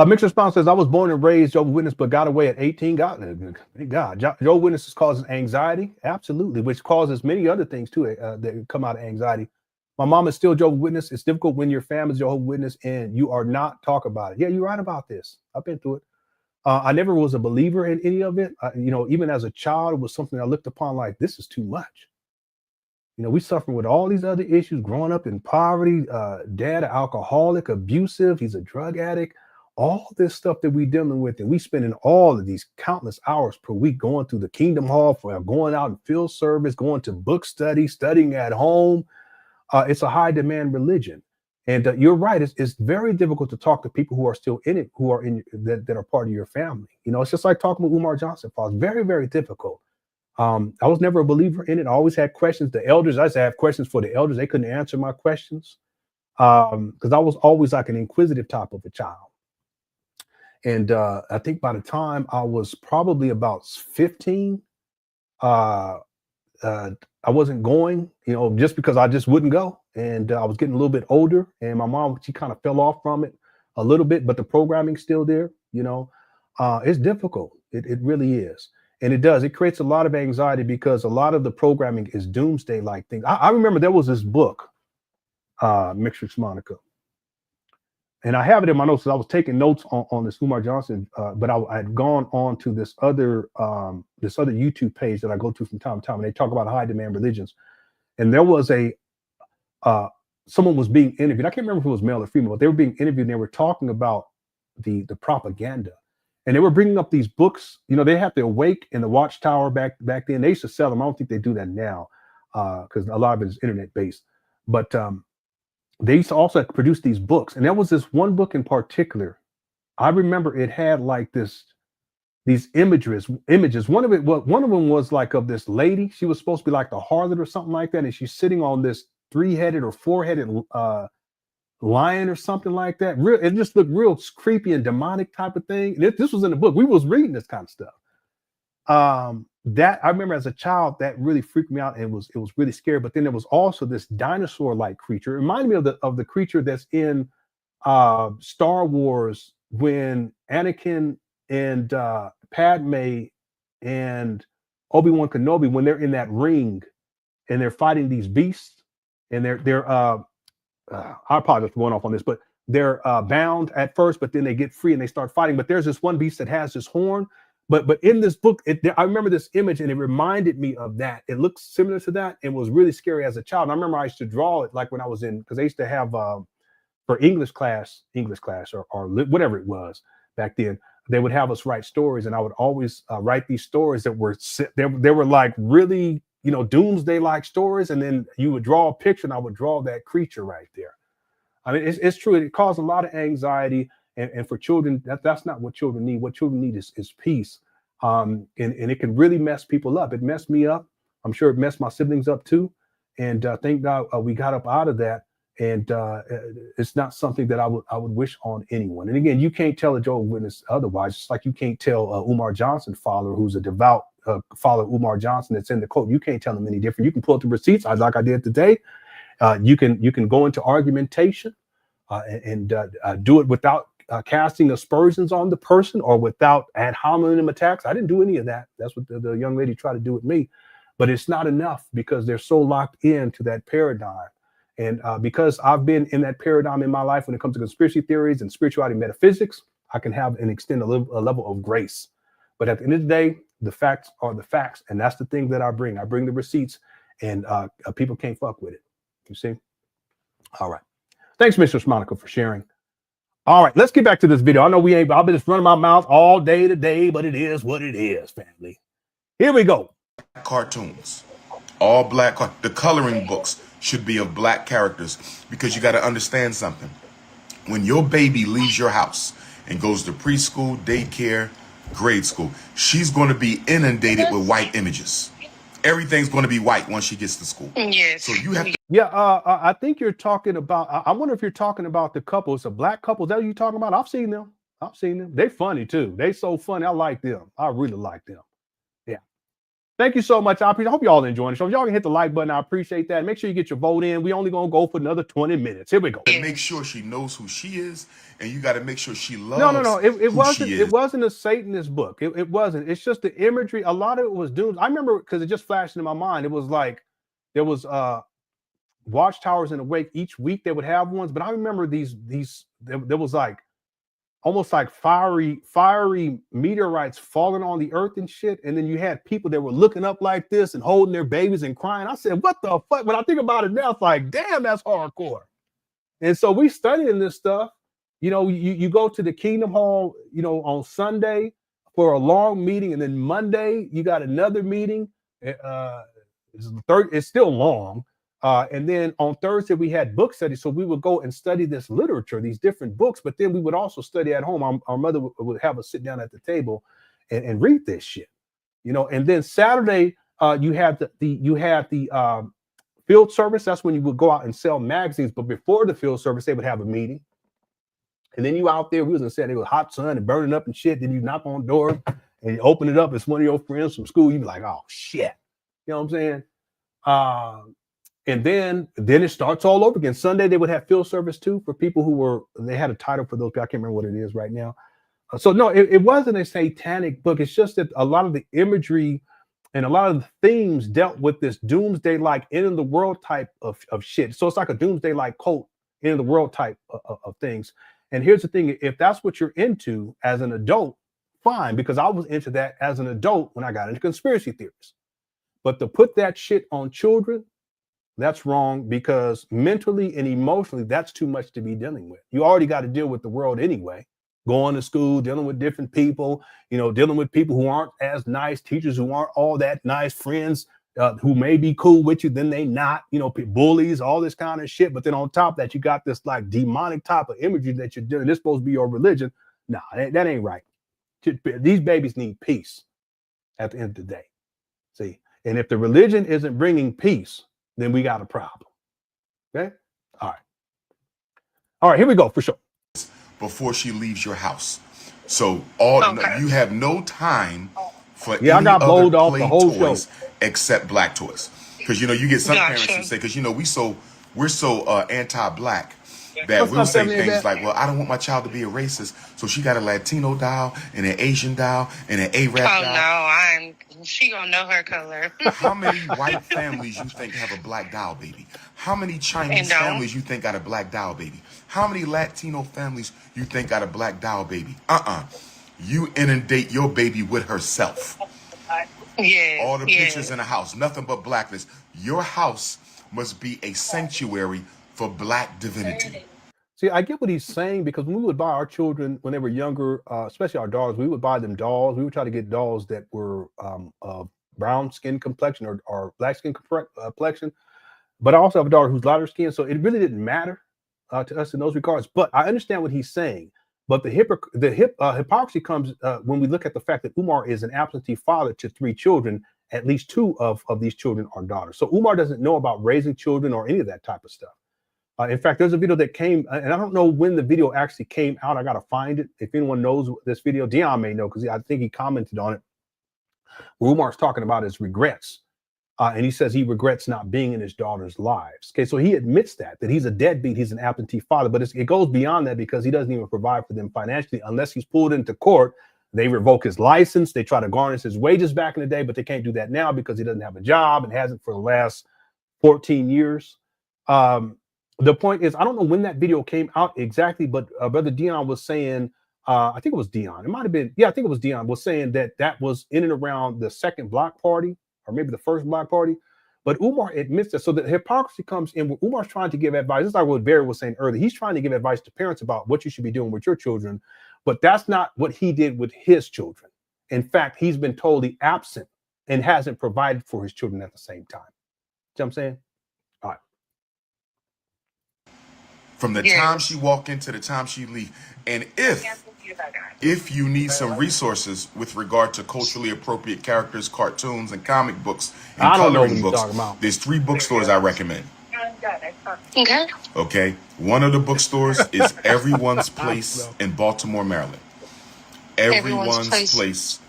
S2: Mixed Response says, I was born and raised Jehovah's Witness, but got away at 18. Thank God. Jehovah's Witnesses causes anxiety. Absolutely. Which causes many other things too that come out of anxiety. My mom is still Jehovah's Witness. It's difficult when your family's Jehovah's Witness and you are not talk about it. Yeah, you're right about this. I've been through it. I never was a believer in any of it. Even as a child, it was something I looked upon like, this is too much. We suffer with all these other issues, growing up in poverty, dad, an alcoholic, abusive, he's a drug addict. All this stuff that we're dealing with, and we spending all of these countless hours per week going through the Kingdom Hall, for going out in field service, going to book study, studying at home. It's a high demand religion. And you're right. It's very difficult to talk to people who are still in it, who are that are part of your family. It's just like talking with Umar Johnson. It's very, very difficult. I was never a believer in it. I always had questions. The elders, I used to have questions for the elders. They couldn't answer my questions because I was always like an inquisitive type of a child. And I think by the time I was probably about 15, I wasn't going, just because I just wouldn't go. And I was getting a little bit older, and my mom, she kind of fell off from it a little bit, but the programming's still there. It's difficult. It really is. And it creates a lot of anxiety because a lot of the programming is doomsday like things. I remember there was this book, Mixed Monica. And I have it in my notes. I was taking notes on this Umar Johnson, but I had gone on to this other YouTube page that I go to from time to time, and they talk about high demand religions. And there was someone was being interviewed. I can't remember if it was male or female, but they were being interviewed, and they were talking about the propaganda, and they were bringing up these books. They had the Awake and the Watchtower back then. They used to sell them. I don't think they do that now because a lot of it is internet based, but they used to also produce these books. And there was this one book in particular. I remember it had like these images. One of them was like of this lady. She was supposed to be like the harlot or something like that. And she's sitting on this 3-headed or 4-headed lion or something like that. It just looked real creepy and demonic type of thing. And this was in the book. We was reading this kind of stuff. That I remember as a child, that really freaked me out and it was really scary. But then there was also this dinosaur-like creature. It reminded me of the creature that's in Star Wars when Anakin and Padme and Obi-Wan Kenobi, when they're in that ring and they're fighting these beasts, and they're I apologize for going off on this, but they're bound at first, but then they get free and they start fighting. But there's this one beast that has this horn. But in this book, I remember this image and it reminded me of that. It looks similar to that and was really scary as a child. And I remember I used to draw it like when I was in, because I used to have for English class or whatever it was back then, they would have us write stories, and I would always write these stories that were they were like really, doomsday-like stories, and then you would draw a picture and I would draw that creature right there. I mean, it's true. It caused a lot of anxiety. And for children, that's not what children need. What children need is peace. And it can really mess people up. It messed me up. I'm sure it messed my siblings up too. And thank God we got up out of that. And it's not something that I would wish on anyone. And again, you can't tell a Jehovah's Witness otherwise. Just like you can't tell Umar Johnson follower who's a devout follower Umar Johnson that's in the cult. You can't tell them any different. You can pull up the receipts like I did today. You can go into argumentation and do it without casting aspersions on the person or without ad hominem attacks. I didn't do any of that. That's what the young lady tried to do with me. But it's not enough because they're so locked into that paradigm. And because I've been in that paradigm in my life when it comes to conspiracy theories and spirituality and metaphysics, I can have and extend a level of grace. But at the end of the day, the facts are the facts. And that's the thing that I bring. I bring the receipts, and people can't fuck with it. You see? All right. Thanks, Mr. Monica, for sharing. All right, let's get back to this video. I know I've been just running my mouth all day today, but it is what it is, family. Here we go.
S1: Cartoons, all black. The coloring books should be of black characters, because you got to understand something. When your baby leaves your house and goes to preschool, daycare, grade school, she's going to be inundated with white images. Everything's going to be white once she gets to school.
S7: Yes.
S1: So you have to.
S2: Yeah, I think you're talking about, I wonder if you're talking about the couple. It's a black couple. Is that what you're talking about? I've seen them. They funny too. They so funny. I like them. I really like them. Yeah. Thank you so much. I hope y'all enjoying the show. If y'all can hit the like button, I appreciate that. Make sure you get your vote in. We only going to go for another 20 minutes. Here we go.
S1: Make sure she knows who she is, and you got to make sure she loves
S2: No. It wasn't.
S1: she is.
S2: It wasn't a Satanist book. It wasn't. It's just the imagery. A lot of it was doomed. I remember because it just flashed into my mind. It was like there was watchtowers in the wake. Each week they would have ones, but I remember these there was like almost like fiery meteorites falling on the earth and shit. And then you had people that were looking up like this and holding their babies and crying. I said, what the fuck? When I think about it now, it's like, damn, that's hardcore. And so we studying this stuff. You go to the Kingdom Hall, on Sunday for a long meeting, and then Monday you got another meeting. It's still long. And then on Thursday, we had book study. So we would go and study this literature, these different books, but then we would also study at home. Our mother would have us sit down at the table and read this shit, and then Saturday, you had the field service. That's when you would go out and sell magazines. But before the field service, they would have a meeting. And then you out there, we was in San Diego, hot sun and burning up and shit. Then you knock on doors and you open it up. It's one of your friends from school. You be like, oh shit. You know what I'm saying? And then it starts all over again. Sunday, they would have field service too for people they had a title for those people. I can't remember what it is right now. So no, it wasn't a satanic book. It's just that a lot of the imagery and a lot of the themes dealt with this doomsday-like end of the world type of shit. So it's like a doomsday-like cult, end of the world type of things. And here's the thing. If that's what you're into as an adult, fine, because I was into that as an adult when I got into conspiracy theories. But to put that shit on children, that's wrong, because mentally and emotionally, that's too much to be dealing with. You already got to deal with the world anyway. Going to school, dealing with different people, dealing with people who aren't as nice, teachers who aren't all that nice, friends who may be cool with you, then they not, you know, bullies, all this kind of shit. But then on top of that, you got this like demonic type of imagery that you're doing. This supposed to be your religion. Nah, that ain't right. These babies need peace at the end of the day. See, and if the religion isn't bringing peace, then we got a problem. Okay. All right, here we go for sure.
S1: Before she leaves your house. So you have no time for any
S2: I got blowed
S1: other
S2: off
S1: play
S2: the whole
S1: toys
S2: show.
S1: except black toys. Because you know, you get some parents who say, because you know, we're so anti-black that we'll say things like, well, I don't want my child to be a racist, so she got a Latino doll and an Asian doll and an Arab doll.
S7: Oh no, she gonna know her color.
S1: How many white families you think have a black doll baby? How many Chinese families you think got a black doll baby? How many Latino families you think got a black doll baby? You inundate your baby with herself.
S7: Yeah.
S1: All the pictures in the house, nothing but blackness. Your house must be a sanctuary for black divinity.
S2: See, I get what he's saying, because when we would buy our children when they were younger, especially our daughters, we would buy them dolls. We would try to get dolls that were brown skin complexion or black skin complexion. But I also have a daughter who's lighter skin, so it really didn't matter to us in those regards. But I understand what he's saying. But the hypocrisy comes when we look at the fact that Umar is an absentee father to 3 children. At least 2 of these children are daughters. So Umar doesn't know about raising children or any of that type of stuff. In fact, there's a video that came, and I don't know when the video actually came out. I got to find it. If anyone knows this video, Dion may know, because I think he commented on it, where Umar's talking about his regrets. And he says he regrets not being in his daughter's lives. Okay, so he admits that he's a deadbeat, he's an absentee father, but it goes beyond that, because he doesn't even provide for them financially unless he's pulled into court. They revoke his license. They try to garnish his wages back in the day, but they can't do that now because he doesn't have a job and hasn't for the last 14 years. The point is, I don't know when that video came out exactly, but Brother Dion was saying, I think it was Dion. It might have been, I think it was Dion was saying that was in and around the second block party, or maybe the first block party. But Umar admits that. So the hypocrisy comes in where Umar's trying to give advice. This is like what Barry was saying earlier. He's trying to give advice to parents about what you should be doing with your children. But that's not what he did with his children. In fact, he's been totally absent and hasn't provided for his children at the same time. See what I'm saying? All right.
S1: From the time she walk into the time she leave. And if you need some resources with regard to culturally appropriate characters, cartoons, and comic books, and coloring books, there's 3 bookstores I recommend. Okay. One of the bookstores is Everyone's Place in Baltimore, Maryland. Everyone's Place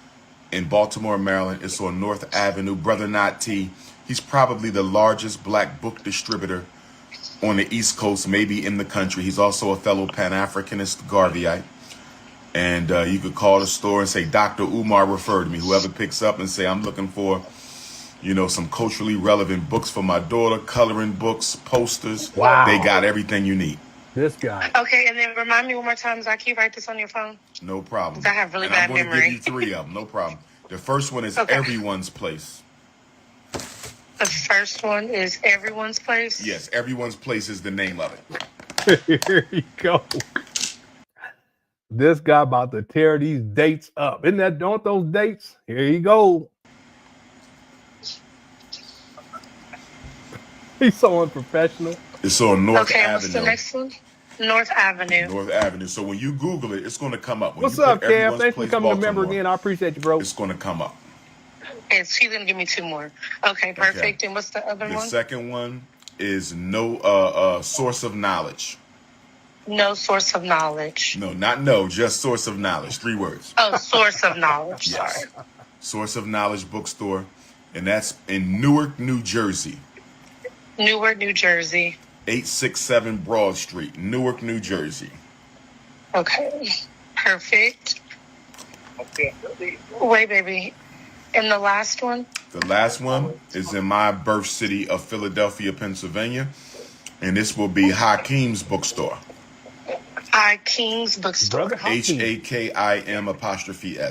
S1: in Baltimore, Maryland. It's on North Avenue. Brother Not T, he's probably the largest black book distributor on the East Coast, maybe in the country. He's also a fellow Pan Africanist Garveyite. And you could call the store and say, Dr. Umar referred me. Whoever picks up and say, I'm looking for, you know, some culturally relevant books for my daughter, coloring books, posters.
S2: Wow.
S1: They got everything you need.
S2: This guy.
S7: Okay, and then remind me one more time, so I can write this on your phone?
S1: No problem.
S7: I have really bad memory.
S1: I'm going to give you 3 of them. No problem. The first one is Everyone's Place.
S7: The first one is Everyone's Place?
S1: Yes, Everyone's Place is the name of it.
S2: Here you go. This guy about to tear these dates up. Isn't that, don't those dates? Here you go. He's so unprofessional.
S1: It's on North Avenue.
S7: Okay, what's the next one? North Avenue.
S1: North Avenue. So when you Google it, it's going to come up. When
S2: What's
S1: you
S2: up,
S1: put
S2: Cam? Thanks for
S1: Place,
S2: coming to
S1: Baltimore,
S2: member again. I appreciate you, bro.
S1: It's going to come up.
S7: And she's going to give me 2 more. Okay, perfect. Okay. And what's the other one?
S1: The second one is No Source of Knowledge.
S7: No Source of Knowledge.
S1: No, not no, just Source of Knowledge. 3 words.
S7: Oh, Source of Knowledge.
S1: Yes.
S7: Sorry.
S1: Source of Knowledge bookstore. And that's in Newark, New Jersey.
S7: Newark, New Jersey.
S1: 867 Broad Street, Newark, New Jersey.
S7: Okay. Perfect. Wait, baby. And the last one?
S1: The last one is in my birth city of Philadelphia, Pennsylvania. And this will be Hakim's bookstore.
S7: Hakim's bookstore.
S1: HAKIM''S.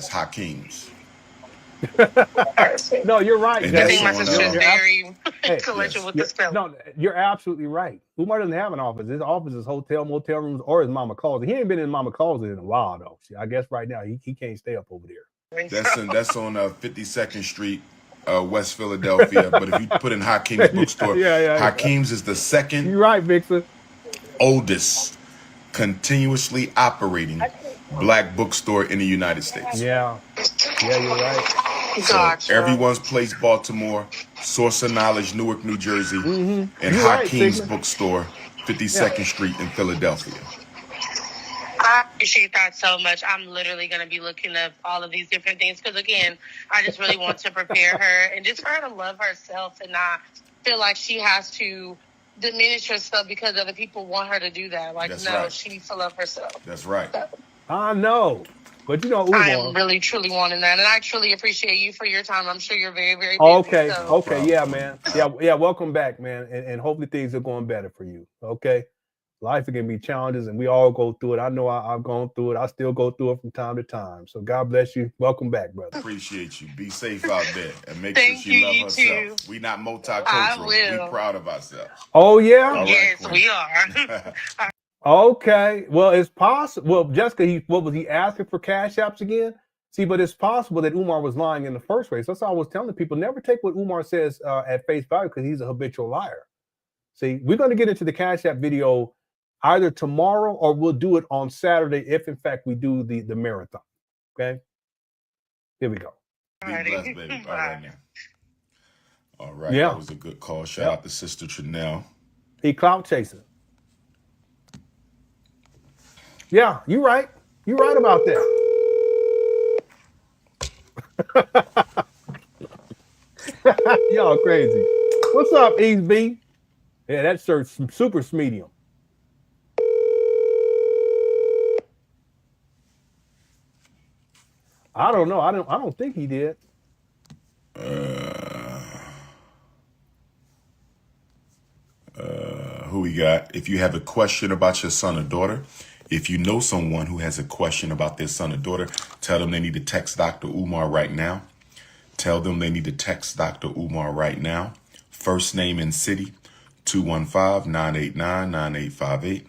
S1: Hakim's.
S2: No, you're right.
S1: And
S7: I think my sister's very collegial with the spelling.
S2: No, you're absolutely right. Umar doesn't have an office. His office is hotel, motel rooms, or his mama closet. He ain't been in mama closet in a while, though. I guess right now he can't stay up over there.
S1: That's on 52nd Street West Philadelphia. But if you put in Hakeem's bookstore, Hakeem's is the second
S2: You're right, Victor.
S1: oldest continuously operating black bookstore in the United States.
S2: Yeah, you're right.
S1: So Everyone's Place, Baltimore, Source of Knowledge, Newark, New Jersey, and
S2: You're
S1: Hakeem's
S2: right,
S1: bookstore, 52nd Street in Philadelphia.
S7: I appreciate that so much. I'm literally going to be looking up all of these different things because, again, I just really want to prepare her and just for her to love herself and not feel like she has to diminish herself because other people want her to do that. Like,
S1: That's
S7: no,
S1: right.
S7: she needs to love herself.
S1: That's right.
S2: I know. But you know, Umar.
S7: I am really, truly wanting that. And I truly appreciate you for your time. I'm sure you're very, very busy.
S2: Okay.
S7: So.
S2: Okay. Yeah, man. Yeah. Welcome back, man. And hopefully things are going better for you. Okay. Life is going to be challenges and we all go through it. I know I've gone through it. I still go through it from time to time. So God bless you. Welcome back, brother.
S1: Appreciate you. Be safe out there and make
S7: Thank
S1: sure she
S7: you,
S1: loves
S7: you
S1: herself.
S7: too.
S1: We not multicultural.
S7: I will.
S1: We proud of ourselves.
S2: Oh, yeah?
S1: All right,
S7: Yes,
S1: Quinn.
S7: we are.
S2: Okay. Well, it's possible. Well, Jessica, what was he asking for cash apps again? See, but it's possible that Umar was lying in the first place. That's all I was telling people. Never take what Umar says at face value because he's a habitual liar. See, we're going to get into the cash app video either tomorrow or we'll do it on Saturday if, in fact, we do the marathon. Okay? Here we go.
S1: Be blessed, baby. All right, now. All right.
S2: Yeah.
S1: That was a good call. Shout out to Sister Trinell.
S2: He clout chasing. Yeah, you're right. You're right about that. Y'all crazy. What's up, Ease B? Yeah, that shirt's super medium. I don't know. I don't think he did.
S1: Who we got? If you have a question about your son or daughter, if you know someone who has a question about their son or daughter, tell them they need to text Dr. Umar right now. Tell them they need to text Dr. Umar right now. First name and city, 215-989-9858.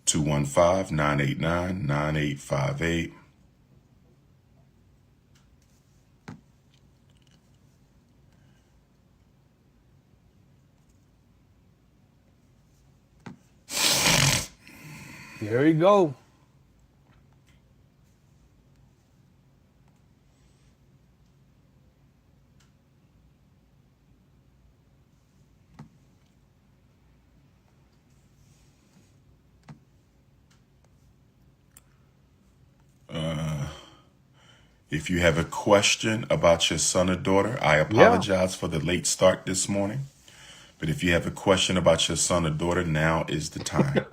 S1: 215-989-9858.
S2: There you go.
S1: If you have a question about your son or daughter, I apologize for the late start this morning. But if you have a question about your son or daughter, now is the time.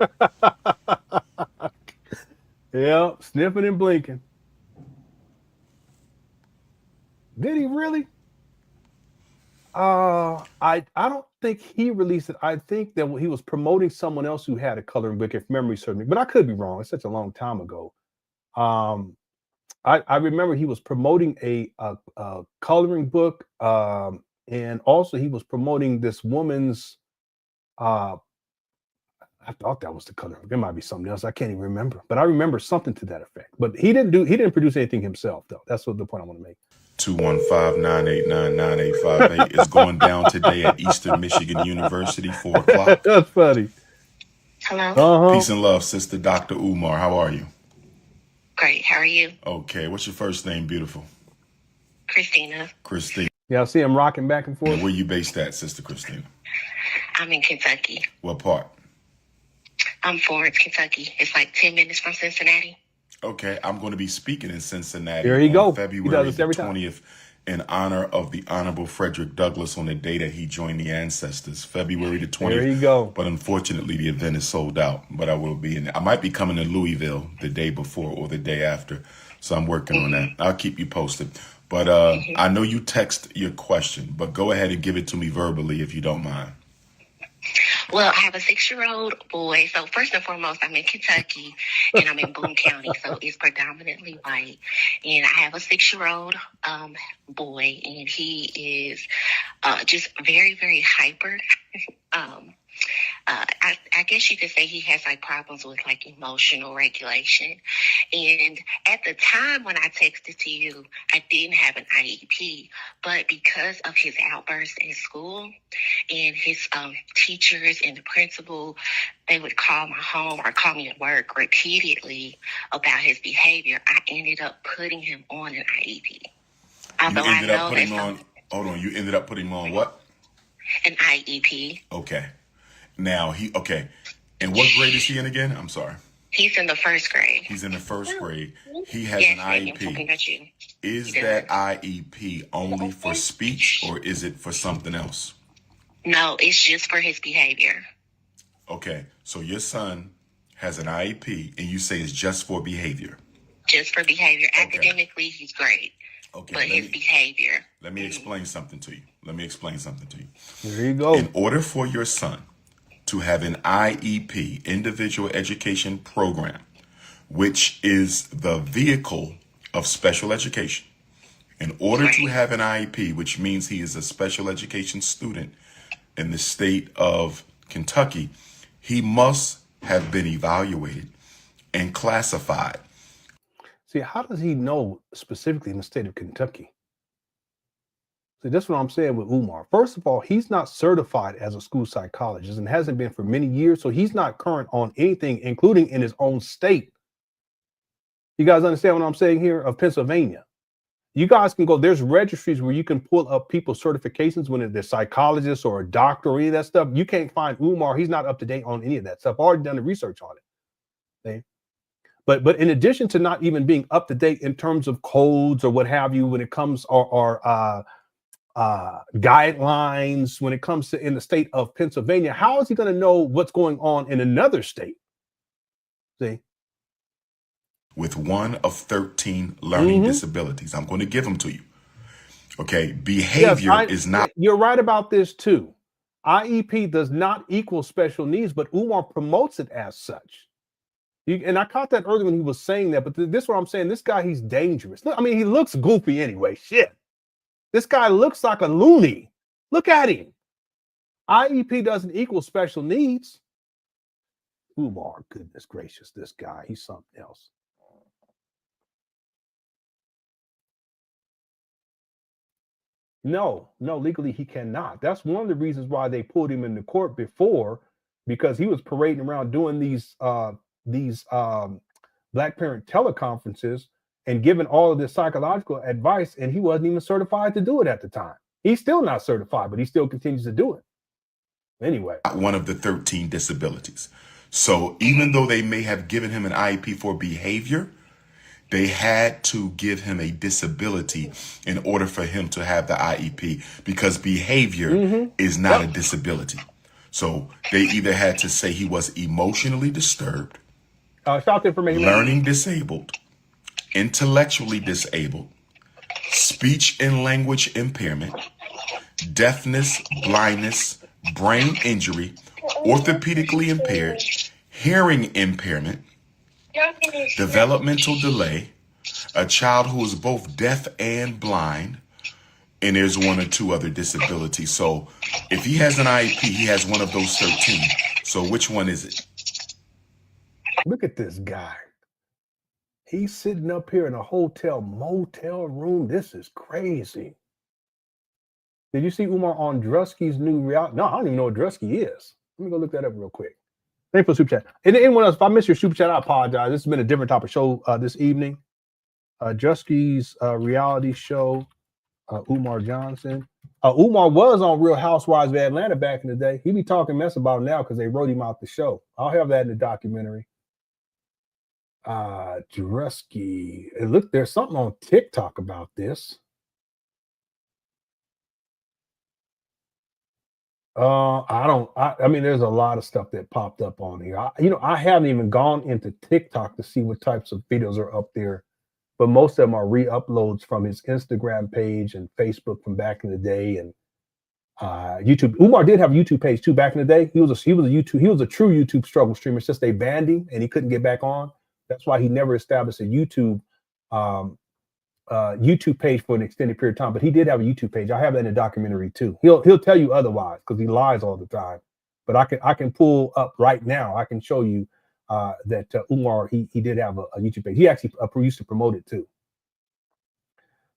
S2: Yeah, sniffing and blinking. Did he really? I don't think he released it. I think that he was promoting someone else who had a coloring book, if memory serves me. But I could be wrong. It's such a long time ago. I remember he was promoting a coloring book, and also he was promoting this woman's. I thought that was the color. There might be something else. I can't even remember, but I remember something to that effect. But he didn't produce anything himself, though. That's what the point I want to make.
S1: 215-989-9858 is going down today at Eastern Michigan University, 4 o'clock.
S2: That's funny.
S7: Hello.
S1: Peace and love, Sister Dr. Umar. How are you?
S7: Great. How are you?
S1: Okay. What's your first name, beautiful?
S7: Christina.
S1: Christina.
S2: Yeah, I see him rocking back and forth.
S1: And where you based at, Sister Christina?
S7: I'm in Kentucky.
S1: What part?
S7: I'm Florence, Kentucky. It's like 10 minutes from Cincinnati.
S1: Okay, I'm going to be speaking in Cincinnati
S2: There you go.
S1: on February the 20th in honor of the Honorable Frederick Douglass on the day that he joined the ancestors, February the 20th.
S2: There you go.
S1: But unfortunately, the event is sold out. But I will be in. I might be coming to Louisville the day before or the day after. So I'm working on that. I'll keep you posted. But I know you text your question, but go ahead and give it to me verbally if you don't mind.
S7: Well, I have a 6-year-old boy. So first and foremost, I'm in Kentucky and I'm in Boone County. So it's predominantly white. And I have a 6-year-old boy, and he is just very, very hyper.
S8: I guess you could say he has like problems with like emotional regulation. And at the time when I texted to you, I didn't have an IEP, but because of his outbursts in school and his teachers and the principal, they would call my home or call me at work repeatedly about his behavior. I ended up putting him on an IEP.
S1: You ended up putting him on. Hold on. You ended up putting him on what?
S8: An IEP.
S1: Okay. Now okay. And what grade is he in again? I'm sorry.
S8: He's in the first grade.
S1: He's in the first grade. He has an IEP. Is that IEP only for speech or is it for something else?
S8: No, it's just for his behavior.
S1: Okay. So your son has an IEP and you say it's just for behavior.
S8: Just for behavior. Okay. Academically, he's great.
S1: Okay.
S8: But his behavior.
S1: Let me explain something to you.
S2: There you go.
S1: In order for your son to have an IEP, individual education program, which is the vehicle of special education, in order to have an IEP, which means he is a special education student in the state of Kentucky, he must have been evaluated and classified.
S2: See, how does he know specifically in the state of Kentucky? See, that's what I'm saying with Umar. First of all, he's not certified as a school psychologist and hasn't been for many years. So he's not current on anything, including in his own state. You guys understand what I'm saying here of Pennsylvania? You guys can go, there's registries where you can pull up people's certifications when they're psychologists or a doctor or any of that stuff. You can't find Umar. He's not up to date on any of that stuff. I've already done the research on it. See? But in addition to not even being up to date in terms of codes or what have you, when it comes or guidelines, when it comes to in the state of Pennsylvania, how is he going to know what's going on in another state? See?
S1: With one of 13 learning disabilities. I'm going to give them to you. Okay. Behavior is not.
S2: You're right about this too. IEP does not equal special needs, but Umar promotes it as such. And I caught that earlier when he was saying that, but this is what I'm saying. This guy, he's dangerous. Look, I mean, he looks goofy anyway. Shit. This guy looks like a loony. Look at him. IEP doesn't equal special needs. Umar, goodness gracious, this guy, he's something else. No, legally he cannot. That's one of the reasons why they pulled him into court before, because he was parading around doing these Black parent teleconferences and giving all of this psychological advice, and he wasn't even certified to do it at the time. He's still not certified, but he still continues to do it. Anyway.
S1: One of the 13 disabilities. So even though they may have given him an IEP for behavior, they had to give him a disability in order for him to have the IEP, because behavior is not a disability. So they either had to say he was emotionally disturbed, learning disabled, intellectually disabled, speech and language impairment, deafness, blindness, brain injury, orthopedically impaired, hearing impairment, developmental delay, a child who is both deaf and blind, and there's one or two other disabilities. So if he has an IEP, he has one of those 13. So which one is it?
S2: Look at this guy. He's sitting up here in a motel room. This is crazy. Did you see Umar on Drusky's new reality? No, I don't even know what Drusky is. Let me go look that up real quick. Thanks for the super chat. And anyone else, if I missed your super chat, I apologize. This has been a different type of show this evening. Drusky's reality show, Umar Johnson. Umar was on Real Housewives of Atlanta back in the day. He be talking mess about him now because they wrote him out the show. I'll have that in the documentary. Drusky. Look, there's something on TikTok about this. I mean, there's a lot of stuff that popped up on here. I haven't even gone into TikTok to see what types of videos are up there, but most of them are re-uploads from his Instagram page and Facebook from back in the day, and YouTube. Umar did have a YouTube page too back in the day. He was a true YouTube struggle streamer. It's just they banned him and he couldn't get back on. That's why he never established a YouTube page for an extended period of time, but he did have a YouTube page. I have that in a documentary too. He'll tell you otherwise because he lies all the time. But I can pull up right now. I can show you that Umar, he did have a YouTube page. He actually used to promote it too.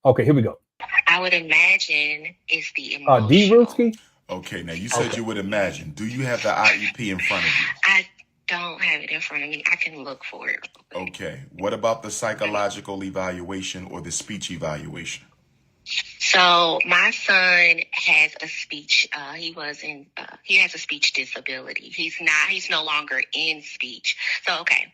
S2: Okay, here we go.
S8: I would imagine it's the emotional.
S2: D-Ruski?
S1: Okay, now you said you would imagine. Do you have the IEP in front of you?
S8: I don't have it in front of me. I can look for it.
S1: Okay. What about the psychological evaluation or the speech evaluation?
S8: So my son has a speech. He has a speech disability. He's no longer in speech. So, okay.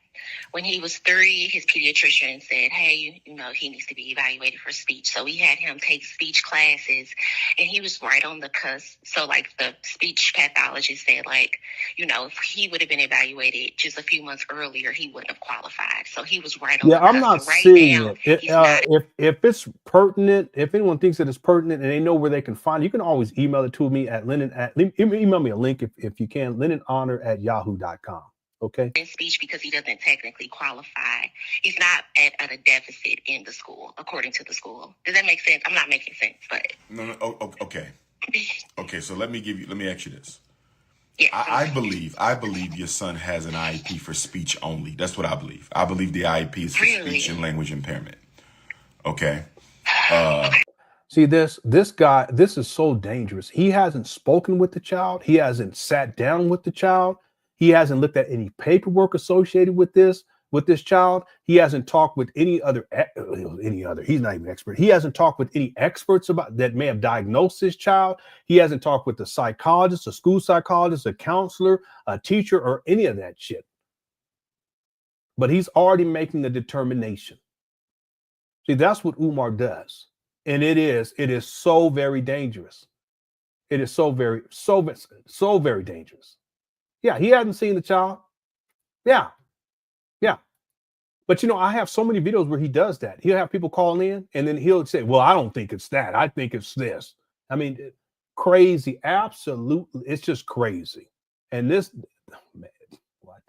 S8: When he was 3, his pediatrician said, hey, you know, he needs to be evaluated for speech. So we had him take speech classes, and he was right on the cusp. So, like, the speech pathologist said, like, you know, if he would have been evaluated just a few months earlier, he wouldn't have qualified. So he was right on the cusp.
S2: I'm not
S8: right
S2: seeing
S8: now,
S2: it. If it's pertinent, if anyone thinks that it's pertinent and they know where they can find it, you can always email it to me at Lenon. Email me a link if you can, LenonHonor@yahoo.com. Okay.
S8: In speech because he doesn't technically qualify. He's not at a deficit in the school, according to the school. Does that make sense? I'm not making sense, but
S1: No. Okay. Okay. So let me ask you this.
S8: yeah.
S1: I believe your son has an IEP for speech only. That's what I believe. I believe the IEP is for
S8: Really?
S1: speech and language impairment. Okay.
S2: See, this guy, this is so dangerous. He hasn't spoken with the child. He hasn't sat down with the child. He hasn't looked at any paperwork associated with this child. He hasn't talked with any other. He's not even expert. He hasn't talked with any experts about that may have diagnosed this child. He hasn't talked with a psychologist, a school psychologist, a counselor, a teacher, or any of that shit. But he's already making a determination. See, that's what Umar does. And it is so very dangerous. It is so very dangerous. Yeah, he hasn't seen the child. Yeah. But, you know, I have so many videos where he does that. He'll have people call in and then he'll say, well, I don't think it's that. I think it's this. I mean, crazy. Absolutely. It's just crazy. And this, man, what?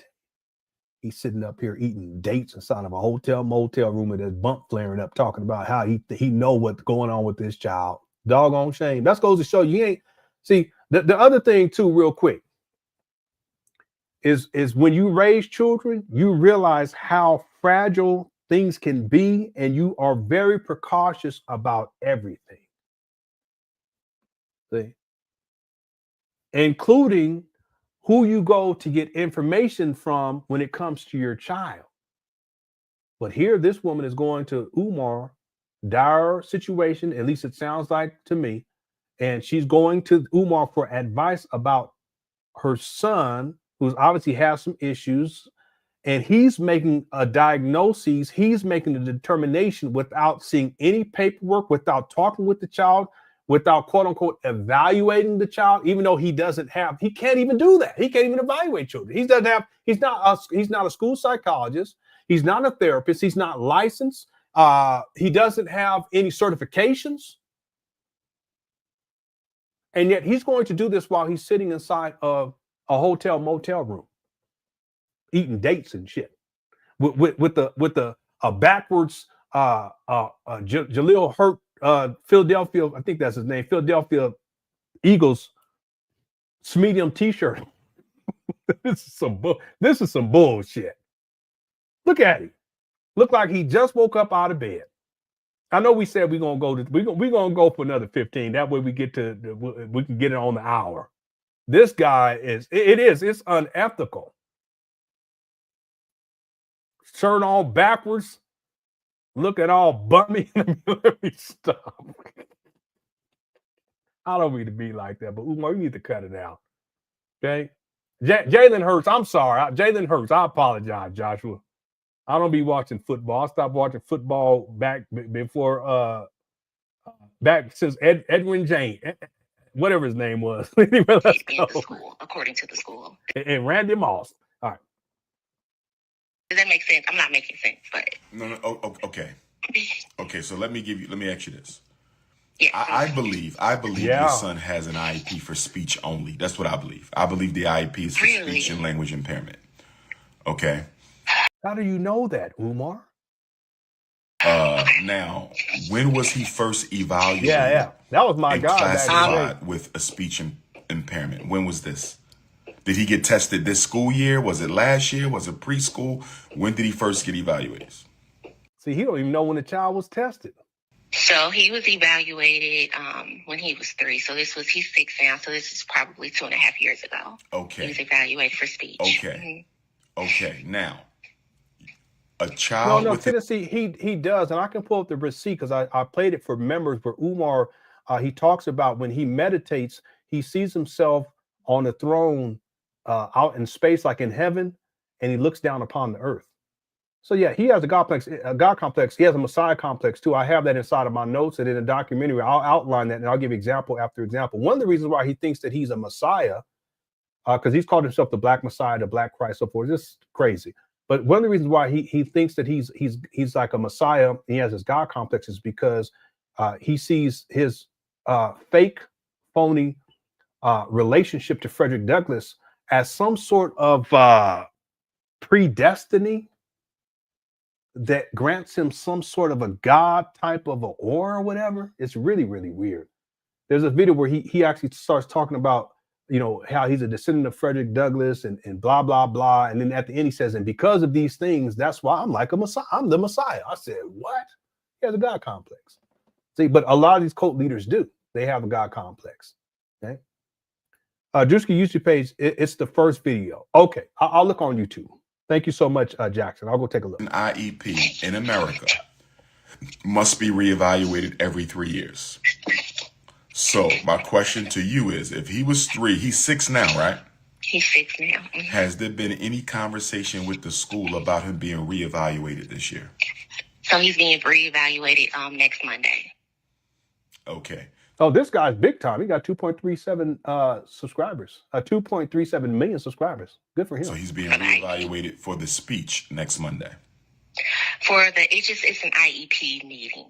S2: He's sitting up here eating dates inside of a hotel motel room with his bump flaring up, talking about how he know what's going on with this child. Doggone shame. That goes to show you ain't. See, the other thing too, real quick, is when you raise children, you realize how fragile things can be, and you are very precautious about everything. See? Including who you go to get information from when it comes to your child. But here, this woman is going to Umar, dire situation, at least it sounds like to me, and she's going to Umar for advice about her son, who's obviously has some issues, and he's making a diagnosis, he's making a determination without seeing any paperwork, without talking with the child, without quote unquote evaluating the child, even though he can't even do that. He can't even evaluate children. He's not a school psychologist. He's not a therapist. He's not licensed. He doesn't have any certifications. And yet he's going to do this while he's sitting inside of a hotel motel room, eating dates and shit with a backwards Jaleel Hurt Philadelphia, I think that's his name, Philadelphia Eagles medium t-shirt. This is some bullshit. Look at him. Look like he just woke up out of bed. I know we said we're gonna go for another 15. That way we can get it on the hour. This guy it's unethical. Shirt on backwards. Look at all bummy. Let me stop. I don't mean to be like that, but Umar, you need to cut it out. Okay? Jalen Hurts, I'm sorry. Jalen Hurts, I apologize, Joshua. I don't be watching football. I stopped watching football back since Edwin James, whatever his name was.
S8: In the school, according to the school.
S2: And Randy Moss. All right.
S8: Does that make sense? I'm not making sense, but
S1: No. Okay. Okay. So let me ask you this.
S8: yeah.
S1: I believe your son has an IEP for speech only. That's what I believe. I believe the IEP is for
S8: Really?
S1: speech and language impairment. Okay.
S2: How do you know that, Umar?
S1: Now, when was he first evaluated?
S2: Yeah. That was my
S1: and
S2: guy back in the day.
S1: classified with a speech impairment? When was this? Did he get tested this school year? Was it last year? Was it preschool? When did he first get evaluated?
S2: See, he don't even know when the child was tested.
S8: So he was evaluated when he was 3. So he's 6 now. So this is probably 2.5 years ago.
S1: Okay.
S8: He was evaluated for speech.
S1: Okay. Okay. Now, a child.
S2: No, Tennessee, he does, and I can pull up the receipt because I played it for members where Umar he talks about when he meditates, he sees himself on the throne out in space, like in heaven, and he looks down upon the earth. So yeah, he has a God complex. He has a Messiah complex too. I have that inside of my notes, and in a documentary, I'll outline that, and I'll give example after example. One of the reasons why he thinks that he's a Messiah, because he's called himself the Black Messiah, the Black Christ, so forth. Just crazy. But one of the reasons why he thinks that he's like a Messiah, and he has his God complex, is because he sees his fake, phony relationship to Frederick Douglass as some sort of predestiny that grants him some sort of a God type of an aura or whatever. It's really, really weird. There's a video where he actually starts talking about, you know, how he's a descendant of Frederick Douglass and blah, blah, blah. And then at the end, he says, and because of these things, that's why I'm like a Messiah. I'm the Messiah. I said, what? He has a God complex. See, but a lot of these cult leaders do. They have a God complex. Okay. Drewski YouTube page, it's the first video. Okay. I'll look on YouTube. Thank you so much, Jackson. I'll go take a look.
S1: An IEP in America must be reevaluated every 3 years. So my question to you is, if he was 3, he's 6 now, right?
S8: He's 6 now. Mm-hmm.
S1: Has there been any conversation with the school about him being reevaluated this year?
S8: So he's being reevaluated next Monday.
S1: Okay.
S2: Oh, this guy's big time. He got 2.37 subscribers, 2.37 million subscribers. Good for him.
S1: So he's being reevaluated for the speech next Monday.
S8: It's an IEP meeting.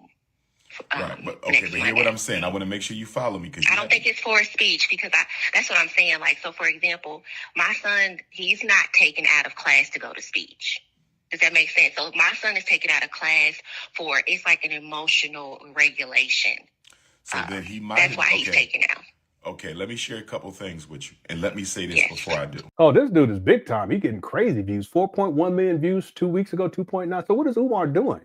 S1: Right, but okay, but hear what I'm saying. I want to make sure you follow me, because
S8: I don't think it's for a speech, because that's what I'm saying. Like, so for example, my son, he's not taken out of class to go to speech. Does that make sense? So my son is taken out of class for, it's like an emotional regulation.
S1: So then he might.
S8: That's why he's taken out.
S1: Okay, let me share a couple things with you, and let me say this before I do.
S2: Oh, this dude is big time. He's getting crazy views. 4.1 million views 2 weeks ago. 2.9. So what is Umar doing?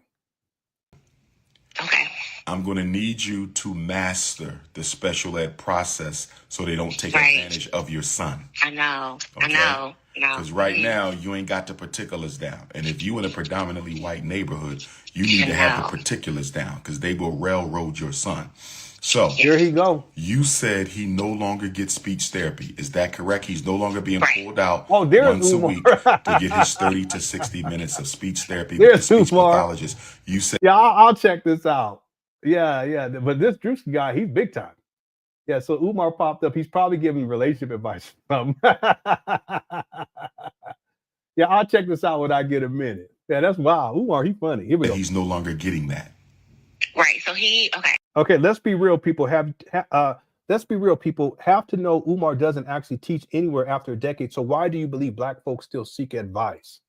S8: Okay.
S1: I'm going to need you to master the special ed process so they don't take advantage of your son.
S8: I know.
S1: Okay?
S8: I know.
S1: Because right now, you ain't got the particulars down. And if you in a predominantly white neighborhood, you need to have the particulars down, because they will railroad your son. So
S2: here he go.
S1: You said he no longer gets speech therapy. Is that correct? He's no longer being pulled out once a week to get his 30 to 60 minutes of speech therapy with the speech pathologist. You said,
S2: yeah, I'll check this out. Yeah. But this Drewski guy, he's big time. Yeah, so Umar popped up. He's probably giving relationship advice. Yeah, I'll check this out when I get a minute. Yeah, that's wild. Umar, he's funny. Here we go.
S1: He's no longer getting that.
S8: Right. So
S2: Okay, let's be real, people. Let's be real, people. Have to know Umar doesn't actually teach anywhere after a decade. So why do you believe Black folks still seek advice?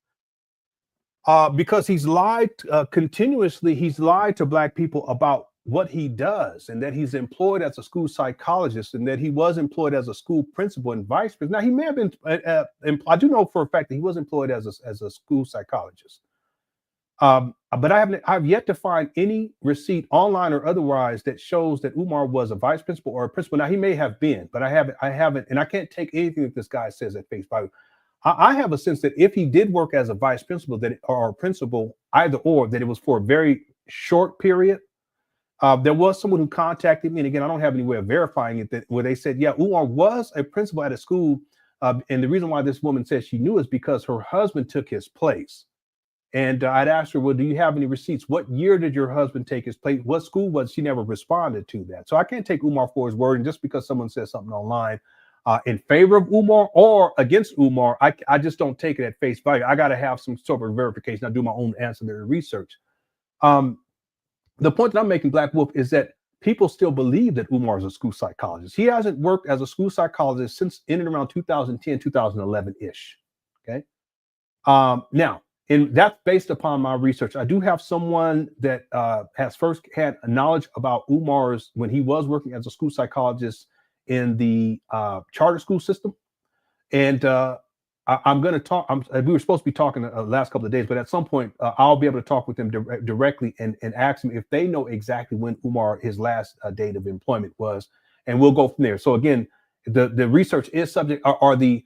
S2: Because he's lied continuously. He's lied to Black people about what he does, and that he's employed as a school psychologist, and that he was employed as a school principal and vice principal. Now, he may have been, I do know for a fact that he was employed as a school psychologist. But I have yet to find any receipt, online or otherwise, that shows that Umar was a vice principal or a principal. Now, he may have been, but I haven't, and I can't take anything that this guy says at face value. I have a sense that if he did work as a vice principal or a principal, either or, that it was for a very short period. There was someone who contacted me, and again, I don't have any way of verifying it, where they said, yeah, Umar was a principal at a school. And the reason why this woman said she knew is because her husband took his place. And I'd asked her, well, do you have any receipts? What year did your husband take his place? What school was? She never responded to that. So I can't take Umar for his word. And just because someone says something online in favor of Umar or against Umar, I just don't take it at face value. I got to have some sort of verification. I do my own ancillary research. The point that I'm making, Black Wolf, is that people still believe that Umar is a school psychologist. He hasn't worked as a school psychologist since in and around 2010, 2011-ish. Okay. Now, and that's based upon my research. I do have someone that has first had a knowledge about Umar's when he was working as a school psychologist in the charter school system. And I'm going to talk. We were supposed to be talking the last couple of days, but at some point I'll be able to talk with them directly and ask them if they know exactly when Umar, his last date of employment was, and we'll go from there. So again, the research is subject, or the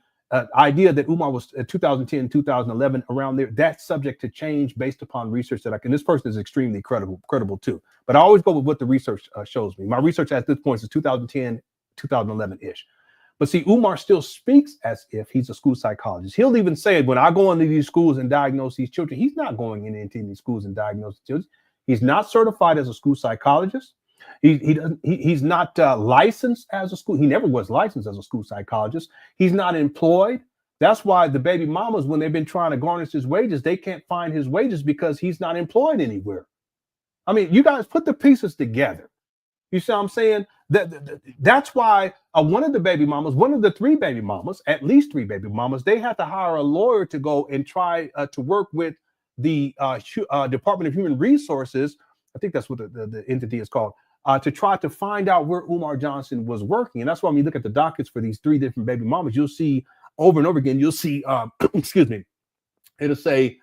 S2: idea that Umar was 2010, 2011, around there, that's subject to change based upon research that I can. This person is extremely credible too. But I always go with what the research shows me. My research at this point is 2010, 2011-ish. But see, Umar still speaks as if he's a school psychologist. He'll even say, when I go into these schools and diagnose these children, he's not going into these schools and diagnosing children. He's not certified as a school psychologist. He's not licensed as a school. He never was licensed as a school psychologist. He's not employed. That's why the baby mamas, when they've been trying to garnish his wages, they can't find his wages because he's not employed anywhere. I mean, you guys put the pieces together. You see what I'm saying? That's why one of the baby mamas, one of the three baby mamas, at least three baby mamas, they had to hire a lawyer to go and try to work with the Department of Human Resources. I think that's what the entity is called, to try to find out where Umar Johnson was working. And that's why when you look at the dockets for these three different baby mamas, you'll see over and over again, you'll see, excuse me, it'll say,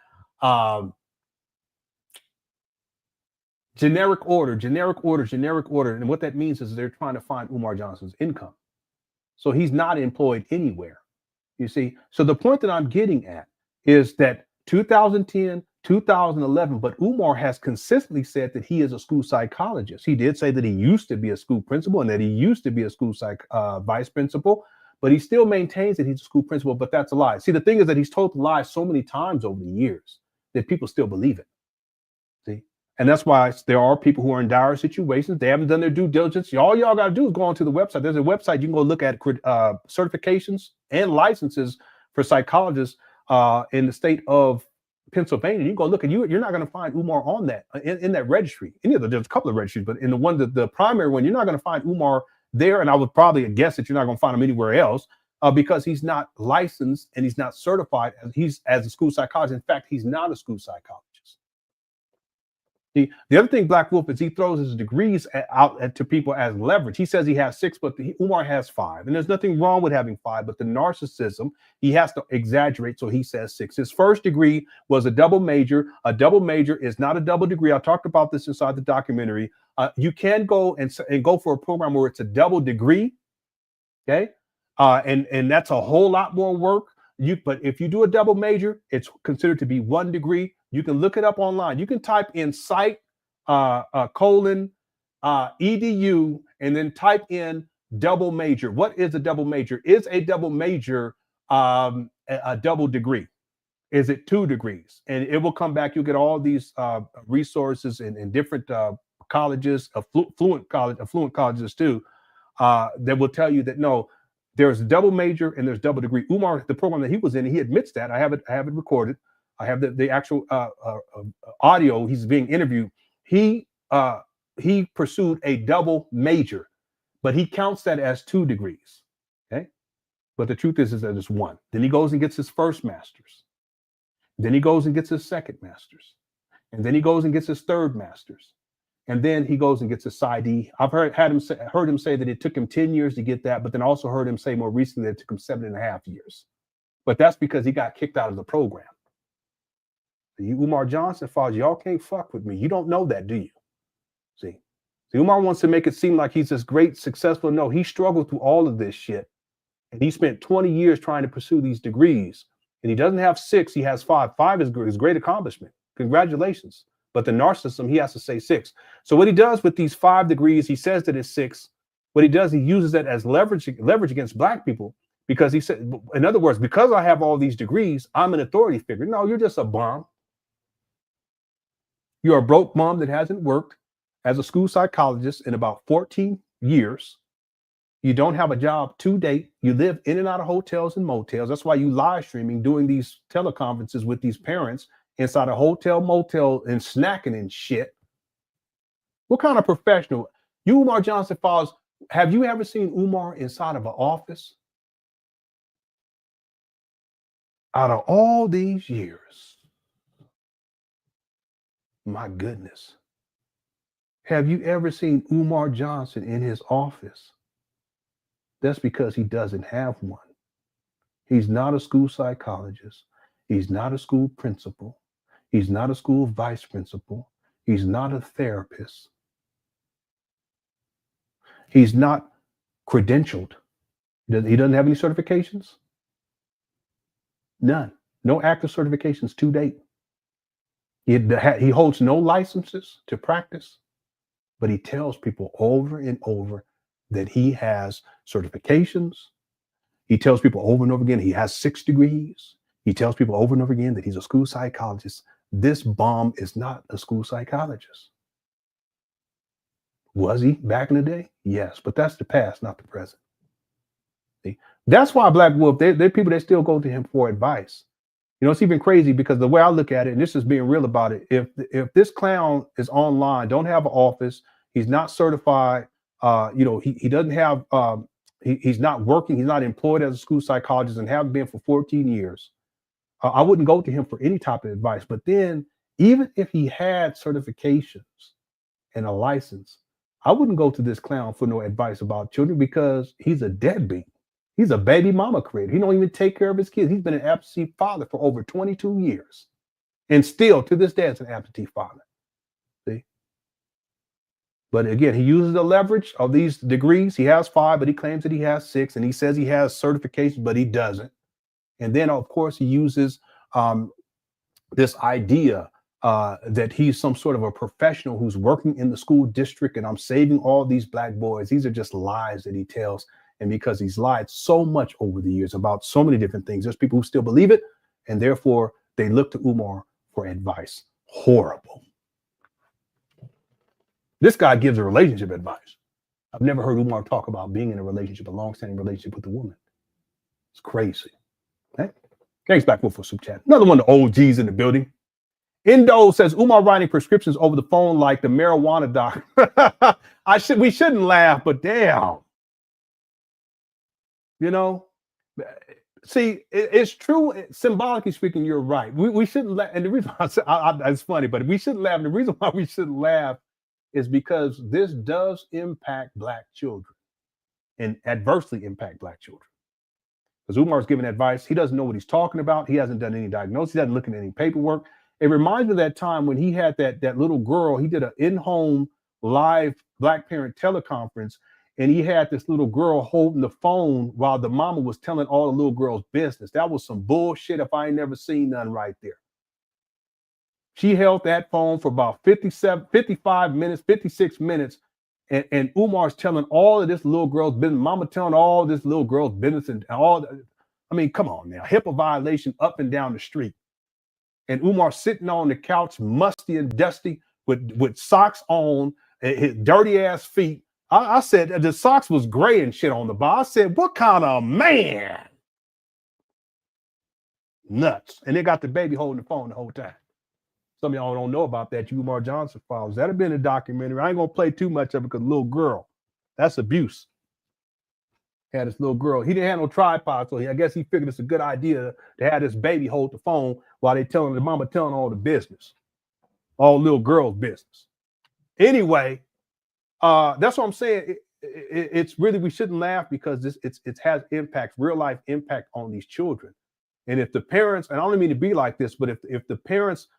S2: generic order. And what that means is they're trying to find Umar Johnson's income. So he's not employed anywhere, you see. So the point that I'm getting at is that 2010, 2011, but Umar has consistently said that he is a school psychologist. He did say that he used to be a school principal and that he used to be a school vice principal, but he still maintains that he's a school principal, but that's a lie. See, the thing is that he's told the lie so many times over the years that people still believe it. See? And that's why there are people who are in dire situations. They haven't done their due diligence. All y'all got to do is go onto the website. There's a website you can go look at certifications and licenses for psychologists in the state of Pennsylvania. You can go look, and you're not going to find Umar on that in that registry. There's a couple of registries, but in the one the primary one, you're not going to find Umar there. And I would probably guess that you're not going to find him anywhere else because he's not licensed and he's not certified as a school psychologist. In fact, he's not a school psychologist. The other thing, Black Wolf, is he throws his degrees out to people as leverage. He says he has 6, but Umar has 5. And there's nothing wrong with having 5, but the narcissism, he has to exaggerate, so he says 6. His first degree was a double major. A double major is not a double degree. I talked about this inside the documentary. You can go and go for a program where it's a double degree, okay? And that's a whole lot more work. But if you do a double major, it's considered to be 1 degree. You can look it up online. You can type in site edu and then type in double major. What is a double major? Is a double major a double degree? Is it 2 degrees? And it will come back. You'll get all these resources in different colleges, affluent colleges too, that will tell you that no, there's double major and there's double degree. Umar, the program that he was in, he admits that. I have it recorded. I have the actual audio. He's being interviewed. He pursued a double major, but he counts that as 2 degrees. Okay, but the truth is that it's 1. Then he goes and gets his first master's. Then he goes and gets his second master's, and then he goes and gets his third master's, and then he goes and gets his PsyD. I've heard him say that it took him 10 years to get that, but then also heard him say more recently that it took him 7.5 years. But that's because he got kicked out of the program. You Umar Johnson followers, y'all can't fuck with me. You don't know that, do you? See, Umar wants to make it seem like he's this great, successful. No, he struggled through all of this shit. And he spent 20 years trying to pursue these degrees. And he doesn't have 6, he has 5. 5 is his great accomplishment. Congratulations. But the narcissism, he has to say 6. So what he does with these 5 degrees, he says that it's 6. What he does, he uses that as leverage against Black people. Because he said, in other words, because I have all these degrees, I'm an authority figure. No, you're just a bum. You're a broke mom that hasn't worked as a school psychologist in about 14 years. You don't have a job to date. You live in and out of hotels and motels. That's why you live streaming, doing these teleconferences with these parents inside a hotel, motel, and snacking and shit. What kind of professional? You, Umar Johnson followers, have you ever seen Umar inside of an office? Out of all these years, my goodness. Have you ever seen Umar Johnson in his office? That's because he doesn't have one. He's not a school psychologist. He's not a school principal. He's not a school vice principal. He's not a therapist. He's not credentialed. He doesn't have any certifications. None. No active certifications to date. He holds no licenses to practice, but he tells people over and over that he has certifications. He tells people over and over again he has 6 degrees. He tells people over and over again that he's a school psychologist. This bum is not a school psychologist. Was he back in the day? Yes, but that's the past, not the present. See? That's why Black Wolf, they're people that still go to him for advice. You know, it's even crazy because the way I look at it, and this is being real about it, if this clown is online, don't have an office, he's not certified, he doesn't have, he's not working, he's not employed as a school psychologist and haven't been for 14 years. I wouldn't go to him for any type of advice. But then even if he had certifications and a license, I wouldn't go to this clown for no advice about children because he's a deadbeat. He's a baby mama creator. He don't even take care of his kids. He's been an absentee father for over 22 years. And still to this day is an absentee father. See? But again, he uses the leverage of these degrees. He has 5, but he claims that he has 6. And he says he has certifications, but he doesn't. And then, of course, he uses this idea that he's some sort of a professional who's working in the school district and I'm saving all these Black boys. These are just lies that he tells. And because he's lied so much over the years about so many different things, there's people who still believe it. And therefore, they look to Umar for advice. Horrible. This guy gives a relationship advice. I've never heard Umar talk about being in a relationship, a long-standing relationship with a woman. It's crazy. Okay? Thanks, Black Wolf, for super chat. Another one of the OGs in the building. Indo says Umar writing prescriptions over the phone like the marijuana doc. We shouldn't laugh, but damn. You know, see, it's true. Symbolically speaking, you're right. We shouldn't laugh. And the reason I said it's funny, but we shouldn't laugh. And the reason why we shouldn't laugh is because this does impact Black children and adversely impact Black children. Because Umar's giving advice. He doesn't know what he's talking about. He hasn't done any diagnosis. He hasn't looked at any paperwork. It reminds me of that time when he had that little girl. He did an in-home live Black parent teleconference, and he had this little girl holding the phone while the mama was telling all the little girl's business. That was some bullshit if I ain't never seen none right there. She held that phone for about 55 minutes, 56 minutes, and Umar's telling all of this little girl's business. Mama telling all this little girl's business and all. I mean, come on now. HIPAA violation up and down the street. And Umar sitting on the couch, musty and dusty, with socks on, his dirty ass feet. I said the socks was gray and shit on the bar. I said, what kind of man? Nuts. And they got the baby holding the phone the whole time. Some of y'all don't know about that. You Umar Johnson files. That'd have been a documentary. I ain't gonna play too much of it because little girl. That's abuse. Had this little girl. He didn't have no tripod, so I guess he figured it's a good idea to have this baby hold the phone while they telling the mama telling all the business, all little girl's business. Anyway, that's what I'm saying. It's really, we shouldn't laugh because it has impact, real life impact on these children. And if the parents, and I don't mean to be like this, but if the parents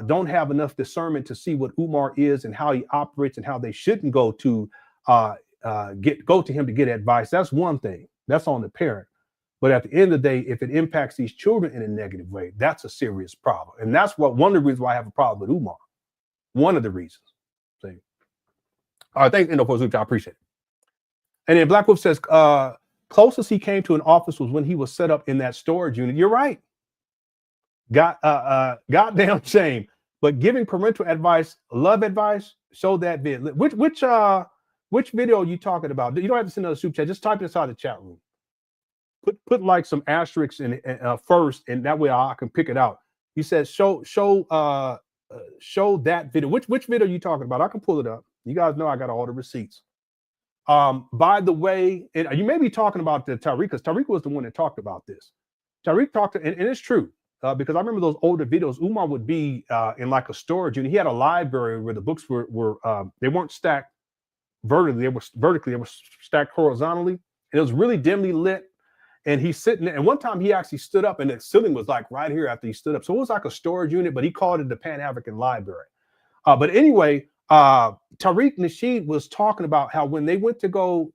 S2: don't have enough discernment to see what Umar is and how he operates and how they shouldn't go to him to get advice, that's one thing. That's on the parent. But at the end of the day, if it impacts these children in a negative way, that's a serious problem. And that's one of the reasons why I have a problem with Umar. One of the reasons. See? All right, thanks, Indo, for I appreciate it. And then Black Wolf says, closest he came to an office was when he was set up in that storage unit. You're right. Goddamn shame. But giving parental advice, love advice, show that video. Which video are you talking about? You don't have to send another super chat. Just type it inside the chat room. Put like some asterisks in first, and that way I can pick it out. He says, show that video. Which video are you talking about? I can pull it up. You guys know I got all the receipts. By the way, and you may be talking about the Tariq, because Tariq was the one that talked about this. Tariq talked to, and it's true, because I remember those older videos. Umar would be in like a storage unit. He had a library where the books were they weren't stacked vertically, they were stacked horizontally. And it was really dimly lit. and he's sitting there. And one time he actually stood up, and the ceiling was like right here after he stood up. So it was like a storage unit, but he called it the Pan African Library. But anyway, Tariq Nasheed was talking about how when they went to go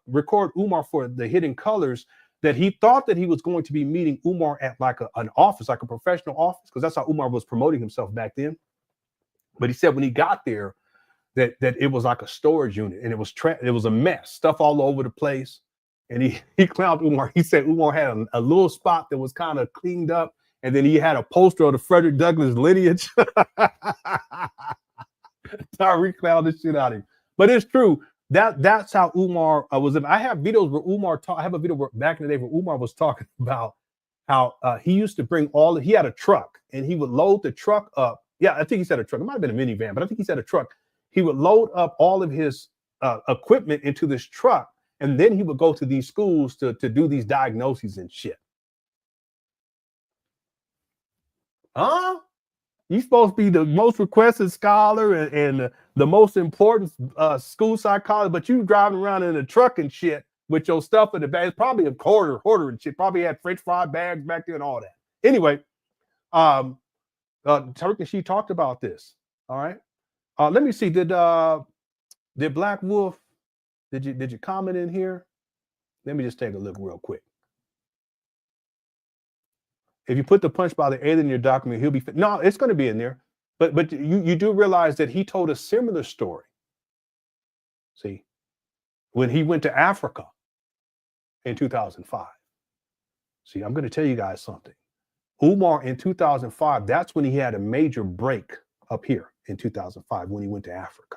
S2: record Umar for the Hidden Colors, that he thought that he was going to be meeting Umar at like an office, like a professional office, because that's how Umar was promoting himself back then. But he said when he got there, that it was like a storage unit, and it was a mess, stuff all over the place. And he clowned Umar. He said Umar had a little spot that was kind of cleaned up, and then he had a poster of the Frederick Douglass lineage. Tariq clowned the shit out of him. But it's true. That's how Umar was. I have videos where Umar I have a video where, back in the day where Umar was talking about how he used to bring he had a truck, and he would load the truck up. Yeah, I think he said a truck. It might have been a minivan, but I think he said a truck. He would load up all of his equipment into this truck, and then he would go to these schools to do these diagnoses and shit. Huh? You're supposed to be the most requested scholar and the most important school psychologist, but you driving around in a truck and shit with your stuff in the bag. It's probably a hoarder and shit. Probably had French fry bags back there and all that. Anyway, Tariq Nasheed talked about this. All right. Let me see. Did Black Wolf? Did you comment in here? Let me just take a look real quick. If you put the punch by the alien in your document, he'll be no. It's going to be in there. But you do realize that he told a similar story. See, when he went to Africa in 2005. See, I'm going to tell you guys something. Umar in 2005. That's when he had a major break up here. In 2005 when he went to Africa.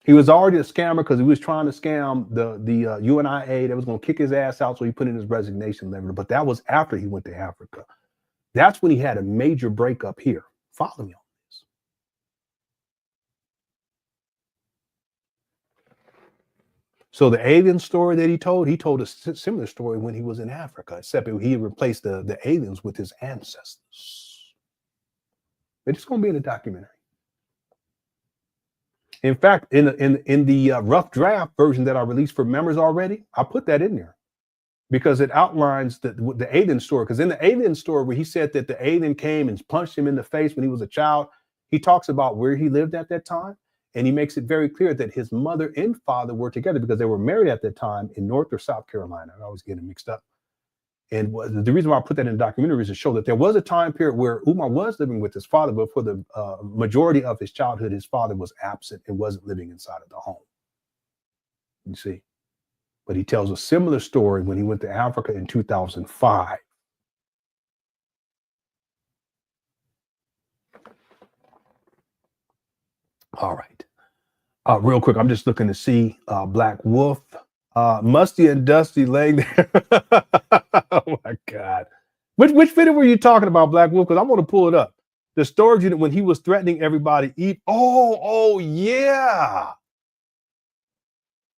S2: He was already a scammer because he was trying to scam the UNIA that was going to kick his ass out, so he put in his resignation letter. But that was after he went to Africa. That's when he had a major break up here. Follow me on this. So the alien story that he told a similar story when he was in Africa, except he replaced the aliens with his ancestors. It's going to be in the documentary. In fact, in the rough draft version that I released for members already, I put that in there because it outlines the alien story. Because in the alien story where he said that the alien came and punched him in the face when he was a child, he talks about where he lived at that time. And he makes it very clear that his mother and father were together because they were married at that time in North or South Carolina. I always get them mixed up. And the reason why I put that in the documentary is to show that there was a time period where Umar was living with his father, but for the majority of his childhood, his father was absent and wasn't living inside of the home. You see? But he tells a similar story when he went to Africa in 2005. All right. Real quick, I'm just looking to see Black Wolf. Musty and Dusty laying there. Oh my God. Which video were you talking about, Black Wolf? Because I'm going to pull it up. The storage unit when he was threatening everybody. Oh, yeah.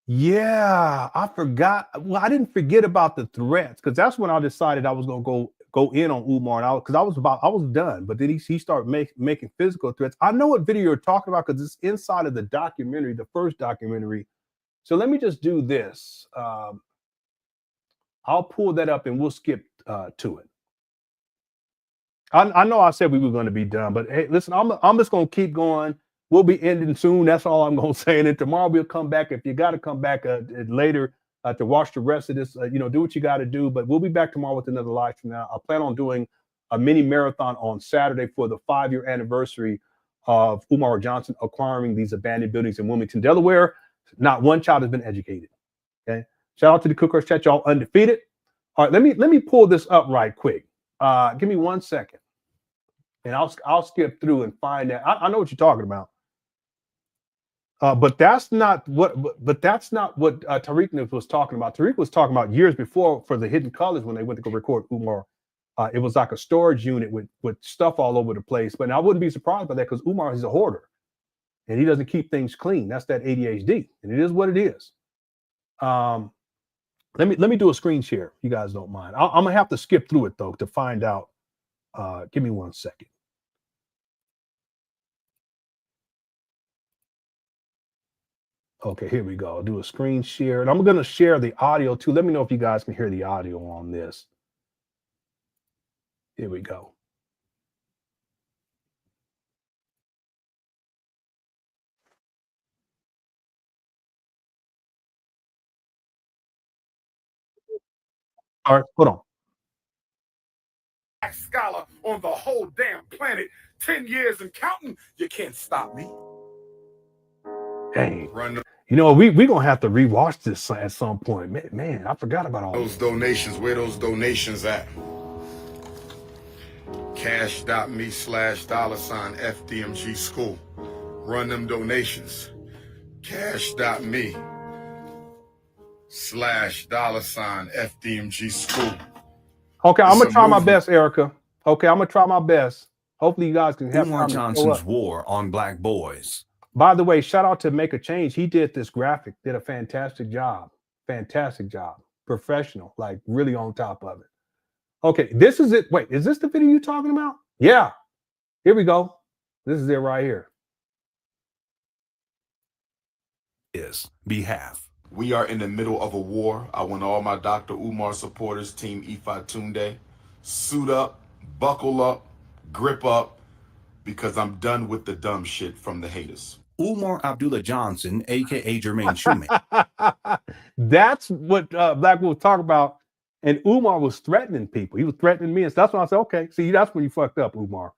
S2: Yeah, I forgot. Well, I didn't forget about the threats because that's when I decided I was going to go in on Umar, and because I was done. But then he started making physical threats. I know what video you're talking about because it's inside of the documentary, the first documentary. So let me just do this. I'll pull that up and we'll skip to it. I know I said we were going to be done, but hey, listen, I'm just going to keep going. We'll be ending soon. That's all I'm going to say. And then tomorrow we'll come back. If you got to come back later to watch the rest of this, do what you got to do. But we'll be back tomorrow with another live stream. Now, I plan on doing a mini marathon on Saturday for the 5-year anniversary of Umar Johnson acquiring these abandoned buildings in Wilmington, Delaware. Not one child has been educated. Okay. Shout out to the Cookers Chat, y'all undefeated. All right, let me pull this up right quick. Give me 1 second, and I'll skip through and find that. I know what you're talking about. But that's not what Tariq was talking about. Tariq was talking about years before for the Hidden Colors when they went to go record Umar. It was like a storage unit with stuff all over the place. But I wouldn't be surprised by that because Umar is a hoarder. And he doesn't keep things clean. That's that ADHD, and it is what it is. Let me do a screen share. If you guys don't mind. I'm gonna have to skip through it though to find out. Give me 1 second. Okay, here we go. I'll do a screen share. And I'm going to share the audio too. Let me know if you guys can hear the audio on this. Here we go. All right, hold on.
S1: Scholar on the whole damn planet, 10 years and counting. You can't stop me.
S2: Dang. You know, we're going to have to rewatch this at some point. Man, I forgot about all
S1: those donations. Where those donations at? Cash.me/$FDMG school. Run them donations. Cash.me/$FDMG school.
S2: Okay, I'm going to try my best, Erica. Okay, I'm going to try my best. Hopefully you guys can help.
S9: Umar Johnson's war on black boys.
S2: By the way, shout out to Make a Change. He did this graphic, did a fantastic job. Fantastic job. Professional, like really on top of it. Okay, this is it. Wait, is this the video you're talking about? Yeah. Here we go. This is it right here.
S9: Behalf.
S1: We are in the middle of a war. I want all my Dr. Umar supporters, Team Ifa Tunde, suit up, buckle up, grip up, because I'm done with the dumb shit from the haters.
S9: Umar Abdullah Johnson, a.k.a. Jermaine Shoemake.
S2: That's what Black Wolf talk about. And Umar was threatening people. He was threatening me. And so that's when I said, okay, see, that's when you fucked up, Umar.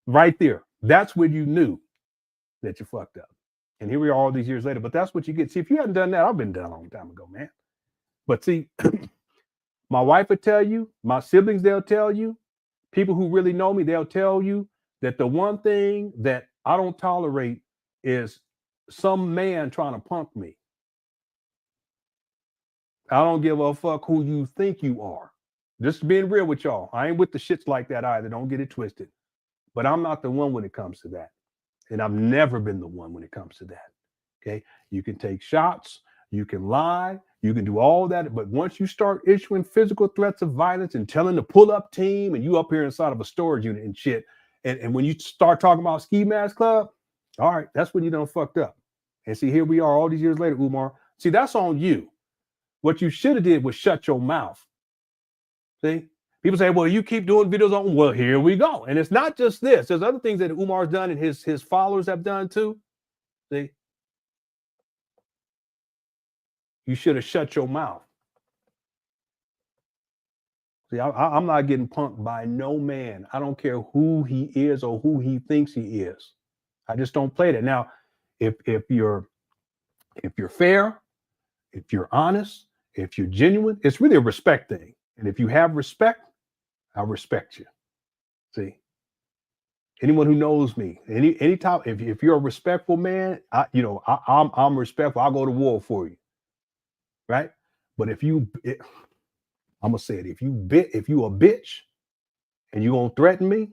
S2: Right there. That's when you knew that you fucked up. And here we are all these years later. But that's what you get. See, if you hadn't done that, I've been done a long time ago, man. But see, my wife would tell you, my siblings, they'll tell you, people who really know me, they'll tell you that the one thing that I don't tolerate is some man trying to punk me. I don't give a fuck who you think you are. Just being real with y'all. I ain't with the shits like that either. Don't get it twisted. But I'm not the one when it comes to that. And I've never been the one when it comes to that. Okay. You can take shots. You can lie. You can do all that. But once you start issuing physical threats of violence and telling the pull-up team and you up here inside of a storage unit and shit. And when you start talking about Ski Mask Club, all right, that's when you done fucked up. And see, here we are all these years later, Umar. See, that's on you. What you should have did was shut your mouth. See? People say, well, you keep doing videos on, well, here we go. And it's not just this. There's other things that Umar's done and his followers have done too. See? You should have shut your mouth. See, I'm not getting punked by no man. I don't care who he is or who he thinks he is. I just don't play that. Now, if you're fair, if you're honest, if you're genuine, it's really a respect thing. And if you have respect, I respect you. See, anyone who knows me, any time, if you're a respectful man, I'm respectful. I'll go to war for you, right? But I'm gonna say it. If you a bitch, and you gonna threaten me,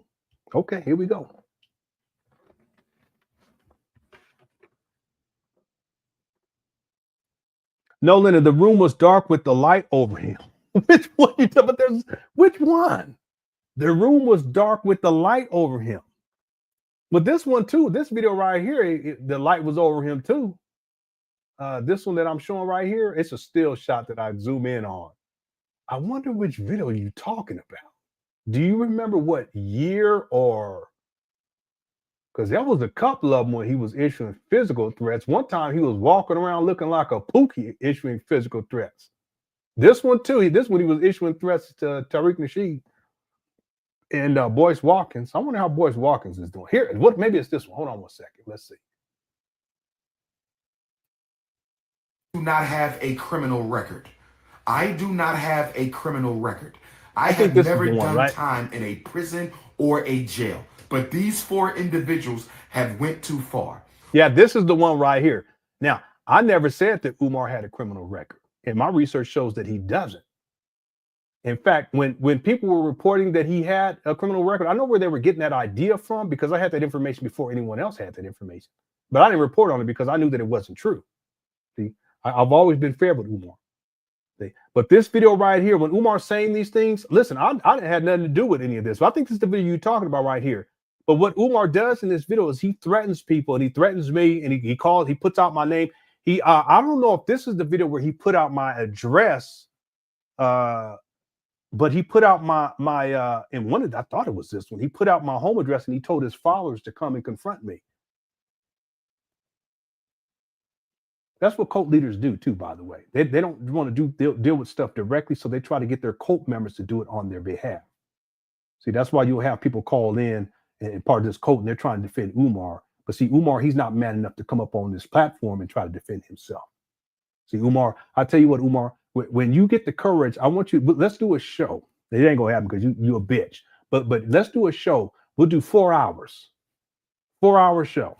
S2: okay, here we go. No, Leonard, the room was dark with the light over him. Which one? Which one? The room was dark with the light over him. But this one too, this video right here, the light was over him too. This one that I'm showing right here, it's a still shot that I zoom in on. I wonder which video you're talking about. Do you remember what year or? Because there was a couple of them when he was issuing physical threats. One time he was walking around looking like a pookie issuing physical threats. This one too, this one he was issuing threats to Tariq Nasheed and Boyce Watkins. I wonder how Boyce Watkins is doing. Here, maybe it's this one. Hold on one second. Let's see.
S1: Do not have a criminal record. I do not have a criminal record. I have never done time in a prison or a jail. But these four individuals have went too far.
S2: Yeah, this is the one right here. Now, I never said that Umar had a criminal record. And my research shows that he doesn't. In fact, when people were reporting that he had a criminal record, I know where they were getting that idea from because I had that information before anyone else had that information. But I didn't report on it because I knew that it wasn't true. See, I've always been fair with Umar. See? But this video right here, when Umar's saying these things, listen, I didn't have nothing to do with any of this. So I think this is the video you're talking about right here. But what Umar does in this video is he threatens people and he threatens me and he puts out my name I don't know if this is the video where he put out my address, but he put out my in one of, I thought it was this one. He put out my home address and he told his followers to come and confront me. That's what cult leaders do too, by the way. They don't want to deal with stuff directly, so they try to get their cult members to do it on their behalf. See, that's why you'll have people call in and part of this cult, and they're trying to defend Umar. But see, Umar, he's not man enough to come up on this platform and try to defend himself. See, Umar, I tell you what, Umar, when you get the courage, I want you, let's do a show. It ain't gonna happen because you a bitch. But let's do a show. We'll do 4 hours. 4-hour show.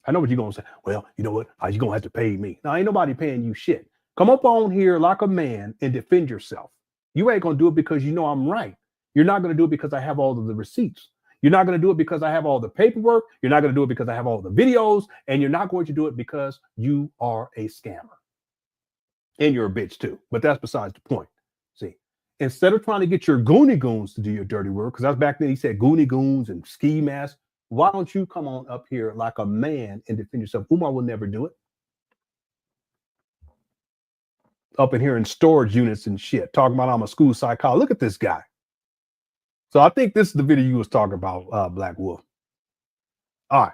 S2: I know what you're gonna say. Well, you know what? You're gonna have to pay me. Now, ain't nobody paying you shit. Come up on here like a man and defend yourself. You ain't gonna do it because you know I'm right. You're not gonna do it because I have all of the receipts. You're not gonna do it because I have all the paperwork. You're not gonna do it because I have all the videos, and you're not going to do it because you are a scammer. And you're a bitch too. But that's besides the point. See, instead of trying to get your goony goons to do your dirty work, because that's back then he said goony goons and ski masks. Why don't you come on up here like a man and defend yourself? Umar will never do it. Up in here in storage units and shit, talking about I'm a school psychologist. Look at this guy. So I think this is the video you was talking about, Black Wolf. All right.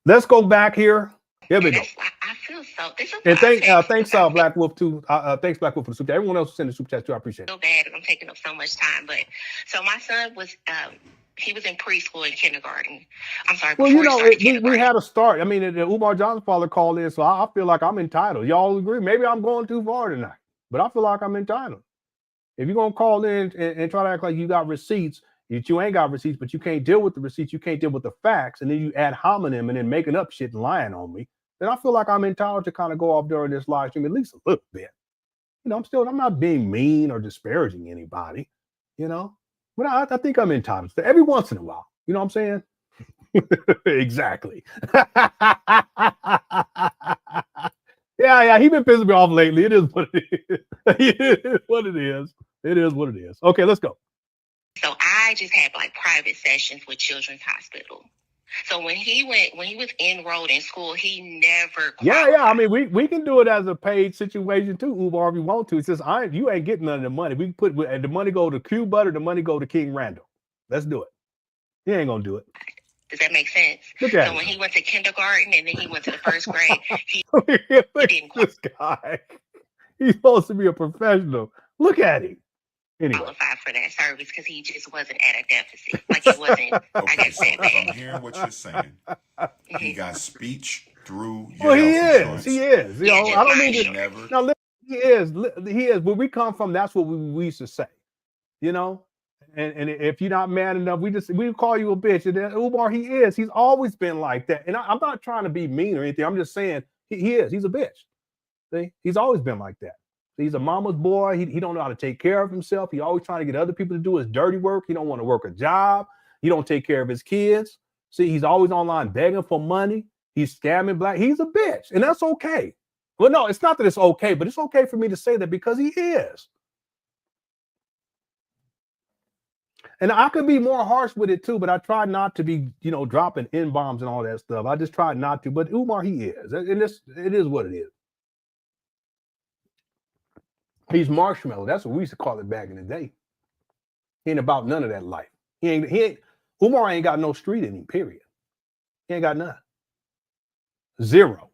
S2: Let's go back here. Here we go.
S8: I feel so.
S2: And thanks, Black Wolf, too. Thanks, Black Wolf, for the super chat. Everyone else send the super chat, too. I appreciate it.
S8: So bad. I'm taking up so much time. But so my son was... he was in preschool and kindergarten. I'm sorry.
S2: Well, you know, we had a start. I mean, the Umar Johnson father called in, so I feel like I'm entitled. Y'all agree? Maybe I'm going too far tonight, but I feel like I'm entitled. If you're going to call in and try to act like you got receipts, that you ain't got receipts, but you can't deal with the receipts, you can't deal with the facts, and then you ad hominem and then making up shit and lying on me, then I feel like I'm entitled to kind of go off during this live stream at least a little bit. You know, I'm not being mean or disparaging anybody, you know? But I think I'm entitled to every once in a while. You know what I'm saying? Exactly. Yeah, he been pissing me off lately. It is what it is. It is what it is. It is what it is. Okay, let's go.
S8: So I just had like private sessions with Children's Hospital. So when he was enrolled in school, he never qualified.
S2: Yeah. I mean, we can do it as a paid situation too, Umar, if you want to. It's just you ain't getting none of the money. We can put the money go to Q Butter, the money go to King Randall. Let's do it. He ain't gonna do it.
S8: Does that make sense?
S2: Look at
S8: so
S2: him.
S8: When he went to kindergarten and then he went to the first grade, he
S2: didn't this guy. He's supposed to be a professional. Look at him. Anyway.
S8: Qualify for that service because he just wasn't at a deficit. Like he wasn't.
S1: Okay, so if I'm hearing what you're saying, he got speech through your
S2: well,
S1: health insurance.
S2: He is. You know, I don't mean to
S1: never.
S2: No, listen, he is. Where we come from, that's what we used to say. You know? And if you're not man enough, we call you a bitch. And then Umar, he is. He's always been like that. And I'm not trying to be mean or anything. I'm just saying he is. He's a bitch. See? He's always been like that. He's a mama's boy. He don't know how to take care of himself. He always trying to get other people to do his dirty work. He don't want to work a job. He don't take care of his kids. See, he's always online begging for money. He's scamming black. He's a bitch, and that's okay. Well, no, it's not that it's okay, but it's okay for me to say that because he is. And I could be more harsh with it too, but I try not to be, you know, dropping N-bombs and all that stuff. I just try not to. But Umar, he is, and it is what it is. He's marshmallow. That's what we used to call it back in the day. He ain't about none of that life. Umar ain't got no street in him, period. He ain't got none. Zero.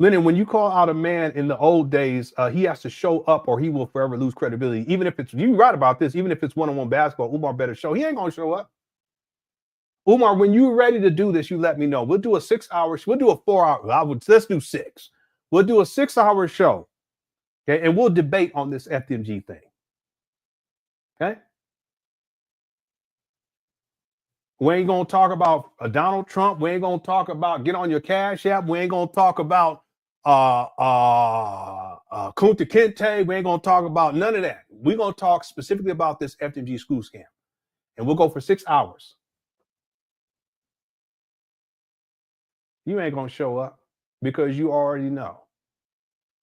S2: Lenon, when you call out a man in the old days, he has to show up or he will forever lose credibility. Even if it's, you right about this, even if it's one-on-one basketball, Umar better show. He ain't going to show up. Umar, when you're ready to do this, you let me know. We'll do a 6 hour, we'll do a 4 hour, let's do 6. We'll do a 6 hour show, okay? And we'll debate on this FDMG thing, okay? We ain't going to talk about Donald Trump. We ain't going to talk about get on your Cash App. We ain't going to talk about Kunta Kinte. We ain't going to talk about none of that. We're going to talk specifically about this FDMG school scam. And we'll go for 6 hours. You ain't going to show up because you already know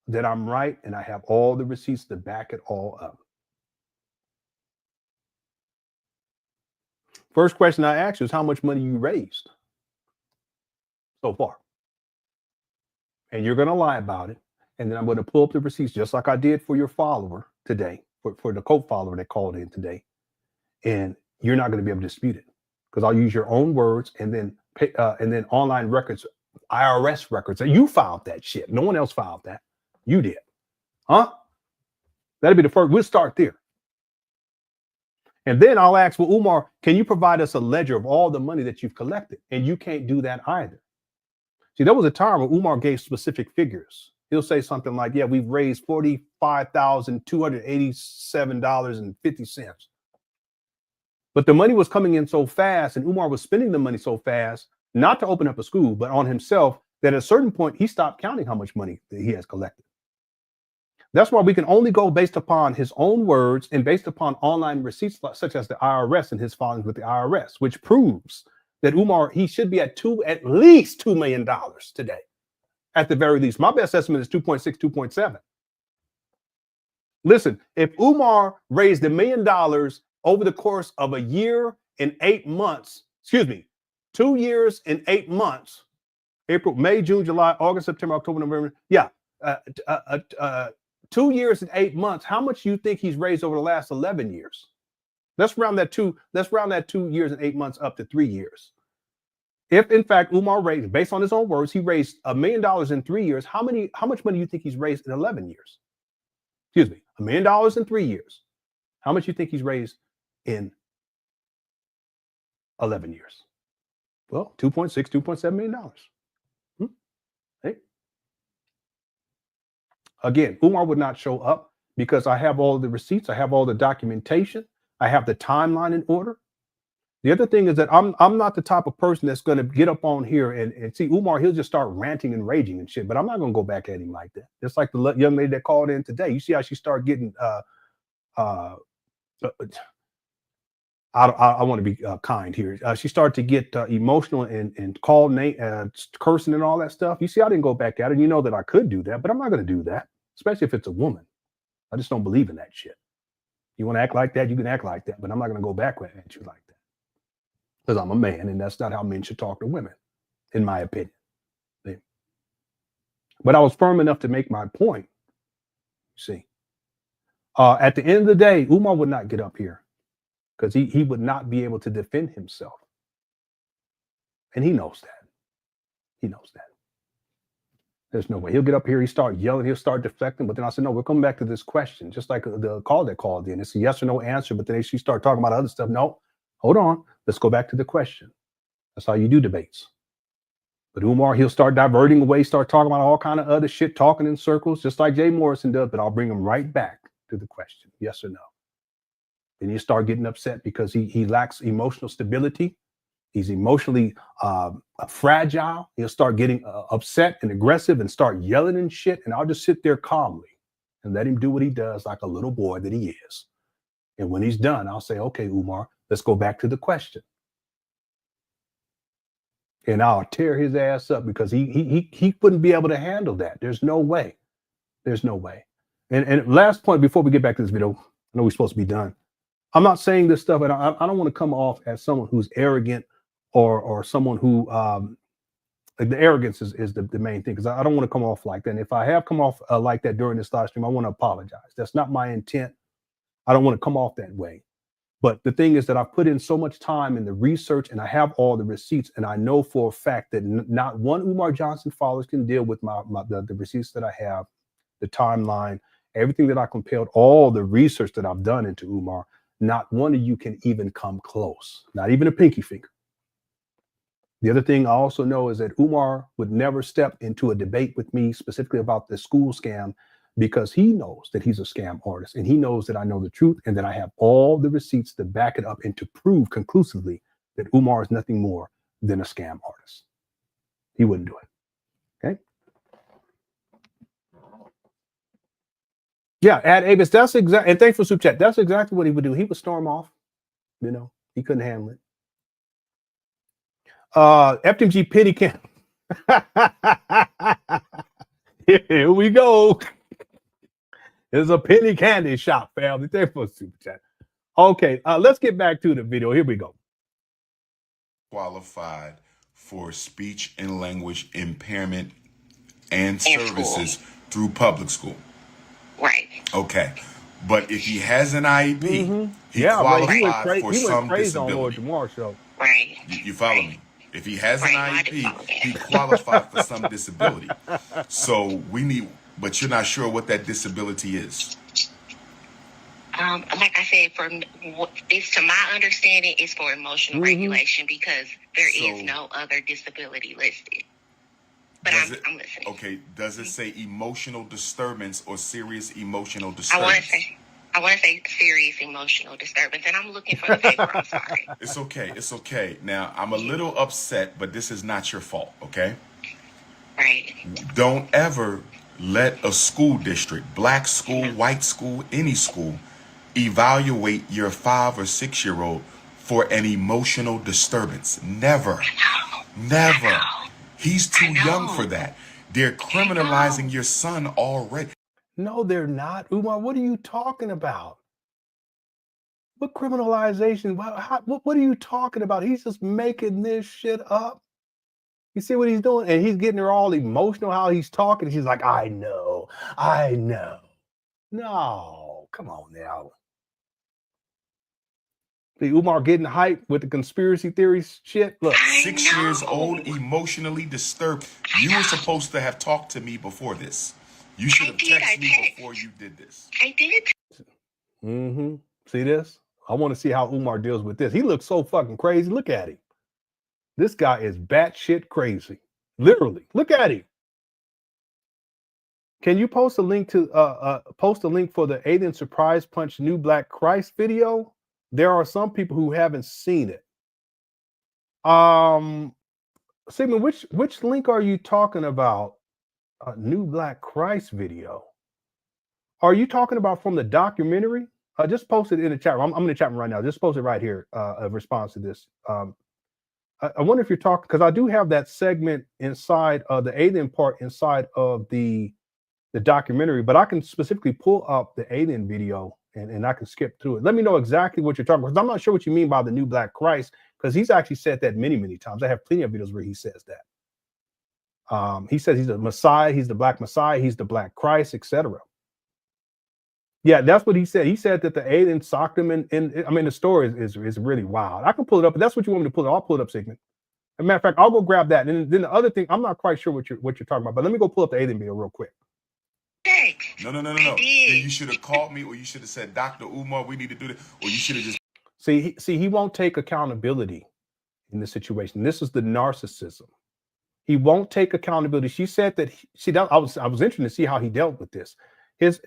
S2: that I'm right and I have all the receipts to back it all up. First question I asked you is how much money you raised so far. and you're going to lie about it. And then I'm going to pull up the receipts just like I did for your follower today, for the co-follower that called in today. And you're not going to be able to dispute it because I'll use your own words and then online records, IRS records. You filed that shit. No one else filed that. You did. Huh? That'd be the first. We'll start there. And then I'll ask, well, Umar, can you provide us a ledger of all the money that you've collected? And you can't do that either. See, there was a time when Umar gave specific figures. He'll say something like, yeah, we've raised $45,287.50. But the money was coming in so fast and Umar was spending the money so fast, not to open up a school, but on himself, that at a certain point, he stopped counting how much money that he has collected. That's why we can only go based upon his own words and based upon online receipts, such as the IRS and his filings with the IRS, which proves that Umar, he should be at least $2 million today. At the very least, my best estimate is 2.6, 2.7. Listen, if Umar raised $1 million over the course of a year and 8 months, 2 years and 8 months, April, May, June, July, August, September, October, November. Yeah. 2 years and 8 months. How much do you think he's raised over the last 11 years? Let's round that 2 years and 8 months up to 3 years. If in fact Umar raised, based on his own words, he raised $1 million in 3 years, how much money do you think he's raised in 11 years? $1 million in 3 years. How much do you think he's raised in 11 years? Well, $2.6, $2.7 million. Hey. Again, Umar would not show up because I have all the receipts, I have all the documentation, I have the timeline in order. The other thing is that I'm not the type of person that's going to get up on here and see Umar. He'll just start ranting and raging and shit. But I'm not going to go back at him like that. Just like the young lady that called in today. You see how she started getting. I want to be kind here. She started to get emotional and call name, cursing and all that stuff. You see, I didn't go back at her. You know that I could do that, but I'm not going to do that, especially if it's a woman. I just don't believe in that shit. You want to act like that, you can act like that, but I'm not going to go back at you like that. Because I'm a man, and that's not how men should talk to women, in my opinion. But I was firm enough to make my point. See, at the end of the day, Umar would not get up here because he would not be able to defend himself. And he knows that. He knows that. There's no way. He'll get up here, he start yelling, he'll start deflecting. But then I said, no, we're coming back to this question. Just like the call that called in. It's a yes or no answer, but then she start talking about other stuff. No, hold on. Let's go back to the question. That's how you do debates. But Umar, he'll start diverting away, start talking about all kind of other shit, talking in circles, just like Jay Morrison does, but I'll bring him right back to the question, yes or no. And you start getting upset because he lacks emotional stability. He's emotionally fragile. He'll start getting upset and aggressive and start yelling and shit. And I'll just sit there calmly and let him do what he does like a little boy that he is. And when he's done, I'll say, okay, Umar, let's go back to the question. And I'll tear his ass up because he wouldn't be able to handle that. There's no way. There's no way. And last point before we get back to this video, I know we're supposed to be done. I'm not saying this stuff, and I don't want to come off as someone who's arrogant or someone who the arrogance is the main thing, because I don't want to come off like that. And if I have come off like that during this live stream, I want to apologize. That's not my intent. I don't want to come off that way. But the thing is that I've put in so much time in the research and I have all the receipts, and I know for a fact that not one Umar Johnson followers can deal with the receipts that I have, the timeline, everything that I compiled, all the research that I've done into Umar. Not one of you can even come close, not even a pinky finger. The other thing I also know is that Umar would never step into a debate with me specifically about the school scam, because he knows that he's a scam artist, and he knows that I know the truth and that I have all the receipts to back it up and to prove conclusively that Umar is nothing more than a scam artist. He wouldn't do it. Okay. Yeah, Ad Avis, that's exactly, and thanks for Super Chat. That's exactly what he would do. He would storm off. You know, he couldn't handle it. FDMG pity camp. Here we go. It's a penny candy shop, family. Thanks for Super Chat. Okay, let's get back to the video. Here we go.
S1: Qualified for speech and language impairment and services through public school.
S8: Right.
S1: Okay. But if he has an IEP, he qualifies for some disability.
S8: Right.
S1: You follow me? If he has an IEP, he qualifies for some disability. So we need, but you're not sure what that disability is.
S8: Like I said, it's to my understanding, it's for emotional regulation because there is no other disability listed. But I'm listening.
S1: Okay, does it say emotional disturbance or serious emotional disturbance?
S8: I want to say serious emotional disturbance, and I'm looking for the paper. I'm sorry.
S1: It's okay. It's okay. Now, I'm a little upset, but this is not your fault, okay?
S8: Right.
S1: Don't ever let a school district, black school, white school, any school, evaluate your 5 or 6 year old for an emotional disturbance. Never. Never. He's too young for that. They're criminalizing your son already.
S2: No, they're not. Umar, what are you talking about? What criminalization? What are you talking about? He's just making this shit up. You see what he's doing? And he's getting her all emotional, how he's talking. She's like, I know. No, come on now. See, Umar getting hyped with the conspiracy theories shit. Look.
S1: 6 years old, emotionally disturbed. You were supposed to have talked to me before this. You should have texted me before you did this.
S8: I did.
S2: See this? I want to see how Umar deals with this. He looks so fucking crazy. Look at him. This guy is batshit crazy. Literally. Look at him. Can you post a link to for the Alien Surprise Punch New Black Christ video? There are some people who haven't seen it. Sigmund, which link are you talking about? New Black Christ video. Are you talking about from the documentary? Just post it in the chat room. I'm in the chat room right now. Just post it right here. A response to this. I wonder if you're talking, because I do have that segment inside the alien part inside of the documentary, but I can specifically pull up the alien video and I can skip through it. Let me know exactly what you're talking about, because I'm not sure what you mean by the New Black Christ, because he's actually said that many, many times. I have plenty of videos where he says that. He says he's the Messiah, he's the Black Messiah, he's the Black Christ, etc. Yeah, that's what he said. He said that the alien socked him in I mean, the story is really wild. I can pull it up, but that's what you want me to pull it. I'll pull it up, Sigmund. As a matter of fact, I'll go grab that. And then the other thing, I'm not quite sure what you're talking about, but let me go pull up the alien video real quick.
S1: No. Then you should have called me, or you should have said, Dr. Umar, we need to do this, or you should have just.
S2: See, he won't take accountability in this situation. This is the narcissism. He won't take accountability. She said that. I was interested to see how he dealt with this.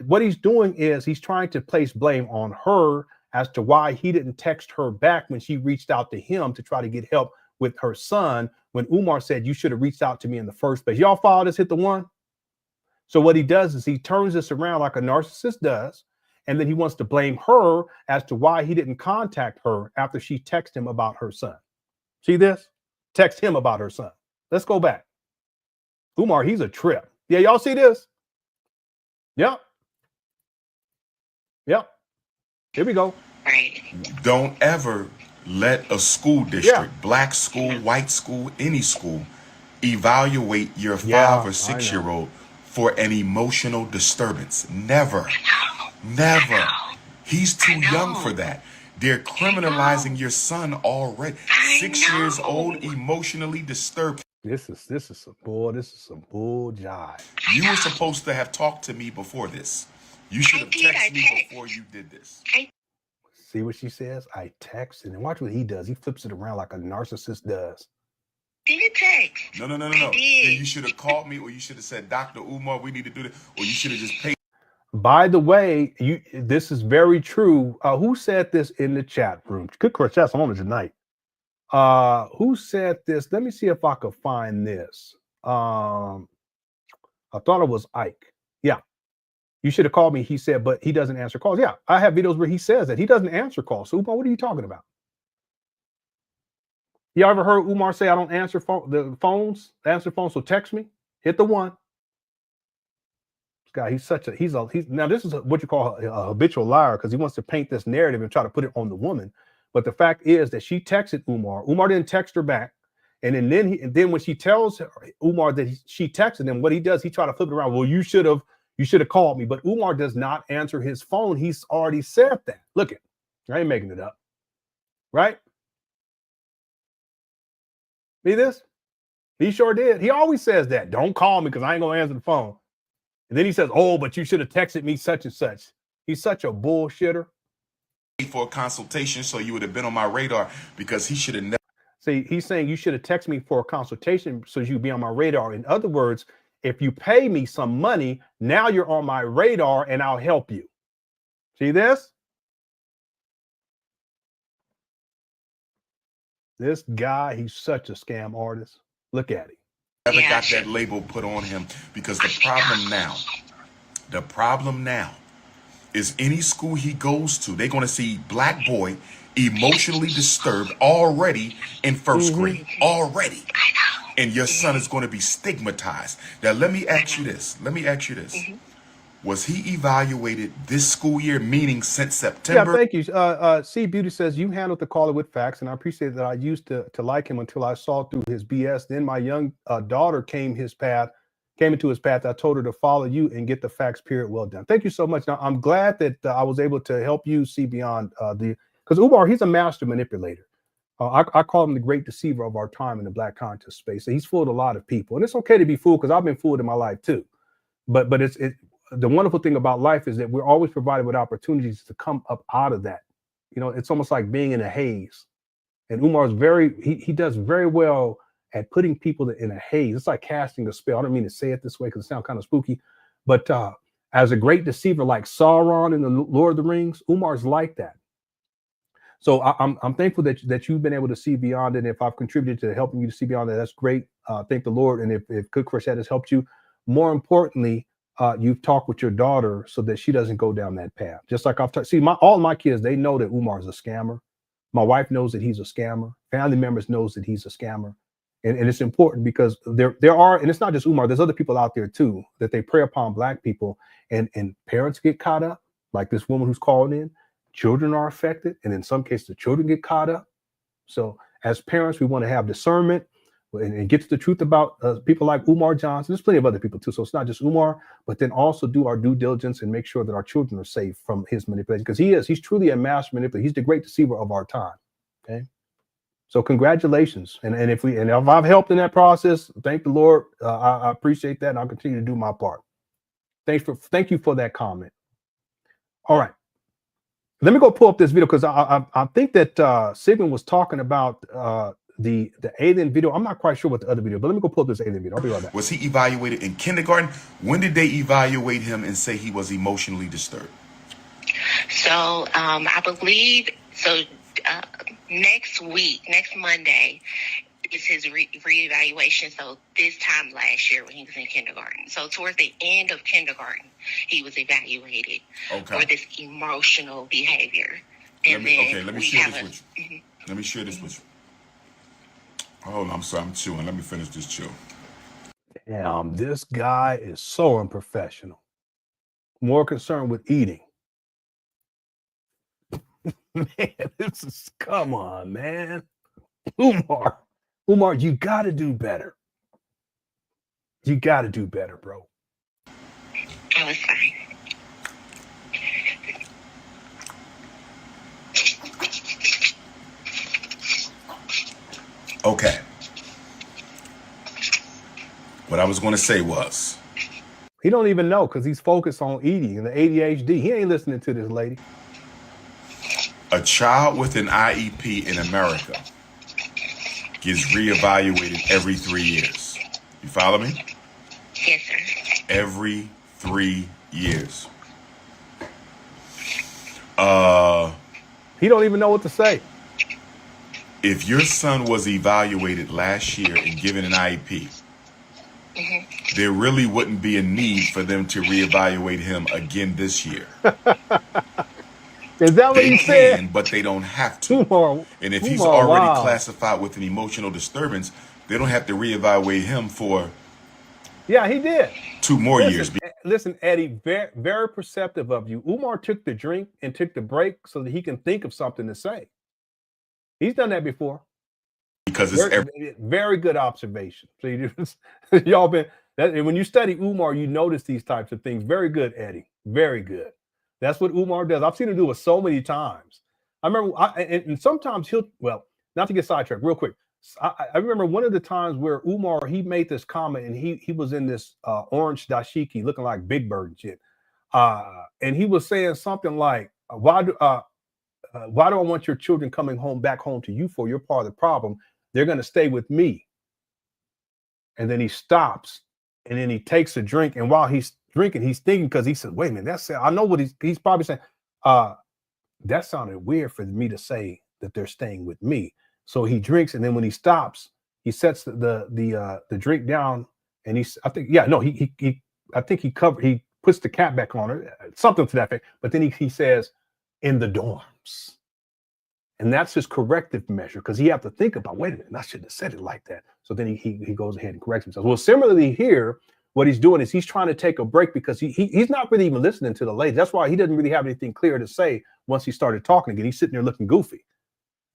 S2: What he's doing is he's trying to place blame on her as to why he didn't text her back when she reached out to him to try to get help with her son. When Umar said, you should have reached out to me in the first place. Y'all follow this? Hit the one. So what he does is he turns this around like a narcissist does, and then he wants to blame her as to why he didn't contact her after she texted him about her son. See this? Text him about her son. Let's go back. Umar, he's a trip. Yeah, y'all see this? Yep. Here we go.
S8: Right.
S1: Don't ever let a school district, black school, white school, any school, evaluate your 5 or 6 year old for an emotional disturbance. Never. He's too young for that. They're criminalizing your son already. 6 years old, emotionally disturbed.
S2: This is some bull jive.
S1: You were supposed to have talked to me before this. You should have texted me before you did this.
S2: See what she says? I texted, and watch what he does. He flips it around like a narcissist does.
S8: Did text?
S1: No. Then you should have called me, or you should have said, Dr. Umar, we need to do this, or you should have just paid.
S2: By the way, this is very true. Who said this in the chat room? Good question. That's on it tonight. Who said this? Let me see if I could find this. I thought it was Ike. Yeah. You should have called me, he said, but he doesn't answer calls. Yeah, I have videos where he says that he doesn't answer calls. So, Umar, what are you talking about? You ever heard Umar say, I don't answer the phones, so text me? Hit the one. This guy, he's now this is what you call a habitual liar, because he wants to paint this narrative and try to put it on the woman. But the fact is that she texted Umar. Umar didn't text her back. And then when she tells Umar that she texted him, what he does, he try to flip it around. Well, you should have called me. But Umar does not answer his phone. He's already said that. Look it. I ain't making it up. Right? See this? He sure did. He always says that. Don't call me because I ain't going to answer the phone. And then he says, oh, but you should have texted me such and such. He's such a bullshitter.
S1: For a consultation, so you would have been on my radar, because he should have never.
S2: See, he's saying you should have texted me for a consultation so you'd be on my radar. In other words, if you pay me some money, now you're on my radar and I'll help you. See this? This guy, he's such a scam artist. Look at him.
S1: Never got that label put on him, because the problem now is any school he goes to, they're going to see black boy emotionally disturbed already in first grade already, and your son is going to be stigmatized. Now let me ask you this. Was he evaluated this school year, meaning since September?
S2: Yeah, thank you. C Beauty says, you handled the caller with facts, and I appreciate that. I used to like him until I saw through his BS. Then my young daughter came into his path. I told her to follow you and get the facts, period. Well done. Thank you so much. Now, I'm glad that I was able to help you see beyond because Umar, he's a master manipulator. I call him the great deceiver of our time in the Black conscious space. So he's fooled a lot of people. And it's okay to be fooled, because I've been fooled in my life too. But the wonderful thing about life is that we're always provided with opportunities to come up out of that. You know, it's almost like being in a haze. And Umar's he does very well at putting people in a haze. It's like casting a spell. I don't mean to say it this way because it sounds kind of spooky, but as a great deceiver like Sauron in the Lord of the Rings, Umar's like that. So I'm thankful that you've been able to see beyond it. And if I've contributed to helping you to see beyond that, that's great. Thank the Lord. And if Good Crochet has helped you, more importantly, you've talked with your daughter so that she doesn't go down that path. Just like I've talked. See, all my kids, they know that Umar is a scammer. My wife knows that he's a scammer. Family members knows that he's a scammer. And it's important because there are, and it's not just Umar, there's other people out there too, that they prey upon Black people, and parents get caught up, like this woman who's calling in. Children are affected, and in some cases, the children get caught up. So as parents, we want to have discernment and get to the truth about people like Umar Johnson. There's plenty of other people too. So it's not just Umar, but then also do our due diligence and make sure that our children are safe from his manipulation, because he's truly a master manipulator. He's the great deceiver of our time. Okay. So congratulations. And if I've helped in that process, thank the Lord. I appreciate that. And I'll continue to do my part. Thank you for that comment. All right. Let me go pull up this video, because I think that Sigmund was talking about the alien video. I'm not quite sure what the other video, but let me go pull up this alien video. I'll be right back.
S1: Was he evaluated in kindergarten? When did they evaluate him and say he was emotionally disturbed?
S8: So I believe so. Next Monday is his reevaluation. So this time last year when he was in kindergarten. So towards the end of kindergarten, he was evaluated for this emotional behavior.
S1: Let me share this with you. Let me share this with you. Hold on, I'm sorry, I'm chewing. Let me finish this chew.
S2: Damn, this guy is so unprofessional. More concerned with eating. Man, come on, man. Umar, you got to do better. You got to do better, bro.
S8: Oh, it's fine.
S1: Okay. What I was going to say was,
S2: he don't even know, because he's focused on eating and the ADHD. He ain't listening to this lady.
S1: A child with an IEP in America gets reevaluated every 3 years. You follow me?
S8: Yes, sir.
S1: Every 3 years.
S2: He don't even know what to say.
S1: If your son was evaluated last year and given an IEP, there really wouldn't be a need for them to reevaluate him again this year.
S2: Is that what he said?
S1: But they don't have to. And if he's already classified with an emotional disturbance, they don't have to reevaluate him for.
S2: Yeah, he did.
S1: 2 more years.
S2: Listen, Eddie, very, very perceptive of you. Umar took the drink and took the break so that he can think of something to say. He's done that before.
S1: because it's
S2: very good observation. So y'all been that when you study Umar, you notice these types of things. Very good, Eddie. Very good. That's what Umar does. I've seen him do it so many times. I remember, and sometimes not to get sidetracked, real quick. I remember one of the times where Umar, he made this comment, and he was in this orange dashiki looking like Big Bird and shit. And he was saying something like, why do I want your children coming back home to you for? You're part of the problem. They're going to stay with me. And then he stops, and then he takes a drink. And while he's drinking, he's thinking, because he said, wait a minute, I know what he's probably saying. That sounded weird for me to say that they're staying with me. So he drinks, and then when he stops, he sets the drink down, and he puts the cap back on her, something to that effect. But then he says, in the dorms. And that's his corrective measure, because he have to think about, wait a minute, I shouldn't have said it like that. So then he goes ahead and corrects himself. Well, similarly here, what he's doing is he's trying to take a break, because he's not really even listening to the lady. That's why he doesn't really have anything clear to say once he started talking again. He's sitting there looking goofy.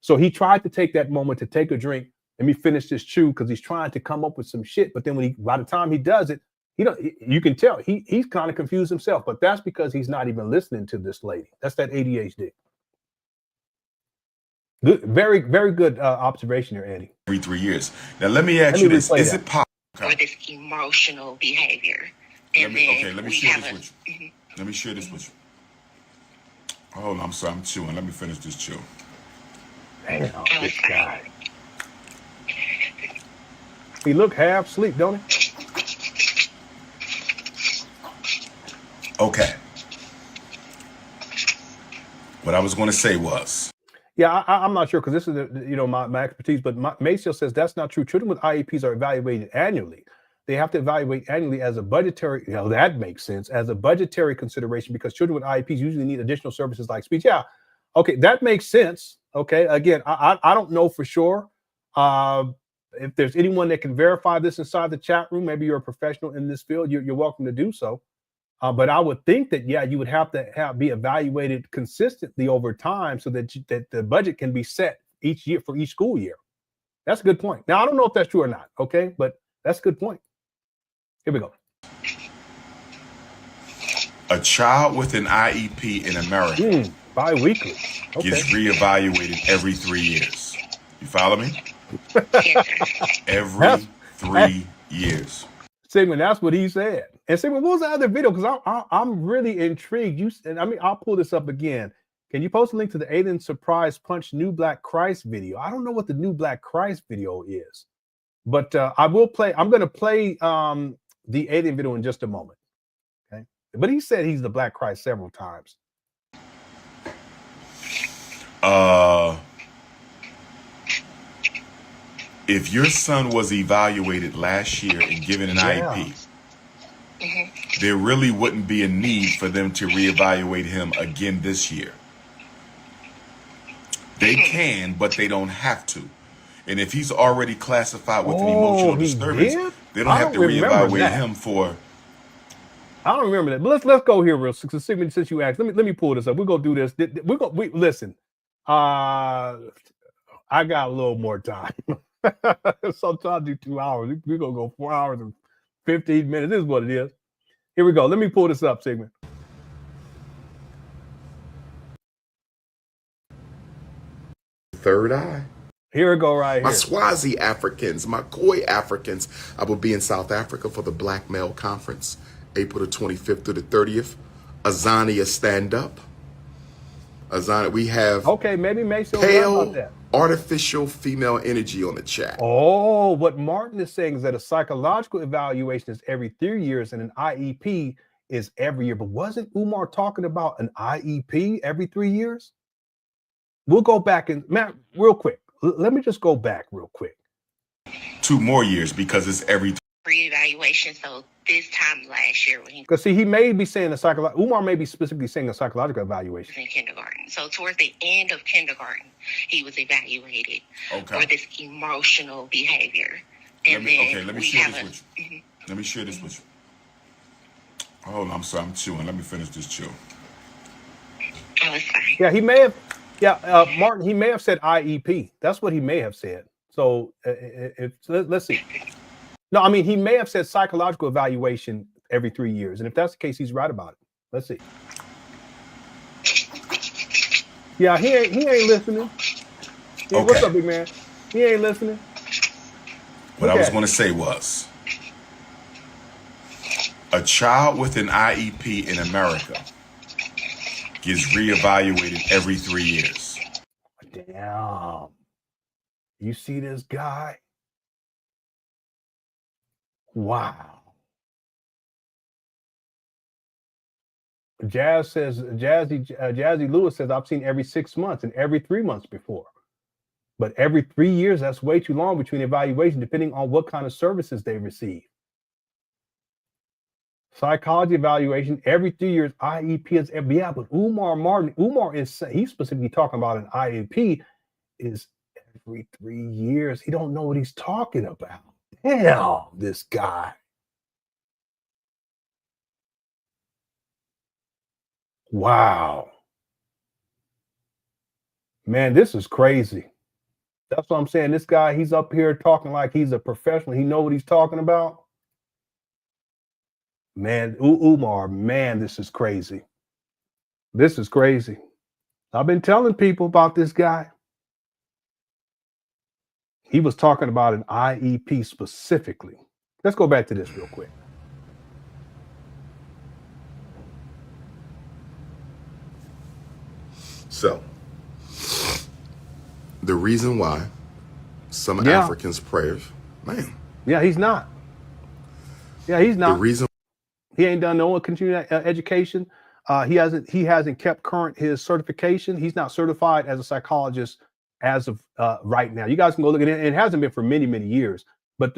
S2: So he tried to take that moment to take a drink. Let me finish this chew, because he's trying to come up with some shit. But then by the time he does it, you can tell he's kind of confused himself. But that's because he's not even listening to this lady. That's that ADHD. Good, very, very good observation there, Eddie.
S1: Every 3 years. Now let me ask you this: is it possible?
S8: Or this emotional behavior?
S1: Let me share this with you. Mm-hmm. Let me share this with you. Hold on, I'm sorry, I'm chewing. Let me finish this chew.
S2: Damn, this guy. He look half asleep, don't he?
S1: Okay. What I was going to say was.
S2: Yeah, I'm not sure, because this is my expertise, but Maceo says that's not true. Children with IEPs are evaluated annually. They have to evaluate annually as a budgetary, that makes sense, as a budgetary consideration, because children with IEPs usually need additional services like speech. Yeah, okay, that makes sense. Okay, again, I don't know for sure. If there's anyone that can verify this inside the chat room, maybe you're a professional in this field, you're welcome to do so. But I would think that, you would have to be evaluated consistently over time, so that the budget can be set each year for each school year. That's a good point. Now, I don't know if that's true or not, okay? But that's a good point. Here we go.
S1: A child with an IEP in America
S2: bi-weekly
S1: gets reevaluated every 3 years. You follow me? Every 3 years.
S2: Sigmund, that's what he said. And Sigmund, what was the other video? Because I'm really intrigued. I'll pull this up again. Can you post a link to the Alien Surprise Punch New Black Christ video? I don't know what the New Black Christ video is, but I will play. I'm going to play the Alien video in just a moment. Okay, but he said he's the Black Christ several times.
S1: If your son was evaluated last year and given an IEP, there really wouldn't be a need for them to reevaluate him again this year. They can, but they don't have to. And if he's already classified with an emotional disturbance, they don't have to reevaluate him for.
S2: I don't remember that. But let's go here real quick. Since you asked, let me pull this up. We're gonna do this. Listen. I got a little more time. Sometimes I do 2 hours. We're gonna go 4 hours and 15 minutes. This is what it is. Here we go. Let me pull this up, Sigmund.
S1: Third eye.
S2: Here we go, right here.
S1: My Swazi Africans, my Khoi Africans. I will be in South Africa for the Black Male Conference, April the 25th to the 30th. Azania stand up. Azania, we have
S2: maybe
S1: pale
S2: about that.
S1: Artificial female energy on the chat.
S2: Oh, what Martin is saying is that a psychological evaluation is every 3 years and an IEP is every year. But wasn't Umar talking about an IEP every 3 years? We'll go back and Matt, real quick. Let me just go back real quick.
S1: 2 more years, because it's every
S8: Reevaluation. So this time last year, when
S2: because he may be saying Umar may be specifically saying a psychological evaluation
S8: in kindergarten. So towards the end of kindergarten, he was evaluated for this emotional behavior. And
S1: let me share this with you. Let me share this with you. Hold on, I'm sorry, I'm chewing. Let me finish this chew.
S8: Oh, it's fine.
S2: Yeah, he may have. Yeah, Martin, he may have said IEP. That's what he may have said. So let's see. No, I mean, he may have said psychological evaluation every 3 years. And if that's the case, he's right about it. Let's see. Yeah, he ain't listening. Hey,
S1: Okay.
S2: What's up, big man? He ain't listening.
S1: What I was going to say was, a child with an IEP in America gets reevaluated every 3 years.
S2: Damn. You see this guy? Wow. Jazzy Lewis says, I've seen every 6 months and every 3 months before. But every 3 years, that's way too long between evaluation, depending on what kind of services they receive. Psychology evaluation every 3 years, IEP is every, yeah, but Umar is, he's specifically talking about an IEP is every 3 years. He don't know what he's talking about. Damn, this guy. Wow. Man, this is crazy. That's what I'm saying. This guy, he's up here talking like he's a professional. He know what he's talking about. Man, Umar, man, this is crazy. This is crazy. I've been telling people about this guy. He was talking about an IEP specifically. Let's go back to this real quick.
S1: So, the reason why some Africans' prayers, man.
S2: Yeah, he's not. Yeah, he's not.
S1: The reason
S2: he ain't done no continuing education. He hasn't kept current his certification. He's not certified as a psychologist as of right now. You guys can go look at it. It hasn't been for many, many years, but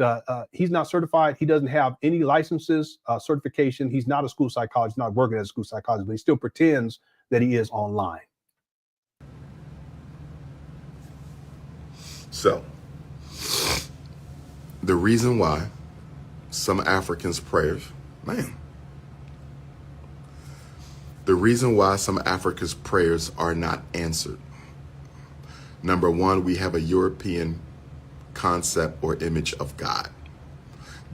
S2: he's not certified. He doesn't have any licenses, certification. He's not a school psychologist, not working as a school psychologist, but he still pretends that he is online.
S1: So, the reason why some Africans' prayers, man, the reason why some Africa's prayers are not answered. Number one, we have a European concept or image of God.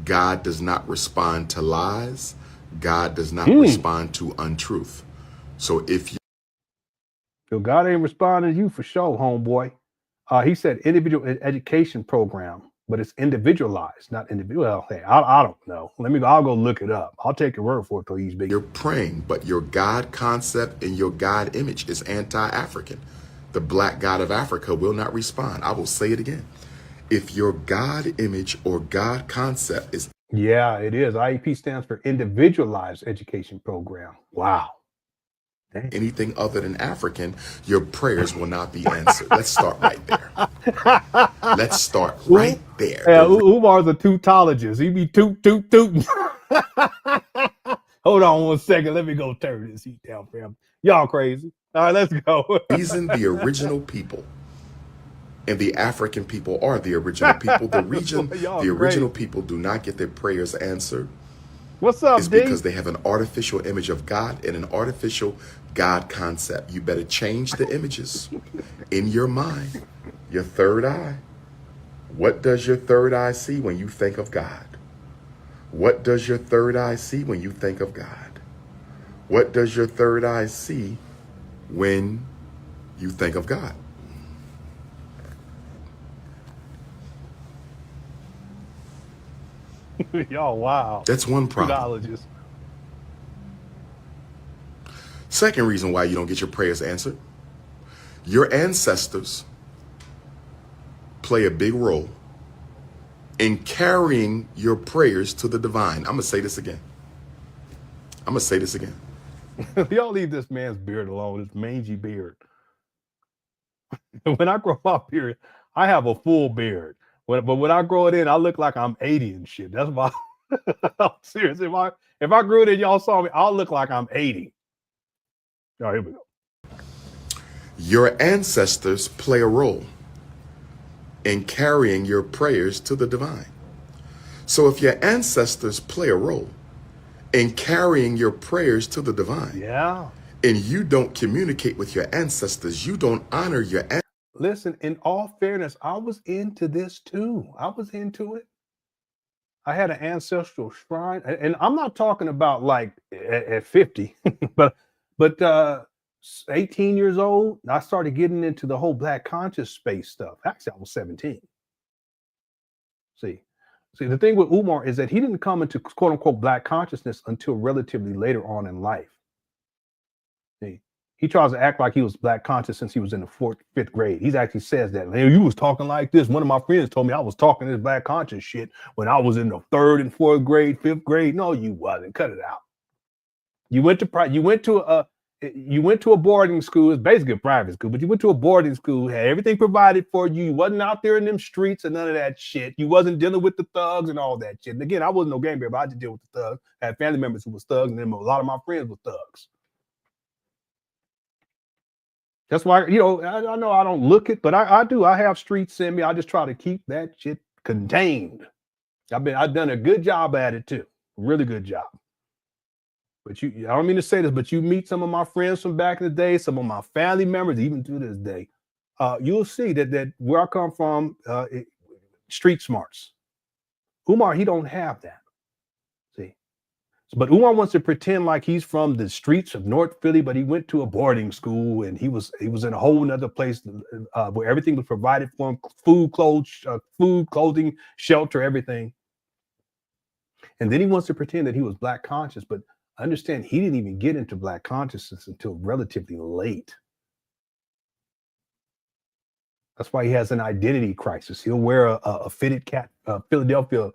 S1: God does not respond to lies. God does not respond to untruth. So if you...
S2: God ain't responding to you for sure, homeboy. He said individual education program, but it's individualized, not individual. Well, hey, I don't know. I'll go look it up. I'll take your word for it till he's big.
S1: You're praying, but your God concept and your God image is anti-African. The black God of Africa will not respond. I will say it again. If your God image or God concept is...
S2: Yeah, it is. IEP stands for individualized education program. Wow.
S1: anything other than African, your prayers will not be answered. Let's start right there. Let's start right there.
S2: Yeah, Umar's a tootologist. He be tooting. Hold on 1 second. Let me go turn this heat down, fam. Y'all crazy. All right, let's go.
S1: Reason the original people and the African people are the original people. The original people do not get their prayers answered.
S2: What's up,
S1: It's because they have an artificial image of God and an artificial God concept. You better change the images in your mind. Your third eye. What does your third eye see when you think of God? What does your third eye see when you think of God? What does your third eye see when you think of God?
S2: Y'all, wow.
S1: That's one problem. Second reason why you don't get your prayers answered. Your ancestors play a big role in carrying your prayers to the divine. I'm going to say this again.
S2: Y'all leave this man's beard alone, this mangy beard. When I grow my beard, I have a full beard. But when I grow it in, I look like I'm 80 and shit. That's why I'm serious. If I grew it in, y'all saw me, I'll look like I'm 80. All right, here we go.
S1: Your ancestors play a role in carrying your prayers to the divine. So if your ancestors play a role in carrying your prayers to the divine,
S2: yeah,
S1: and you don't communicate with your ancestors, you don't honor your ancestors.
S2: listen, in all fairness, I was into this too. I was into it. I had an ancestral shrine, and I'm not talking about like at 50, but 18 years old, I started getting into the whole Black conscious space stuff. Actually, I was 17. See, the thing with Umar is that he didn't come into quote unquote Black consciousness until relatively later on in life. See, he tries to act like he was Black conscious since he was in the 5th grade. He actually says that, man, you was talking like this. One of my friends told me I was talking this Black conscious shit when I was in the 3rd and 4th grade, 5th grade. No, you wasn't. Cut it out. You went to a boarding school. It's basically a private school, but you went to a boarding school, had everything provided for you. You wasn't out there in them streets and none of that shit. You wasn't dealing with the thugs and all that shit. And again, I wasn't no gang bear, but I just deal with the thugs. I had family members who was thugs, and then a lot of my friends were thugs. That's why, I know I don't look it, but I do. I have streets in me. I just try to keep that shit contained. I've done a good job at it too. Really good job. But I don't mean to say this, but you meet some of my friends from back in the day, some of my family members, even to this day, you'll see that where I come from, street smarts. Umar, he don't have that. See, but Umar wants to pretend like he's from the streets of North Philly, but he went to a boarding school and he was in a whole nother place where everything was provided for him: food, clothing, shelter, everything. And then he wants to pretend that he was Black conscious, but understand he didn't even get into Black consciousness until relatively late. That's why he has an identity crisis. He'll wear a fitted cap, Philadelphia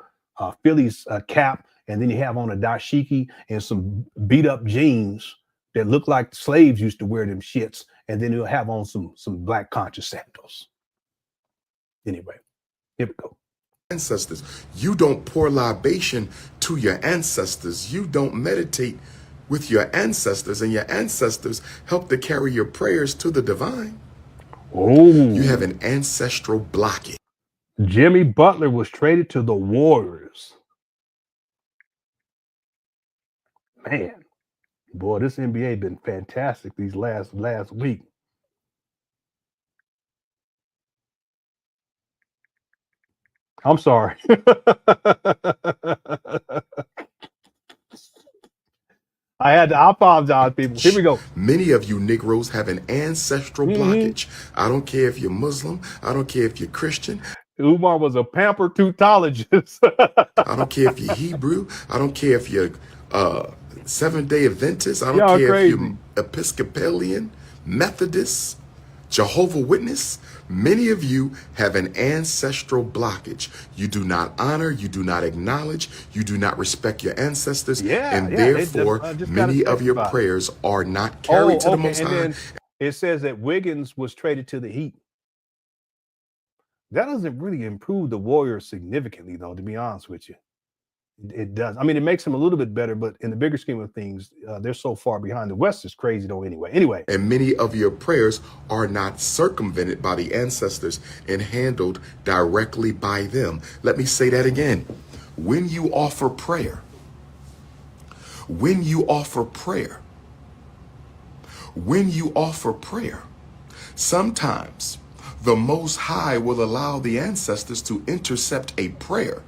S2: Phillies cap, and then you have on a dashiki and some beat up jeans that look like slaves used to wear them shits, and then he'll have on some Black conscious sandals. Anyway, here we go.
S1: Ancestors. You don't pour libation to your ancestors. You don't meditate with your ancestors, and your ancestors help to carry your prayers to the divine.
S2: Oh,
S1: you have an ancestral blockage.
S2: Jimmy Butler was traded to the Warriors. Man, boy, this NBA been fantastic these last week. I'm sorry. I apologize, people. Here we go.
S1: Many of you Negroes have an ancestral blockage. I don't care if you're Muslim. I don't care if you're Christian.
S2: Umar was a pampered tootologist.
S1: I don't care if you're Hebrew. I don't care if you're Seventh-day Adventist. I don't care if you're Episcopalian, Methodist, Jehovah's Witness. Many of you have an ancestral blockage. You do not honor, you do not acknowledge, you do not respect your ancestors, and therefore many of your prayers are not carried to the Most High.
S2: Then it says that Wiggins was traded to the Heat. That doesn't really improve the Warriors significantly, though, to be honest with you. It does. I mean, it makes them a little bit better, but in the bigger scheme of things, they're so far behind. The West is crazy, though, anyway.
S1: And many of your prayers are not circumvented by the ancestors and handled directly by them. Let me say that again. When you offer prayer, sometimes the Most High will allow the ancestors to intercept a prayer,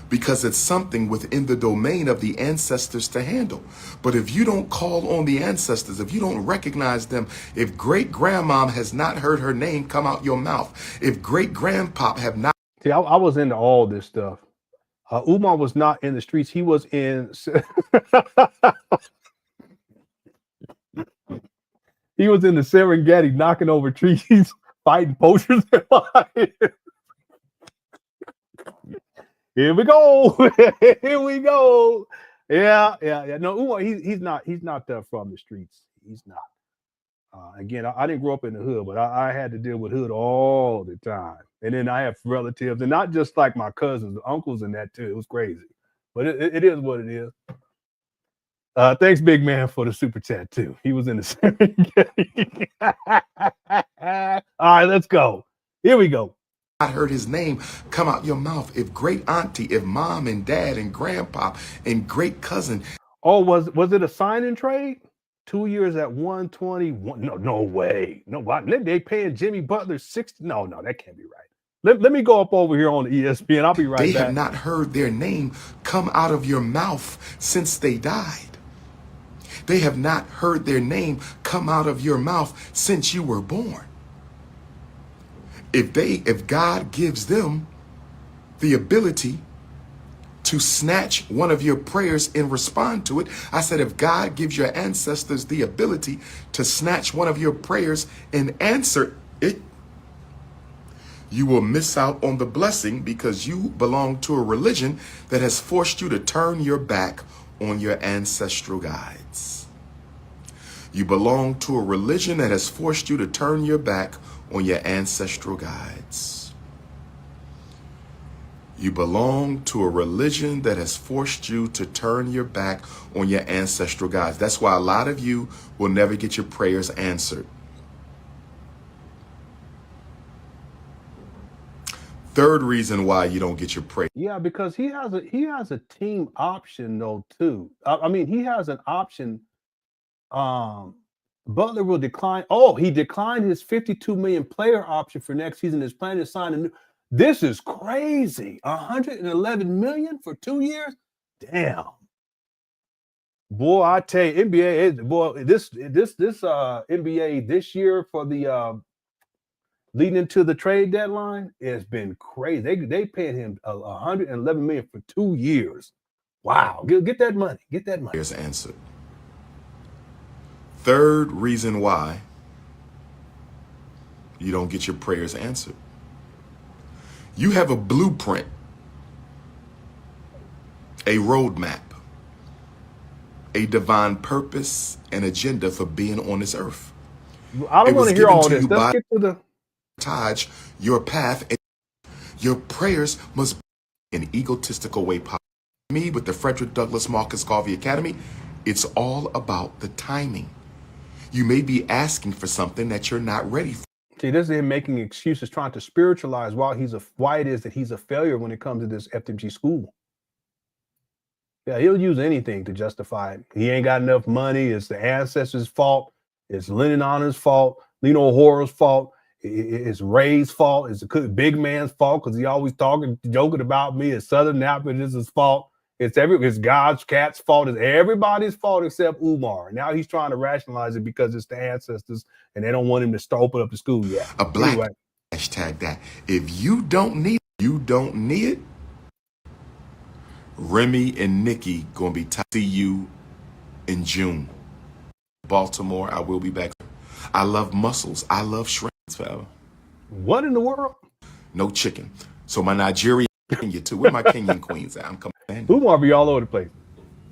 S1: because it's something within the domain of the ancestors to handle. But if you don't call on the ancestors, if you don't recognize them, if great-grandmom has not heard her name come out your mouth, if great-grandpop have not...
S2: See, I was into all this stuff. Umar was not in the streets. He was in... he was in the Serengeti knocking over trees, fighting poachers. Here we go. Here we go. Yeah. No, Umar, he's not from the streets. He's not. Again, I didn't grow up in the hood, but I had to deal with hood all the time. And then I have relatives, and not just like my cousins, uncles, and that too. It was crazy, but it is what it is. Thanks, big man, for the super chat too. He was in the Serengeti. All right, let's go. Here we go.
S1: I heard his name come out your mouth. If great auntie, if mom and dad and grandpa and great cousin.
S2: Oh, was it a sign and trade? 2 years at 121. No way. No, they paying Jimmy Butler 60. No, that can't be right. Let me go up over here on the ESPN. I'll be right back.
S1: They have not heard their name come out of your mouth since they died. They have not heard their name come out of your mouth since you were born. If God gives them the ability to snatch one of your prayers and respond to it, I said, if God gives your ancestors the ability to snatch one of your prayers and answer it, you will miss out on the blessing because you belong to a religion that has forced you to turn your back on your ancestral guides. You belong to a religion that has forced you to turn your back on your ancestral guides. You belong to a religion that has forced you to turn your back on your ancestral guides. That's why a lot of you will never get your prayers answered. Third reason why you don't get your prayer.
S2: Yeah, because he has a team option though too. I mean, he has an option. Butler will decline. Oh, he declined his $52 million player option for next season. Is planning to sign a new. This is crazy. $111 million for 2 years. Damn. Boy, I tell you, NBA. This NBA this year for the leading into the trade deadline has been crazy. They paid him $111 million for 2 years. Wow. Get that money. Get that money.
S1: Here's the answer. Third reason why you don't get your prayers answered. You have a blueprint, a roadmap, a divine purpose and agenda for being on this earth.
S2: I don't want to hear all this. Let's get to the
S1: Taj, your path, and your prayers must be an egotistical way possible. Me with the Frederick Douglass Marcus Garvey Academy, it's all about the timing. You may be asking for something that you're not ready for.
S2: See, this is him making excuses, trying to spiritualize why it is that he's a failure when it comes to this FDMG school. Yeah, he'll use anything to justify it. He ain't got enough money. It's the ancestors' fault. It's LenonHonor's fault. LenonHonor's fault. It's Ray's fault. It's the big man's fault because he always joking about me. It's Southern Africanism's fault. It's God's cat's fault. It's everybody's fault except Umar. Now he's trying to rationalize it because it's the ancestors and they don't want him to open up the school yet.
S1: A black hashtag that. If you don't need it. Remy and Nikki gonna be see you in June. Baltimore, I will be back. I love mussels. I love shrimp forever.
S2: What in the world?
S1: No chicken. So my Nigerian Kenya too. Where my Kenyan queens at? I'm coming.
S2: Umar be all over the place.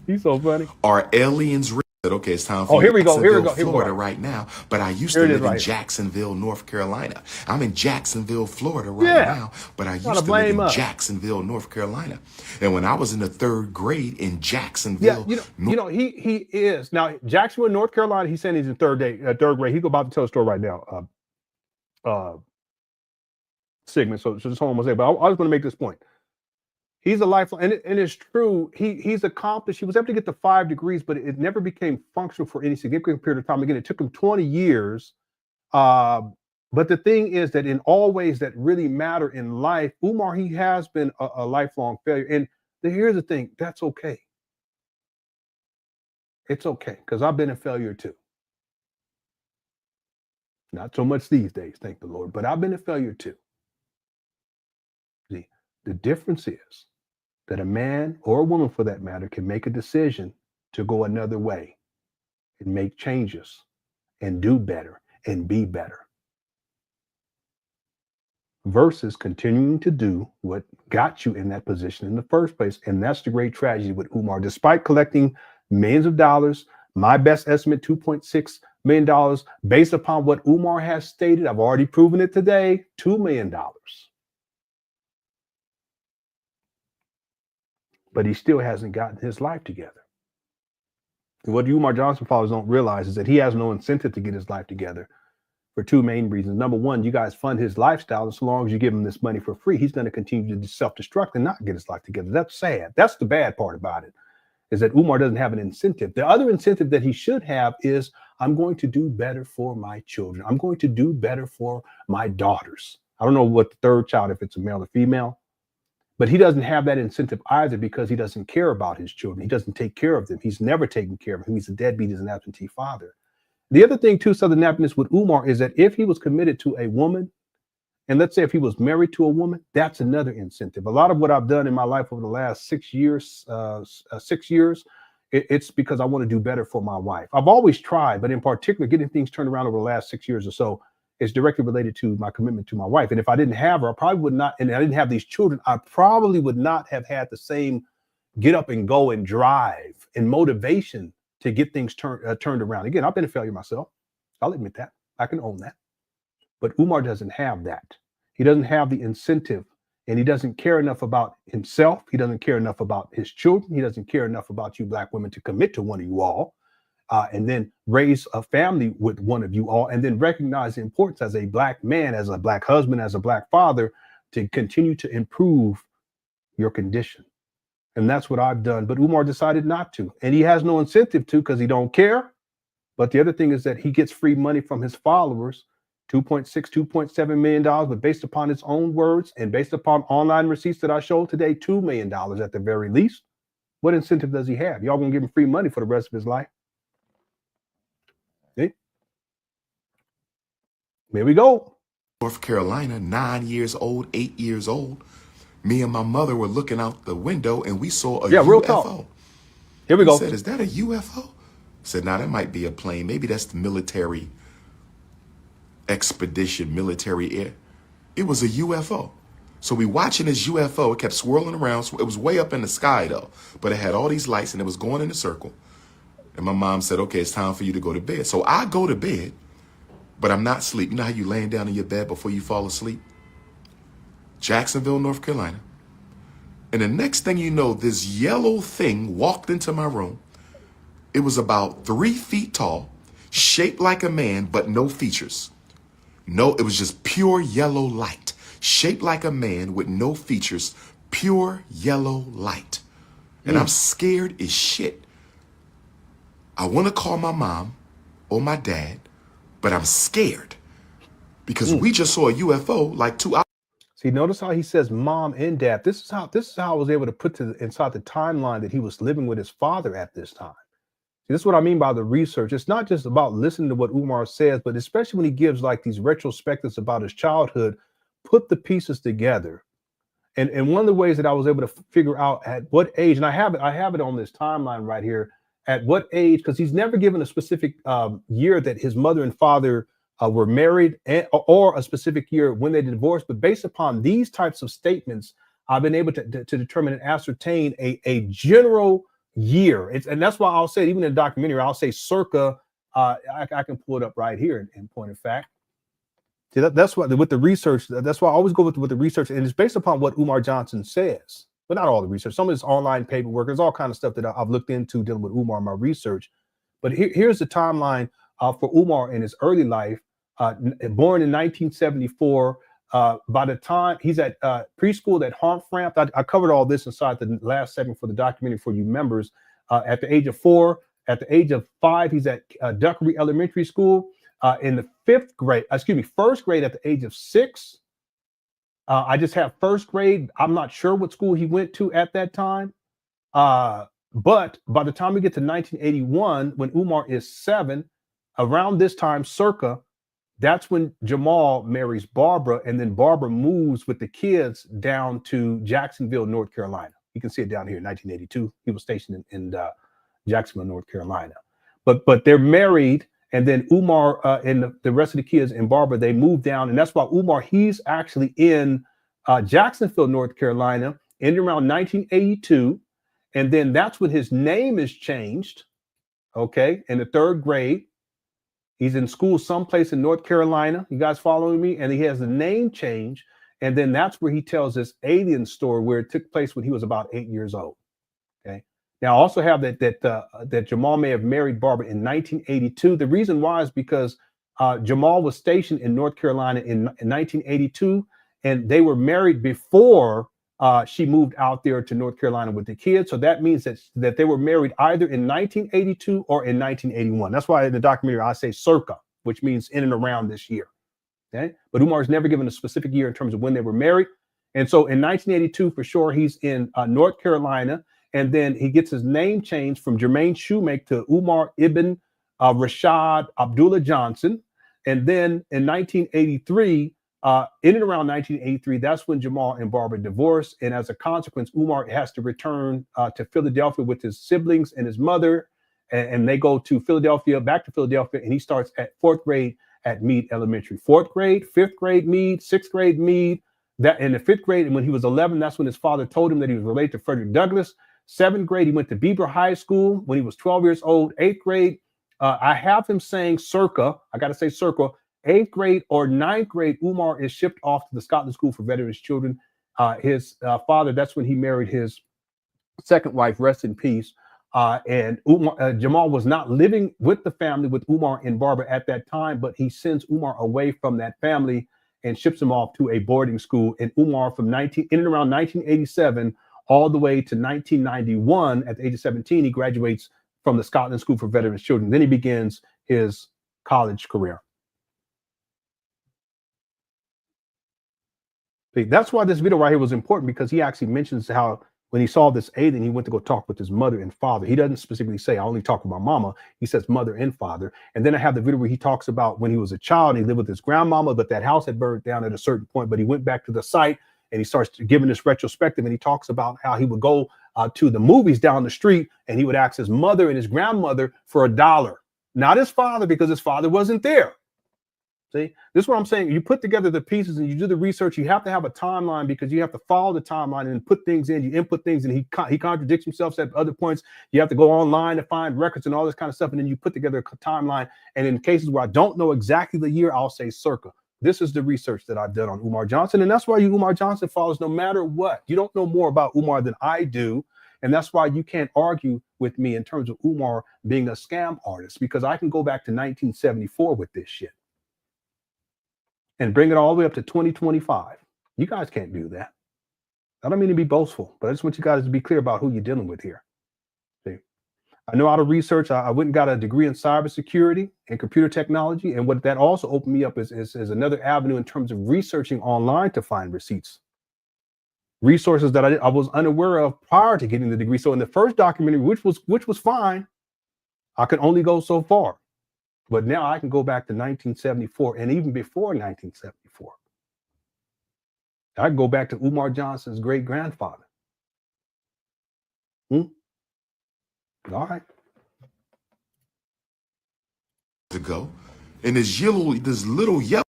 S2: He's so funny.
S1: Are aliens real? Okay, it's time for
S2: here we go.
S1: Florida right now. But I used to live in Jacksonville, North Carolina. I'm in Jacksonville, Florida right now. But I used to live in Jacksonville, North Carolina. And when I was in the 3rd grade in Jacksonville,
S2: he is now Jacksonville, North Carolina. He's saying he's in 3rd grade. He's about to tell a story right now. Segment. So just hold on a second. But I was going to make this point. He's a lifelong, and it's true. He's accomplished. He was able to get the 5 degrees, but it never became functional for any significant period of time. Again, it took him 20 years. But the thing is that in all ways that really matter in life, Umar, he has been a lifelong failure. And here's the thing: that's okay. It's okay because I've been a failure too. Not so much these days, thank the Lord, but I've been a failure too. See, the difference is that a man or a woman, for that matter, can make a decision to go another way and make changes and do better and be better versus continuing to do what got you in that position in the first place. And that's the great tragedy with Umar. Despite collecting millions of dollars, my best estimate, $2.6 million, based upon what Umar has stated, I've already proven it today, $2 million. But he still hasn't gotten his life together. And what Umar Johnson followers don't realize is that he has no incentive to get his life together for 2 main reasons. Number one, you guys fund his lifestyle, and so long as you give him this money for free, he's going to continue to self-destruct and not get his life together. That's sad. That's the bad part about it, is that Umar doesn't have an incentive. The other incentive that he should have is, I'm going to do better for my children. I'm going to do better for my daughters. I don't know what the third child, if it's a male or female, but he doesn't have that incentive either because he doesn't care about his children. He doesn't take care of them. He's never taken care of them. He's a deadbeat. He's an absentee father. The other thing too, Southern happiness with Umar, is that if he was committed to a woman, and let's say if he was married to a woman, that's another incentive. A lot of what I've done in my life over the last 6 years, it's because I want to do better for my wife. I've always tried, but in particular, getting things turned around over the last 6 years or so is directly related to my commitment to my wife. And if I didn't have her, I probably would not, and I didn't have these children, I probably would not have had the same get up and go and drive and motivation to get things turned around. Again, I've been a failure myself. I'll admit that. I can own that. But Umar doesn't have that. He doesn't have the incentive, and he doesn't care enough about himself. He doesn't care enough about his children. He doesn't care enough about you black women to commit to one of you all, and then raise a family with one of you all, and then recognize the importance as a black man, as a black husband, as a black father, to continue to improve your condition. And that's what I've done. But Umar decided not to, and he has no incentive to because he don't care. But the other thing is that he gets free money from his followers, $2.7 million, but based upon his own words and based upon online receipts that I showed today, $2 million at the very least. What incentive does he have? Y'all gonna give him free money for the rest of his life? See? Here we go.
S1: North Carolina, 9 years old, 8 years old. Me and my mother were looking out the window and we saw a UFO.
S2: Real talk. Here we go.
S1: I said, is that a UFO? I said, nah, that might be a plane. Maybe that's the military expedition, military air. It was a UFO. So we watching this UFO. It kept swirling around. So it was way up in the sky though, but it had all these lights and it was going in a circle. And my mom said, okay, it's time for you to go to bed. So I go to bed, but I'm not asleep. You know how you laying down in your bed before you fall asleep? Jacksonville, North Carolina. And the next thing you know, this yellow thing walked into my room. It was about 3 feet tall, shaped like a man, but no features. No, it was just pure yellow light, shaped like a man with no features, pure yellow light. And I'm scared as shit. I want to call my mom or my dad, but I'm scared because we just saw a UFO like 2 hours.
S2: See, notice how he says mom and dad. This is how I was able to put inside the timeline that he was living with his father at this time. See, this is what I mean by the research. It's not just about listening to what Umar says, but especially when he gives like these retrospectives about his childhood, put the pieces together. And one of the ways that I was able to figure out at what age, and I have it on this timeline right here, at what age, because he's never given a specific year that his mother and father were married or a specific year when they divorced. But based upon these types of statements, I've been able to determine and ascertain a general year. And that's why I'll say, even in the documentary, I'll say circa, I can pull it up right here in point of fact. See, that's why with the research, that's why I always go with the research, and it's based upon what Umar Johnson says, but not all the research. Some of this online paperwork, there's all kind of stuff that I've looked into dealing with Umar in my research. But here's the timeline for Umar in his early life. Born in 1974. By the time he's at preschool at Harmframp, I covered all this inside the last segment for the documentary for you members. At the age of 4, at the age of 5, he's at Duckery Elementary School. In the first grade at the age of 6. I just have first grade. I'm not sure what school he went to at that time. But by the time we get to 1981, when Umar is 7, around this time, circa, that's when Jamal marries Barbara, and then Barbara moves with the kids down to Jacksonville, North Carolina. You can see it down here in 1982. He was stationed in Jacksonville, North Carolina. But they're married, and then Umar and the rest of the kids and Barbara, they moved down, and that's why Umar, he's actually in Jacksonville, North Carolina, in around 1982, and then that's when his name is changed, okay, in the 3rd grade. He's in school someplace in North Carolina. You guys following me? And he has the name change. And then that's where he tells this alien story where it took place when he was about 8 years old. Okay. Now I also have that Jamal may have married Barbara in 1982. The reason why is because Jamal was stationed in North Carolina in 1982, and they were married before she moved out there to North Carolina with the kids. So that means that they were married either in 1982 or in 1981. That's why in the documentary I say circa, which means in and around this year. Okay, but Umar's never given a specific year in terms of when they were married. And so in 1982, for sure, he's in North Carolina. And then he gets his name changed from Jermaine Shoemake to Umar Ibn Rashad Abdullah Johnson. And then in 1983, in and around 1983, that's when Jamal and Barbara divorced. And as a consequence, Umar has to return to Philadelphia with his siblings and his mother. And they go to Philadelphia, back to Philadelphia, and he starts at 4th grade at Meade Elementary. 4th grade, 5th grade Meade, 6th grade Meade. That in the 5th grade, and when he was 11, that's when his father told him that he was related to Frederick Douglass. 7th grade, he went to Bieber High School when he was 12 years old. 8th grade, I have him saying circa, I got to say circa, 8th grade or 9th grade, Umar is shipped off to the Scotland School for Veterans Children. His father, that's when he married his second wife, rest in peace. And Jamal was not living with the family with Umar and Barbara at that time, but he sends Umar away from that family and ships him off to a boarding school. And Umar from in and around 1987 all the way to 1991, at the age of 17, he graduates from the Scotland School for Veterans Children. Then he begins his college career. That's why this video right here was important, because he actually mentions how when he saw this alien, he went to go talk with his mother and father. He doesn't specifically say, I only talk with my mama. He says mother and father. And then I have the video where he talks about when he was a child, he lived with his grandmama, but that house had burned down at a certain point, but he went back to the site and he starts giving this retrospective, and he talks about how he would go to the movies down the street and he would ask his mother and his grandmother for $1, not his father, because his father wasn't there. See, this is what I'm saying. You put together the pieces and you do the research. You have to have a timeline, because you have to follow the timeline and put things in. You input things, and he contradicts himself at other points. You have to go online to find records and all this kind of stuff. And then you put together a timeline. And in cases where I don't know exactly the year, I'll say circa. This is the research that I've done on Umar Johnson. And that's why you Umar Johnson followers, no matter what, you don't know more about Umar than I do. And that's why you can't argue with me in terms of Umar being a scam artist, because I can go back to 1974 with this shit and bring it all the way up to 2025. You guys can't do that. I don't mean to be boastful, but I just want you guys to be clear about who you're dealing with here. See, I know how to research. I went and got a degree in cybersecurity and computer technology. And what that also opened me up is another avenue in terms of researching online to find receipts. Resources that I was unaware of prior to getting the degree. So in the first documentary, which was fine, I could only go so far. But now I can go back to 1974 and even before 1974. I can go back to Umar Johnson's great grandfather. All right.
S1: To go, and this little yellow,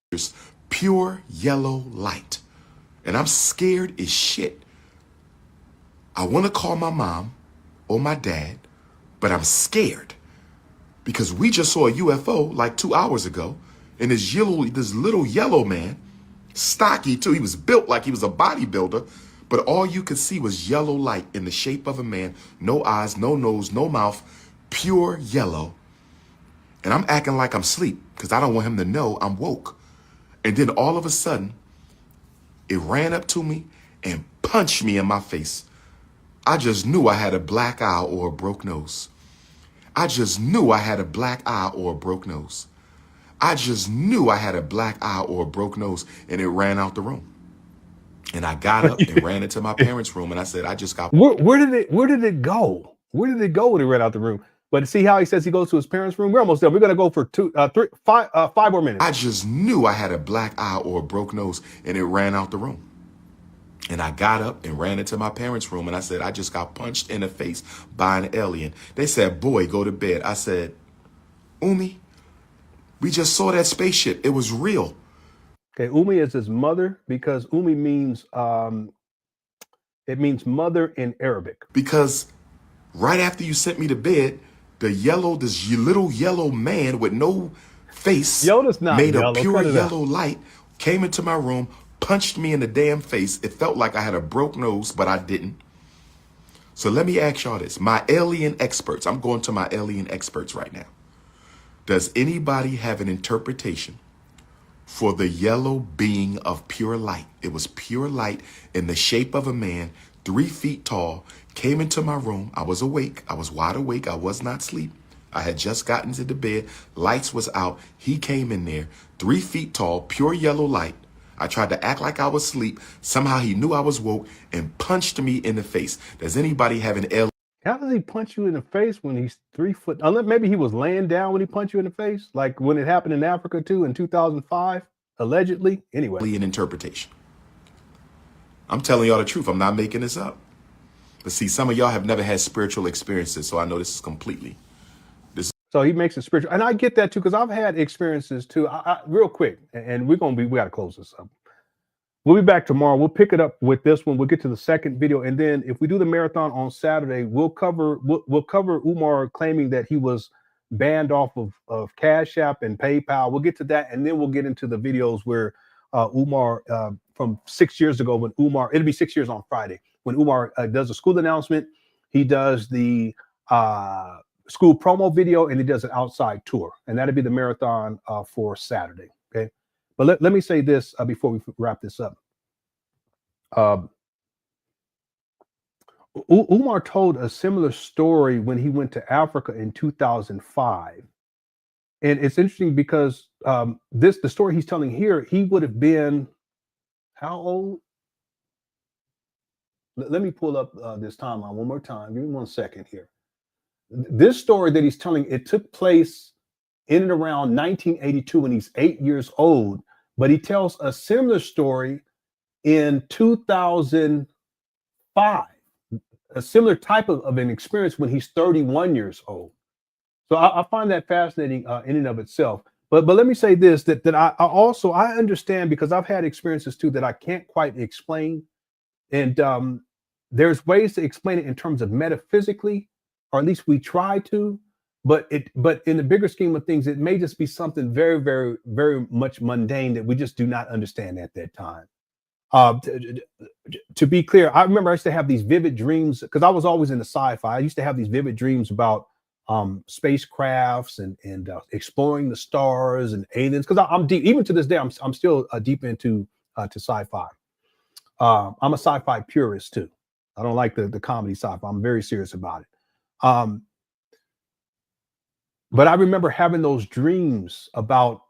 S1: pure yellow light, and I'm scared as shit. I want to call my mom or my dad, but I'm scared. Because we just saw a UFO like 2 hours ago, and this little yellow man, stocky too, he was built like he was a bodybuilder, but all you could see was yellow light in the shape of a man, no eyes, no nose, no mouth, pure yellow. And I'm acting like I'm asleep because I don't want him to know I'm woke. And then all of a sudden, it ran up to me and punched me in my face. I just knew I had a black eye or a broke nose. I just knew I had a black eye or a broke nose. I just knew I had a black eye or a broke nose, and it ran out the room. And I got up and ran into my parents' room, and I said, I just got.
S2: Where did it go? Where did it go when it ran out the room? But see how he says he goes to his parents' room? We're almost done. We're going to go for 5 more minutes.
S1: I just knew I had a black eye or a broke nose, and it ran out the room. And I got up and ran into my parents' room, and I said, I just got punched in the face by an alien. They said, boy, go to bed. I said, Umi, we just saw that spaceship. It was real.
S2: Okay, Umi is his mother, because Umi means, it means mother in Arabic.
S1: Because right after you sent me to bed, this little yellow man with no face, made a pure yellow light, came into my room, punched me in the damn face. It felt like I had a broke nose, but I didn't. So let me ask y'all this. My alien experts, I'm going to my alien experts right now. Does anybody have an interpretation for the yellow being of pure light. It was pure light in the shape of a man, 3 feet tall, came into my room. I was awake. I was wide awake. I was not asleep. I had just gotten to the bed. Lights was out. He came in there, 3 feet tall, pure yellow light. I tried to act like I was asleep. Somehow he knew I was woke and punched me in the face. Does anybody have an L?
S2: How does he punch you in the face when he's 3 foot? Unless maybe he was laying down when he punched you in the face, like when it happened in Africa too in 2005, allegedly. Anyway,
S1: An interpretation. I'm telling y'all the truth. I'm not making this up. But see, some of y'all have never had spiritual experiences, so I know this is completely.
S2: So he makes it spiritual, and I get that too because I've had experiences too. Real quick, and we got to close this up. We'll be back tomorrow. We'll pick it up with this one. We'll get to the second video, and then if we do the marathon on Saturday, we'll cover Umar claiming that he was banned off of CashApp and PayPal. We'll get to that, and then we'll get into the videos where Umar from 6 years ago when Umar, it'll be 6 years on Friday when Umar does a school announcement. He does the school promo video, and he does an outside tour, and that'll be the marathon for Saturday. Okay, but let me say this before we wrap this up. Umar told a similar story when he went to Africa in 2005, and it's interesting because the story he's telling here, he would have been how old? Let me pull up this timeline one more time. Give me 1 second here. This story that he's telling, it took place in and around 1982 when he's 8 years old, but he tells a similar story in 2005, a similar type of an experience when he's 31 years old. So I find that fascinating in and of itself. But let me say this, that I also understand, because I've had experiences too that I can't quite explain. And there's ways to explain it in terms of metaphysically, or at least we try to, but in the bigger scheme of things, it may just be something very, very, very much mundane that we just do not understand at that time. To be clear, I remember I used to have these vivid dreams because I was always into sci-fi. I used to have these vivid dreams about spacecrafts and exploring the stars and aliens, because I'm deep, even to this day, I'm still deep into to sci-fi. I'm a sci-fi purist too. I don't like the comedy sci-fi. I'm very serious about it. But I remember having those dreams about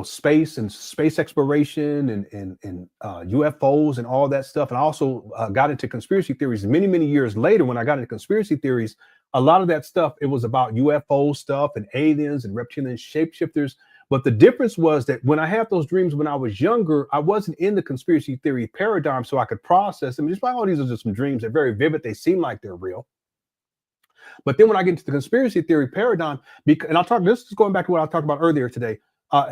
S2: space and space exploration and UFOs and all that stuff. And I also got into conspiracy theories many years later. When I got into conspiracy theories, a lot of that stuff, it was about UFO stuff and aliens and reptilian shapeshifters. But the difference was that when I had those dreams when I was younger, I wasn't in the conspiracy theory paradigm, so I could process them. Just like, oh, these are just some dreams. They're very vivid. They seem like they're real. But then when I get into the conspiracy theory paradigm, and this is going back to what I talked about earlier today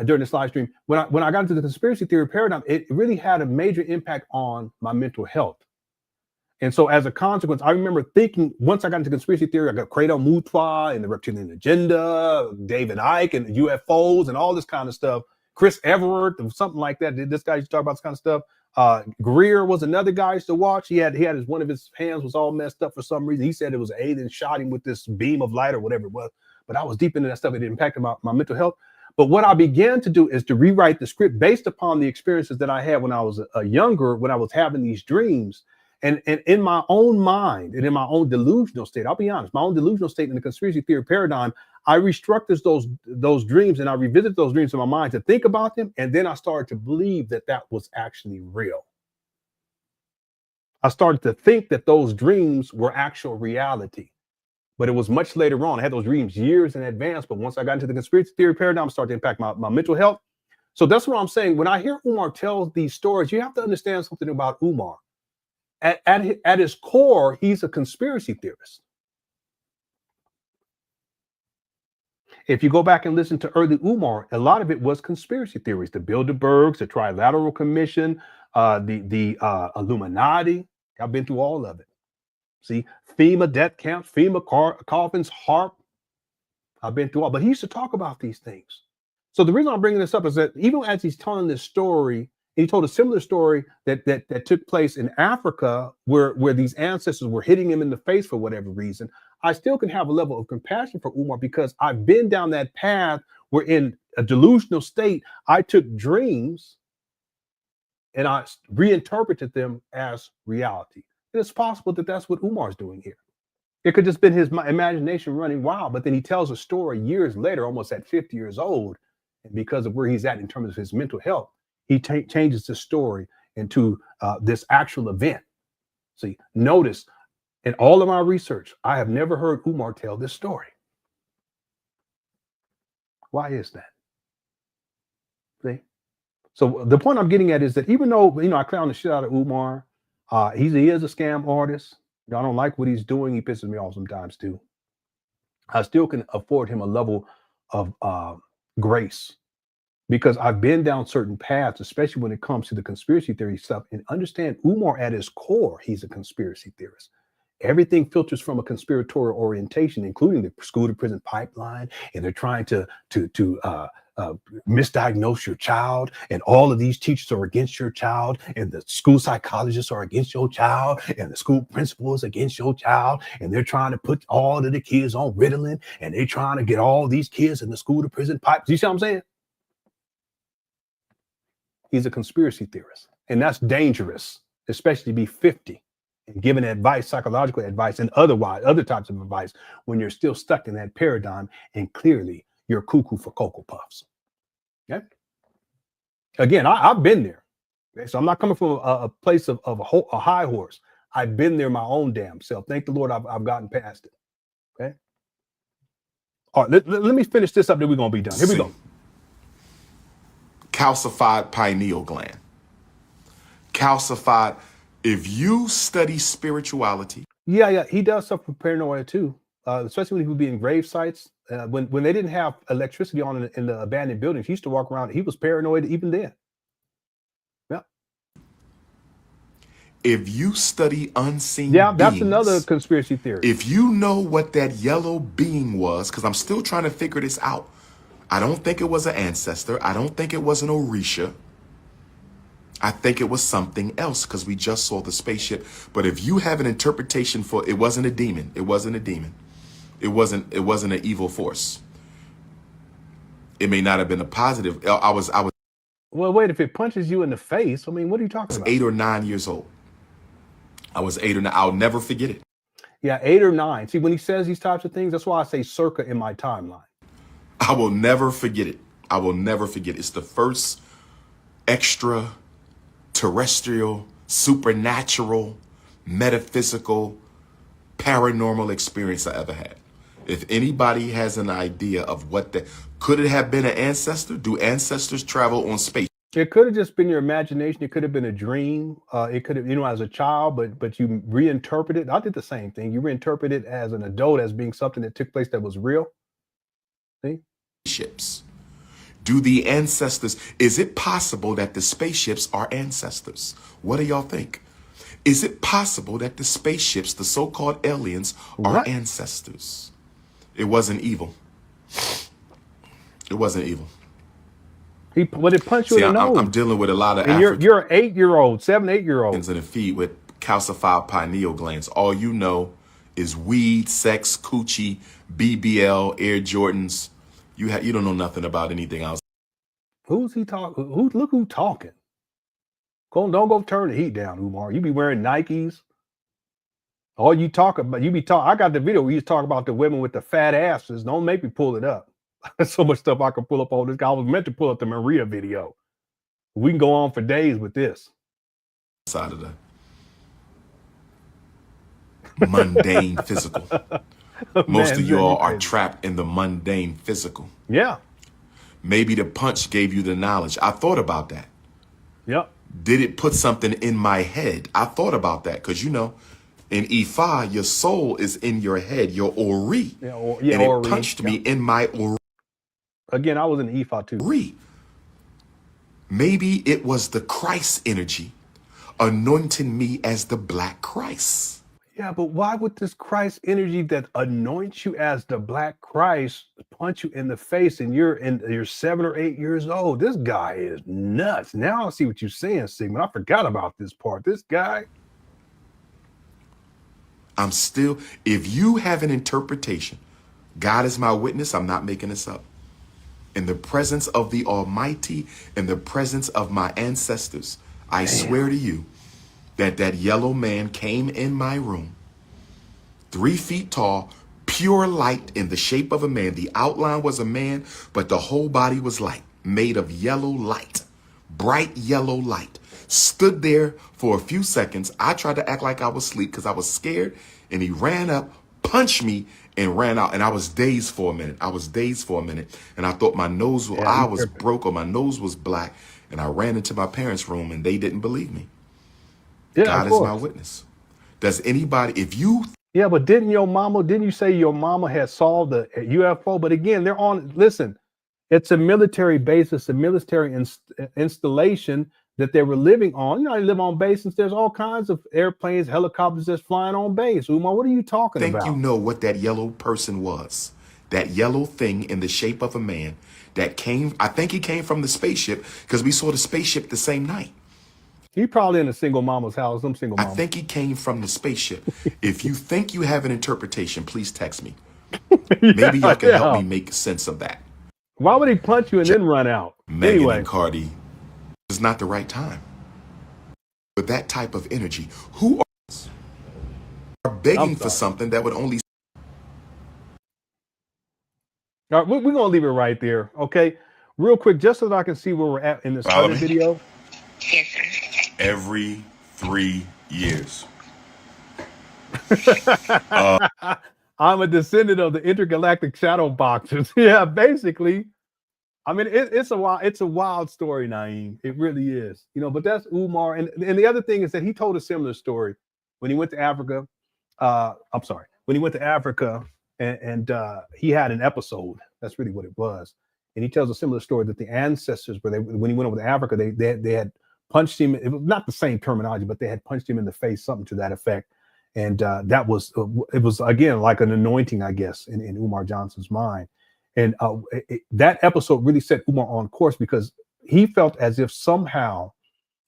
S2: during this live stream. When I got into the conspiracy theory paradigm, it really had a major impact on my mental health. And so as a consequence, I remember thinking, once I got into conspiracy theory, I got Credo Mutwa and the reptilian agenda, David Icke and UFOs and all this kind of stuff. Chris Everett, something like that. This guy used to talk about this kind of stuff. Greer was another guy I used to watch. He had one of his hands was all messed up for some reason. He said it was an alien shot him with this beam of light or whatever it was. But I was deep into that stuff. It impacted my mental health. But what I began to do is to rewrite the script based upon the experiences that I had when I was younger, when I was having these dreams. And in my own mind and in my own delusional state, I'll be honest, my own delusional state in the conspiracy theory paradigm, I restructured those dreams and I revisited those dreams in my mind to think about them. And then I started to believe that was actually real. I started to think that those dreams were actual reality. But it was much later on. I had those dreams years in advance. But once I got into the conspiracy theory paradigm, it started to impact my mental health. So that's what I'm saying. When I hear Umar tell these stories, you have to understand something about Umar. At his core, he's a conspiracy theorist. If you go back and listen to early Umar, a lot of it was conspiracy theories. The Bilderbergs, the Trilateral Commission, the Illuminati. I've been through all of it. See, FEMA death camps, FEMA coffins, HARP. I've been through all, but he used to talk about these things. So the reason I'm bringing this up is that even as he's telling this story, he told a similar story that took place in Africa where these ancestors were hitting him in the face for whatever reason. I still can have a level of compassion for Umar because I've been down that path where in a delusional state, I took dreams and I reinterpreted them as reality. It's possible that that's what Umar's doing here. It could just been his imagination running wild, but then he tells a story years later, almost at 50 years old, and because of where he's at in terms of his mental health, he changes the story into this actual event. See, notice in all of my research, I have never heard Umar tell this story. Why is that? See? So the point I'm getting at is that even though, I clown the shit out of Umar, he is a scam artist. I don't like what he's doing. He pisses me off sometimes too. I still can afford him a level of grace because I've been down certain paths, especially when it comes to the conspiracy theory stuff, and understand Umar at his core, he's a conspiracy theorist. Everything filters from a conspiratorial orientation, including the school to prison pipeline, and they're trying to misdiagnose your child, and all of these teachers are against your child, and the school psychologists are against your child, and the school principal is against your child, and they're trying to put all of the kids on Ritalin, and they're trying to get all these kids in the school to prison pipe. You see what I'm saying? He's a conspiracy theorist, and that's dangerous, especially to be 50 and giving advice, psychological advice, and other types of advice when you're still stuck in that paradigm, and clearly you're cuckoo for Cocoa Puffs. Okay. Again, I've been there. Okay? So I'm not coming from a place of a high horse. I've been there my own damn self. Thank the Lord I've gotten past it. Okay. All right, let me finish this up, then we're going to be done. Here we go.
S1: Calcified pineal gland. Calcified. If you study spirituality.
S2: Yeah, he does suffer from paranoia too, especially when he would be in grave sites. When they didn't have electricity on in the abandoned buildings, he used to walk around. He was paranoid even then. Yeah.
S1: If you study unseen
S2: that's
S1: beings,
S2: another conspiracy theory.
S1: If you know what that yellow being was, because I'm still trying to figure this out. I don't think it was an ancestor. I don't think it was an Orisha. I think it was something else because we just saw the spaceship. But if you have an interpretation for it, wasn't a demon. It wasn't a demon. It wasn't an evil force. It may not have been a positive. I was.
S2: Well, wait, if it punches you in the face, I mean, what are you talking about?
S1: 8 or 9 years old. I was 8 or 9. I'll never forget it.
S2: Yeah, 8 or 9. See, when he says these types of things, that's why I say circa in my timeline.
S1: I will never forget it. I will never forget it. It's the first extraterrestrial, supernatural, metaphysical, paranormal experience I ever had. If anybody has an idea of what that could it have been, an ancestor? Do ancestors travel on space?
S2: It could have just been your imagination. It could have been a dream. It could have, as a child, but you reinterpret it. I did the same thing. You reinterpret it as an adult as being something that took place that was real. See?
S1: Ships. Do the ancestors, is it possible that the spaceships are ancestors? What do y'all think? Is it possible that the spaceships, the so-called aliens, are ancestors? It wasn't evil. It wasn't evil.
S2: But it punched you in the nose.
S1: I'm dealing with a lot of
S2: and you're an 8-year-old, 7-8-year-old.
S1: In the feed with calcified pineal glands. All you know is weed, sex, coochie, BBL, Air Jordans. You don't know nothing about anything else.
S2: Who's he talking? Look who's talking. Don't go turn the heat down, Umar. You be wearing Nikes. All you talk about, I got the video where you talk about the women with the fat asses. Don't make me pull it up. There's so much stuff I can pull up on this guy. I was meant to pull up the Maria video. We can go on for days with this.
S1: Side of the mundane physical. Most of y'all are trapped in the mundane physical.
S2: Yeah.
S1: Maybe the punch gave you the knowledge. I thought about that.
S2: Yep.
S1: Did it put something in my head? I thought about that because, in Ifa, your soul is in your head, your Ori. And it punched me in my Ori.
S2: Again, I was in Ifa too.
S1: Maybe it was the Christ energy anointing me as the Black Christ.
S2: Yeah, but why would this Christ energy that anoints you as the Black Christ punch you in the face and you're 7 or 8 years old? This guy is nuts. Now I see what you're saying, Sigmund. I forgot about this part. This guy. If you have an interpretation, God is my witness, I'm not making this up.
S1: in the presence of the Almighty, in the presence of my ancestors, I swear to you that that yellow man came in my room, 3 feet tall, pure light in the shape of a man. The outline was a man, but the whole body was light, made of yellow light, bright yellow light. Stood there for a few seconds. I tried to act like I was asleep because I was scared, and he ran up, punched me, and ran out. And I was dazed for a minute. And I thought my eye was broke or my nose was black. And I ran into my parents' room, and they didn't believe me.
S2: Yeah,
S1: God is my witness. Does anybody, if you...
S2: Yeah, but didn't you say your mama had solved the UFO? But again, listen, it's a military base, it's a military installation that they were living on. You know, they live on base, and there's all kinds of airplanes, helicopters that's flying on base. Umar, what are you talking about?
S1: You know what that yellow person was. That yellow thing in the shape of a man that came, I think he came from the spaceship, because we saw the spaceship the same night.
S2: He probably in a single mama's house, some single mama.
S1: I think he came from the spaceship. If you think you have an interpretation, please text me. Maybe y'all can help me make sense of that.
S2: Why would he punch you and then run out?
S1: Megan and Cardi, it's not the right time. With that type of energy, who are begging for something that would only...
S2: All right, we're going to leave it right there, okay? Real quick, just so that I can see where we're at in this other video.
S8: Yes, sir.
S1: Every 3 years.
S2: I'm a descendant of the intergalactic shadow boxers. Yeah, basically. I mean, it's a wild story, Naeem. It really is. You know, but that's Umar. And the other thing is that he told a similar story when he went to Africa. When he went to Africa and he had an episode. That's really what it was. And he tells a similar story that the ancestors, when he went over to Africa, they had punched him. It was not the same terminology, but they had punched him in the face, something to that effect. And it was again like an anointing, I guess, in Umar Johnson's mind. And that episode really set Umar on course, because he felt as if somehow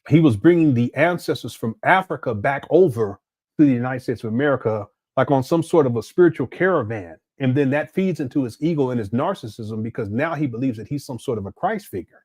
S2: he was bringing the ancestors from Africa back over to the United States of America, like on some sort of a spiritual caravan. And then that feeds into his ego and his narcissism, because now he believes that he's some sort of a Christ figure.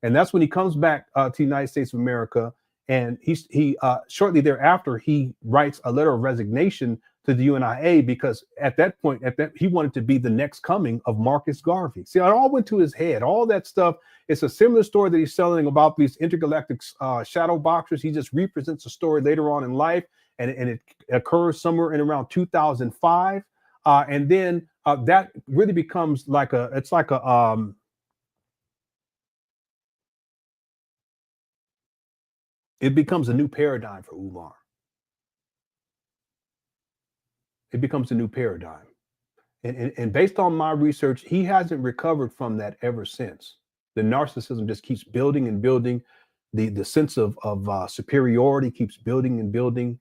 S2: And that's when he comes back to the United States of America. And he shortly thereafter, he writes a letter of resignation to the UNIA, because at that point, he wanted to be the next coming of Marcus Garvey. See, it all went to his head. All that stuff. It's a similar story that he's telling about these intergalactic shadow boxers. He just represents a story later on in life, and it occurs somewhere in around 2005. And then that really becomes it becomes a new paradigm for Umar. It becomes a new paradigm. And based on my research, he hasn't recovered from that ever since. The narcissism just keeps building and building. The sense of superiority keeps building and building.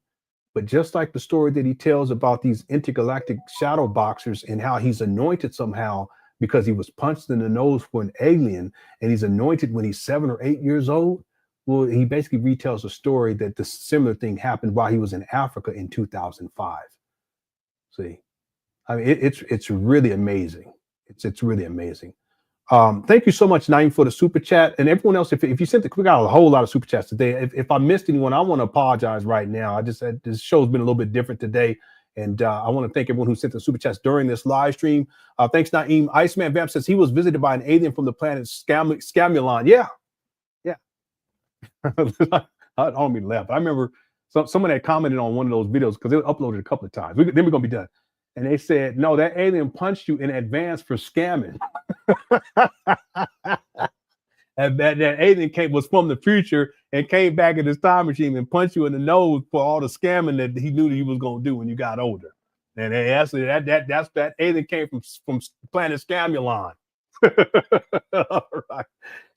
S2: But just like the story that he tells about these intergalactic shadow boxers and how he's anointed somehow because he was punched in the nose for an alien, and he's anointed when he's 7 or 8 years old. Well, he basically retells a story that the similar thing happened while he was in Africa in 2005. See, I mean, it's really amazing. It's really amazing. Thank you so much, Naeem, for the super chat, and everyone else. If you sent we got a whole lot of super chats today. If I missed anyone, I want to apologize right now. This show's been a little bit different today, and I want to thank everyone who sent the super chats during this live stream. Thanks, Naeem. Iceman Vamp says he was visited by an alien from the planet Scamulon. Yeah. I don't mean to laugh. I remember someone had commented on one of those videos, because they were uploaded a couple of times. Then we're gonna be done. And they said, no, that alien punched you in advance for scamming. And that alien was from the future and came back in his time machine and punched you in the nose for all the scamming that he knew that he was gonna do when you got older. And they actually that alien came from planet Scamulon. All right.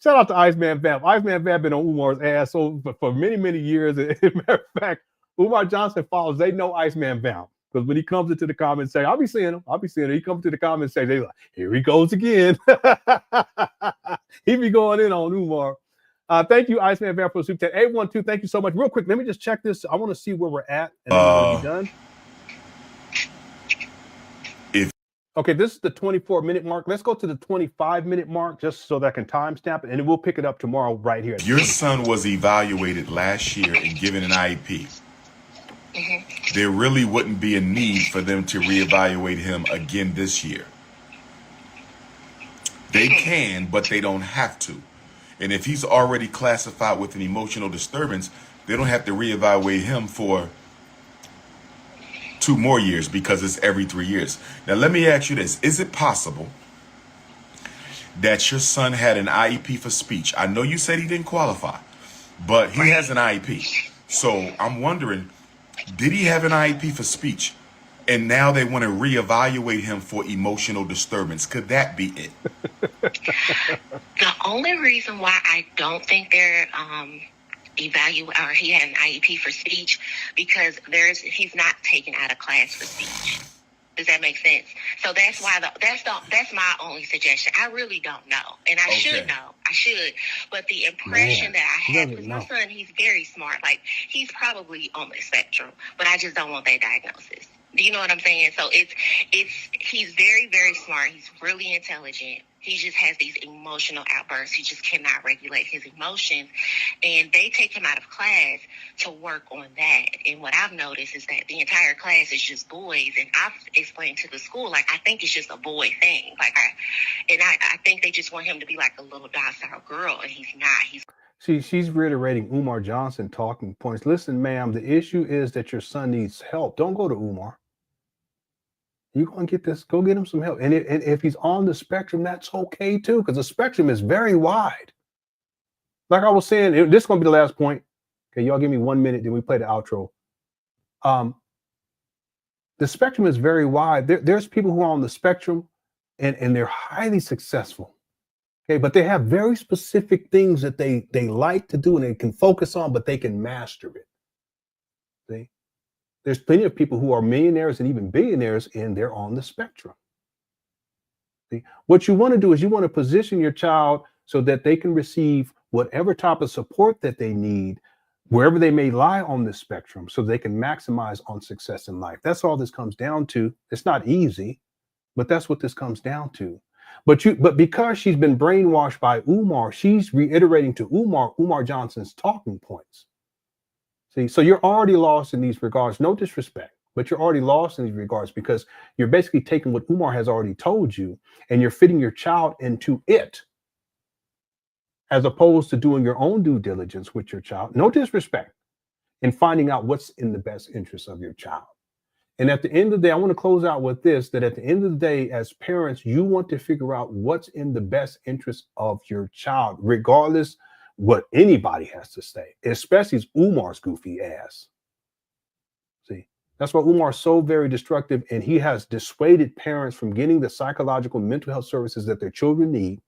S2: Shout out to Iceman Vamp. Iceman Vamp been on Umar's ass for many, many years. As a matter of fact, Umar Johnson followers, they know Iceman Vamp, because when he comes into the comments section, I'll be seeing him. He comes to the comments section, they're like, here he goes again. He be going in on Umar. Thank you, Iceman Vamp, for the super chat. 812, thank you so much. Real quick, let me just check this. I want to see where we're at, and then we're going to be done. Okay, this is the 24-minute mark. Let's go to the 25-minute mark just so that I can timestamp it, and then we'll pick it up tomorrow right here.
S1: Your son was evaluated last year and given an IEP. There really wouldn't be a need for them to reevaluate him again this year. They can, but they don't have to. And if he's already classified with an emotional disturbance, they don't have to reevaluate him for 2 more years because it's every 3 years. Now, let me ask you this. Is it possible that your son had an IEP for speech? I know you said he didn't qualify, but he has an IEP. So I'm wondering, did he have an IEP for speech? And now they want to reevaluate him for emotional disturbance. Could that be it?
S8: The only reason why I don't think they're or he had an IEP for speech because he's not taken out of class for speech. Does that make sense? So that's why that's my only suggestion. I really don't know, and I should know. I should, but the impression that I have, because my son, he's very smart. Like, he's probably on the spectrum, but I just don't want that diagnosis. Do you know what I'm saying? So he's very, very smart. He's really intelligent. He just has these emotional outbursts. He just cannot regulate his emotions. And they take him out of class to work on that. And what I've noticed is that the entire class is just boys. And I've explained to the school, like, I think it's just a boy thing. Like, I think they just want him to be like a little docile girl, and he's not.
S2: She's reiterating Umar Johnson talking points. Listen, ma'am, the issue is that your son needs help. Don't go to Umar. You're going to get this. Go get him some help. And if he's on the spectrum, that's okay too, because the spectrum is very wide. Like I was saying, this is going to be the last point. Okay, y'all give me 1 minute, then we play the outro. The spectrum is very wide. There's people who are on the spectrum and they're highly successful. Okay, but they have very specific things that they like to do and they can focus on, but they can master it. See? There's plenty of people who are millionaires and even billionaires, and they're on the spectrum. See? What you want to do is you want to position your child so that they can receive whatever type of support that they need, wherever they may lie on the spectrum, so they can maximize on success in life. That's all this comes down to. It's not easy, but that's what this comes down to. But because she's been brainwashed by Umar, she's reiterating to Umar Johnson's talking points. See, so you're already lost in these regards. No disrespect, but you're already lost in these regards because you're basically taking what Umar has already told you and you're fitting your child into it, as opposed to doing your own due diligence with your child. No disrespect, and finding out what's in the best interest of your child. And at the end of the day, I want to close out with this, that at the end of the day, as parents, you want to figure out what's in the best interest of your child, regardless what anybody has to say, especially Umar's goofy ass. See, that's why Umar is so very destructive, and he has dissuaded parents from getting the psychological mental health services that their children need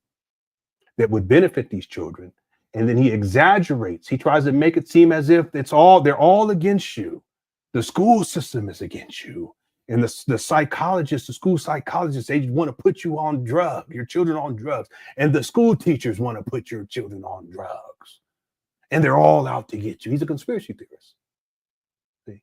S2: that would benefit these children. And then he exaggerates. He tries to make it seem as if they're all against you. The school system is against you. And the psychologists, the school psychologists, they want to put you on your children on drugs. And the school teachers want to put your children on drugs. And they're all out to get you. He's a conspiracy theorist. See?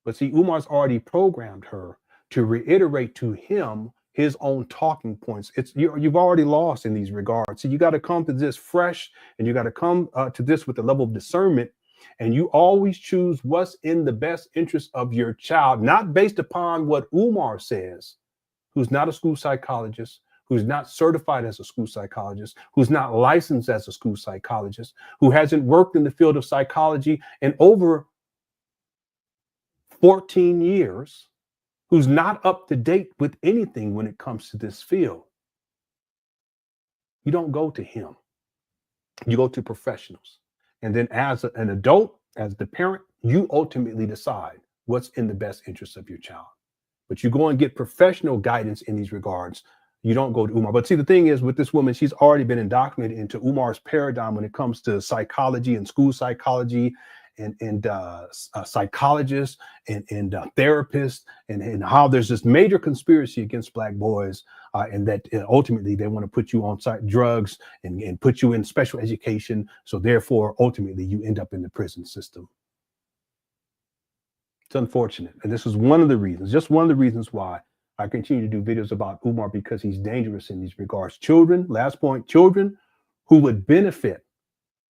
S2: But see, Umar's already programmed her to reiterate to him his own talking points. You've already lost in these regards. So you got to come to this fresh, and you got to come to this with a level of discernment. And you always choose what's in the best interest of your child, not based upon what Umar says, who's not a school psychologist, who's not certified as a school psychologist, who's not licensed as a school psychologist, who hasn't worked in the field of psychology in over 14 years, who's not up to date with anything when it comes to this field. You don't go to him. You go to professionals. And then as an adult, as the parent, you ultimately decide what's in the best interest of your child. But you go and get professional guidance in these regards. You don't go to Umar. But see, the thing is with this woman, she's already been indoctrinated into Umar's paradigm when it comes to psychology and school psychology and psychologists and therapists and how there's this major conspiracy against Black boys and that ultimately they want to put you on drugs and put you in special education. So therefore, ultimately, you end up in the prison system. It's unfortunate. And this is one of the reasons, just one of the reasons why I continue to do videos about Umar because he's dangerous in these regards. Children, last point, children who would benefit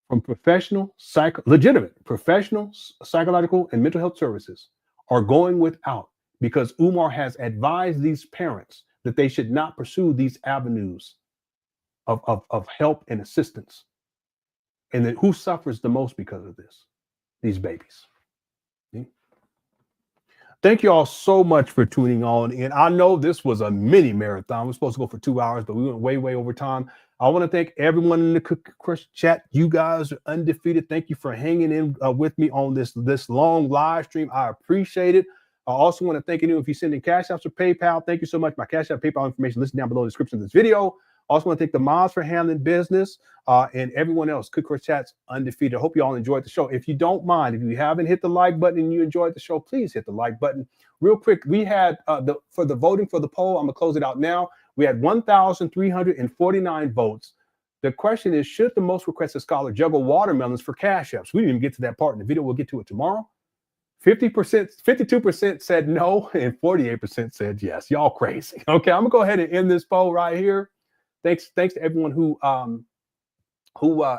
S2: from legitimate professional, psychological, and mental health services are going without because Umar has advised these parents that they should not pursue these avenues of help and assistance. And then who suffers the most because of this? These babies. Thank you all so much for tuning on in. I know this was a mini marathon. We're supposed to go for 2 hours, but we went way over time. I want to thank everyone in the Cookie Crush chat. You guys are undefeated. Thank you for hanging in with me on this long live stream. I appreciate it. I also want to thank you if you send in Cash Apps or PayPal. Thank you so much. My Cash App, PayPal information listed down below in the description of this video. I also want to thank the mods for handling business and everyone else. Cookie Crush chat's undefeated. I hope you all enjoyed the show. If you don't mind, if you haven't hit the like button and you enjoyed the show, please hit the like button. Real quick, we had for the voting for the poll, I'm going to close it out now. We had 1,349 votes. The question is, should the most requested scholar juggle watermelons for Cash Apps? We didn't even get to that part in the video. We'll get to it tomorrow. 52% said no, and 48% said yes. Y'all crazy. Okay, I'm gonna go ahead and end this poll right here. Thanks to everyone who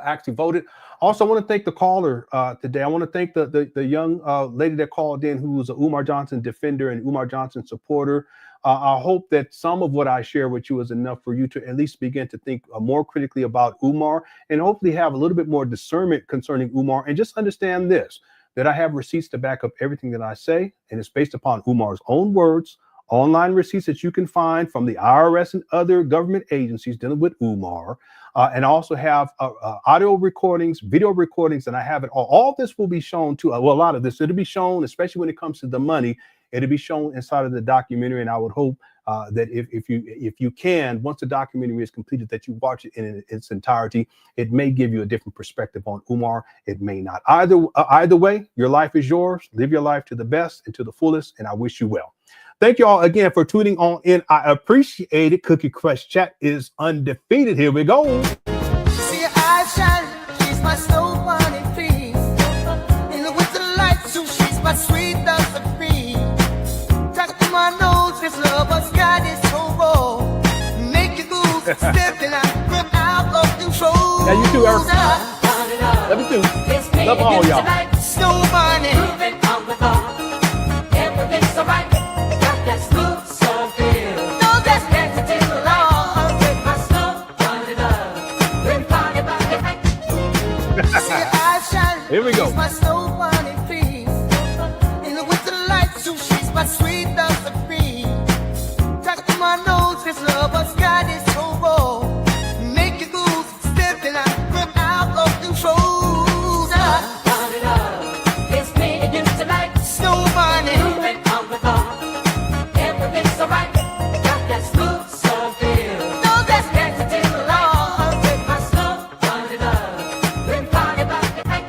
S2: actually voted. Also, I want to thank the caller today. I want to thank the young lady that called in, who was an Umar Johnson defender and Umar Johnson supporter. I hope that some of what I share with you is enough for you to at least begin to think more critically about Umar and hopefully have a little bit more discernment concerning Umar, and just understand this, that I have receipts to back up everything that I say, and it's based upon Umar's own words, online receipts that you can find from the IRS and other government agencies dealing with Umar, and also have audio recordings, video recordings, and I have it all. All this will be shown to, well, a lot of this, it'll be shown, especially when it comes to the money, it'll be shown inside of the documentary, and I would hope that if you can, once the documentary is completed, that you watch it in its entirety. It may give you a different perspective on Umar. It may not. Either way, your life is yours. Live your life to the best and to the fullest, and I wish you well. Thank you all again for tuning on in. I appreciate it. Cookie Crush chat is undefeated. Here we go.
S6: See her eyes shine, she's my snow bunny feet. In the winter light, so she's my sweet dust of free. Talk to my nose, this love has got it so raw. Make you lose, stepping out of control.
S2: Yeah, you too, Eric. Love you too. Love all y'all.
S6: Snow bunny.
S10: Moving on the bar. Everything's alright. Got that smooth soul feel.
S6: No, that's
S10: Next to the law. With my snow bunny love. Been party by the night.
S6: see her eyes shine.
S2: Here we go.
S6: She's my snow bunny feet. In the winter light, so she's my sweet dust of free. Talk to my nose, this love has got it so raw. Make you lose, stepping out of control.
S10: Bunny love. It's me and you tonight.
S6: Snow bunny.
S10: Moving on the bar. Everything's alright. Got that smooth soul feel.
S6: No, that's
S10: Next to the law. With my snow bunny love. Been party by the night.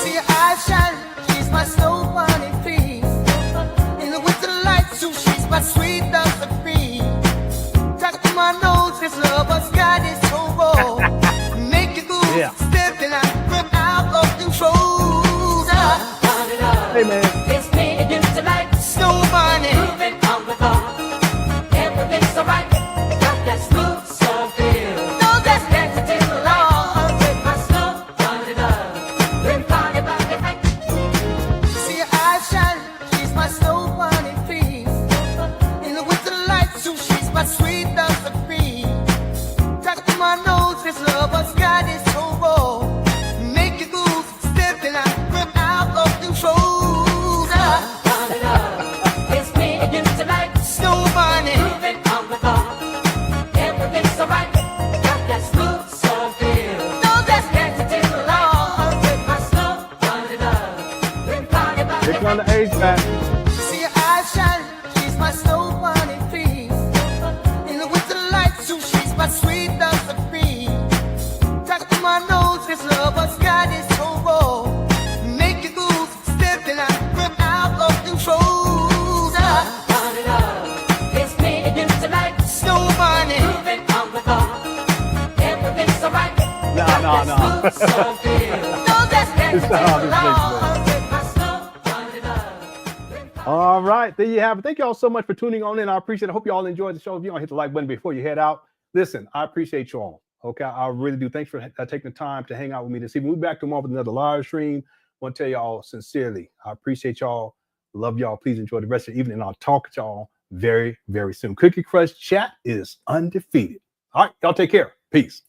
S6: see her eyes shine. She's my snow bunny feet. In the winter light, so she's my sweet dust of free. Talk to my nose, this love has got it so raw. Make you lose,
S2: Yeah.
S6: stepping out of control.
S10: Bunny love.
S2: Hey, man.
S10: It's me and you tonight.
S6: Snow bunny.
S10: Moving on the bar. Everything's alright. Got that smooth soul feel.
S6: No, that's
S10: Next to the law. With my snow bunny love. Been party by the night.
S6: see her eyes shine. She's my snow bunny feet. In the winter light, so she's my sweet dust of free. Talk to my nose, this love has got it so raw. Make you lose, stepping out of control.
S10: Bunny love. It's me and you tonight.
S6: Snow bunny.
S10: Moving on the bar. Everything's alright. Got that smooth soul feel.
S6: No, that's
S10: Next to the law. With my snow bunny love. Been party by
S2: Here
S10: the
S2: come
S10: night.
S2: the HVAC.
S6: see her eyes shine. She's my snow bunny feet. In the winter light, so she's my sweet dust of free. Talk to my nose, this love has got it so raw. Make you lose, stepping out of control.
S10: Bunny love. It's me and you tonight.
S6: Snow bunny.
S10: Moving on the bar. Everything's alright.
S2: Nah.
S10: Smooth soul feel.
S6: No, that's
S10: Next to
S2: It's not how
S10: the
S2: this makes
S10: law. With my snow bunny love. Been
S2: All right, there you have it. Thank you all so much for tuning on in. I appreciate it. I hope you all enjoyed the show. If you don't hit the like button before you head out, listen, I appreciate you all. Okay, I really do. Thanks for taking the time to hang out with me this evening. We'll be back tomorrow with another live stream. I want to tell y'all sincerely, I appreciate y'all. Love y'all. Please enjoy the rest of the evening, and I'll talk to y'all very, very soon. Cookie Crush Chat is undefeated. All right, y'all take care. Peace.